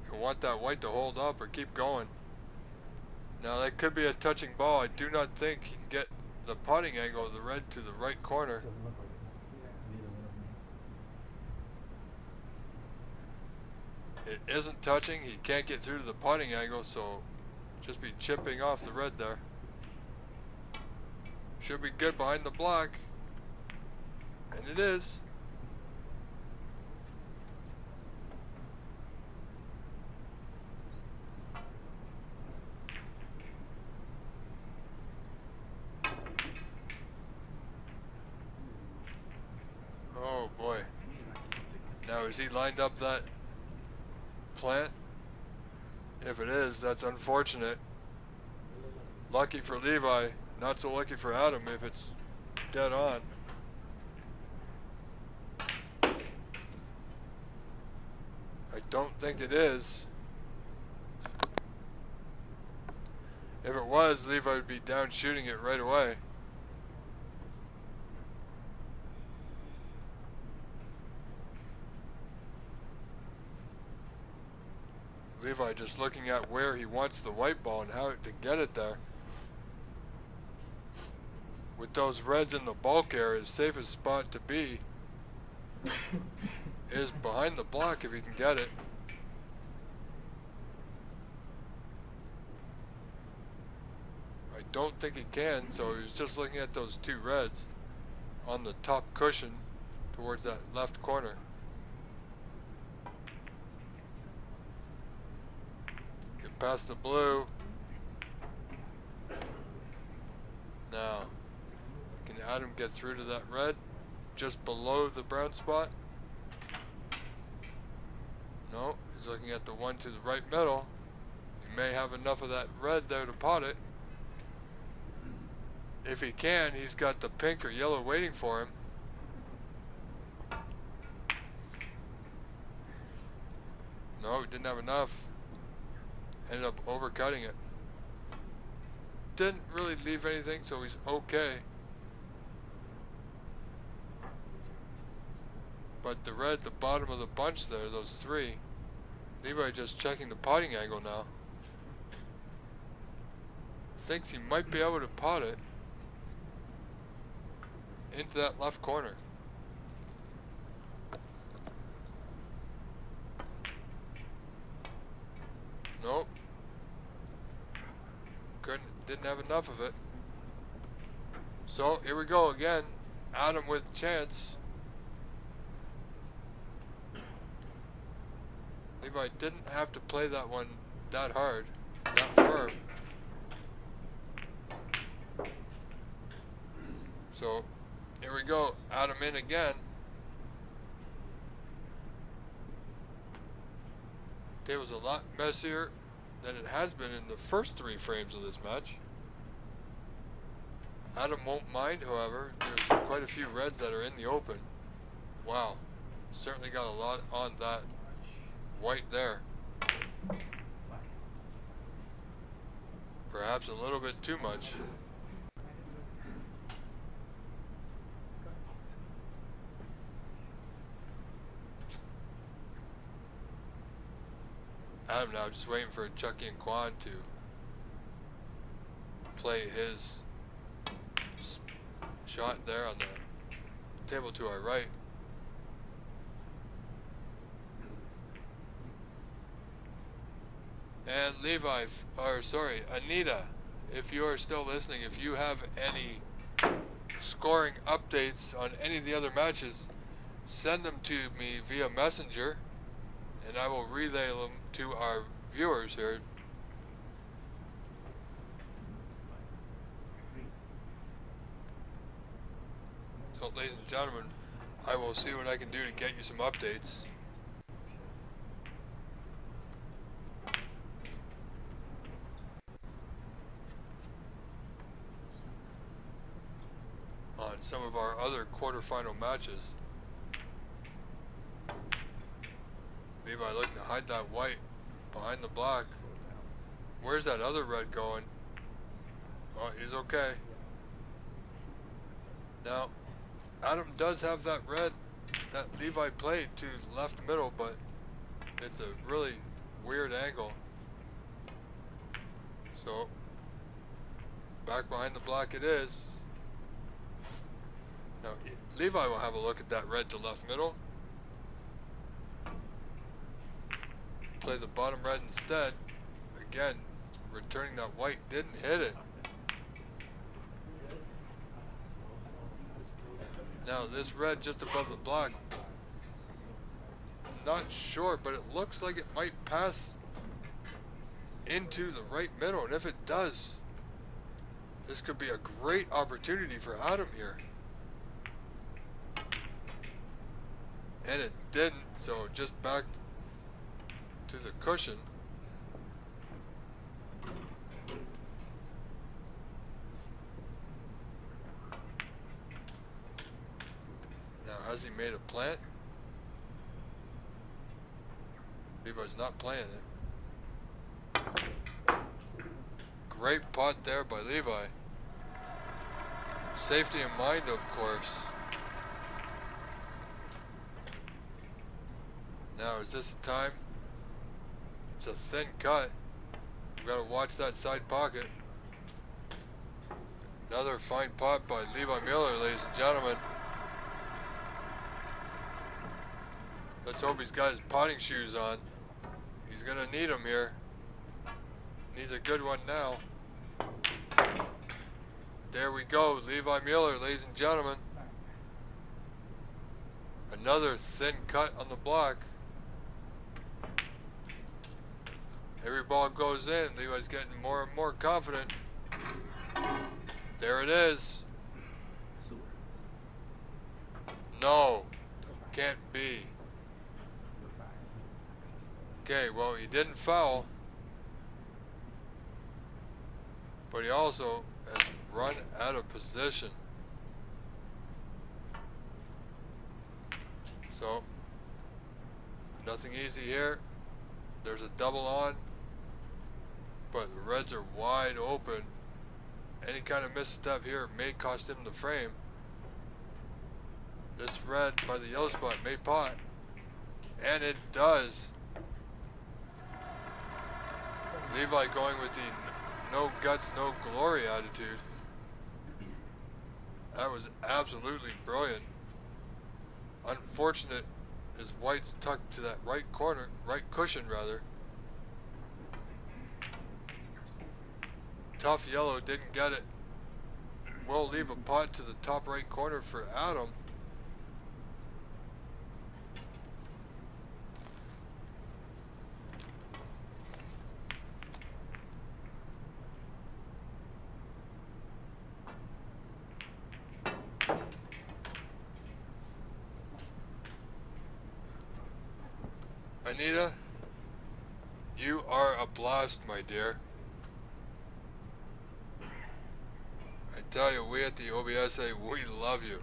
You want that white to hold up or keep going. Now that could be a touching ball. I do not think he can get the putting angle of the red to the right corner. It isn't touching. He can't get through to the putting angle, so just be chipping off the red there. Should be good behind the block. And it is. Oh boy. Now is he lined up that plant? If it is, that's unfortunate. Lucky for Levi, not so lucky for Adam if it's dead on. I don't think it is. If it was, Levi would be down shooting it right away. Levi just looking at where he wants the white ball and how to get it there. With those reds in the bulk area, the safest spot to be is behind the block if he can get it. I don't think he can, so he's just looking at those two reds on the top cushion towards that left corner. Get past the blue. Now, can Adam get through to that red just below the brown spot? No, he's looking at the one to the right middle. He may have enough of that red there to pot it. If he can, he's got the pink or yellow waiting for him. No, he didn't have enough. Ended up overcutting it. Didn't really leave anything, so he's okay. But the red, the bottom of the bunch there, those three, Levi just checking the potting angle now. Thinks he might be able to pot it into that left corner. Nope. Didn't have enough of it. So here we go again. Adam with chance. Levi didn't have to play that one that hard, that firm. So here we go. Adam in again. Table's a lot messier than it has been in the first 3 frames of this match. Adam won't mind, however. There's quite a few reds that are in the open. Wow, certainly got a lot on that white there. Perhaps a little bit too much. Adam now just waiting for Chucky and Quan to play his shot there on the table to our right. And Levi, or sorry, Anita, if you are still listening, if you have any scoring updates on any of the other matches, send them to me via Messenger, and I will relay them to our viewers here. So, ladies and gentlemen, I will see what I can do to get you some updates. On some of our other quarterfinal matches. Levi looking to hide that white behind the black. Where's that other red going? Oh, he's okay. Now, Adam does have that red that Levi played to left middle, but it's a really weird angle. So, back behind the black it is. Now, Levi will have a look at that red to left middle. Play the bottom red instead. Again, returning that white, didn't hit it. Now this red just above the block, not sure, but it looks like it might pass into the right middle, and if it does, this could be a great opportunity for Adam here. And it didn't, so just back to the cushion. Now, has he made a plant? Levi's not playing it. Great pot there by Levi. Safety in mind, of course. Now, is this the time? a thin cut. We've got to watch that side pocket. Another fine pot by Levi Miller, ladies and gentlemen. Let's hope he's got his potting shoes on. He's going to need them here. Needs a good one now. There we go, Levi Miller, ladies and gentlemen. Another thin cut on the block. Every ball goes in, Levi's getting more and more confident. There it is. No, can't be. Okay, well, he didn't foul, but he also has run out of position. So, nothing easy here. There's a double on, but the Reds are wide open. Any kind of misstep here may cost him the frame. This red by the yellow spot may pot, and it does. Levi going with the no guts, no glory attitude. That was absolutely brilliant. Unfortunate his white's tucked to that right corner, right cushion rather. Tough yellow didn't get it. We'll leave a pot to the top right corner for Adam. Anita, you are a blast, my dear. I tell you, we at the OBSA, we love you.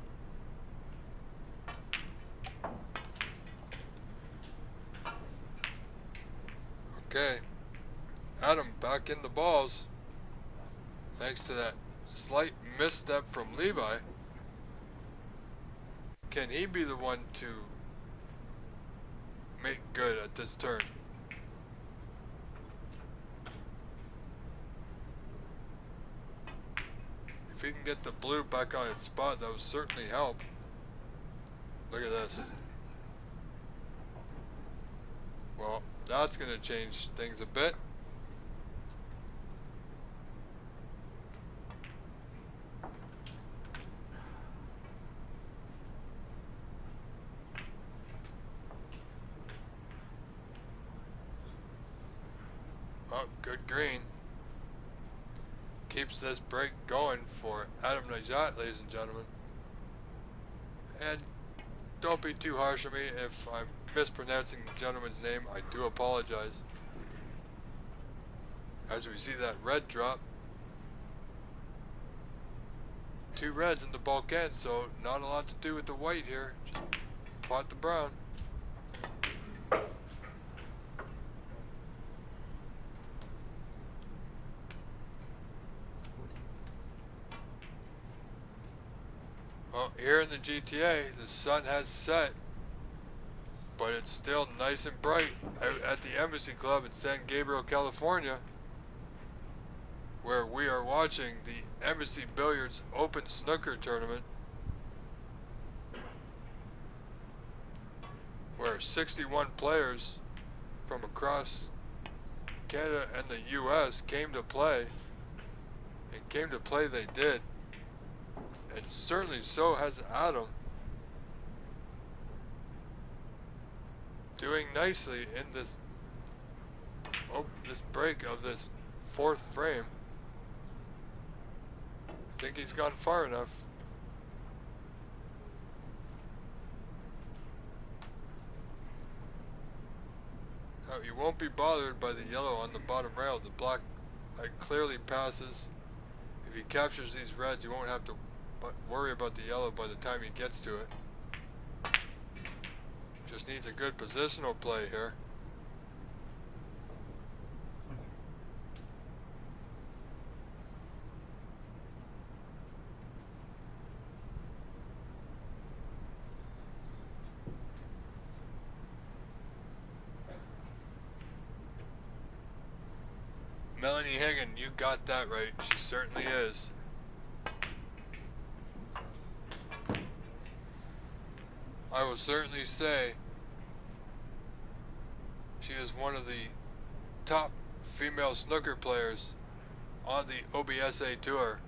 Okay, Adam back in the balls. Thanks to that slight misstep from Levi. Can he be the one to make good at this turn? If he can get the blue back on its spot, that would certainly help. Look at this. Well, that's going to change things a bit. Oh, good green. Keeps this break going for Adam Najat, ladies and gentlemen. And don't be too harsh on me if I'm mispronouncing the gentleman's name. I do apologize. As we see that red drop. Two reds in the bulk end, so not a lot to do with the white here. Just pot the brown. Well, here in the GTA, the sun has set, but it's still nice and bright out at the Embassy Club in San Gabriel, California, where we are watching the Embassy Billiards Open Snooker Tournament, where 61 players from across Canada and the US came to play, and came to play they did. And certainly so has Adam, doing nicely in this this break of this fourth frame. I think he's gone far enough. Now, you won't be bothered by the yellow on the bottom rail. The black clearly passes. If he captures these reds, he won't have to worry about the yellow by the time he gets to it. Just needs a good positional play here. Melanie Higgin, you got that right. She certainly is. I will certainly say she is one of the top female snooker players on the OBSA tour.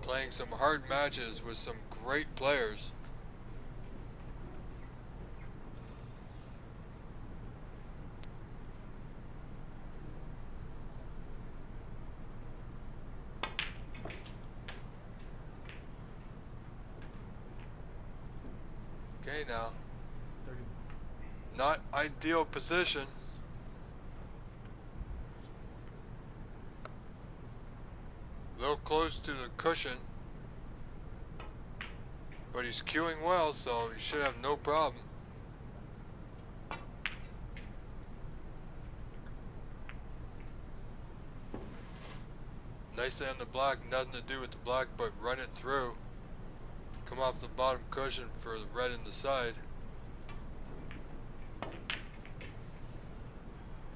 Playing some hard matches with some great players. Okay, now. Not ideal position. A little close to the cushion. But he's cueing well, so he should have no problem. Nicely on the block, nothing to do with the block but run it through. Come off the bottom cushion for the red in the side.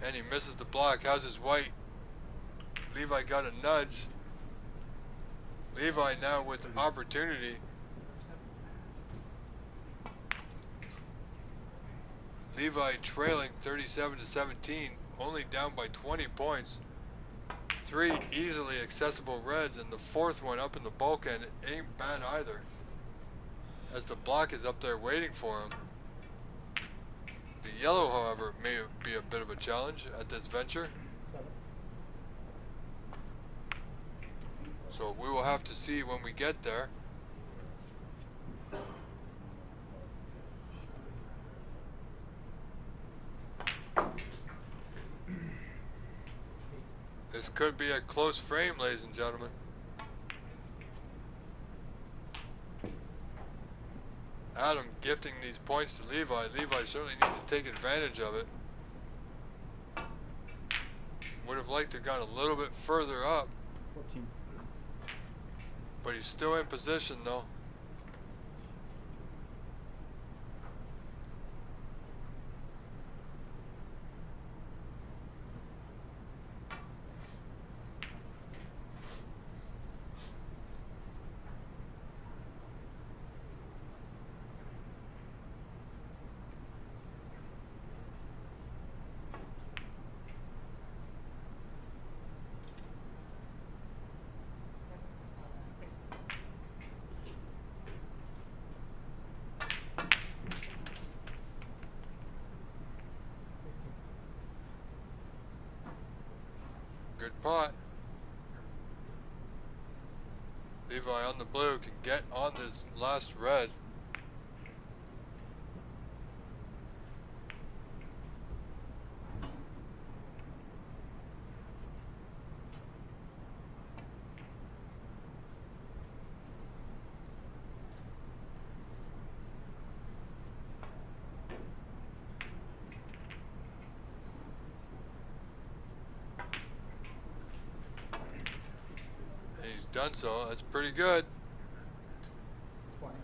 And he misses the block. How's his white? Levi got a nudge. Levi now with the opportunity. Levi trailing 37-17, only down by 20 points. 3 easily accessible reds, and the 4th one up in the bulkhead ain't bad either, as the block is up there waiting for him. The yellow, however, may be a bit of a challenge at this venture. 7. So we will have to see when we get there. This could be a close frame, ladies and gentlemen. Adam gifting these points to Levi. Levi certainly needs to take advantage of it. Would have liked to have gone a little bit further up. 14. But he's still in position though. Good pot. Levi on the blue can get on this last red. He's done so. That's pretty good. 20.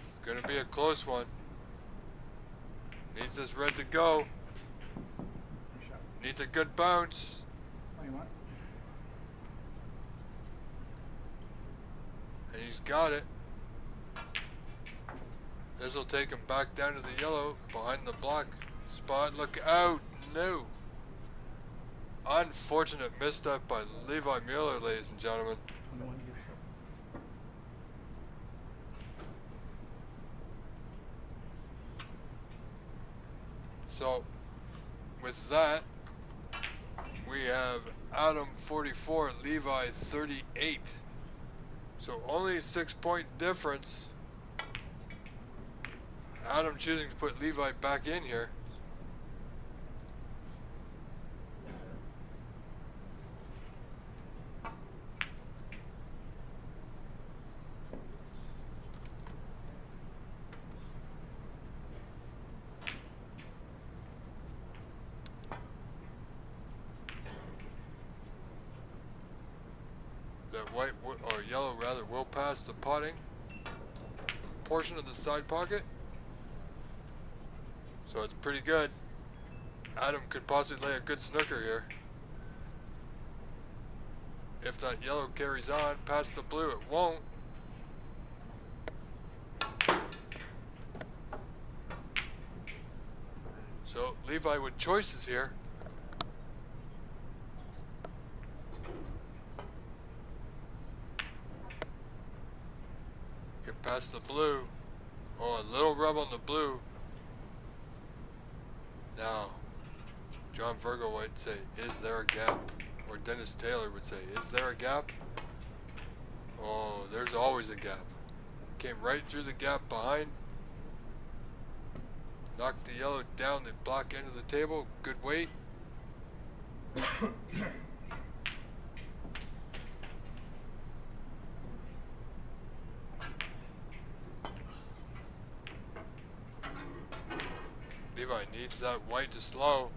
It's going to be a close one. Needs this red to go. Shot. Needs a good bounce. 21. And he's got it. This will take him back down to the yellow behind the block spot. Look out. No. Unfortunate misstep by Levi Mueller, ladies and gentlemen. 21. So, with that, we have Adam 44, Levi 38. So only a 6-point difference. Adam choosing to put Levi back in here. that white or yellow rather will pass the potting portion of the side pocket. So it's pretty good. Adam could possibly lay a good snooker here. If that yellow carries on past the blue, it won't. So Levi with choices here. Get past the blue. Oh, a little rub on the blue. Now, John Virgo would say, is there a gap? Or Dennis Taylor would say, is there a gap? Oh, there's always a gap. Came right through the gap behind. Knocked the yellow down the block end of the table. Good weight. Levi needs that white to slow.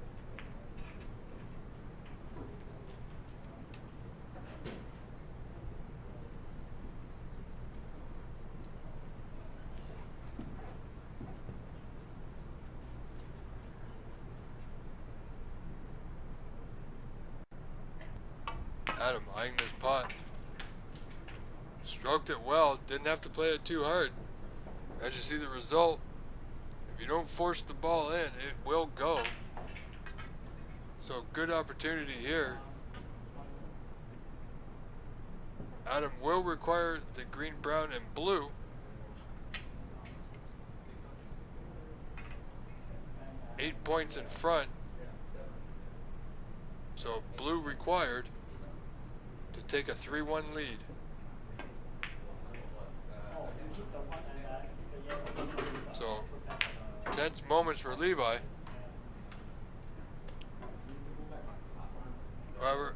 Adam eyeing this pot. Stroked it well. Didn't have to play it too hard. As you see the result, if you don't force the ball in, it will go. So good opportunity here. Adam will require the green, brown, and blue. Eight points in front. So blue required to take a 3-1 lead. So tense moments for Levi. However,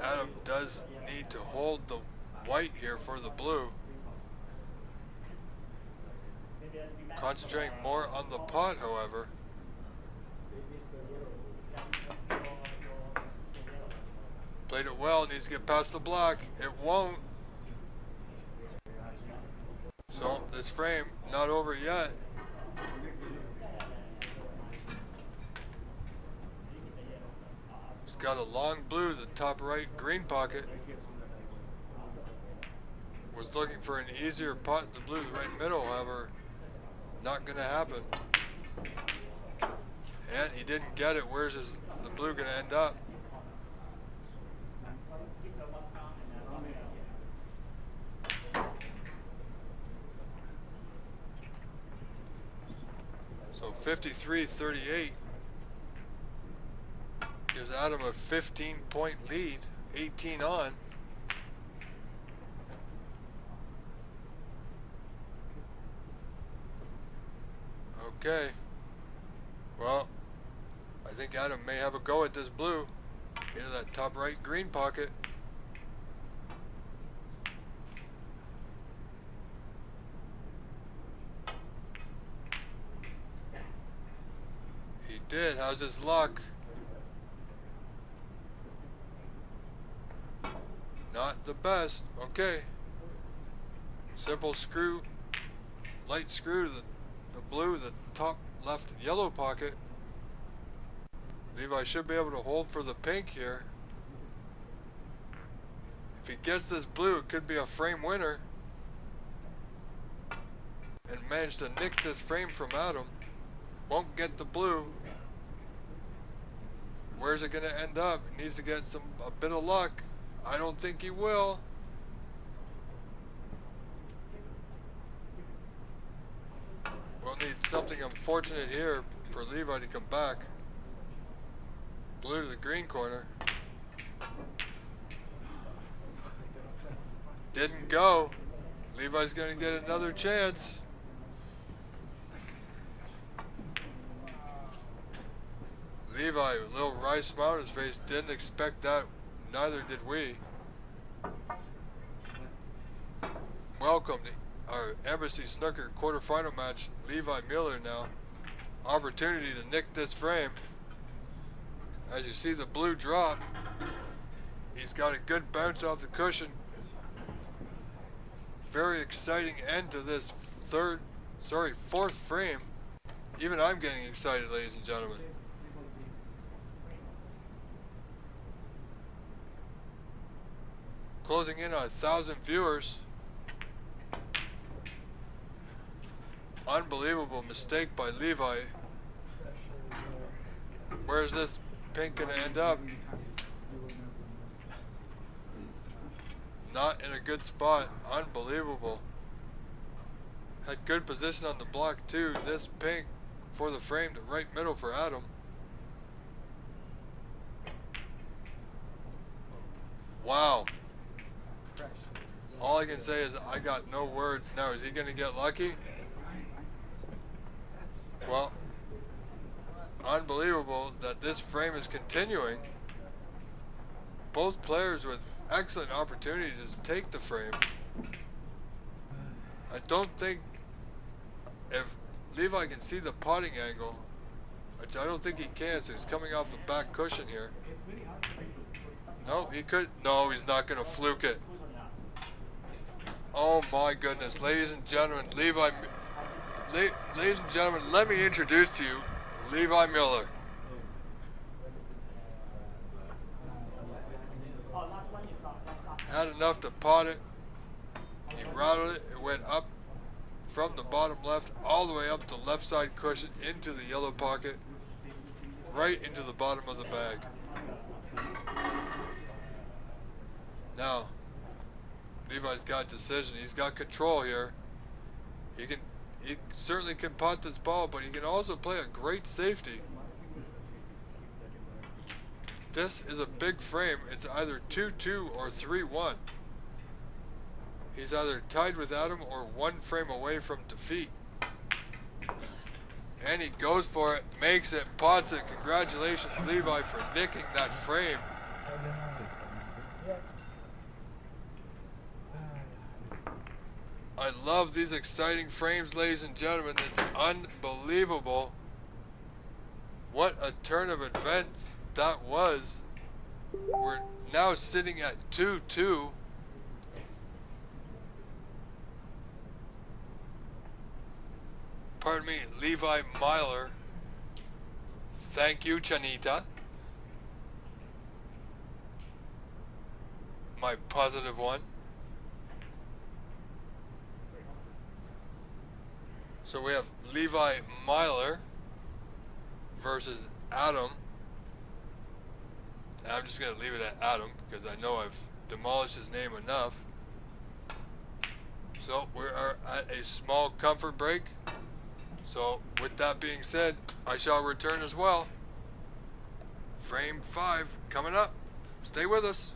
Adam does need to hold the white here for the blue. Concentrating more on the pot, however. Played it well, needs to get past the block. It won't. So this frame not over yet. He's got a long blue, the top right green pocket. Was looking for an easier pot, the blue, the right middle, however, not gonna happen. And he didn't get it. Where's the blue gonna end up? So 53-38 gives Adam a 15-point lead, 18 on. Okay. Well, I think Adam may have a go at this blue into that top right green pocket. He did. How's his luck? Not the best. Okay. Simple screw, light screw to the blue, the top left yellow pocket. Levi should be able to hold for the pink here. If he gets this blue, it could be a frame winner. And manage to nick this frame from Adam. Won't get the blue. Where's it gonna end up? He needs to get a bit of luck. I don't think he will. We'll need something unfortunate here for Levi to come back. Blue to the green corner. Didn't go. Levi's gonna get another chance. Levi, a little wry smile on his face, didn't expect that. Neither did we. Welcome to our Embassy Snooker quarterfinal match. Levi Miller now. Opportunity to nick this frame. as you see the blue drop, he's got a good bounce off the cushion. Very exciting end to this fourth frame. Even I'm getting excited, ladies and gentlemen. Closing in on 1,000 viewers. Unbelievable mistake by Levi. Where's this pink gonna end up? Not in a good spot. Unbelievable. Had good position on the block too. This pink for the frame to right middle for Adam. Wow. All I can say is I got no words now. Is he going to get lucky? Well, unbelievable that this frame is continuing. Both players with excellent opportunities to take the frame. I don't think if Levi can see the potting angle, which I don't think he can, so he's coming off the back cushion here. No, he could. No, he's not going to fluke it. Oh my goodness, ladies and gentlemen, ladies and gentlemen, let me introduce to you Levi Miller. Had enough to pot it. He rattled it. It went up from the bottom left all the way up the left side cushion into the yellow pocket, right into the bottom of the bag. Now, Levi's got decision. He's got control here. He certainly can pot this ball, but he can also play a great safety. This is a big frame. It's either 2-2 or 3-1. He's either tied with Adam or one frame away from defeat. And he goes for it, makes it, pots it. Congratulations, Levi, for nicking that frame. I love these exciting frames, ladies and gentlemen. It's unbelievable. What a turn of events that was. We're now sitting at 2-2. Pardon me, Levi Myler. Thank you, Chanita. My positive one. So we have Levi Myler versus Adam. And I'm just going to leave it at Adam because I know I've demolished his name enough. So we are at a small comfort break. So with that being said, I shall return as well. Frame 5 coming up. Stay with us.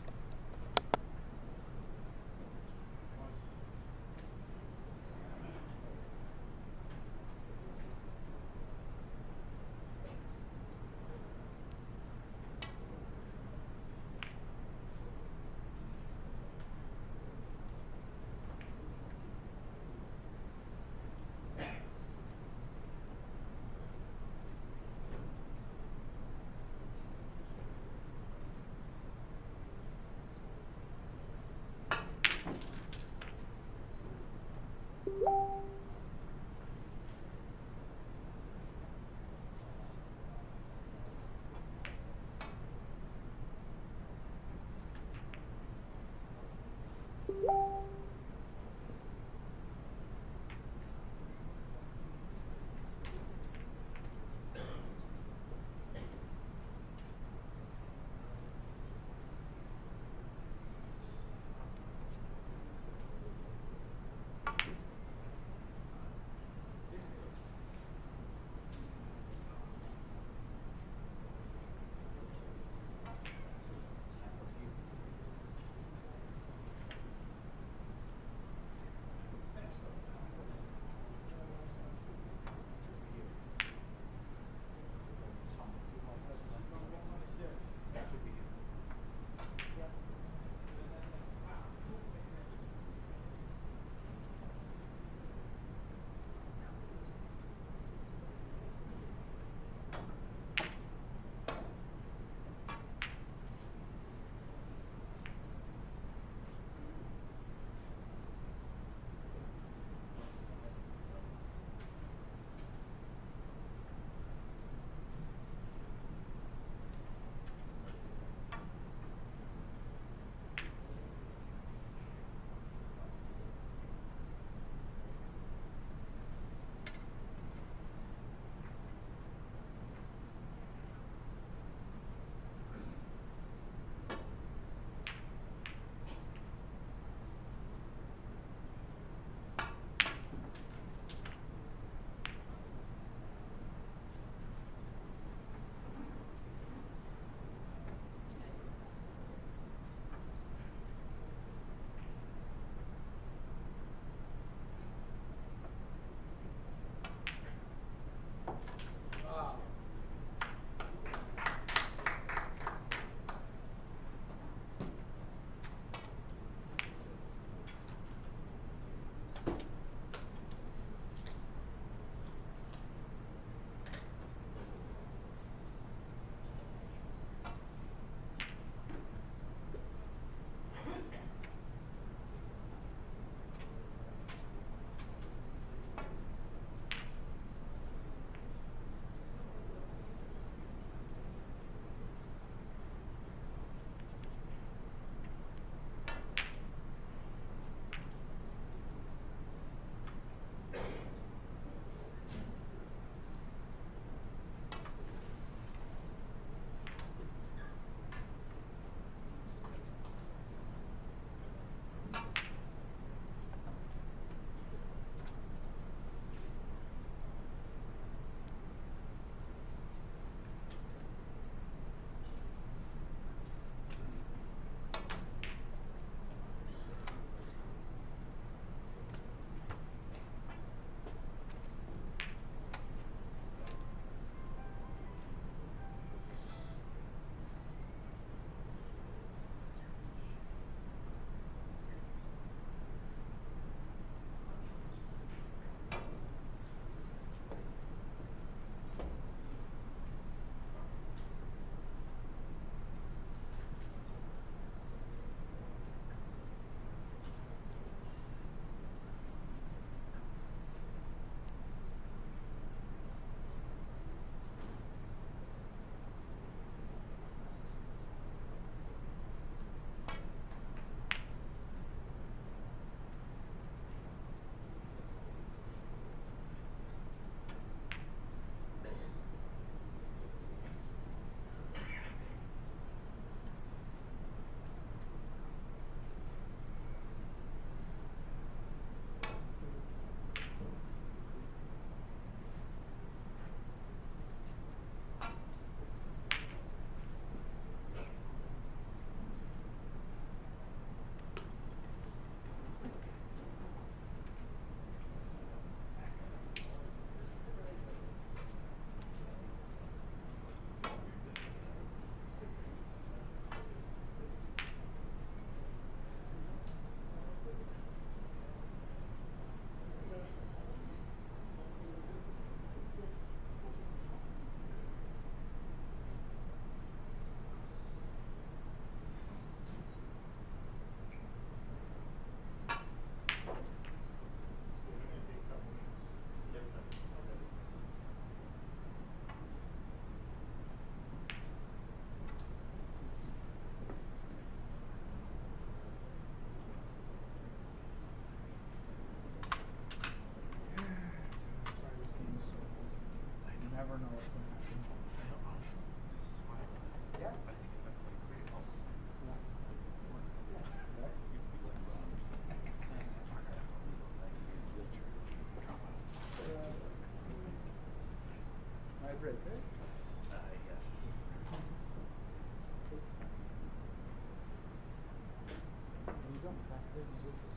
does he just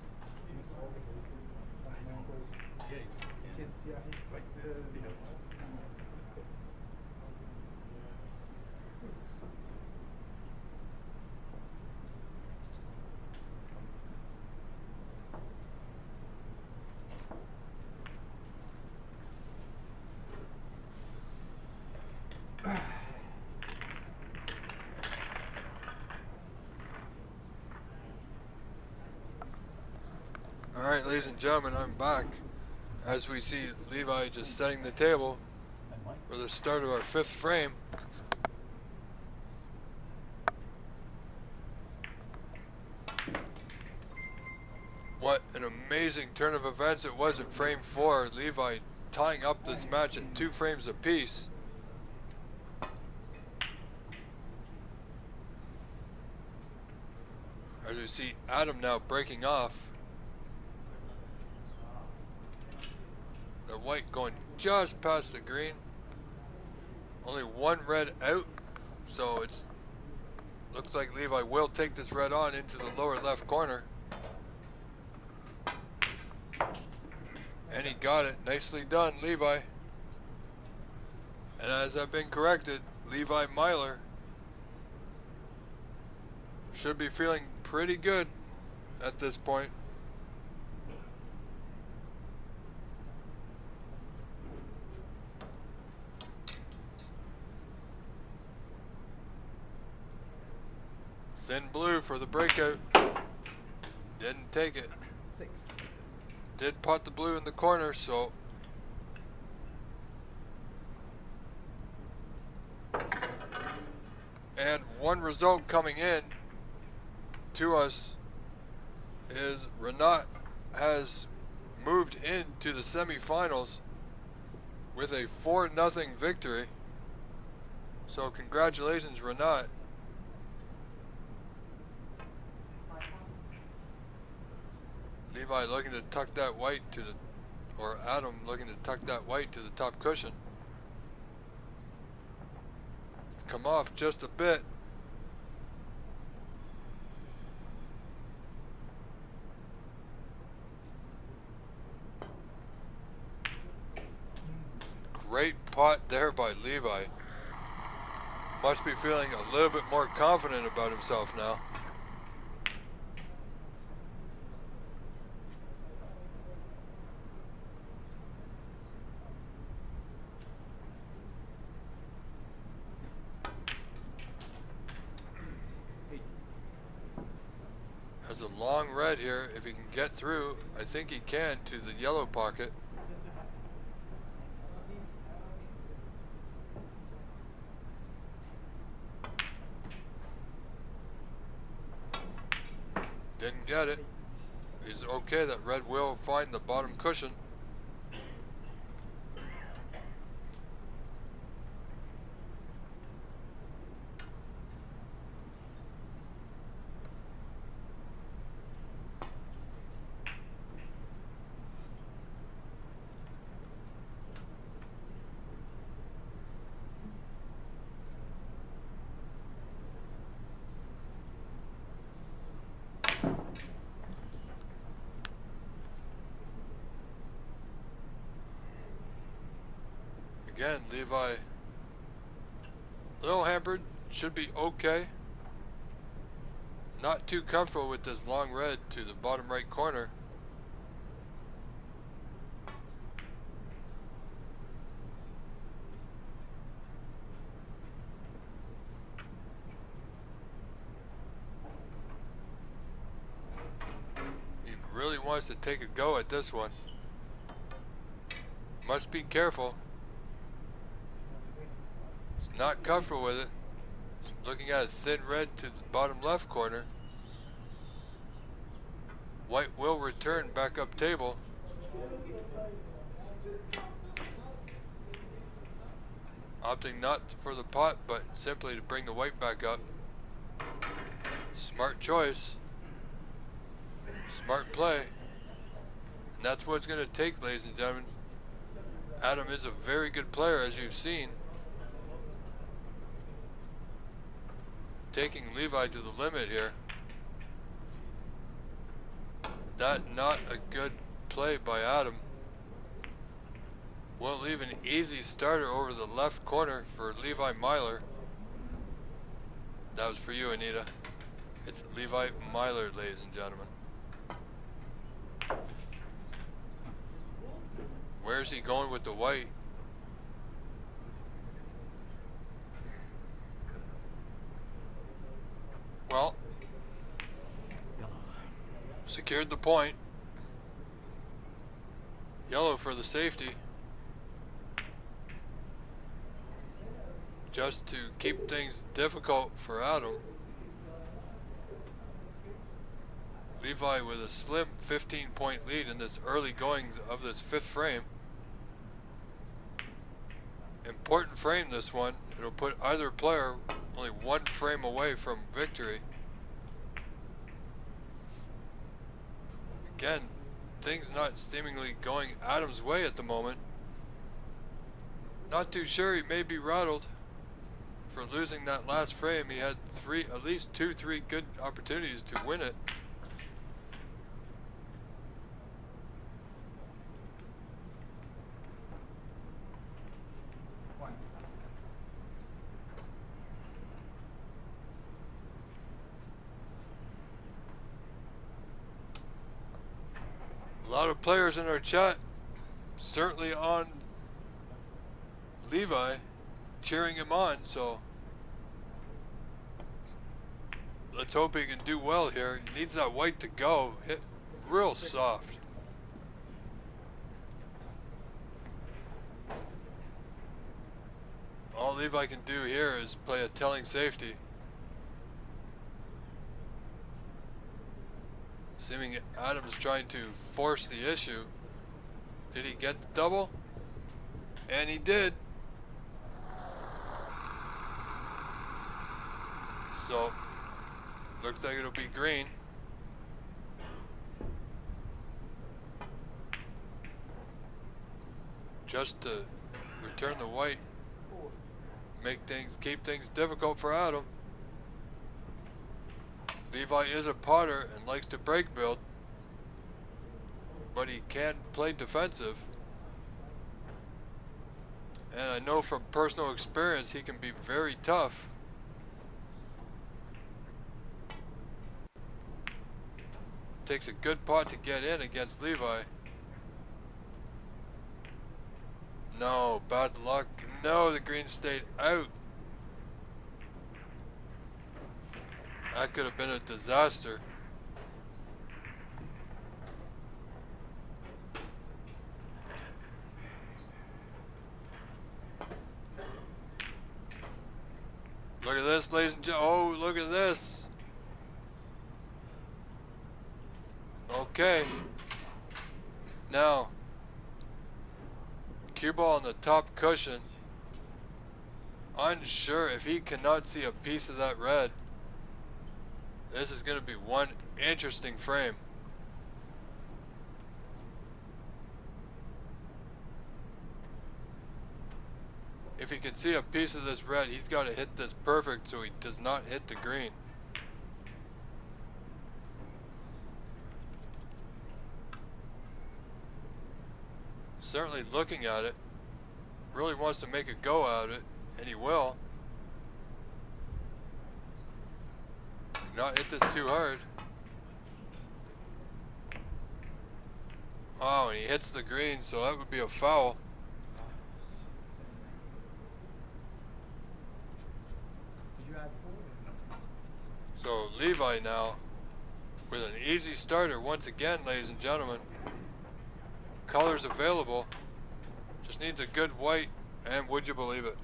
use all the bases fundamentals? Yeah, Kids, yeah, he like All right, ladies and gentlemen, I'm back. As we see Levi just setting the table for the start of our 5th frame. What an amazing turn of events it was in frame 4. Levi tying up this match at 2 frames apiece. As we see Adam now breaking off. The white going just past the green. Only 1 red out, so it's looks like Levi will take this red on into the lower left corner. And he got it. Nicely done, Levi. And as I've been corrected, Levi Myler should be feeling pretty good at this point. Thin blue for the breakout. Didn't take it. 6. Did pot the blue in the corner, so. And one result coming in to us is Renat has moved into the semifinals with a 4-0 victory. So congratulations, Renat. Levi looking to tuck that white to the, or Adam looking to tuck that white to the top cushion. It's come off just a bit. Great pot there by Levi. Must be feeling a little bit more confident about himself now. Has a long red here. If he can get through, I think he can, to the yellow pocket. Didn't get it. He's okay. That red will find the bottom cushion. Again, Levi, a little hampered, should be okay. Not too comfortable with this long red to the bottom right corner. He really wants to take a go at this one. Must be careful. He's not comfortable with it. He's looking at a thin red to the bottom left corner. White will return back up table. Opting not for the pot, but simply to bring the white back up. Smart choice. Smart play. And that's what it's going to take, ladies and gentlemen. Adam is a very good player, as you've seen. Taking Levi to the limit here. That not a good play by Adam. Won't leave an easy starter over the left corner for Levi Myler. That was for you, Anita. It's Levi Myler, ladies and gentlemen. Where's he going with the white? Well, secured the point. Yellow for the safety. Just to keep things difficult for Adam. Levi with a slim 15-point lead in this early going of this fifth frame. Important frame, this one. It'll put either player only one frame away from victory. Again, things not seemingly going Adam's way at the moment. Not too sure, he may be rattled for losing that last frame. He had at least 2-3 good opportunities to win it. A lot of players in our chat certainly on Levi, cheering him on, so let's hope he can do well here. He needs that white to go, hit real soft. All Levi can do here is play a telling safety. Seeming Adam's trying to force the issue. Did he get the double? And he did. So, looks like it'll be green. Just to return the white. Keep things difficult for Adam. Levi is a potter and likes to break build, but he can play defensive. And I know from personal experience he can be very tough. Takes a good pot to get in against Levi. No, bad luck. No, the green stayed out. That could have been a disaster. Look at this, ladies and gentlemen. Oh, look at this. Okay. Now, cue ball on the top cushion. Unsure if he cannot see a piece of that red. This is going to be one interesting frame. If he can see a piece of this red, he's got to hit this perfect so he does not hit the green. Certainly looking at it, really wants to make a go out of it, and he will. Not hit this too hard. Oh, and he hits the green, so that would be a foul. Did you add 4? So Levi now with an easy starter once again, ladies and gentlemen. Colors available. Just needs a good white, and would you believe it?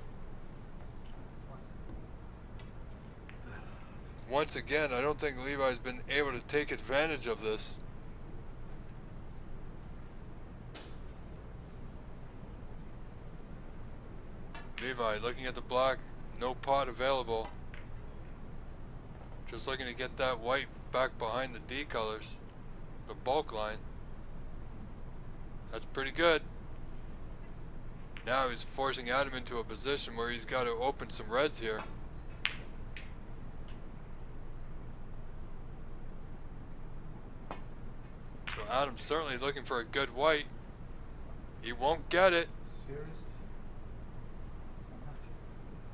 Once again, I don't think Levi's been able to take advantage of this. Levi looking at the black, no pot available. Just looking to get that white back behind the D colors, the bulk line. That's pretty good. Now he's forcing Adam into a position where he's got to open some reds here. Adam's certainly looking for a good white. He won't get it. Seriously?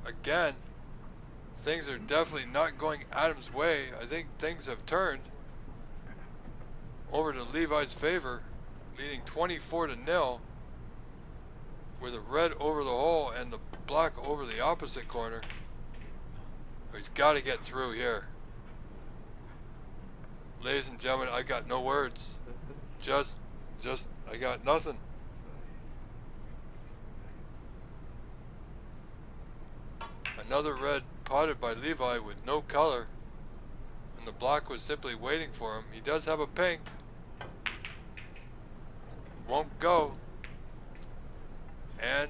Again, things are definitely not going Adam's way. I think things have turned over to Levi's favor, leading 24-0 with a red over the hole and the black over the opposite corner. He's got to get through here. Ladies and gentlemen, I got no words. Just, I got nothing. Another red potted by Levi with no color, and the black was simply waiting for him. He does have a pink. Won't go. And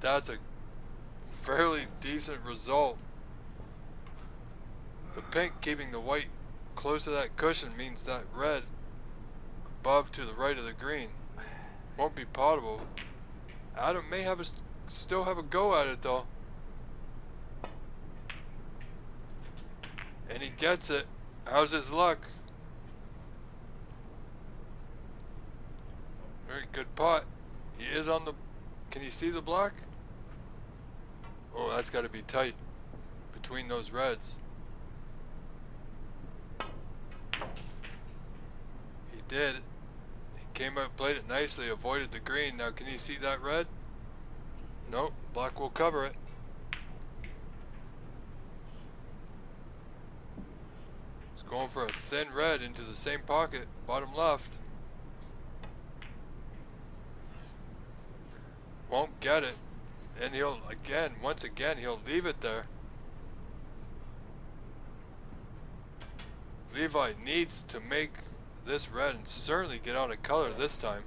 that's a fairly decent result. The pink keeping the white close to that cushion means that red above to the right of the green won't be potable. Adam may have still have a go at it though. And he gets it. How's his luck? Very good putt. He is on the... Can you see the black? Oh, that's got to be tight between those reds. He did. He came out, played it nicely, avoided the green. Now, can you see that red? Nope. Black will cover it. Going for a thin red into the same pocket, bottom left. Won't get it. And he'll, once again, he'll leave it there. Levi needs to make this red and certainly get out of color this time.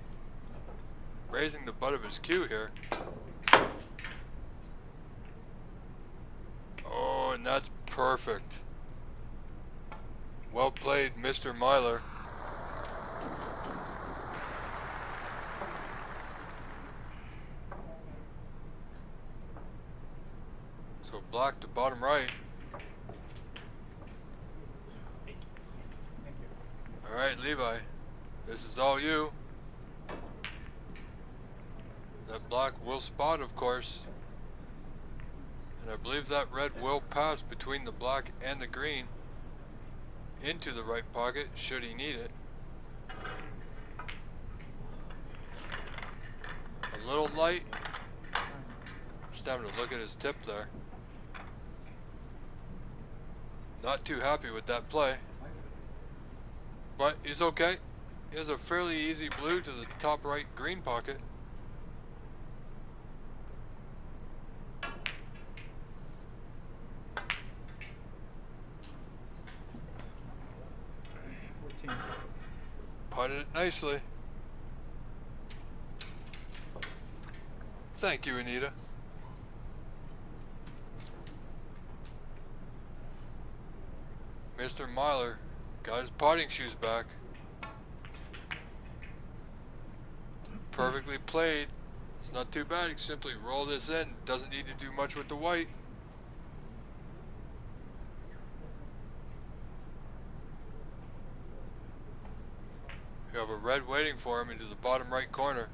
Raising the butt of his cue here. Oh, and that's perfect. Well played, Mr. Myler. So black to bottom right. Thank you. Alright, Levi. This is all you. That black will spot, of course. And I believe that red will pass between the black and the green into the right pocket, should he need it. A little light. Just having to look at his tip there. Not too happy with that play. But he's okay. He has a fairly easy blue to the top right green pocket. Putted it nicely. Thank you, Anita. Mr. Myler got his potting shoes back. Perfectly played. It's not too bad. You can simply roll this in. Doesn't need to do much with the white. You have a red waiting for him into the bottom right corner.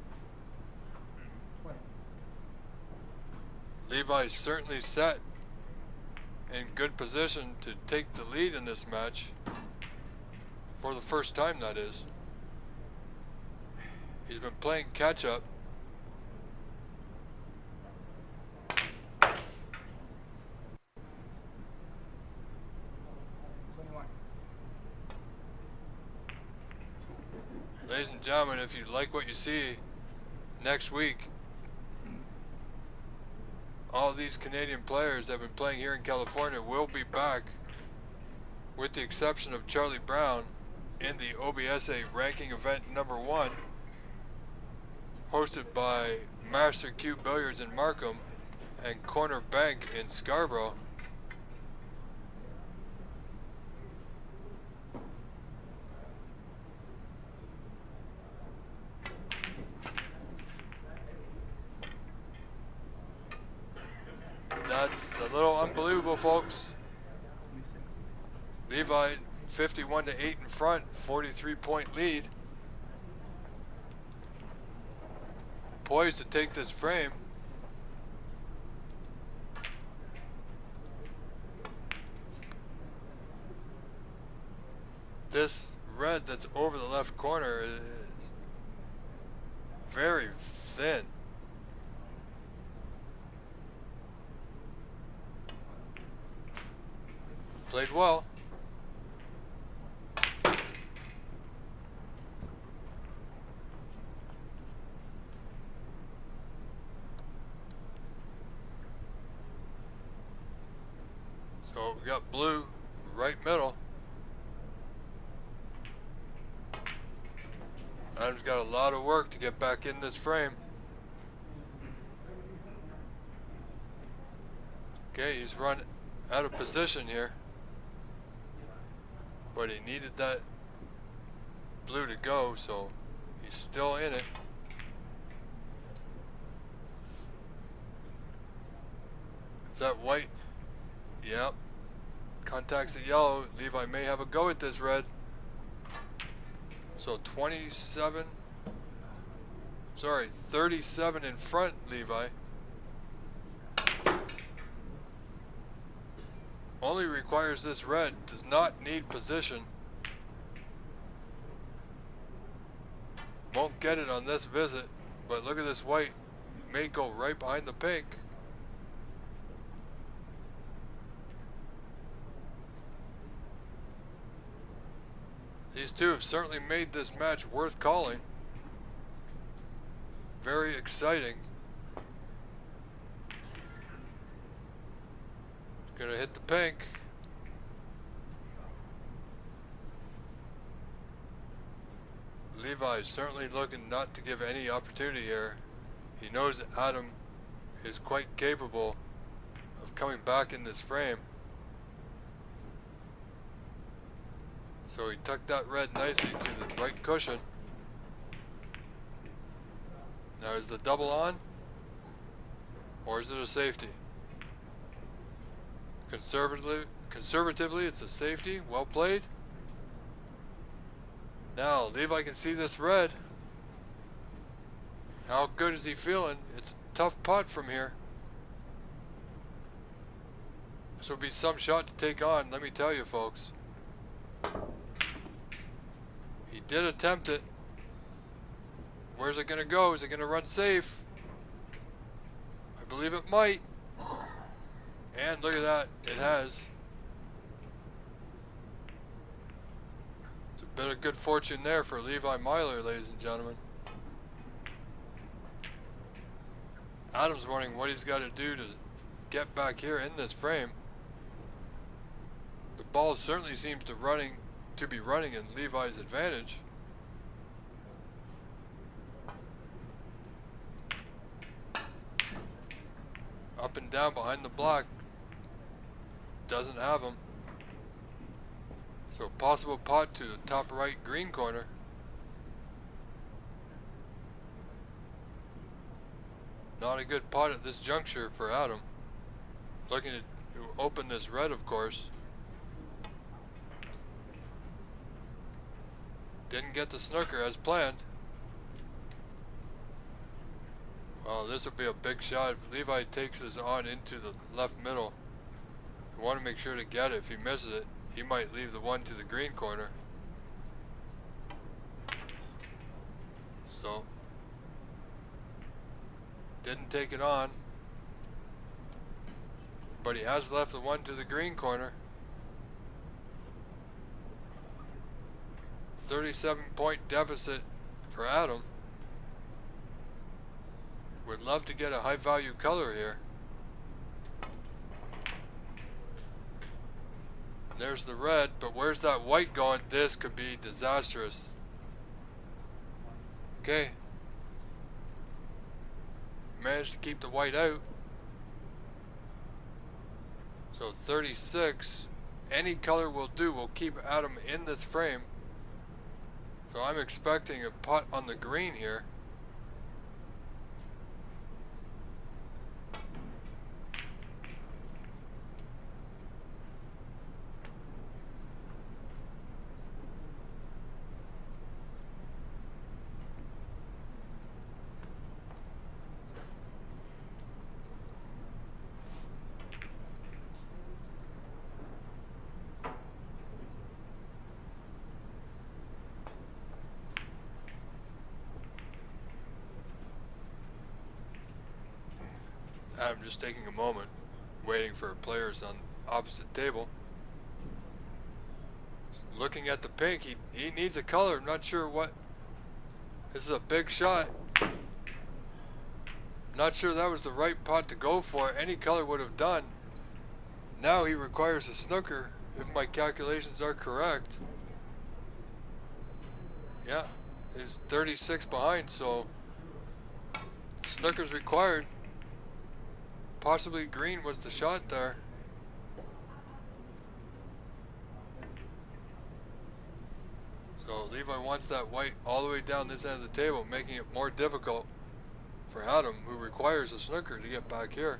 Levi's certainly set in good position to take the lead in this match. For the first time, that is. He's been playing catch up. Ladies and gentlemen, if you like what you see next week, all these Canadian players that have been playing here in California will be back, with the exception of Charlie Brown, in the OBSA ranking event number 1, hosted by Master Q Billiards in Markham and Corner Bank in Scarborough. That's a little unbelievable, folks. Levi 51-8 in front, 43-point lead. poised to take this frame. This red that's over the left corner is very thin. Played well. So we got blue right middle. Adam's got a lot of work to get back in this frame. Okay, he's run out of position here. But he needed that blue to go, so he's still in it. Is that white? Yep. Contacts the yellow. Levi may have a go at this red. So 37 in front, Levi. Only requires this red, does not need position. Won't get it on this visit, but look at this white. May go right behind the pink. These two have certainly made this match worth calling. Very exciting. Gonna hit the pink. Levi is certainly looking not to give any opportunity here. He knows that Adam is quite capable of coming back in this frame. So he tucked that red nicely to the right cushion. Now is the double on? Or is it a safety? Conservatively, it's a safety. Well played. Now, Levi can see this red. How good is he feeling? It's a tough putt from here. This will be some shot to take on, let me tell you, folks. He did attempt it. Where's it going to go? Is it going to run safe? I believe it might. And look at that, it has. It's a bit of good fortune there for Levi Myler, ladies and gentlemen. Adam's wondering what he's got to do to get back here in this frame. The ball certainly seems to be running in Levi's advantage. Up and down behind the block. Doesn't have him. So possible pot to the top right green corner. Not a good pot at this juncture for Adam. Looking to open this red, of course. Didn't get the snooker as planned. Well, this will be a big shot. If Levi takes this on into the left middle, you want to make sure to get it. If he misses it, he might leave the one to the green corner. So, didn't take it on, but he has left the one to the green corner. 37-point deficit for Adam. Would love to get a high value color here. There's the red, but where's that white going? This could be disastrous. Okay. Managed to keep the white out. So 36. Any color will do. Will keep Adam in this frame. So I'm expecting a putt on the green here. I'm just taking a moment, waiting for players on opposite table. Looking at the pink, he needs a color. I'm not sure what. This is a big shot. Not sure that was the right pot to go for. Any color would have done. Now he requires a snooker, if my calculations are correct. Yeah, he's 36 behind, so snooker's required. Possibly green was the shot there. So Levi wants that white all the way down this end of the table, making it more difficult for Adam, who requires a snooker to get back here.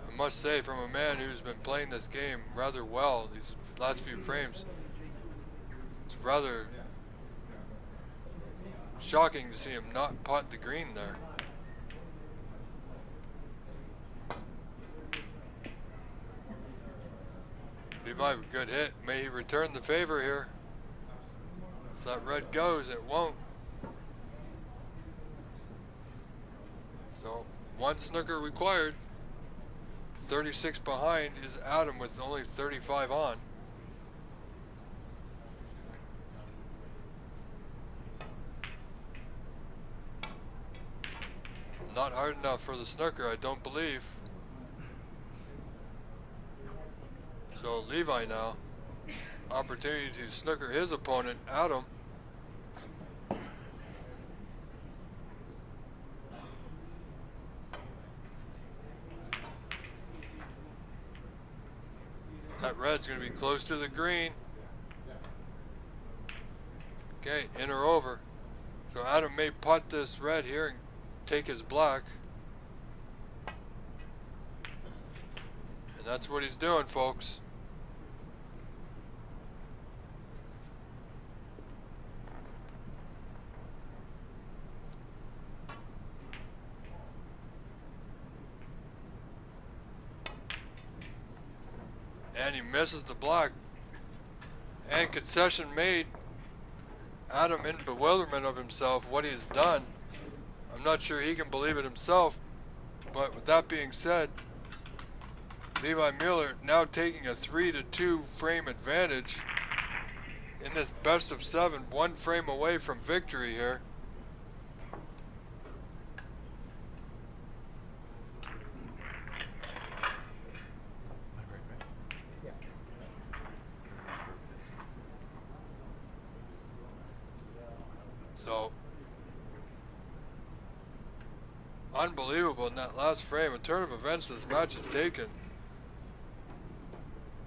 I must say, from a man who's been playing this game rather well these last few frames, it's rather shocking to see him not pot the green there. Levi, good hit. May he return the favor here. If that red goes, it won't. So, one snooker required. 36 behind is Adam with only 35 on. Not hard enough for the snooker, I don't believe. So Levi now, opportunity to snooker his opponent, Adam. That red's going to be close to the green. Okay, in or over. So Adam may putt this red here and take his black. And that's what he's doing, folks. And he misses the black. And concession made. Adam in bewilderment of himself, what he's done. I'm not sure he can believe it himself. But with that being said, Levi Mueller now taking a 3-2 frame advantage in this best of 7, 1 frame away from victory here. So, unbelievable in that last frame. A turn of events this match has taken.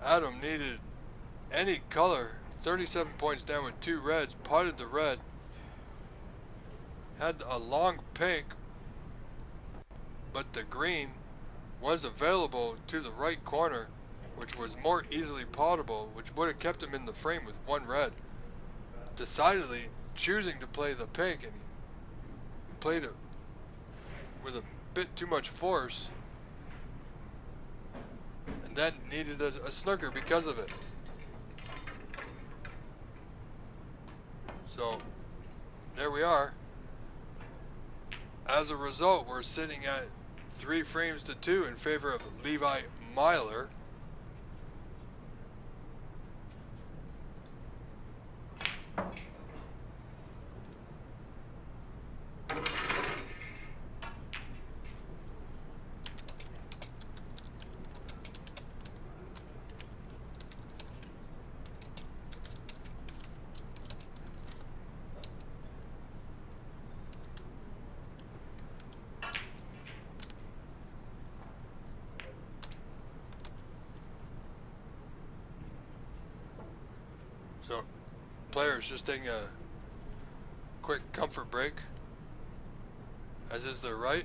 Adam needed any color. 37 points down with 2 reds. Potted the red. Had a long pink. But the green was available to the right corner, which was more easily pottable, which would have kept him in the frame with 1 red. Decidedly choosing to play the pink, and he played it with a bit too much force, and then needed a snooker because of it. So there we are. As a result, we're sitting at 3 frames to 2 in favor of Levi Mueller. So, players just taking a quick comfort break, as is their right.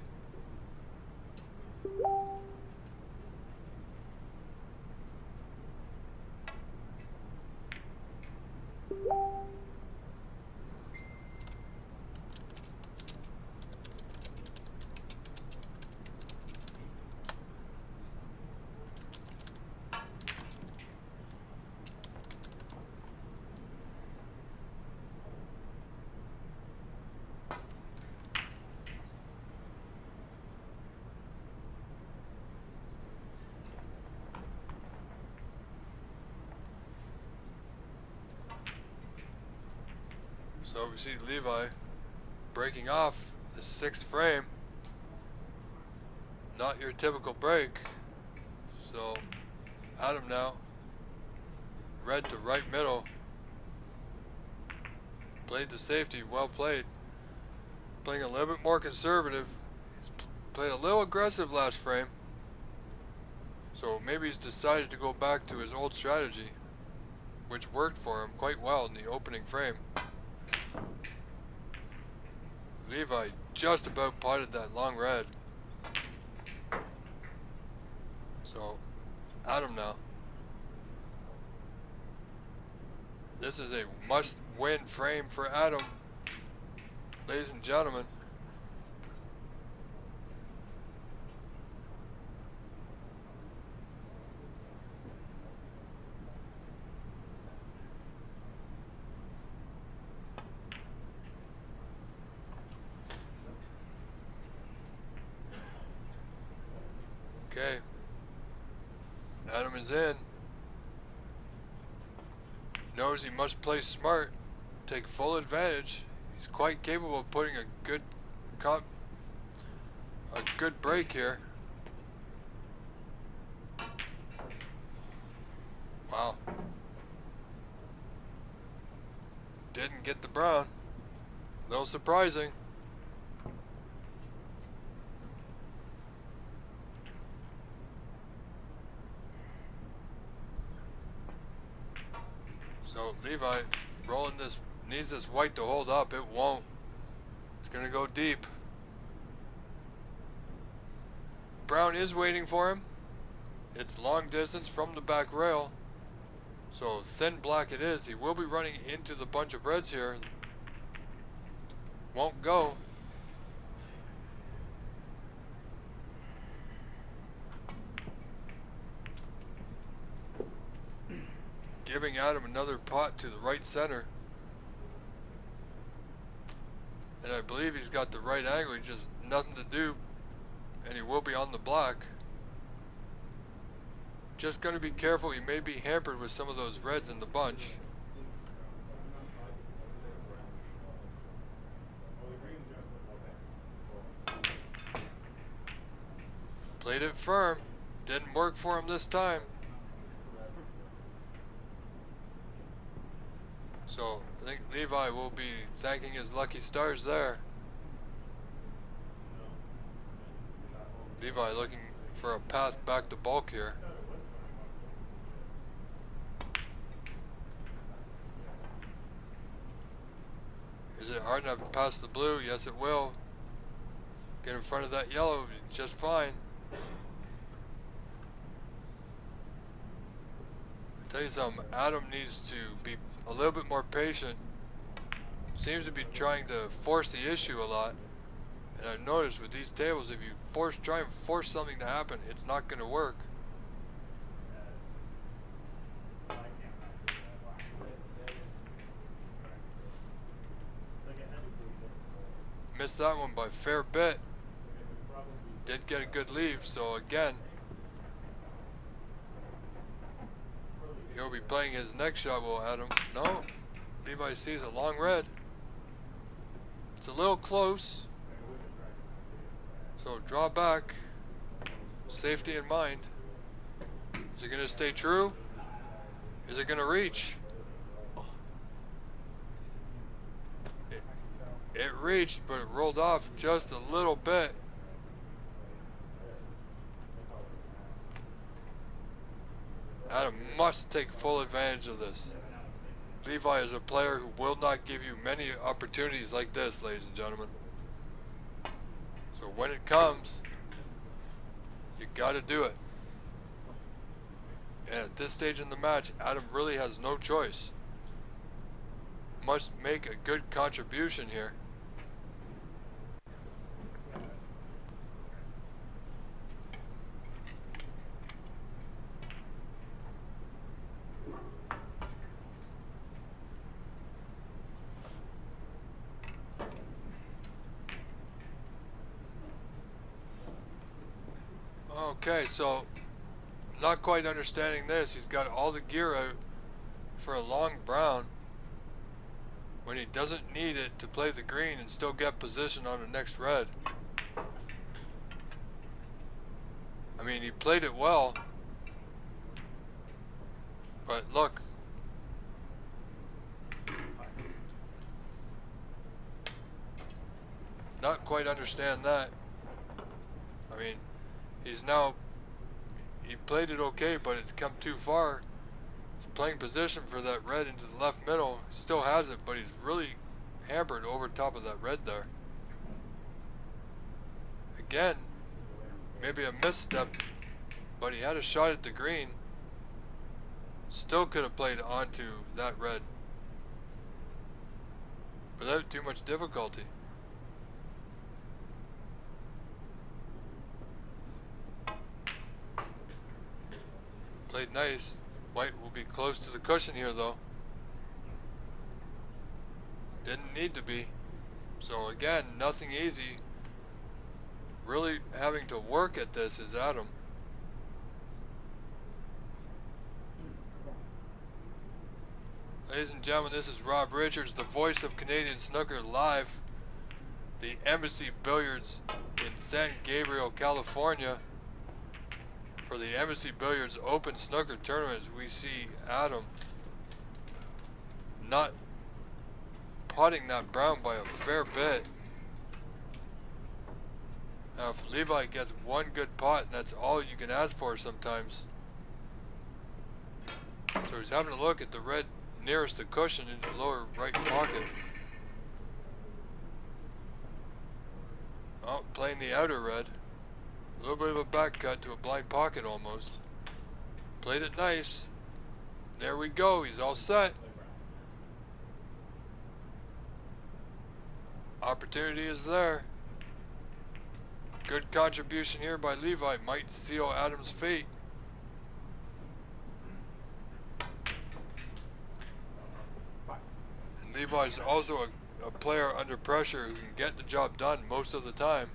So we see Levi breaking off the 6th frame. Not your typical break. So Adam now, red to right middle. Played the safety, well played. Playing a little bit more conservative. He's played a little aggressive last frame. So maybe he's decided to go back to his old strategy, which worked for him quite well in the opening frame. Levi just about potted that long red. So Adam now. This is a must-win frame for Adam, ladies and gentlemen. Okay, Adam is in. Knows he must play smart, take full advantage. He's quite capable of putting a good break here. Wow. Didn't get the brown. A little surprising. So Levi rolling this, needs this white to hold up. It won't. It's gonna go deep. Brown is waiting for him. It's long distance from the back rail. So thin black it is. He will be running into the bunch of reds here. Won't go. Giving Adam another pot to the right center. And I believe he's got the right angle, he's just nothing to do. And he will be on the black. Just going to be careful, he may be hampered with some of those reds in the bunch. Played it firm. Didn't work for him this time. So I think Levi will be thanking his lucky stars there. Levi looking for a path back to bulk here. Is it hard enough to pass the blue? Yes, it will. Get in front of that yellow just fine. Tell you something, Adam needs to be a little bit more patient. Seems to be trying to force the issue a lot. And I've noticed with these tables, if you try and force something to happen, it's not going to work. Missed that one by a fair bit. Did get a good leave, so again, he'll be playing his next shot. Will Adam? No. Levi sees a long red. It's a little close. So draw back. Safety in mind. Is it going to stay true? Is it going to reach? It reached, but it rolled off just a little bit. Adam must take full advantage of this. Levi is a player who will not give you many opportunities like this, ladies and gentlemen. So when it comes, you got to do it. And at this stage in the match, Adam really has no choice. Must make a good contribution here. Okay, so not quite understanding this. He's got all the gear out for a long brown. when he doesn't need it to play the green and still get position on the next red. I mean, he played it well, but look. Not quite understand that. I mean, he played it okay, but it's come too far. He's playing position for that red into the left middle. He still has it, but he's really hampered over top of that red there. Again, maybe a misstep, but he had a shot at the green. Still could have played onto that red without too much difficulty. Played nice. White will be close to the cushion here though. Didn't need to be. So again, nothing easy. Really having to work at this is Adam. Ladies and gentlemen, this is Rob Richards, the voice of Canadian Snooker, live. The Embassy Billiards in San Gabriel, California. For the Embassy Billiards Open Snooker Tournament, we see Adam not potting that brown by a fair bit. Now if Levi gets one good pot, and that's all you can ask for sometimes. So he's having a look at the red nearest the cushion in the lower right pocket. Oh, playing the outer red. A little bit of a back cut to a blind pocket almost. Played it nice. There we go, he's all set. Opportunity is there. Good contribution here by Levi. Might seal Adam's fate. And Levi's also a player under pressure who can get the job done most of the time.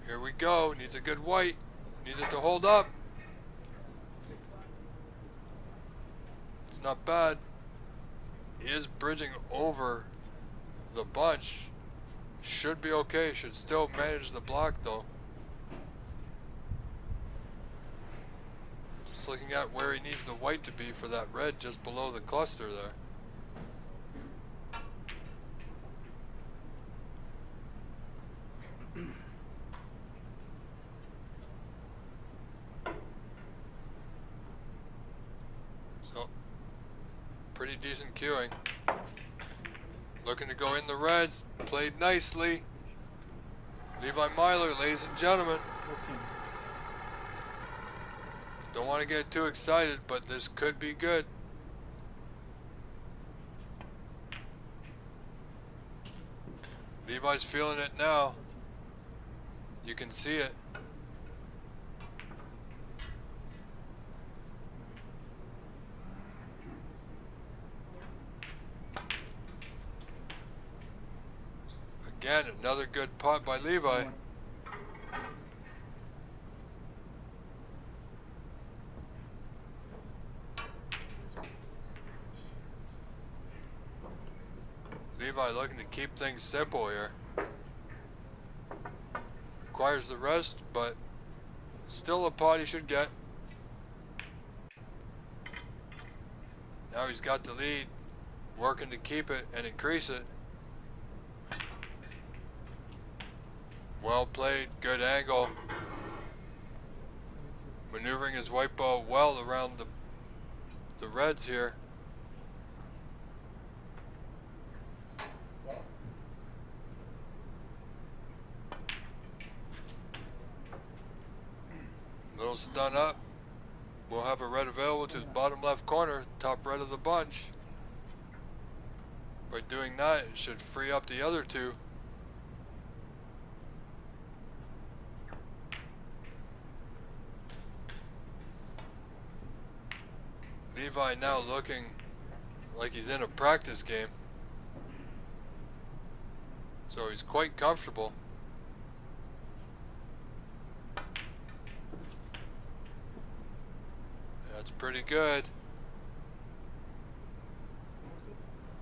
Here we go. Needs a good white. Needs it to hold up. It's not bad. He is bridging over the bunch. Should be okay. Should still manage the block though. Just looking at where he needs the white to be for that red just below the cluster there. So, pretty decent queuing. Looking to go in the reds. Played nicely. Levi Myler, ladies and gentlemen. Don't want to get too excited, but this could be good. Levi's feeling it now. You can see it. Again, another good pot by Levi. Levi looking to keep things simple here. Requires the rest, but still a pot he should get. Now he's got the lead, working to keep it and increase it. Well played, good angle. Maneuvering his white ball well around the reds here. Little stun up. We'll have a red available to his bottom left corner, top red of the bunch. By doing that, it should free up the other two. Levi now looking like he's in a practice game. So he's quite comfortable. pretty good. What was it?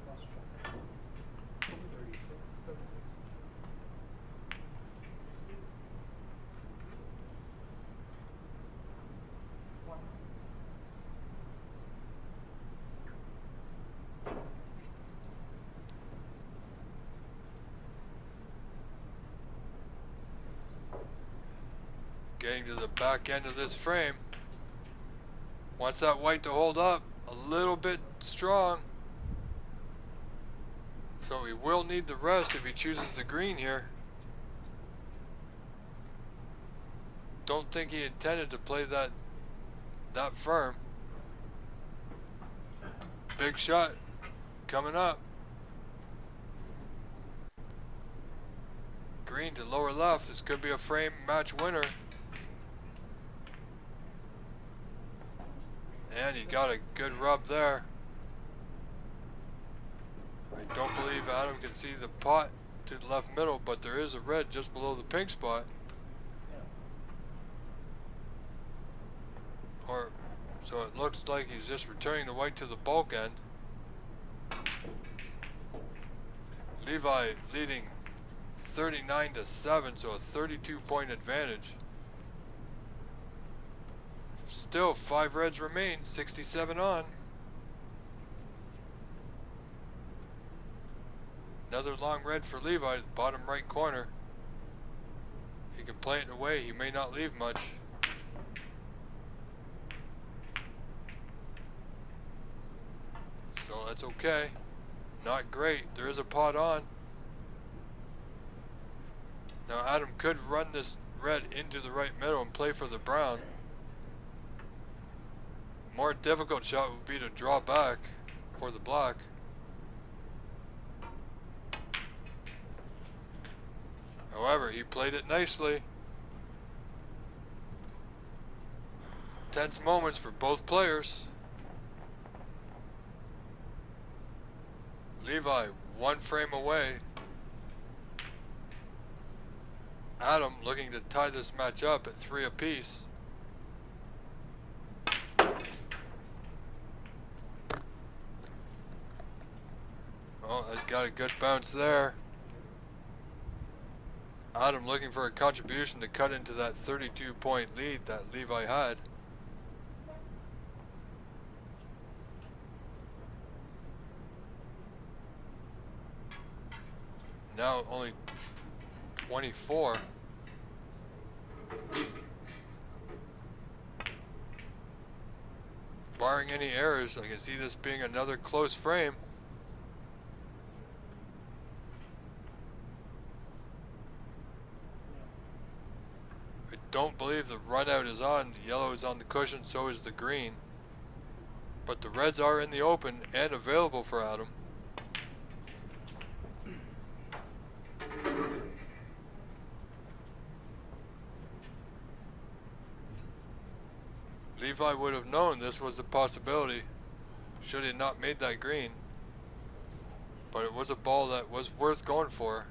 Lost track. 36. 36. One. Getting to the back end of this frame. Wants that white to hold up a little bit strong. So he will need the rest if he chooses the green here. Don't think he intended to play that firm. Big shot coming up. Green to lower left. This could be a frame match winner. And he got a good rub there. I don't believe Adam can see the pot to the left middle, but there is a red just below the pink spot. Or, so it looks like he's just returning the white to the bulk end. Levi leading 39-7, so a 32-point advantage. Still 5 reds remain, 67 on. Another long red for Levi, bottom right corner. He can play it away, he may not leave much. So that's okay. Not great, there is a pot on. Now Adam could run this red into the right middle and play for the brown. More difficult shot would be to draw back for the black. However, he played it nicely. Tense moments for both players. Levi, 1 frame away. Adam looking to tie this match up at 3 apiece. Oh, has got a good bounce there. Adam looking for a contribution to cut into that 32-point lead that Levi had. Now only 24. Barring any errors, I can see this being another close frame. I don't believe the run out is on. The yellow is on the cushion, so is the green. But the reds are in the open and available for Adam. Levi would have known this was a possibility should he not made that green. But it was a ball that was worth going for.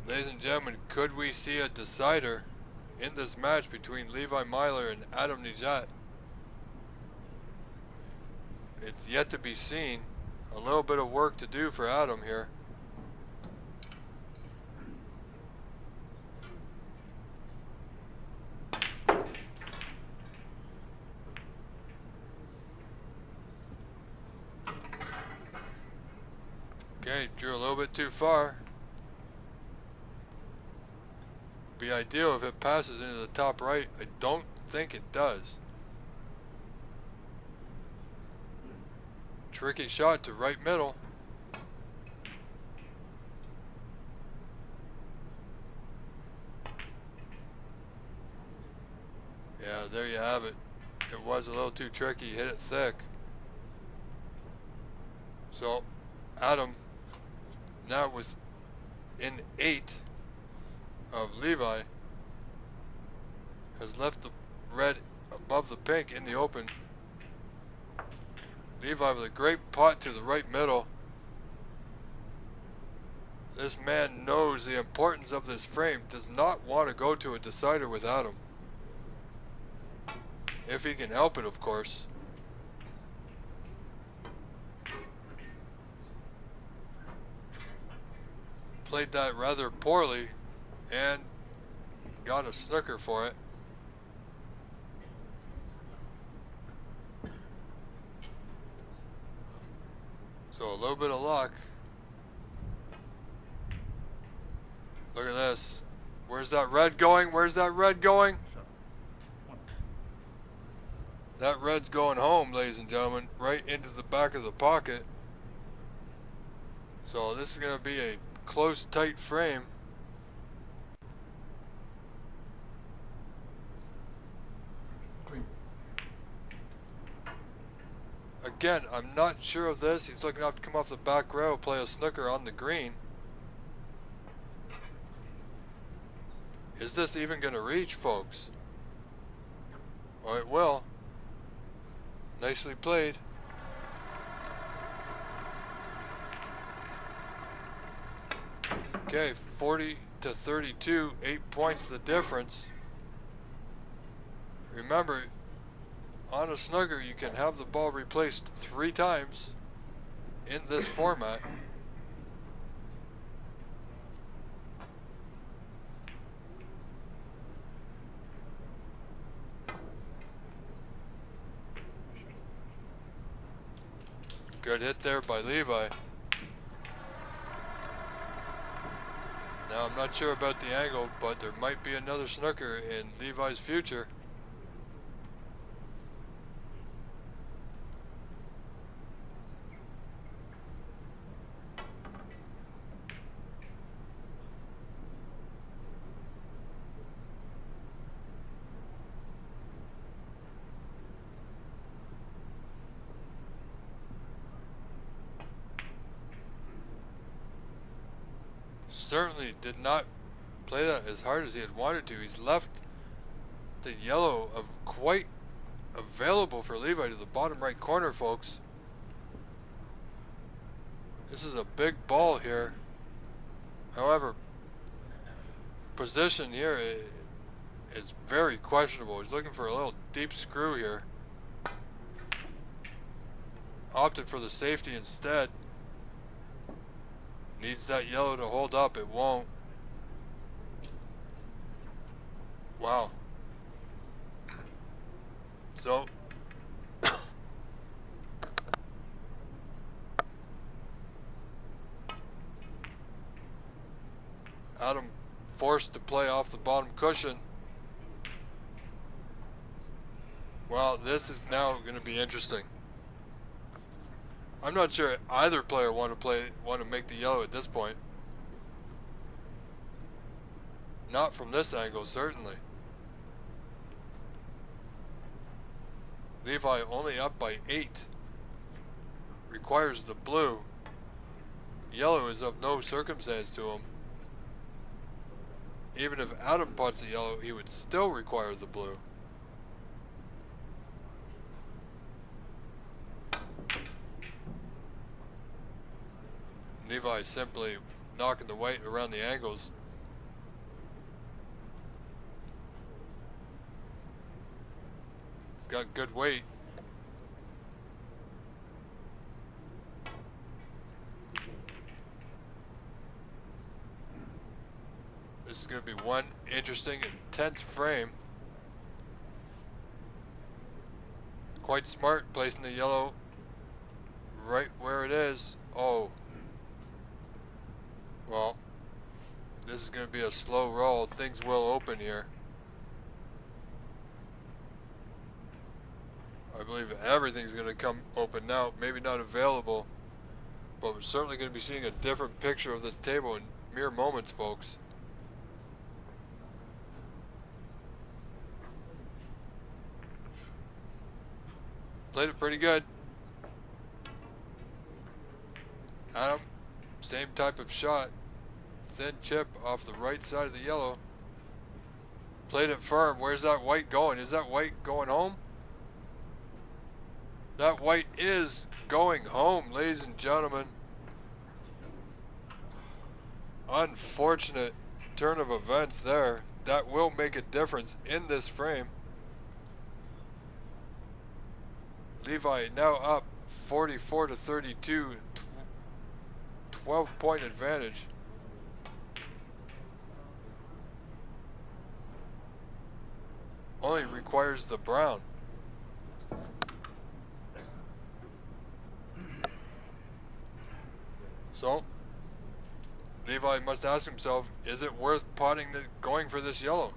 Ladies and gentlemen, could we see a decider in this match between Levi Myler and Adam Nijat? It's yet to be seen. A little bit of work to do for Adam here. Okay, drew a little bit too far. Would be ideal if it passes into the top right. I don't think it does. Tricky shot to right middle. Yeah, there you have it. It was a little too tricky, hit it thick. So Adam now within 8 of Levi has left the red above the pink in the open. Levi with a great pot to the right middle. This man knows the importance of this frame, does not want to go to a decider without him. If he can help it, of course. Played that rather poorly and got a snooker for it. So a little bit of luck. Look at this. Where's that red going? Where's that red going? That red's going home, ladies and gentlemen, right into the back of the pocket. So this is going to be a close, tight frame. Again, I'm not sure of this. He's looking up to come off the back rail, play a snooker on the green. Is this even going to reach, folks? Oh, it will. Nicely played. Okay, 40 to 32, 8 points the difference. Remember, on a snooker, you can have the ball replaced 3 times in this format. Good hit there by Levi. Now, I'm not sure about the angle, but there might be another snooker in Levi's future. Certainly did not play that as hard as he had wanted to. He's left the yellow of quite available for Levi to the bottom right corner, folks. This is a big ball here. However, position here is very questionable. He's looking for a little deep screw here. Opted for the safety instead. Needs that yellow to hold up. It won't. Wow. So Adam forced to play off the bottom cushion. Well, this is now going to be interesting. I'm not sure either player want to make the yellow at this point. Not from this angle, certainly. Levi only up by 8. Requires the blue. Yellow is of no circumstance to him. Even if Adam pots the yellow, he would still require the blue. Levi simply knocking the white around the angles. He's got good weight. This is going to be one interesting, intense frame. Quite smart, placing the yellow right where it is. Oh. Well, this is going to be a slow roll. Things will open here. I believe everything's going to come open now. Maybe not available, but we're certainly going to be seeing a different picture of this table in mere moments, folks. Played it pretty good. Adam, same type of shot. Thin chip off the right side of the yellow. Played it firm. Where's that white going? Is that white going home? That white is going home, ladies and gentlemen. unfortunate turn of events there. That will make a difference in this frame. Levi now up 44 to 32, 12-point advantage. Only requires the brown. So, Levi must ask himself, is it worth going for this yellow?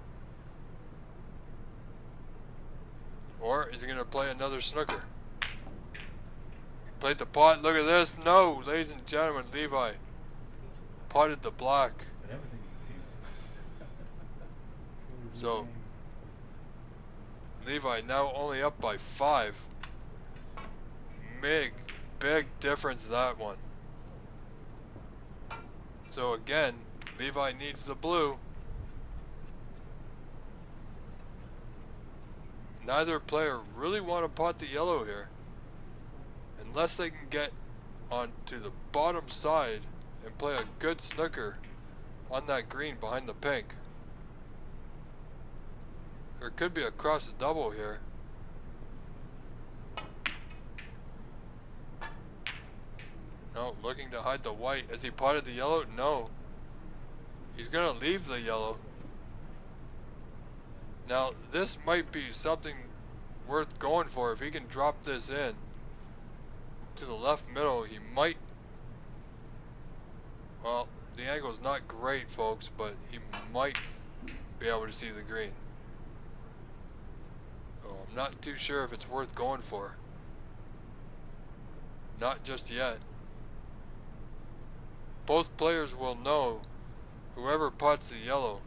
Or is he going to play another snooker? Played the pot, look at this. No, ladies and gentlemen, Levi potted the black. So, Levi now only up by 5. Big difference, that one. So again, Levi needs the blue. Neither player really want to pot the yellow here, unless they can get onto the bottom side and play a good snooker on that green behind the pink. There could be a cross double here. No, looking to hide the white. Has he potted the yellow? No. He's gonna leave the yellow. Now, this might be something worth going for. If he can drop this in to the left middle, he might... Well, the angle's not great, folks, but he might be able to see the green. So I'm not too sure if it's worth going for. Not just yet. Both players will know, whoever pots the yellow,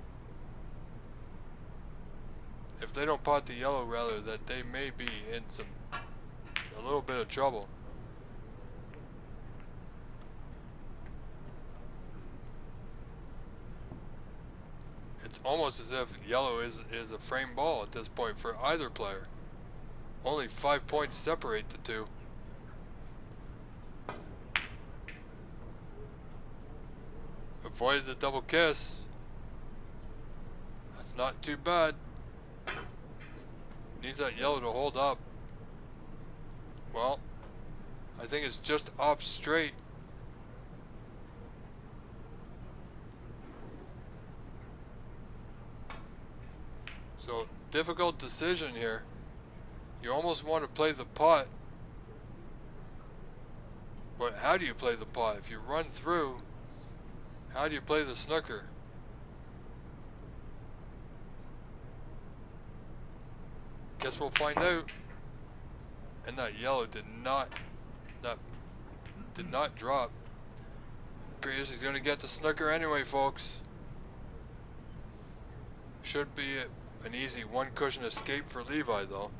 if they don't pot the yellow rather, that they may be in a little bit of trouble. It's almost as if yellow is a frame ball at this point for either player. Only 5 points separate the two. Avoided the double kiss. That's not too bad. Needs that yellow to hold up. Well, I think it's just off straight. So, difficult decision here. You almost want to play the pot. But how do you play the pot? If you run through, how do you play the snooker? Guess we'll find out. And that yellow did not drop. Appears he's gonna get the snooker anyway, folks. Should be an easy one cushion escape for Levi though.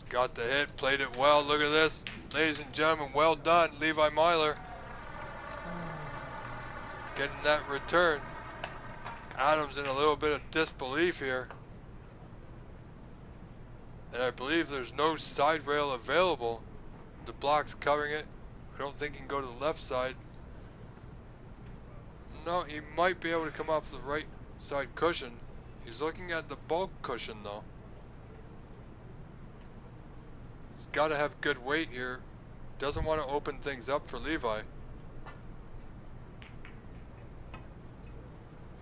Got the hit, played it well. Look at this, ladies and gentlemen, well done, Levi Myler. Getting that return. Adams in a little bit of disbelief here. And I believe there's no side rail available. The block's covering it. I don't think he can go to the left side. No, he might be able to come off the right side cushion. He's looking at the bulk cushion though. He's got to have good weight here. Doesn't want to open things up for Levi.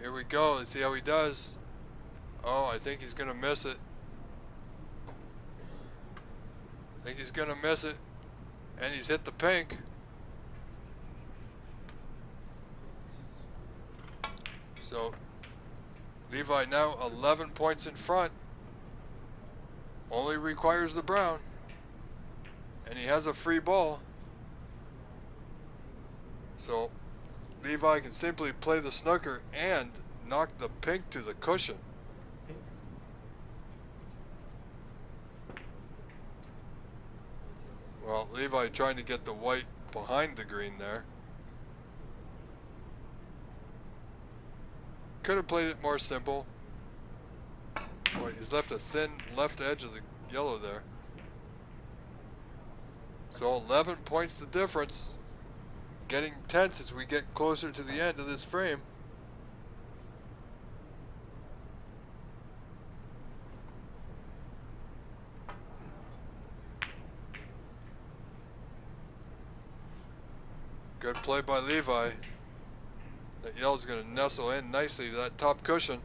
Here we go. Let's see how he does. Oh, I think he's going to miss it. I think he's going to miss it. And he's hit the pink. So, Levi now 11 points in front. Only requires the brown. And he has a free ball. So, Levi can simply play the snooker and knock the pink to the cushion. Well, Levi trying to get the white behind the green there. Could have played it more simple, but he's left a thin left edge of the yellow there. So 11 points the difference. Getting tense as we get closer to the end of this frame. Good play by Levi. That yellow's going to nestle in nicely to that top cushion.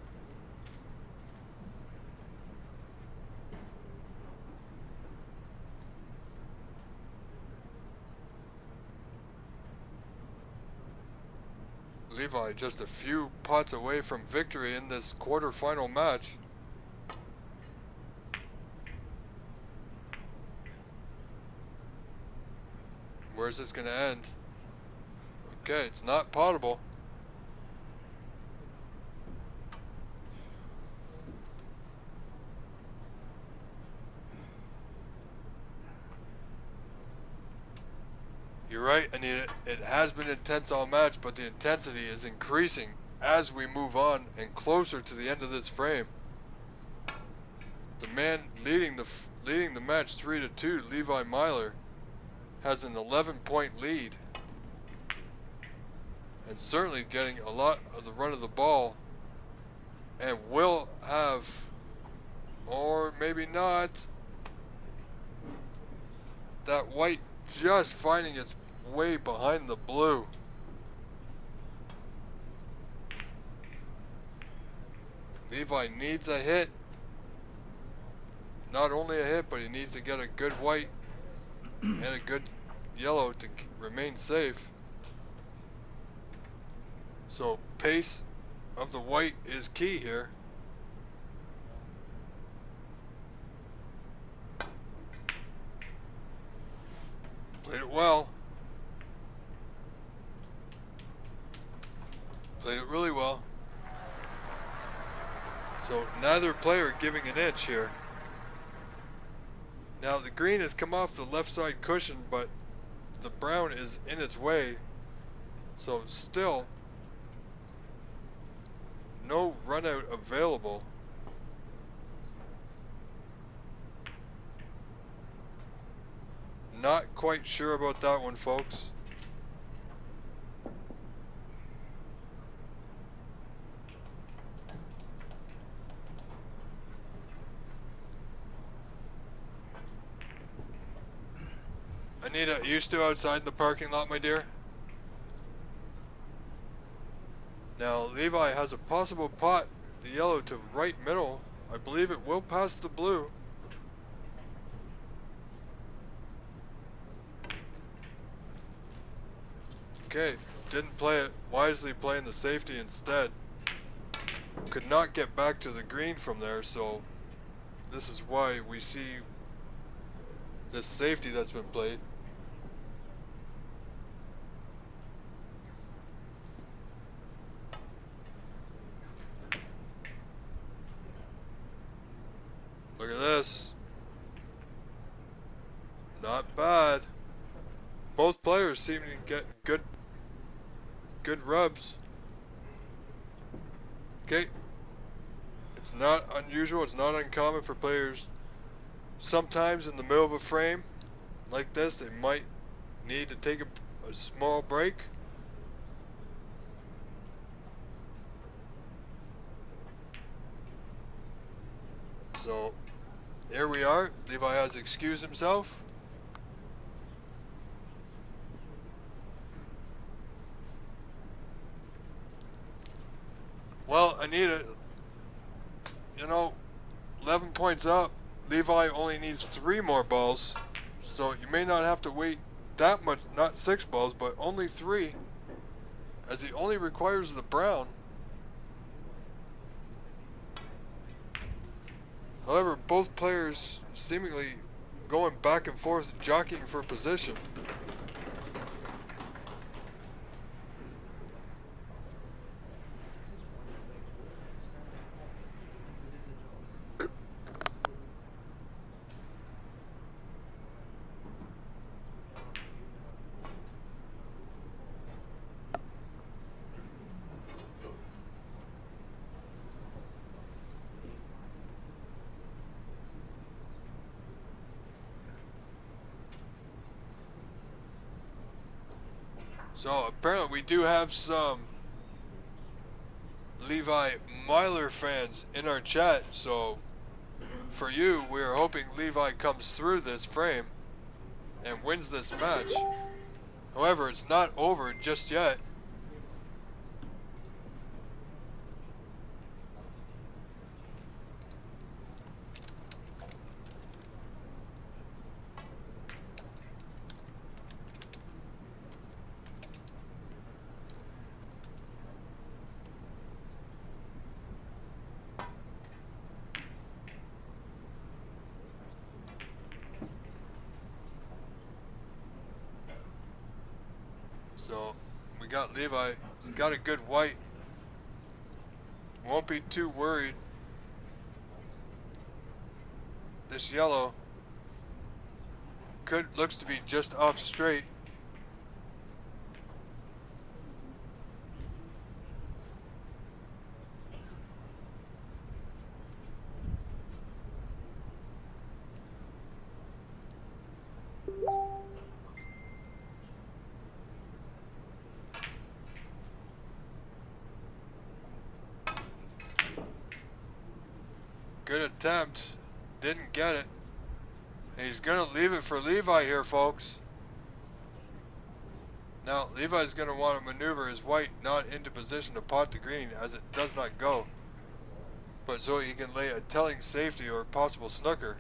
Levi just a few pots away from victory in this quarterfinal match. Where's this going to end? Okay, it's not potable. You're right, Anita. It has been intense all match, but the intensity is increasing as we move on and closer to the end of this frame. The man leading the match 3-2, Levi Myler, has an 11-point lead, and certainly getting a lot of the run of the ball, and will have, or maybe not, that white just finding its way behind the blue. Levi needs a hit. Not only a hit, but he needs to get a good white and a good yellow to remain safe. So pace of the white is key here. Played it well. Played it really well. So neither player giving an inch here. Now the green has come off the left side cushion, but the brown is in its way. So still no run out available. Not quite sure about that one, folks. Anita, are you still outside the parking lot, my dear? Now, Levi has a possible pot, the yellow to right middle. I believe it will pass the blue. Okay, didn't play it wisely, playing the safety instead. Could not get back to the green from there, so this is why we see this safety that's been played. Look at this. Not bad. Both players seem to get good rubs. Okay. It's not unusual, it's not uncommon for players. Sometimes in the middle of a frame like this, they might need to take a small break. So here we are. Levi has excused himself. Well, Anita, you know, 11 points up. Levi only needs 3 more balls. So you may not have to wait that much, not 6 balls, but only 3. As he only requires the brown. However, both players seemingly going back and forth, jockeying for position. So apparently we do have some Levi Myler fans in our chat, so for you, we are hoping Levi comes through this frame and wins this match. However, it's not over just yet. So we got Levi. He's got a good white. Won't be too worried. This yellow looks to be just off straight. Good attempt. Didn't get it. He's going to leave it for Levi here, folks. Now, Levi's going to want to maneuver his white not into position to pot the green as it does not go. But so he can lay a telling safety or possible snooker.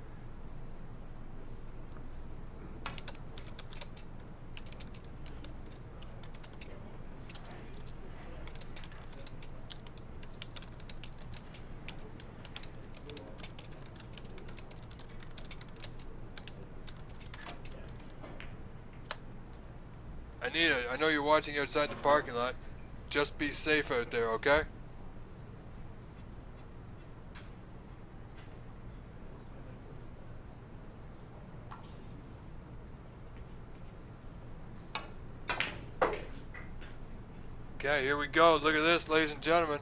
Anita, I know you're watching outside the parking lot. Just be safe out there, okay? Okay, here we go. Look at this, ladies and gentlemen.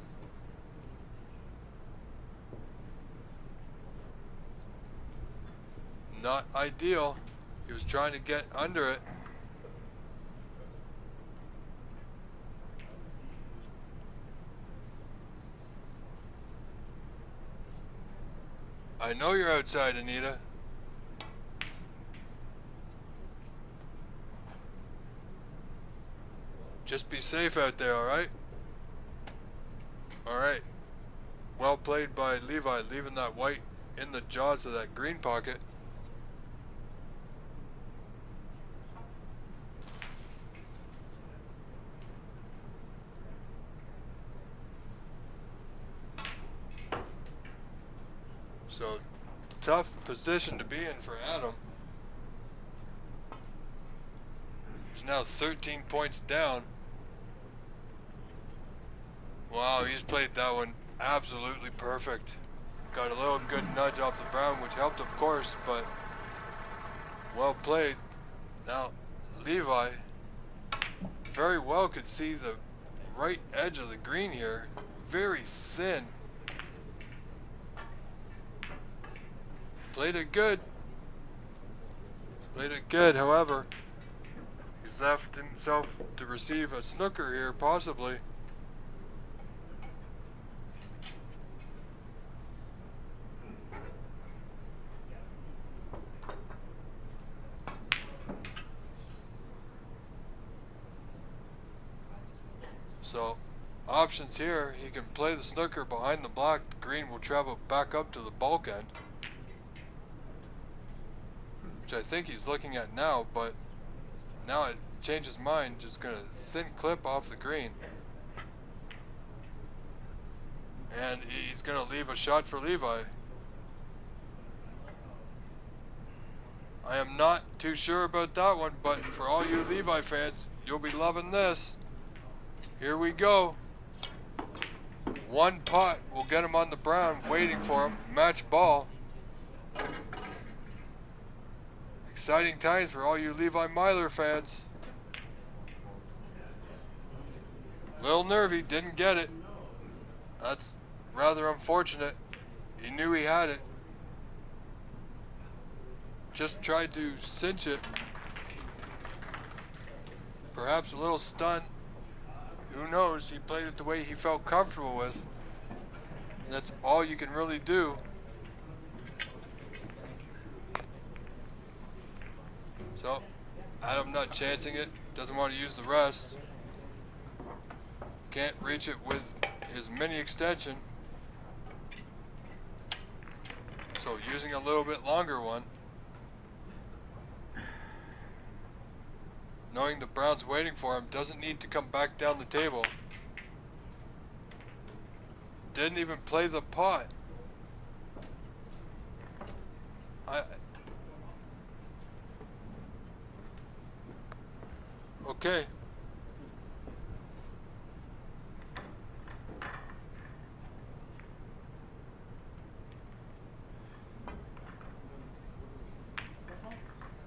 Not ideal. He was trying to get under it. I know you're outside, Anita. Just be safe out there, alright? Alright. Well played by Levi, leaving that white in the jaws of that green pocket. So, tough position to be in for Adam. He's now 13 points down. Wow, he's played that one absolutely perfect. Got a little good nudge off the brown, which helped of course, but well played. Now, Levi very well could see the right edge of the green here. Very thin. Played it good. Played it good, however, he's left himself to receive a snooker here, possibly. So, options here, he can play the snooker behind the black, the green will travel back up to the bulk end. Which I think he's looking at now, but now it changed his mind, just gonna thin clip off the green. And he's gonna leave a shot for Levi. I am not too sure about that one, but for all you Levi fans, you'll be loving this. Here we go. One pot will get him on the brown, waiting for him. Match ball. Exciting times for all you Levi Myler fans. Little nervy, didn't get it. That's rather unfortunate. He knew he had it. Just tried to cinch it. perhaps a little stunned. Who knows? He played it the way he felt comfortable with. And that's all you can really do. So, Adam not chancing it. Doesn't want to use the rest. Can't reach it with his mini extension. So using a little bit longer one. Knowing the brown's waiting for him, doesn't need to come back down the table. Didn't even play the pot. Okay.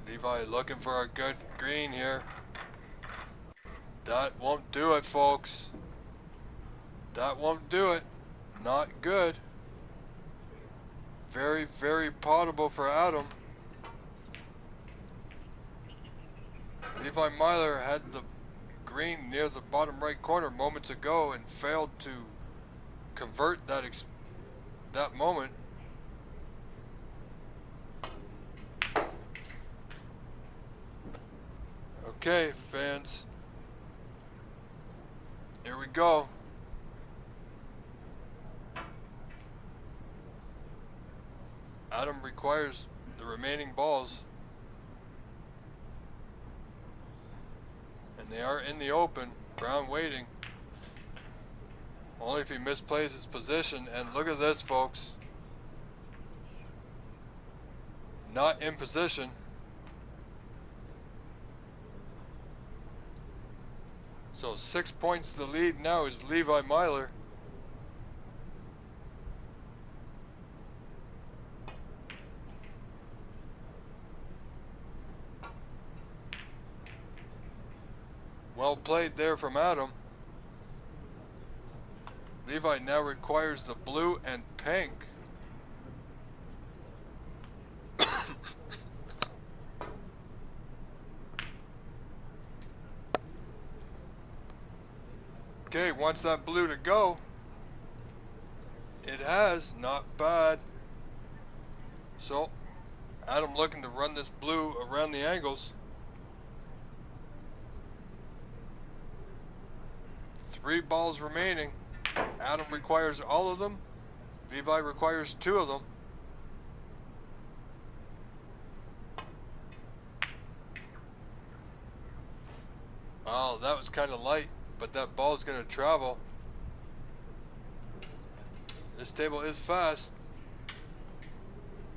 Levi looking for a good green here. That won't do it, folks. That won't do it. Not good. Very, very potable for Adam. Levi Myler had the green near the bottom right corner moments ago and failed to convert that moment. Okay, fans. Here we go. Adam requires the remaining balls. And they are in the open. Brown waiting. Only if he misplays his position. And look at this, folks. Not in position. So 6 points to the lead now is Levi Myler. Well played there from Adam. Levi now requires the blue and pink. Okay, wants that blue to go. It has, not bad. So, Adam looking to run this blue around the angles. 3 balls remaining. Adam requires all of them. Levi requires 2 of them. Oh, that was kind of light, but that ball is going to travel. This table is fast.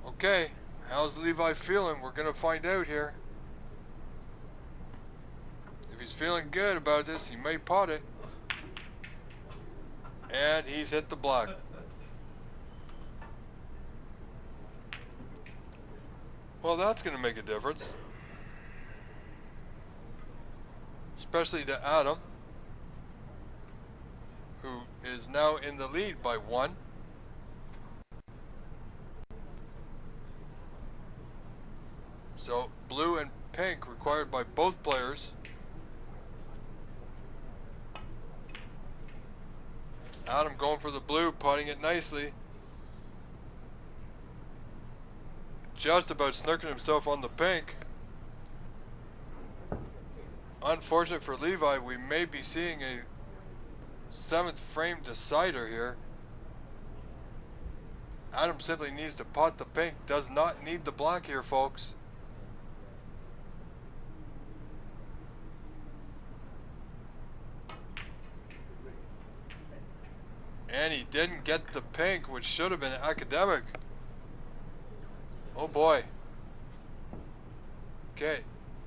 Okay, how's Levi feeling? We're going to find out here. If he's feeling good about this, he may pot it. And he's hit the block. Well, that's going to make a difference. Especially to Adam, who is now in the lead by 1. So, blue and pink required by both players. Adam going for the blue, putting it nicely. Just about snooking himself on the pink. Unfortunate for Levi, we may be seeing a 7th frame decider here. Adam simply needs to pot the pink. Does not need the black here, folks. And he didn't get the pink, which should have been academic. Oh boy. Okay.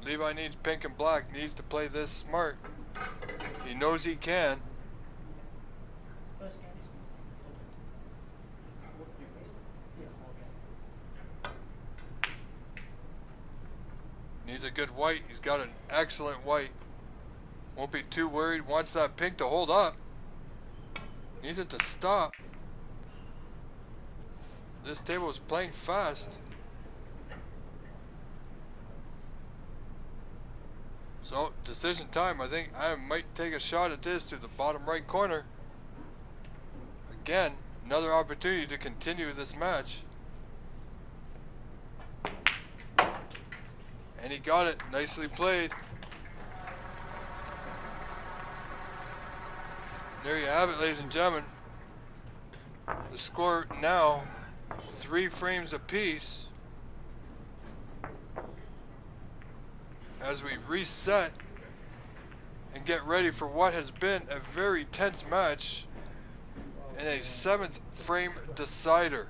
Levi needs pink and black. Needs to play this smart. He knows he can. Needs a good white. He's got an excellent white. Won't be too worried. Wants that pink to hold up. Needs it to stop. This table is playing fast. So, decision time. I think I might take a shot at this to the bottom right corner. Again, another opportunity to continue this match. And he got it. Nicely played. There you have it, ladies and gentlemen. The score now, 3 frames apiece. As we reset and get ready for what has been a very tense match in a 7th frame decider.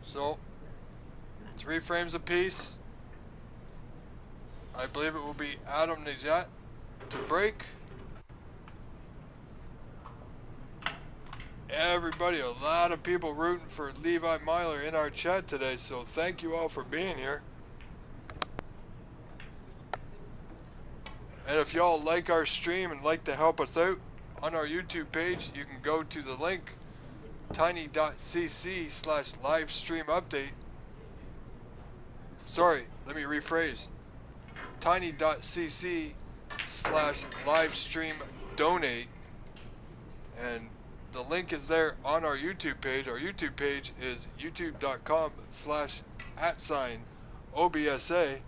So, 3 frames apiece. I believe it will be Adam Najat to break. Everybody, a lot of people rooting for Levi Myler in our chat today, so thank you all for being here. And if y'all like our stream and like to help us out on our YouTube page, you can go to the link tiny.cc/livestreamupdate. Sorry, let me rephrase. tiny.cc/livestream-donate, and the link is there on our YouTube page. Our YouTube page is youtube.com/@OBSA.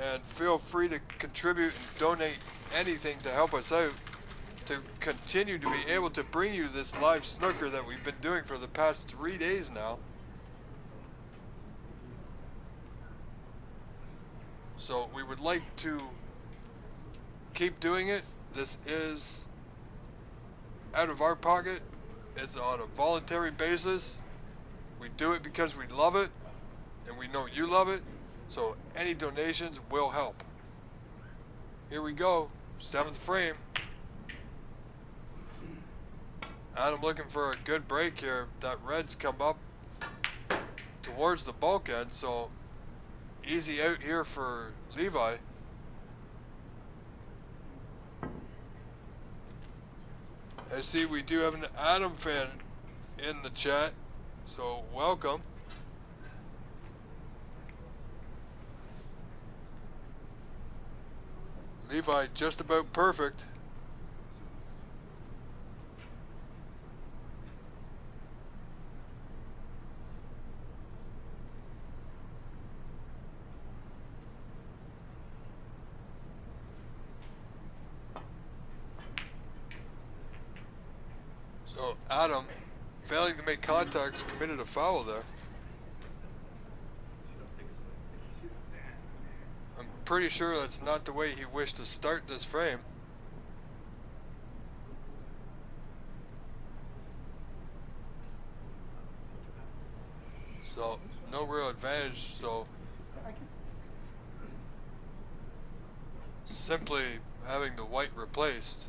And feel free to contribute and donate anything to help us out to continue to be able to bring you this live snooker that we've been doing for the past 3 days now. So we would like to keep doing it. This is out of our pocket. It's on a voluntary basis. We do it because we love it, and we know you love it. So any donations will help. Here we go, 7th frame. Adam looking for a good break here. That red's come up towards the bulkhead, so easy out here for Levi. I see we do have an Adam fan in the chat, so welcome. Levi just about perfect. So Adam, failing to make contact, committed a foul there. I'm pretty sure that's not the way he wished to start this frame. So, no real advantage, so simply having the white replaced.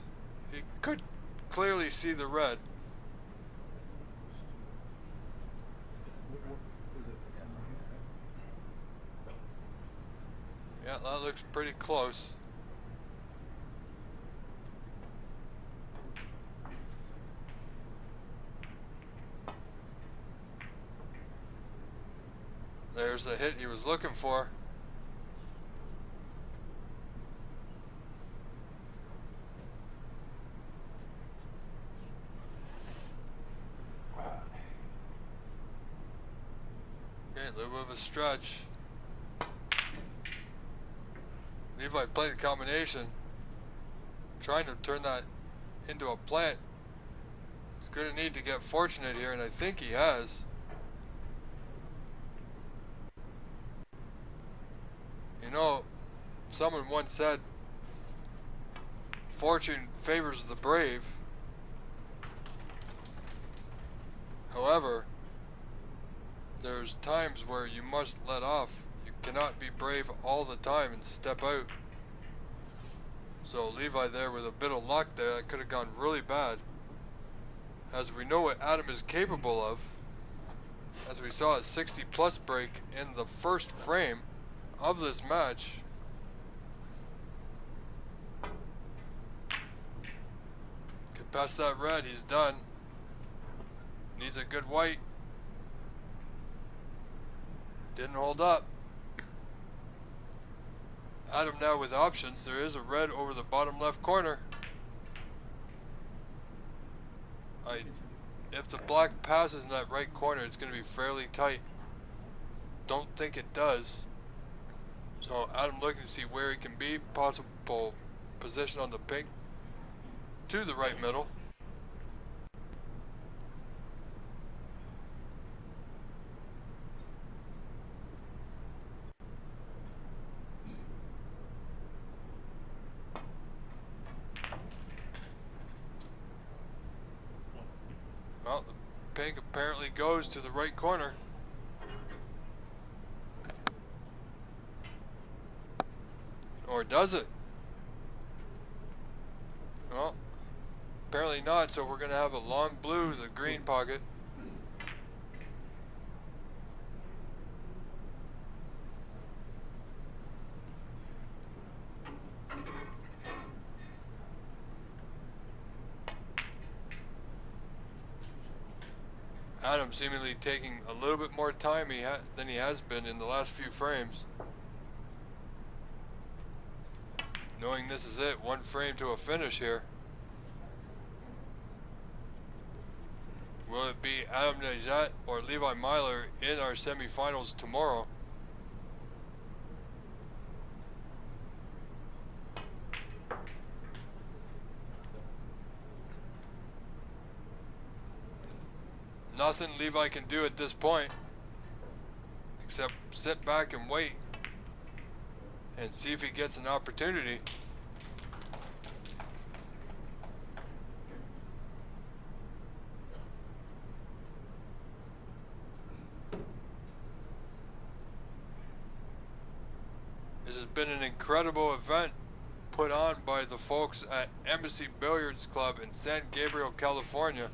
He could clearly see the red. Yeah, that looks pretty close. There's the hit he was looking for. Okay, a little bit of a stretch. Levi played the combination, trying to turn that into a plant. He's going to need to get fortunate here, and I think he has. You know, someone once said, fortune favors the brave. However, there's times where you must let off. You cannot be brave all the time and step out. So Levi there with a bit of luck there, that could have gone really bad. As we know what Adam is capable of, as we saw a 60 plus break in the first frame of this match. past that red, he's done. Needs a good white. Didn't hold up. Adam now with options. There is a red over the bottom left corner. If the black passes in that right corner, it's going to be fairly tight. Don't think it does. So Adam looking to see where he can be. Possible position on the pink to the right middle. Well, the pink apparently goes to the right corner. Or does it? Well, apparently not, so we're going to have a long blue, the green pocket. Adam seemingly taking a little bit more time than he has been in the last few frames. Knowing this is it, one frame to a finish here. Will it be Adam Najat or Levi Myler in our semifinals tomorrow? Nothing Levi can do at this point except sit back and wait and see if he gets an opportunity. This has been an incredible event put on by the folks at Embassy Billiards Club in San Gabriel, California.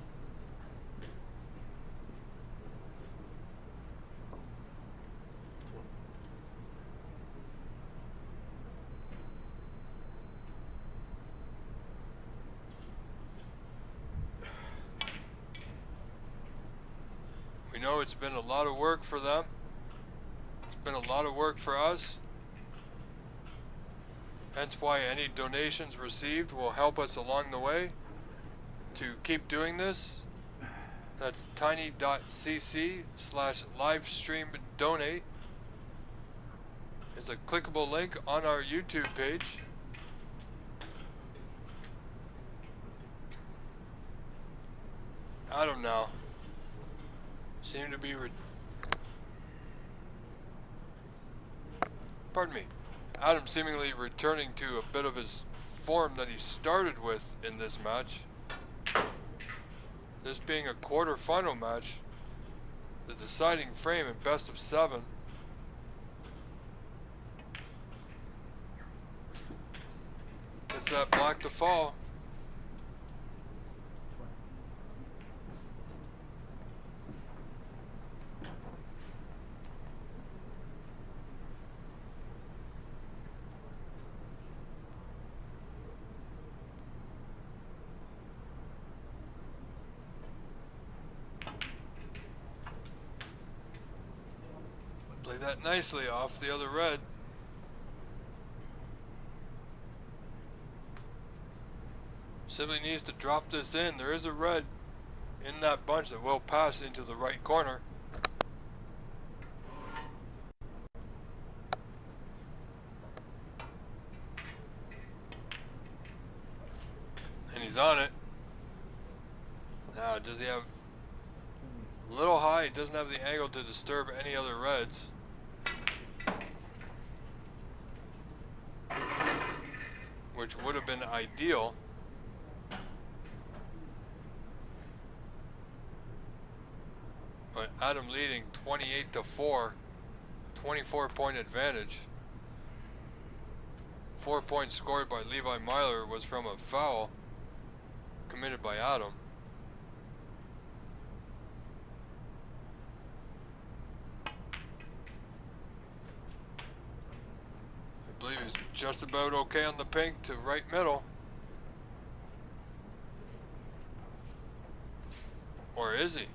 We know it's been a lot of work for them. It's been a lot of work for us. Hence why any donations received will help us along the way to keep doing this. That's tiny.cc/livestream-donate. It's a clickable link on our YouTube page. Adam now seem to be pardon me. Adam seemingly returning to a bit of his form that he started with in this match. This being a quarterfinal match, the deciding frame in best of 7. Gets that black to fall. Played that nicely off the other red. Simply needs to drop this in. There is a red in that bunch that will pass into the right corner. And he's on it. Now, does he have a little high? He doesn't have the angle to disturb any other reds. Which would have been ideal. But Adam leading 28-4, 24-point advantage. 4 points scored by Levi Myler was from a foul committed by Adam. I believe he's just about okay on the pink to right middle. Or is he?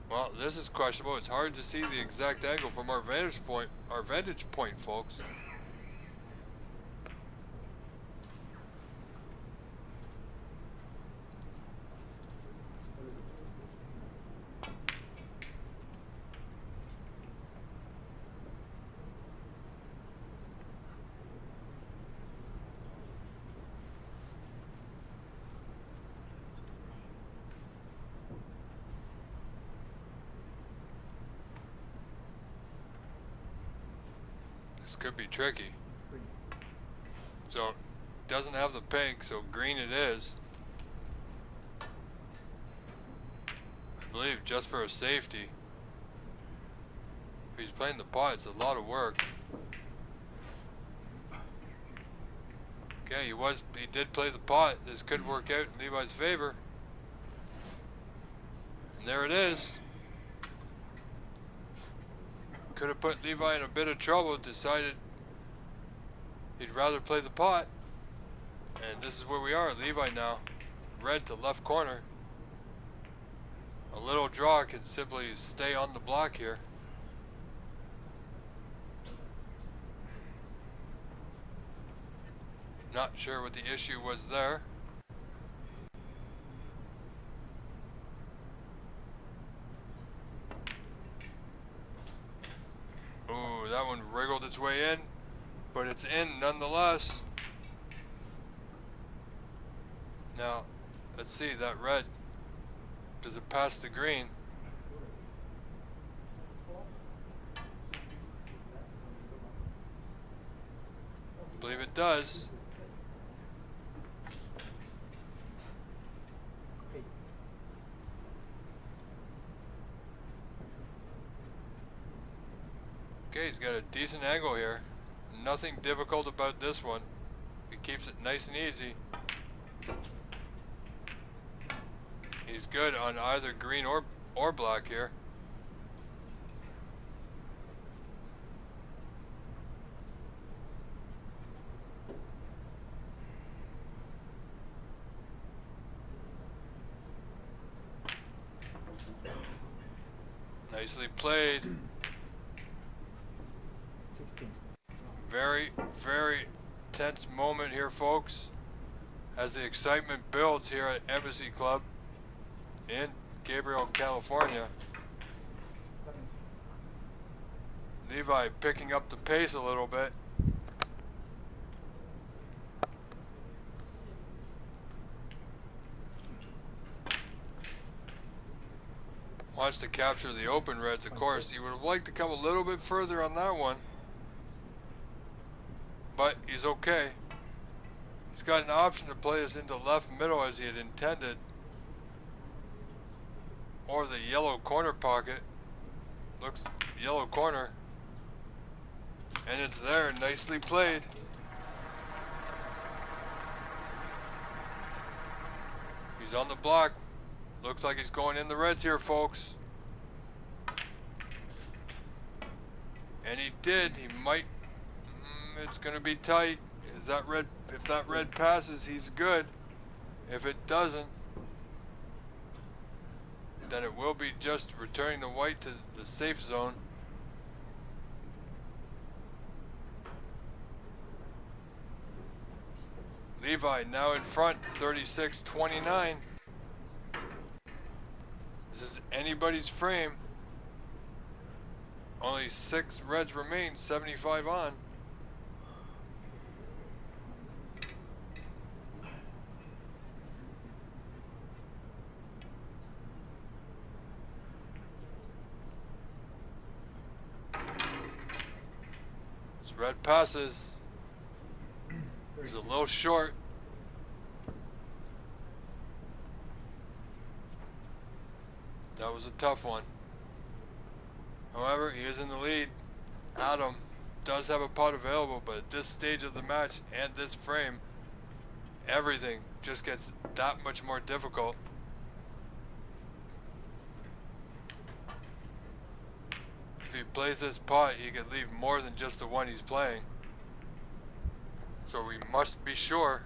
Well, this is questionable. It's hard to see the exact angle from our vantage point, folks. This could be tricky. So, doesn't have the pink, so green it is. I believe just for a safety. If he's playing the pot, it's a lot of work. Okay, he did play the pot. This could work out in Levi's favor. And there it is. Could have put Levi in a bit of trouble, decided he'd rather play the pot. And this is where we are, Levi now. Red to left corner. A little draw can simply stay on the block here. Not sure what the issue was there. Ooh, that one wriggled its way in, but it's in nonetheless. Now, let's see, that red, does it pass the green? I believe it does. Okay, he's got a decent angle here. Nothing difficult about this one. He keeps it nice and easy. He's good on either green or black here. Nicely played. 16. Very, very tense moment here, folks, as the excitement builds here at Embassy Club in Gabriel, California. 17. Levi picking up the pace a little bit. Wants to capture the open reds, of course. He would have liked to come a little bit further on that one. But he's okay. He's got an option to play this into left middle as he had intended. Or the yellow corner pocket. Looks yellow corner. And it's there, nicely played. He's on the block. Looks like he's going in the reds here, folks. And he did. He might. It's going to be tight. Is that red? If that red passes, he's good. If it doesn't, then it will be just returning the white to the safe zone. Levi now in front, 36-29. This is anybody's frame. Only 6 reds remain, 75 on. This red passes. He's a little short. That was a tough one. However, he is in the lead. Adam does have a pot available, but at this stage of the match and this frame, everything just gets that much more difficult. If he plays this pot, he could leave more than just the one he's playing. So we must be sure.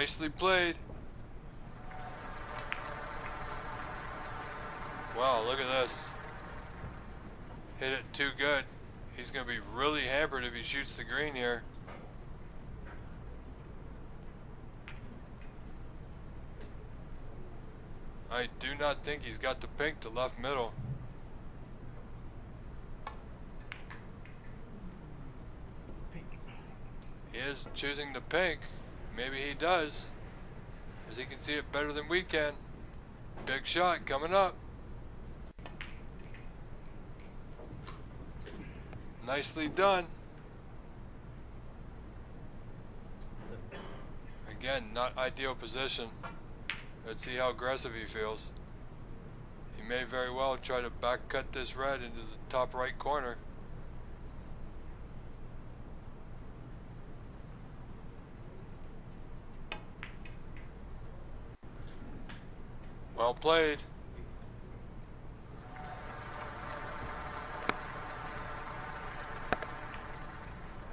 Nicely played. Wow, look at this. Hit it too good. He's going to be really hampered if he shoots the green here. I do not think he's got the pink to left middle. He is choosing the pink. Maybe he does, as he can see it better than we can. Big shot coming up. Nicely done. Again, not ideal position. Let's see how aggressive he feels. He may very well try to back cut this red into the top right corner. Well played.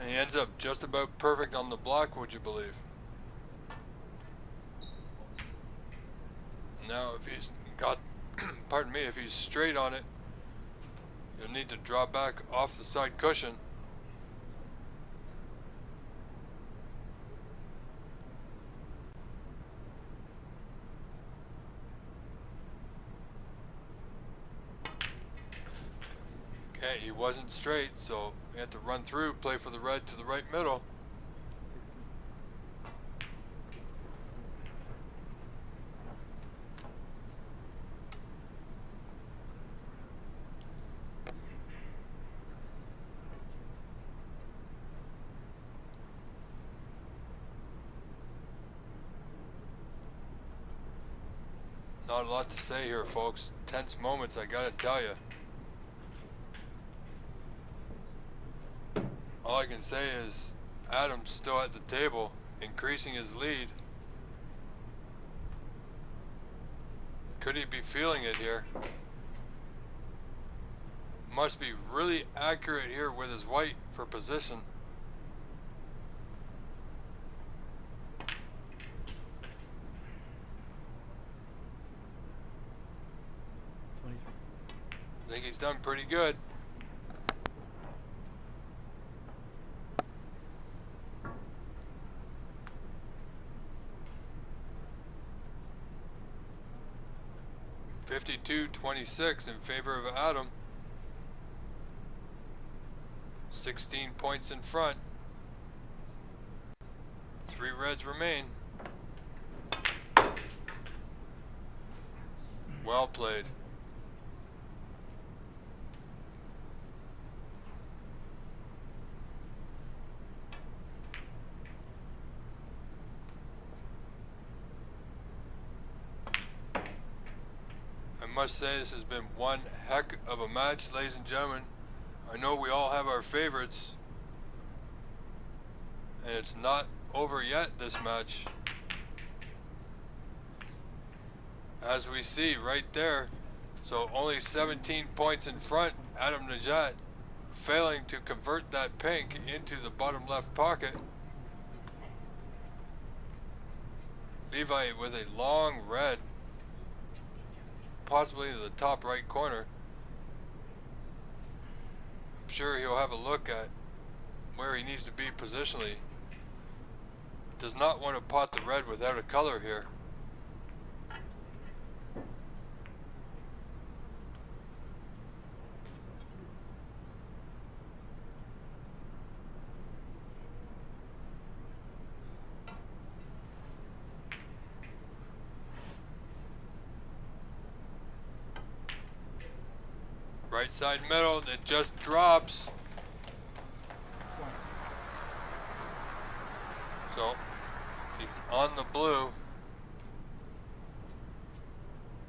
And he ends up just about perfect on the block, would you believe? Now if he's got, pardon me, if he's straight on it, you'll need to draw back off the side cushion. Okay, he wasn't straight, so we had to run through, play for the red to the right middle. Not a lot to say here, folks. Tense moments, I gotta tell you. All I can say is Adam's still at the table, increasing his lead. Could he be feeling it here? Must be really accurate here with his white for position. I think he's done pretty good. (52-26) in favor of Adam. 16 points in front. 3 reds remain. Well played. I must say this has been one heck of a match, ladies and gentlemen. I know we all have our favorites, and it's not over yet, this match. As we see right there, so only 17 points in front. Adam Najat failing to convert that pink into the bottom left pocket. Levi with a long red, possibly to the top right corner. I'm sure he'll have a look at where he needs to be positionally. Does not want to pot the red without a color here. Right side middle, it just drops. So he's on the blue.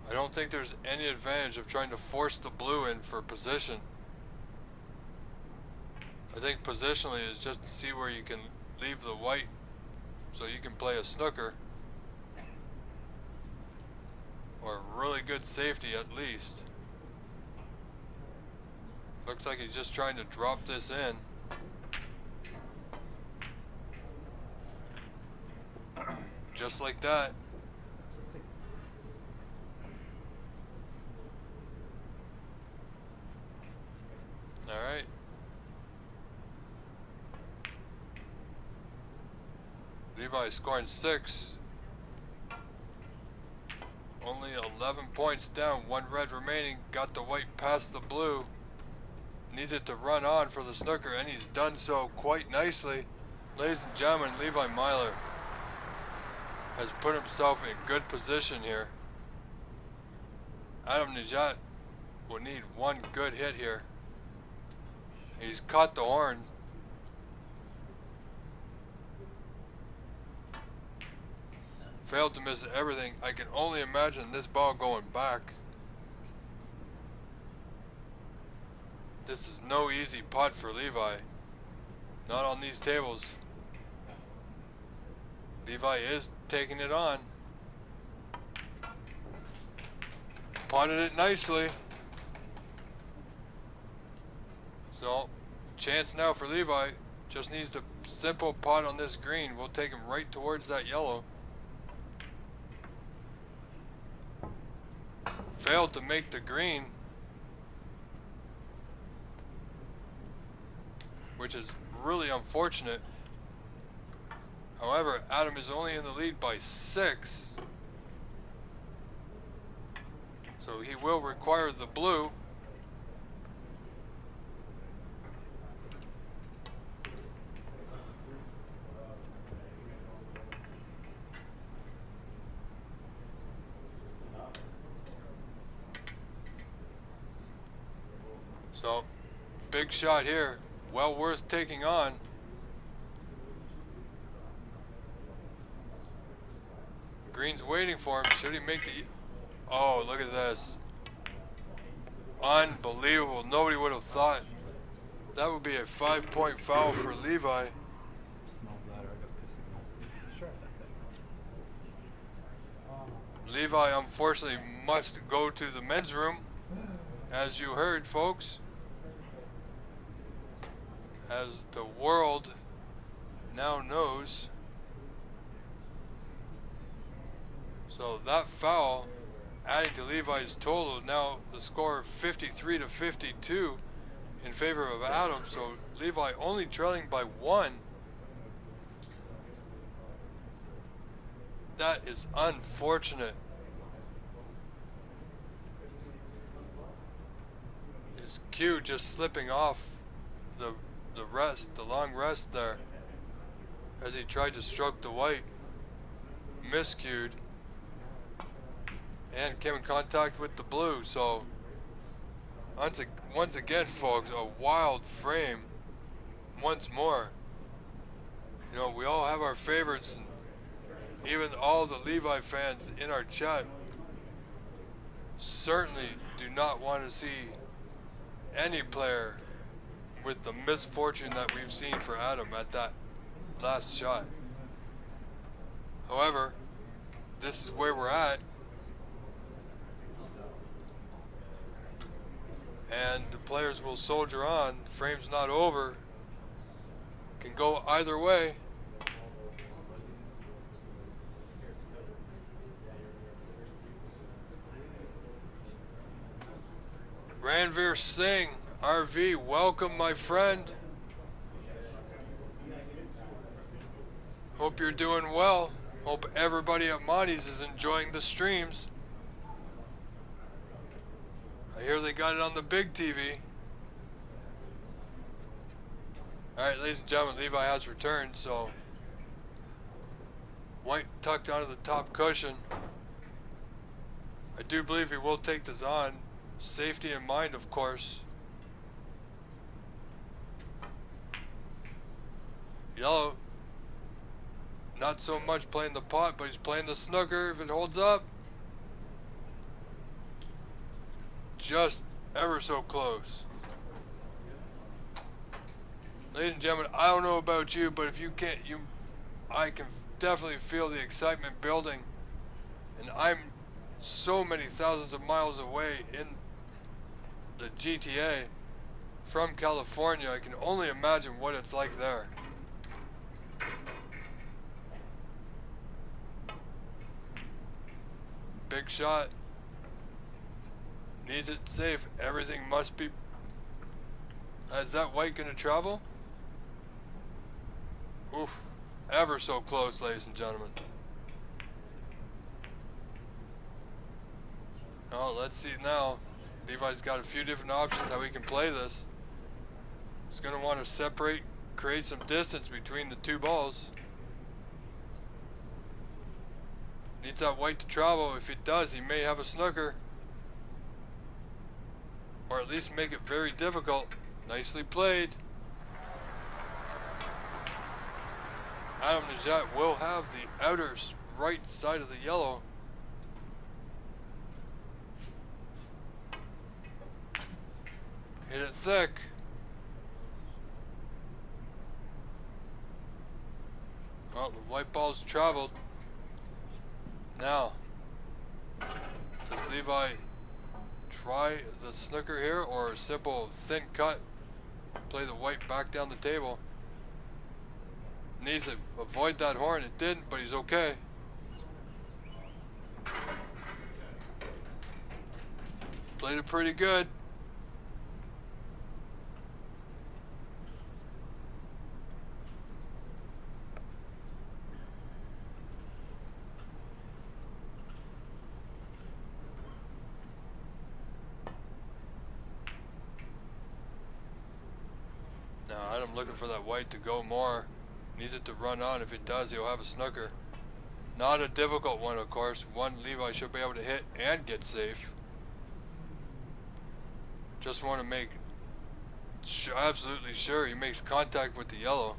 I don't think there's any advantage of trying to force the blue in for position. I think positionally is just to see where you can leave the white so you can play a snooker. Or really good safety at least. Looks like he's just trying to drop this in. just like that. Alright. Levi scoring 6. Only 11 points down, 1 red remaining. Got the white past the blue. Needed to run on for the snooker, and he's done so quite nicely. Ladies and gentlemen, Levi Myler has put himself in good position here. Adam Najat will need 1 good hit here. He's caught the horn. Failed to miss everything. I can only imagine this ball going back. This is no easy putt for Levi. Not on these tables. Levi is taking it on. Putted it nicely. So, chance now for Levi. Just needs the simple putt on this green. We'll take him right towards that yellow. Failed to make the green, which is really unfortunate. However, Adam is only in the lead by 6, so he will require the blue. So, big shot here, well worth taking on. Green's waiting for him. Should he make the... Oh, look at this. Unbelievable. Nobody would have thought that would be a 5-point foul for Levi. Levi, unfortunately, must go to the men's room, as you heard, folks. As the world now knows. So that foul, adding to Levi's total, now the score 53 to 52 in favor of Adam. So Levi only trailing by 1. That is unfortunate. His cue just slipping off the long rest there, as he tried to stroke the white, miscued, and came in contact with the blue. So once again, folks, a wild frame once more. You know, we all have our favorites, and even all the Levi fans in our chat certainly do not want to see any player with the misfortune that we've seen for Adam at that last shot. However, this is where we're at, and the players will soldier on. The frame's not over. Can go either way. Ranveer Singh, RV, welcome, my friend. Hope you're doing well. Hope everybody at Monty's is enjoying the streams. I hear they got it on the big TV. Alright, ladies and gentlemen, Levi has returned, so white tucked onto the top cushion. I do believe he will take this on. Safety in mind, of course. Yellow, not so much playing the pot, but he's playing the snooker if it holds up. Just ever so close. Ladies and gentlemen, I don't know about you, but if you can't, I can definitely feel the excitement building. And I'm so many thousands of miles away in the GTA from California. I can only imagine what it's like there. big shot. Needs it safe. Everything must be... Is that white going to travel? Oof. Ever so close, ladies and gentlemen. Oh, let's see now. Levi's got a few different options how he can play this. He's going to want to separate, create some distance between the two balls. Needs that white to travel. If it does, he may have a snooker. Or at least make it very difficult. Nicely played. Adam Najat will have the outer right side of the yellow. Hit it thick. Well, the white ball's traveled. Now, does Levi try the snooker here, or a simple thin cut? Play the white back down the table. Needs to avoid that horn. It didn't, but he's okay. Played it pretty good. Now I'm looking for that white to go more. Needs it to run on. If it does, he'll have a snooker. Not a difficult one, of course. One Levi should be able to hit and get safe. Just want to make absolutely sure he makes contact with the yellow.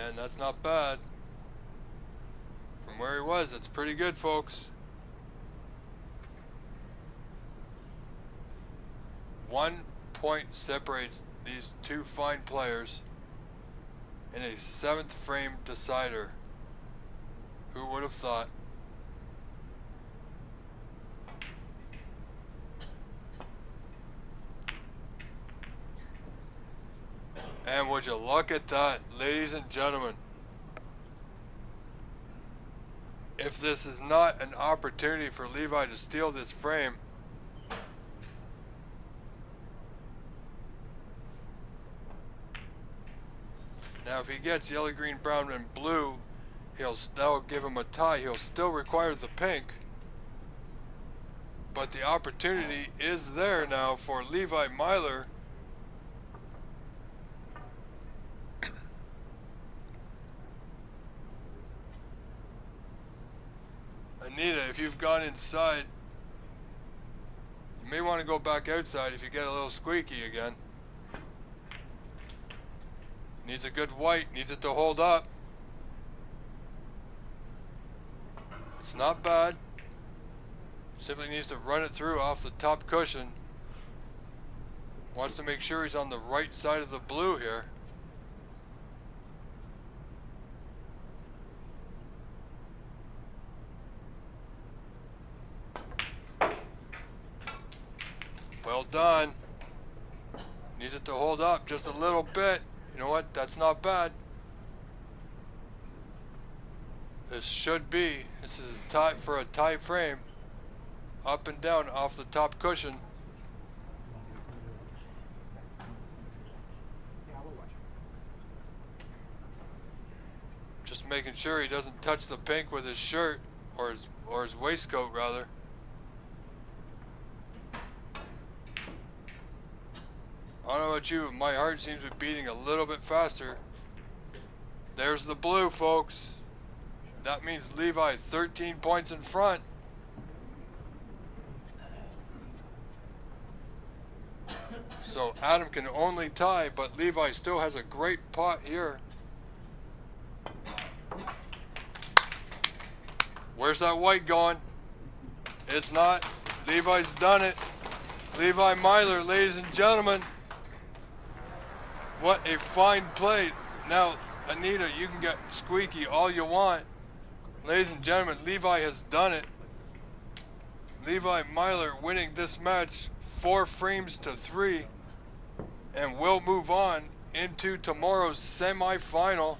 And that's not bad. From where he was, that's pretty good, folks. 1 point separates these two fine players in a 7th frame decider. Who would have thought? And would you look at that, ladies and gentlemen? If this is not an opportunity for Levi to steal this frame, now if he gets yellow, green, brown, and blue, that'll give him a tie. He'll still require the pink, but the opportunity is there now for Levi Myler. Anita, if you've gone inside, you may want to go back outside if you get a little squeaky again. Needs a good white, needs it to hold up. It's not bad. Simply needs to run it through off the top cushion. Wants to make sure he's on the right side of the blue here. Well done. Needs it to hold up just a little bit. You know what? That's not bad. This should be. This is a tie for a tie frame. Up and down off the top cushion. Just making sure he doesn't touch the pink with his shirt, or his waistcoat rather. I don't know about you, but my heart seems to be beating a little bit faster. There's the blue, folks. That means Levi 13 points in front. So Adam can only tie, but Levi still has a great pot here. Where's that white going? It's not. Levi's done it. Levi Myler, ladies and gentlemen. What a fine play. Now, Anita, you can get squeaky all you want. Ladies and gentlemen, Levi has done it. Levi Myler winning this match 4 frames to 3. And we'll move on into tomorrow's semifinal.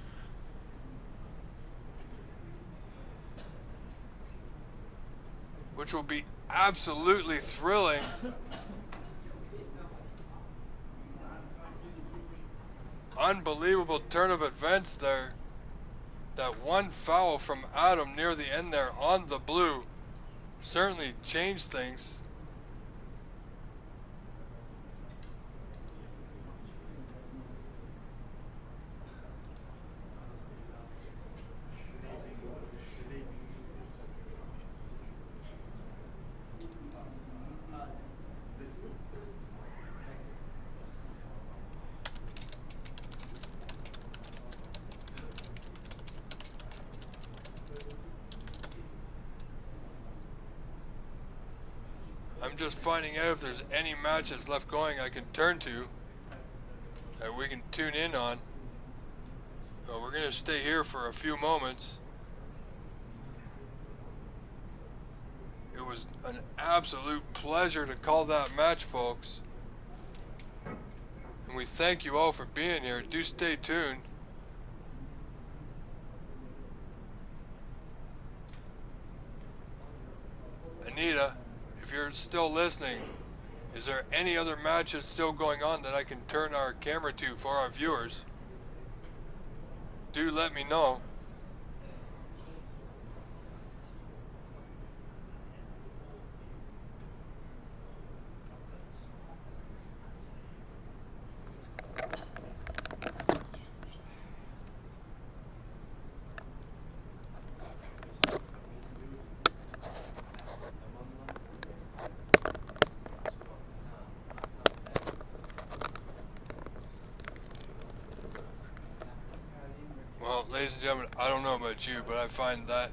Which will be absolutely thrilling. Unbelievable turn of events there. That one foul from Adam near the end there on the blue certainly changed things. I'm just finding out if there's any matches left going I can turn to that we can tune in on. So we're going to stay here for a few moments. It was an absolute pleasure to call that match, folks. And we thank you all for being here. Do stay tuned. Anita, if you're still listening, is there any other matches still going on that I can turn our camera to for our viewers? Do let me know. Well, ladies and gentlemen, I don't know about you, but I find that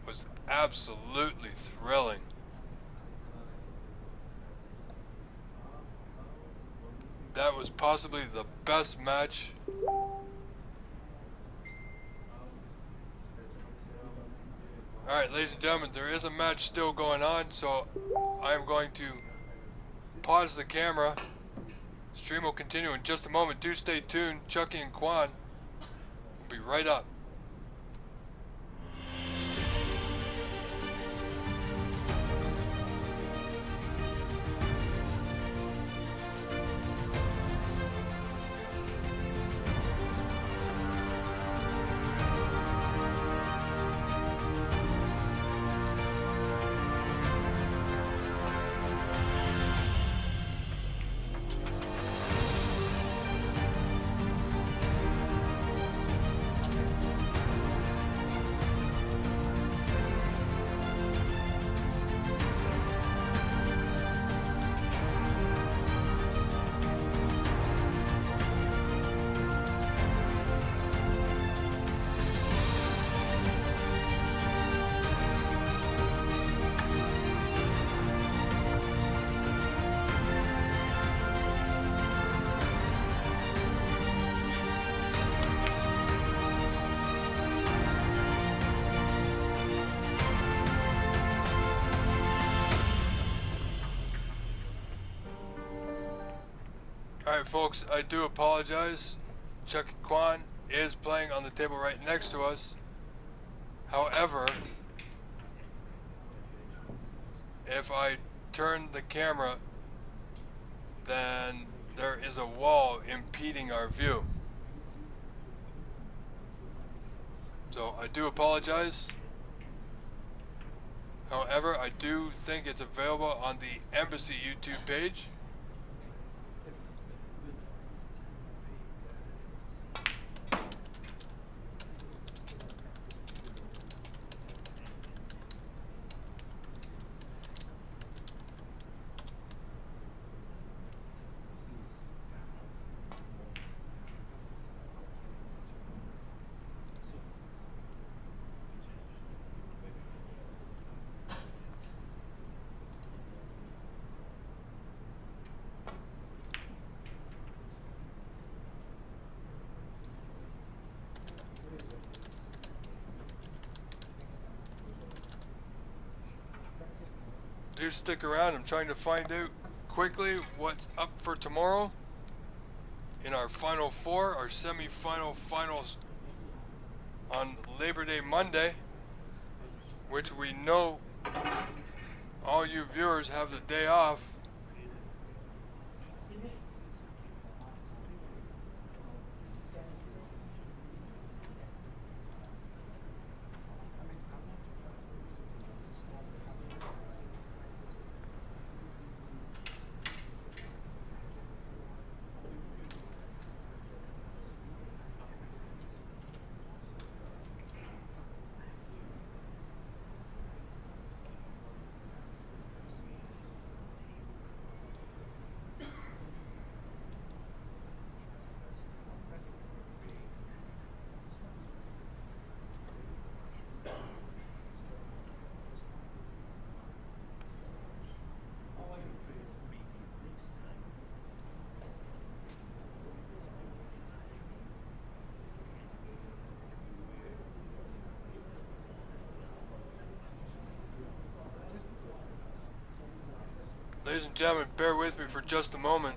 was absolutely thrilling. That was possibly the best match. Alright, ladies and gentlemen, there is a match still going on, so I'm going to pause the camera. Stream will continue in just a moment. Do stay tuned. Chucky and Quan will be right up. Alright folks, I do apologize. Chucky Quan is playing on the table right next to us. However, if I turn the camera, then there is a wall impeding our view. So I do apologize. However, I do think it's available on the Embassy YouTube page. Do stick around. I'm trying to find out quickly what's up for tomorrow. in our Final Four, our semi-final finals on Labor Day Monday, which we know all you viewers have the day off. Ladies and gentlemen, bear with me for just a moment.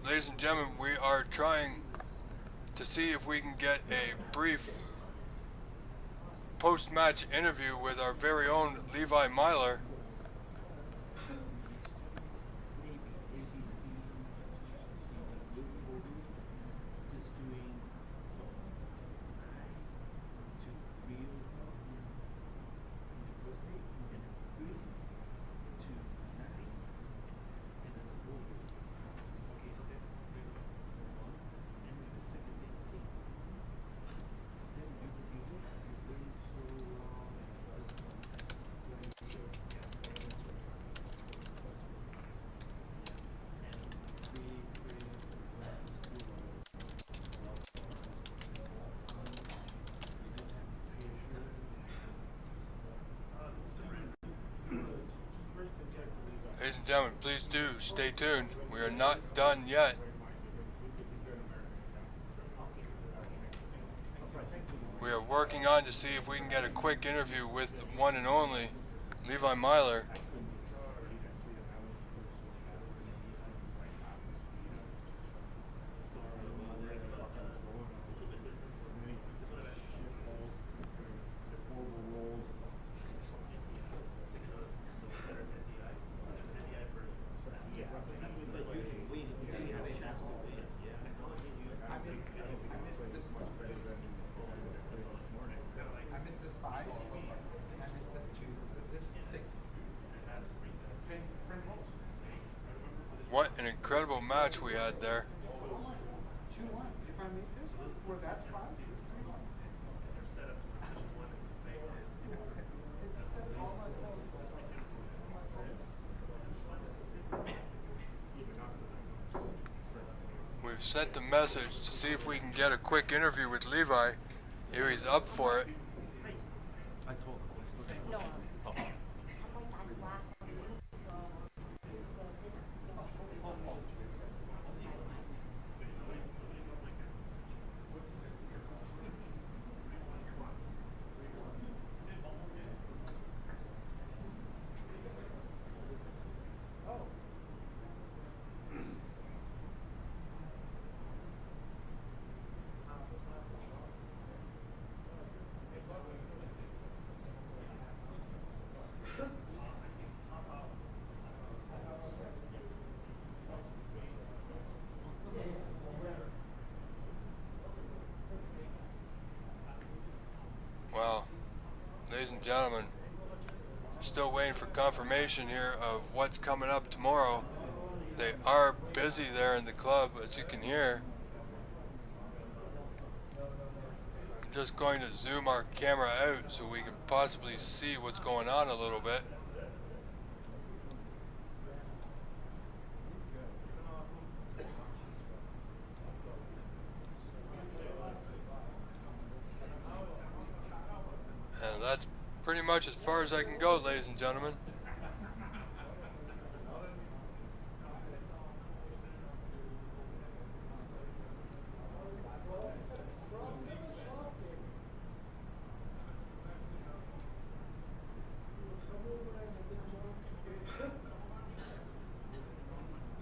Ladies and gentlemen, we are trying to see if we can get a brief post-match interview with our very own Levi Myler. Ladies and gentlemen, please do stay tuned. We are not done yet. We are working on to see if we can get a quick interview with the one and only Levi Myler. What an incredible match we had there. We've sent the message to see if we can get a quick interview with Levi. Here he's up for it. Well, ladies and gentlemen, still waiting for confirmation here of what's coming up tomorrow. They are busy there in the club, as you can hear. I'm just going to zoom our camera out so we can possibly see what's going on a little bit. pretty much as far as I can go, ladies and gentlemen.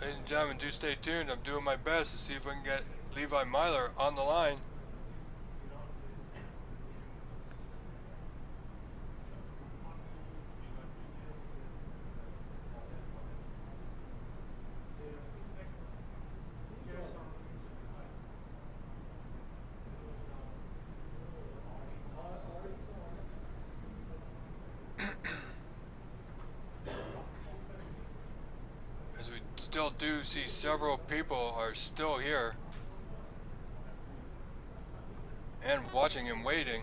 Ladies and gentlemen, do stay tuned. I'm doing my best to see if I can get Levi Myler on the line. As we still do see several people are still here and watching and waiting.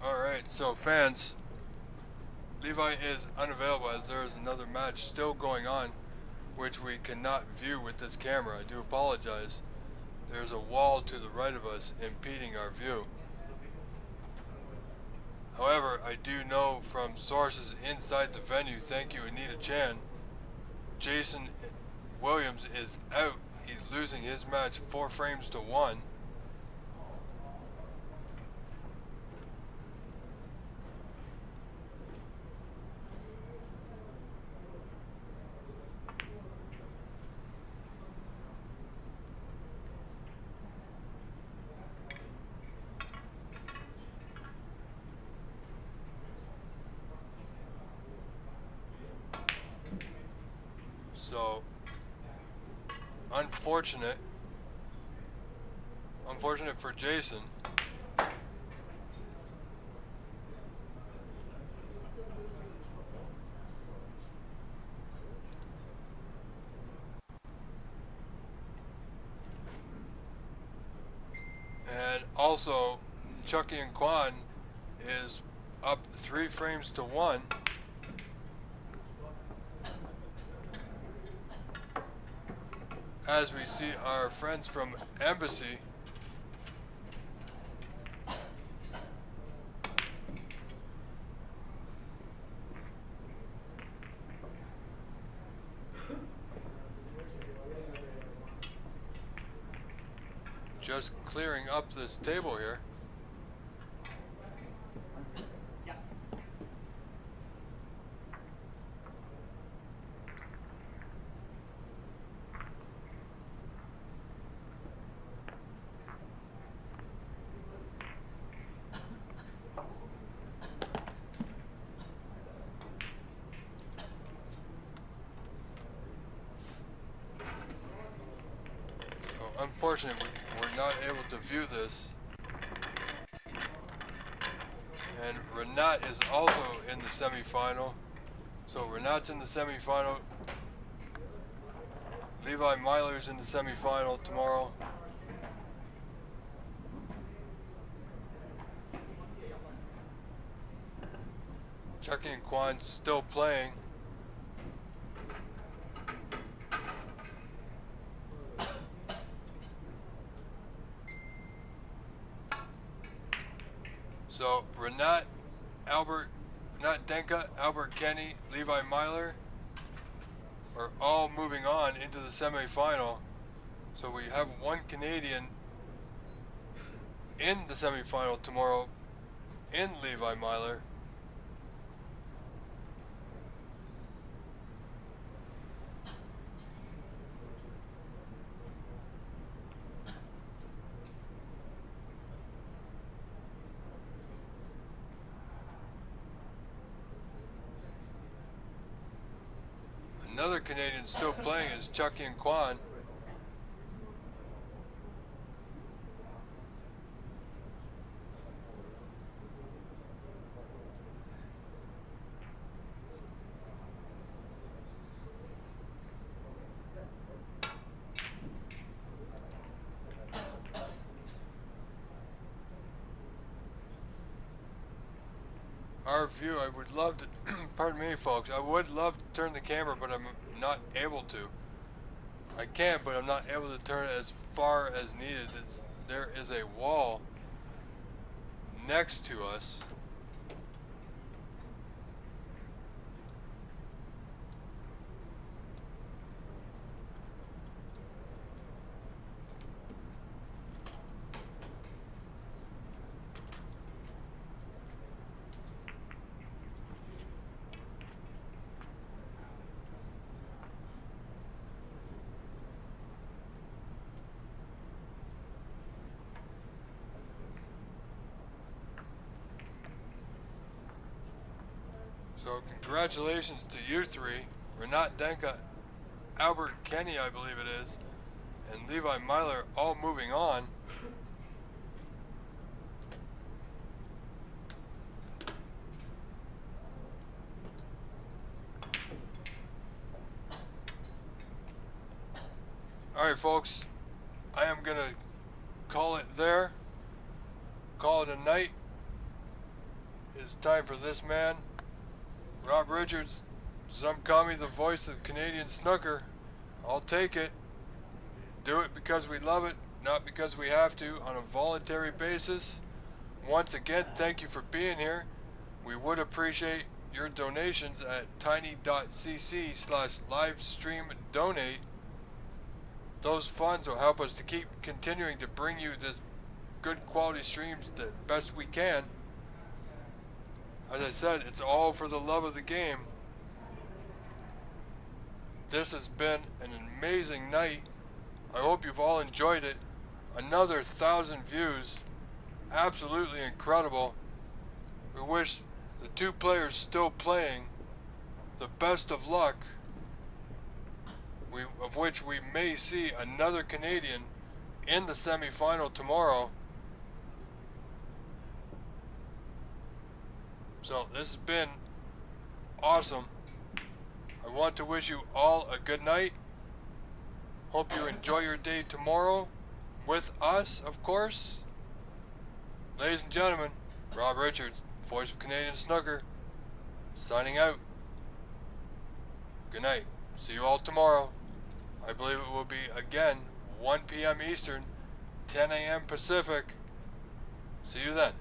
Alright, so fans, Levi is unavailable as there is another match still going on, which we cannot view with this camera. I do apologize. There's a wall to the right of us impeding our view. However, I do know from sources inside the venue, thank you Anita Chan, Jason Williams is out. He's losing his match 4 frames to 1. So, unfortunate for Jason. And also, Chucky and Quan is up 3 frames to 1. As we see our friends from Embassy just clearing up this table here. unfortunate we're not able to view this. And Renat is also in the semifinal. So Renat's in the semifinal. Levi Myler's in the semifinal tomorrow. Chucky and Quan still playing. So Renat Denka, Albert Kenny, Levi Myler are all moving on into the semifinal. So we have one Canadian in the semifinal tomorrow in Levi Myler. Another Canadian still playing is Chucky and Quan. Our view, I would love to, pardon me folks, I would love to turn the camera, but I'm not able to. I can, but I'm not able to turn it as far as needed. There is a wall next to us. So congratulations to you three, Renat Denka, Albert Kenny I believe it is, and Levi Myler all moving on. Alright folks, I am gonna call it there, call it a night. It's time for this man, Rob Richards. Some call me the voice of Canadian snooker. I'll take it. Do it because we love it, not because we have to, on a voluntary basis. Once again, thank you for being here. We would appreciate your donations at tiny.cc/livestream-donate. Those funds will help us to keep continuing to bring you this good quality streams the best we can. As I said, it's all for the love of the game. This has been an amazing night. I hope you've all enjoyed it. Another 1,000 views. Absolutely incredible. We wish the two players still playing the best of luck, of which we may see another Canadian in the semi-final tomorrow. So this has been awesome. I want to wish you all a good night. Hope you enjoy your day tomorrow with us, of course. Ladies and gentlemen, Rob Richards, voice of Canadian Snooker, signing out. Good night. See you all tomorrow. I believe it will be again 1 p.m. Eastern, 10 a.m. Pacific. See you then.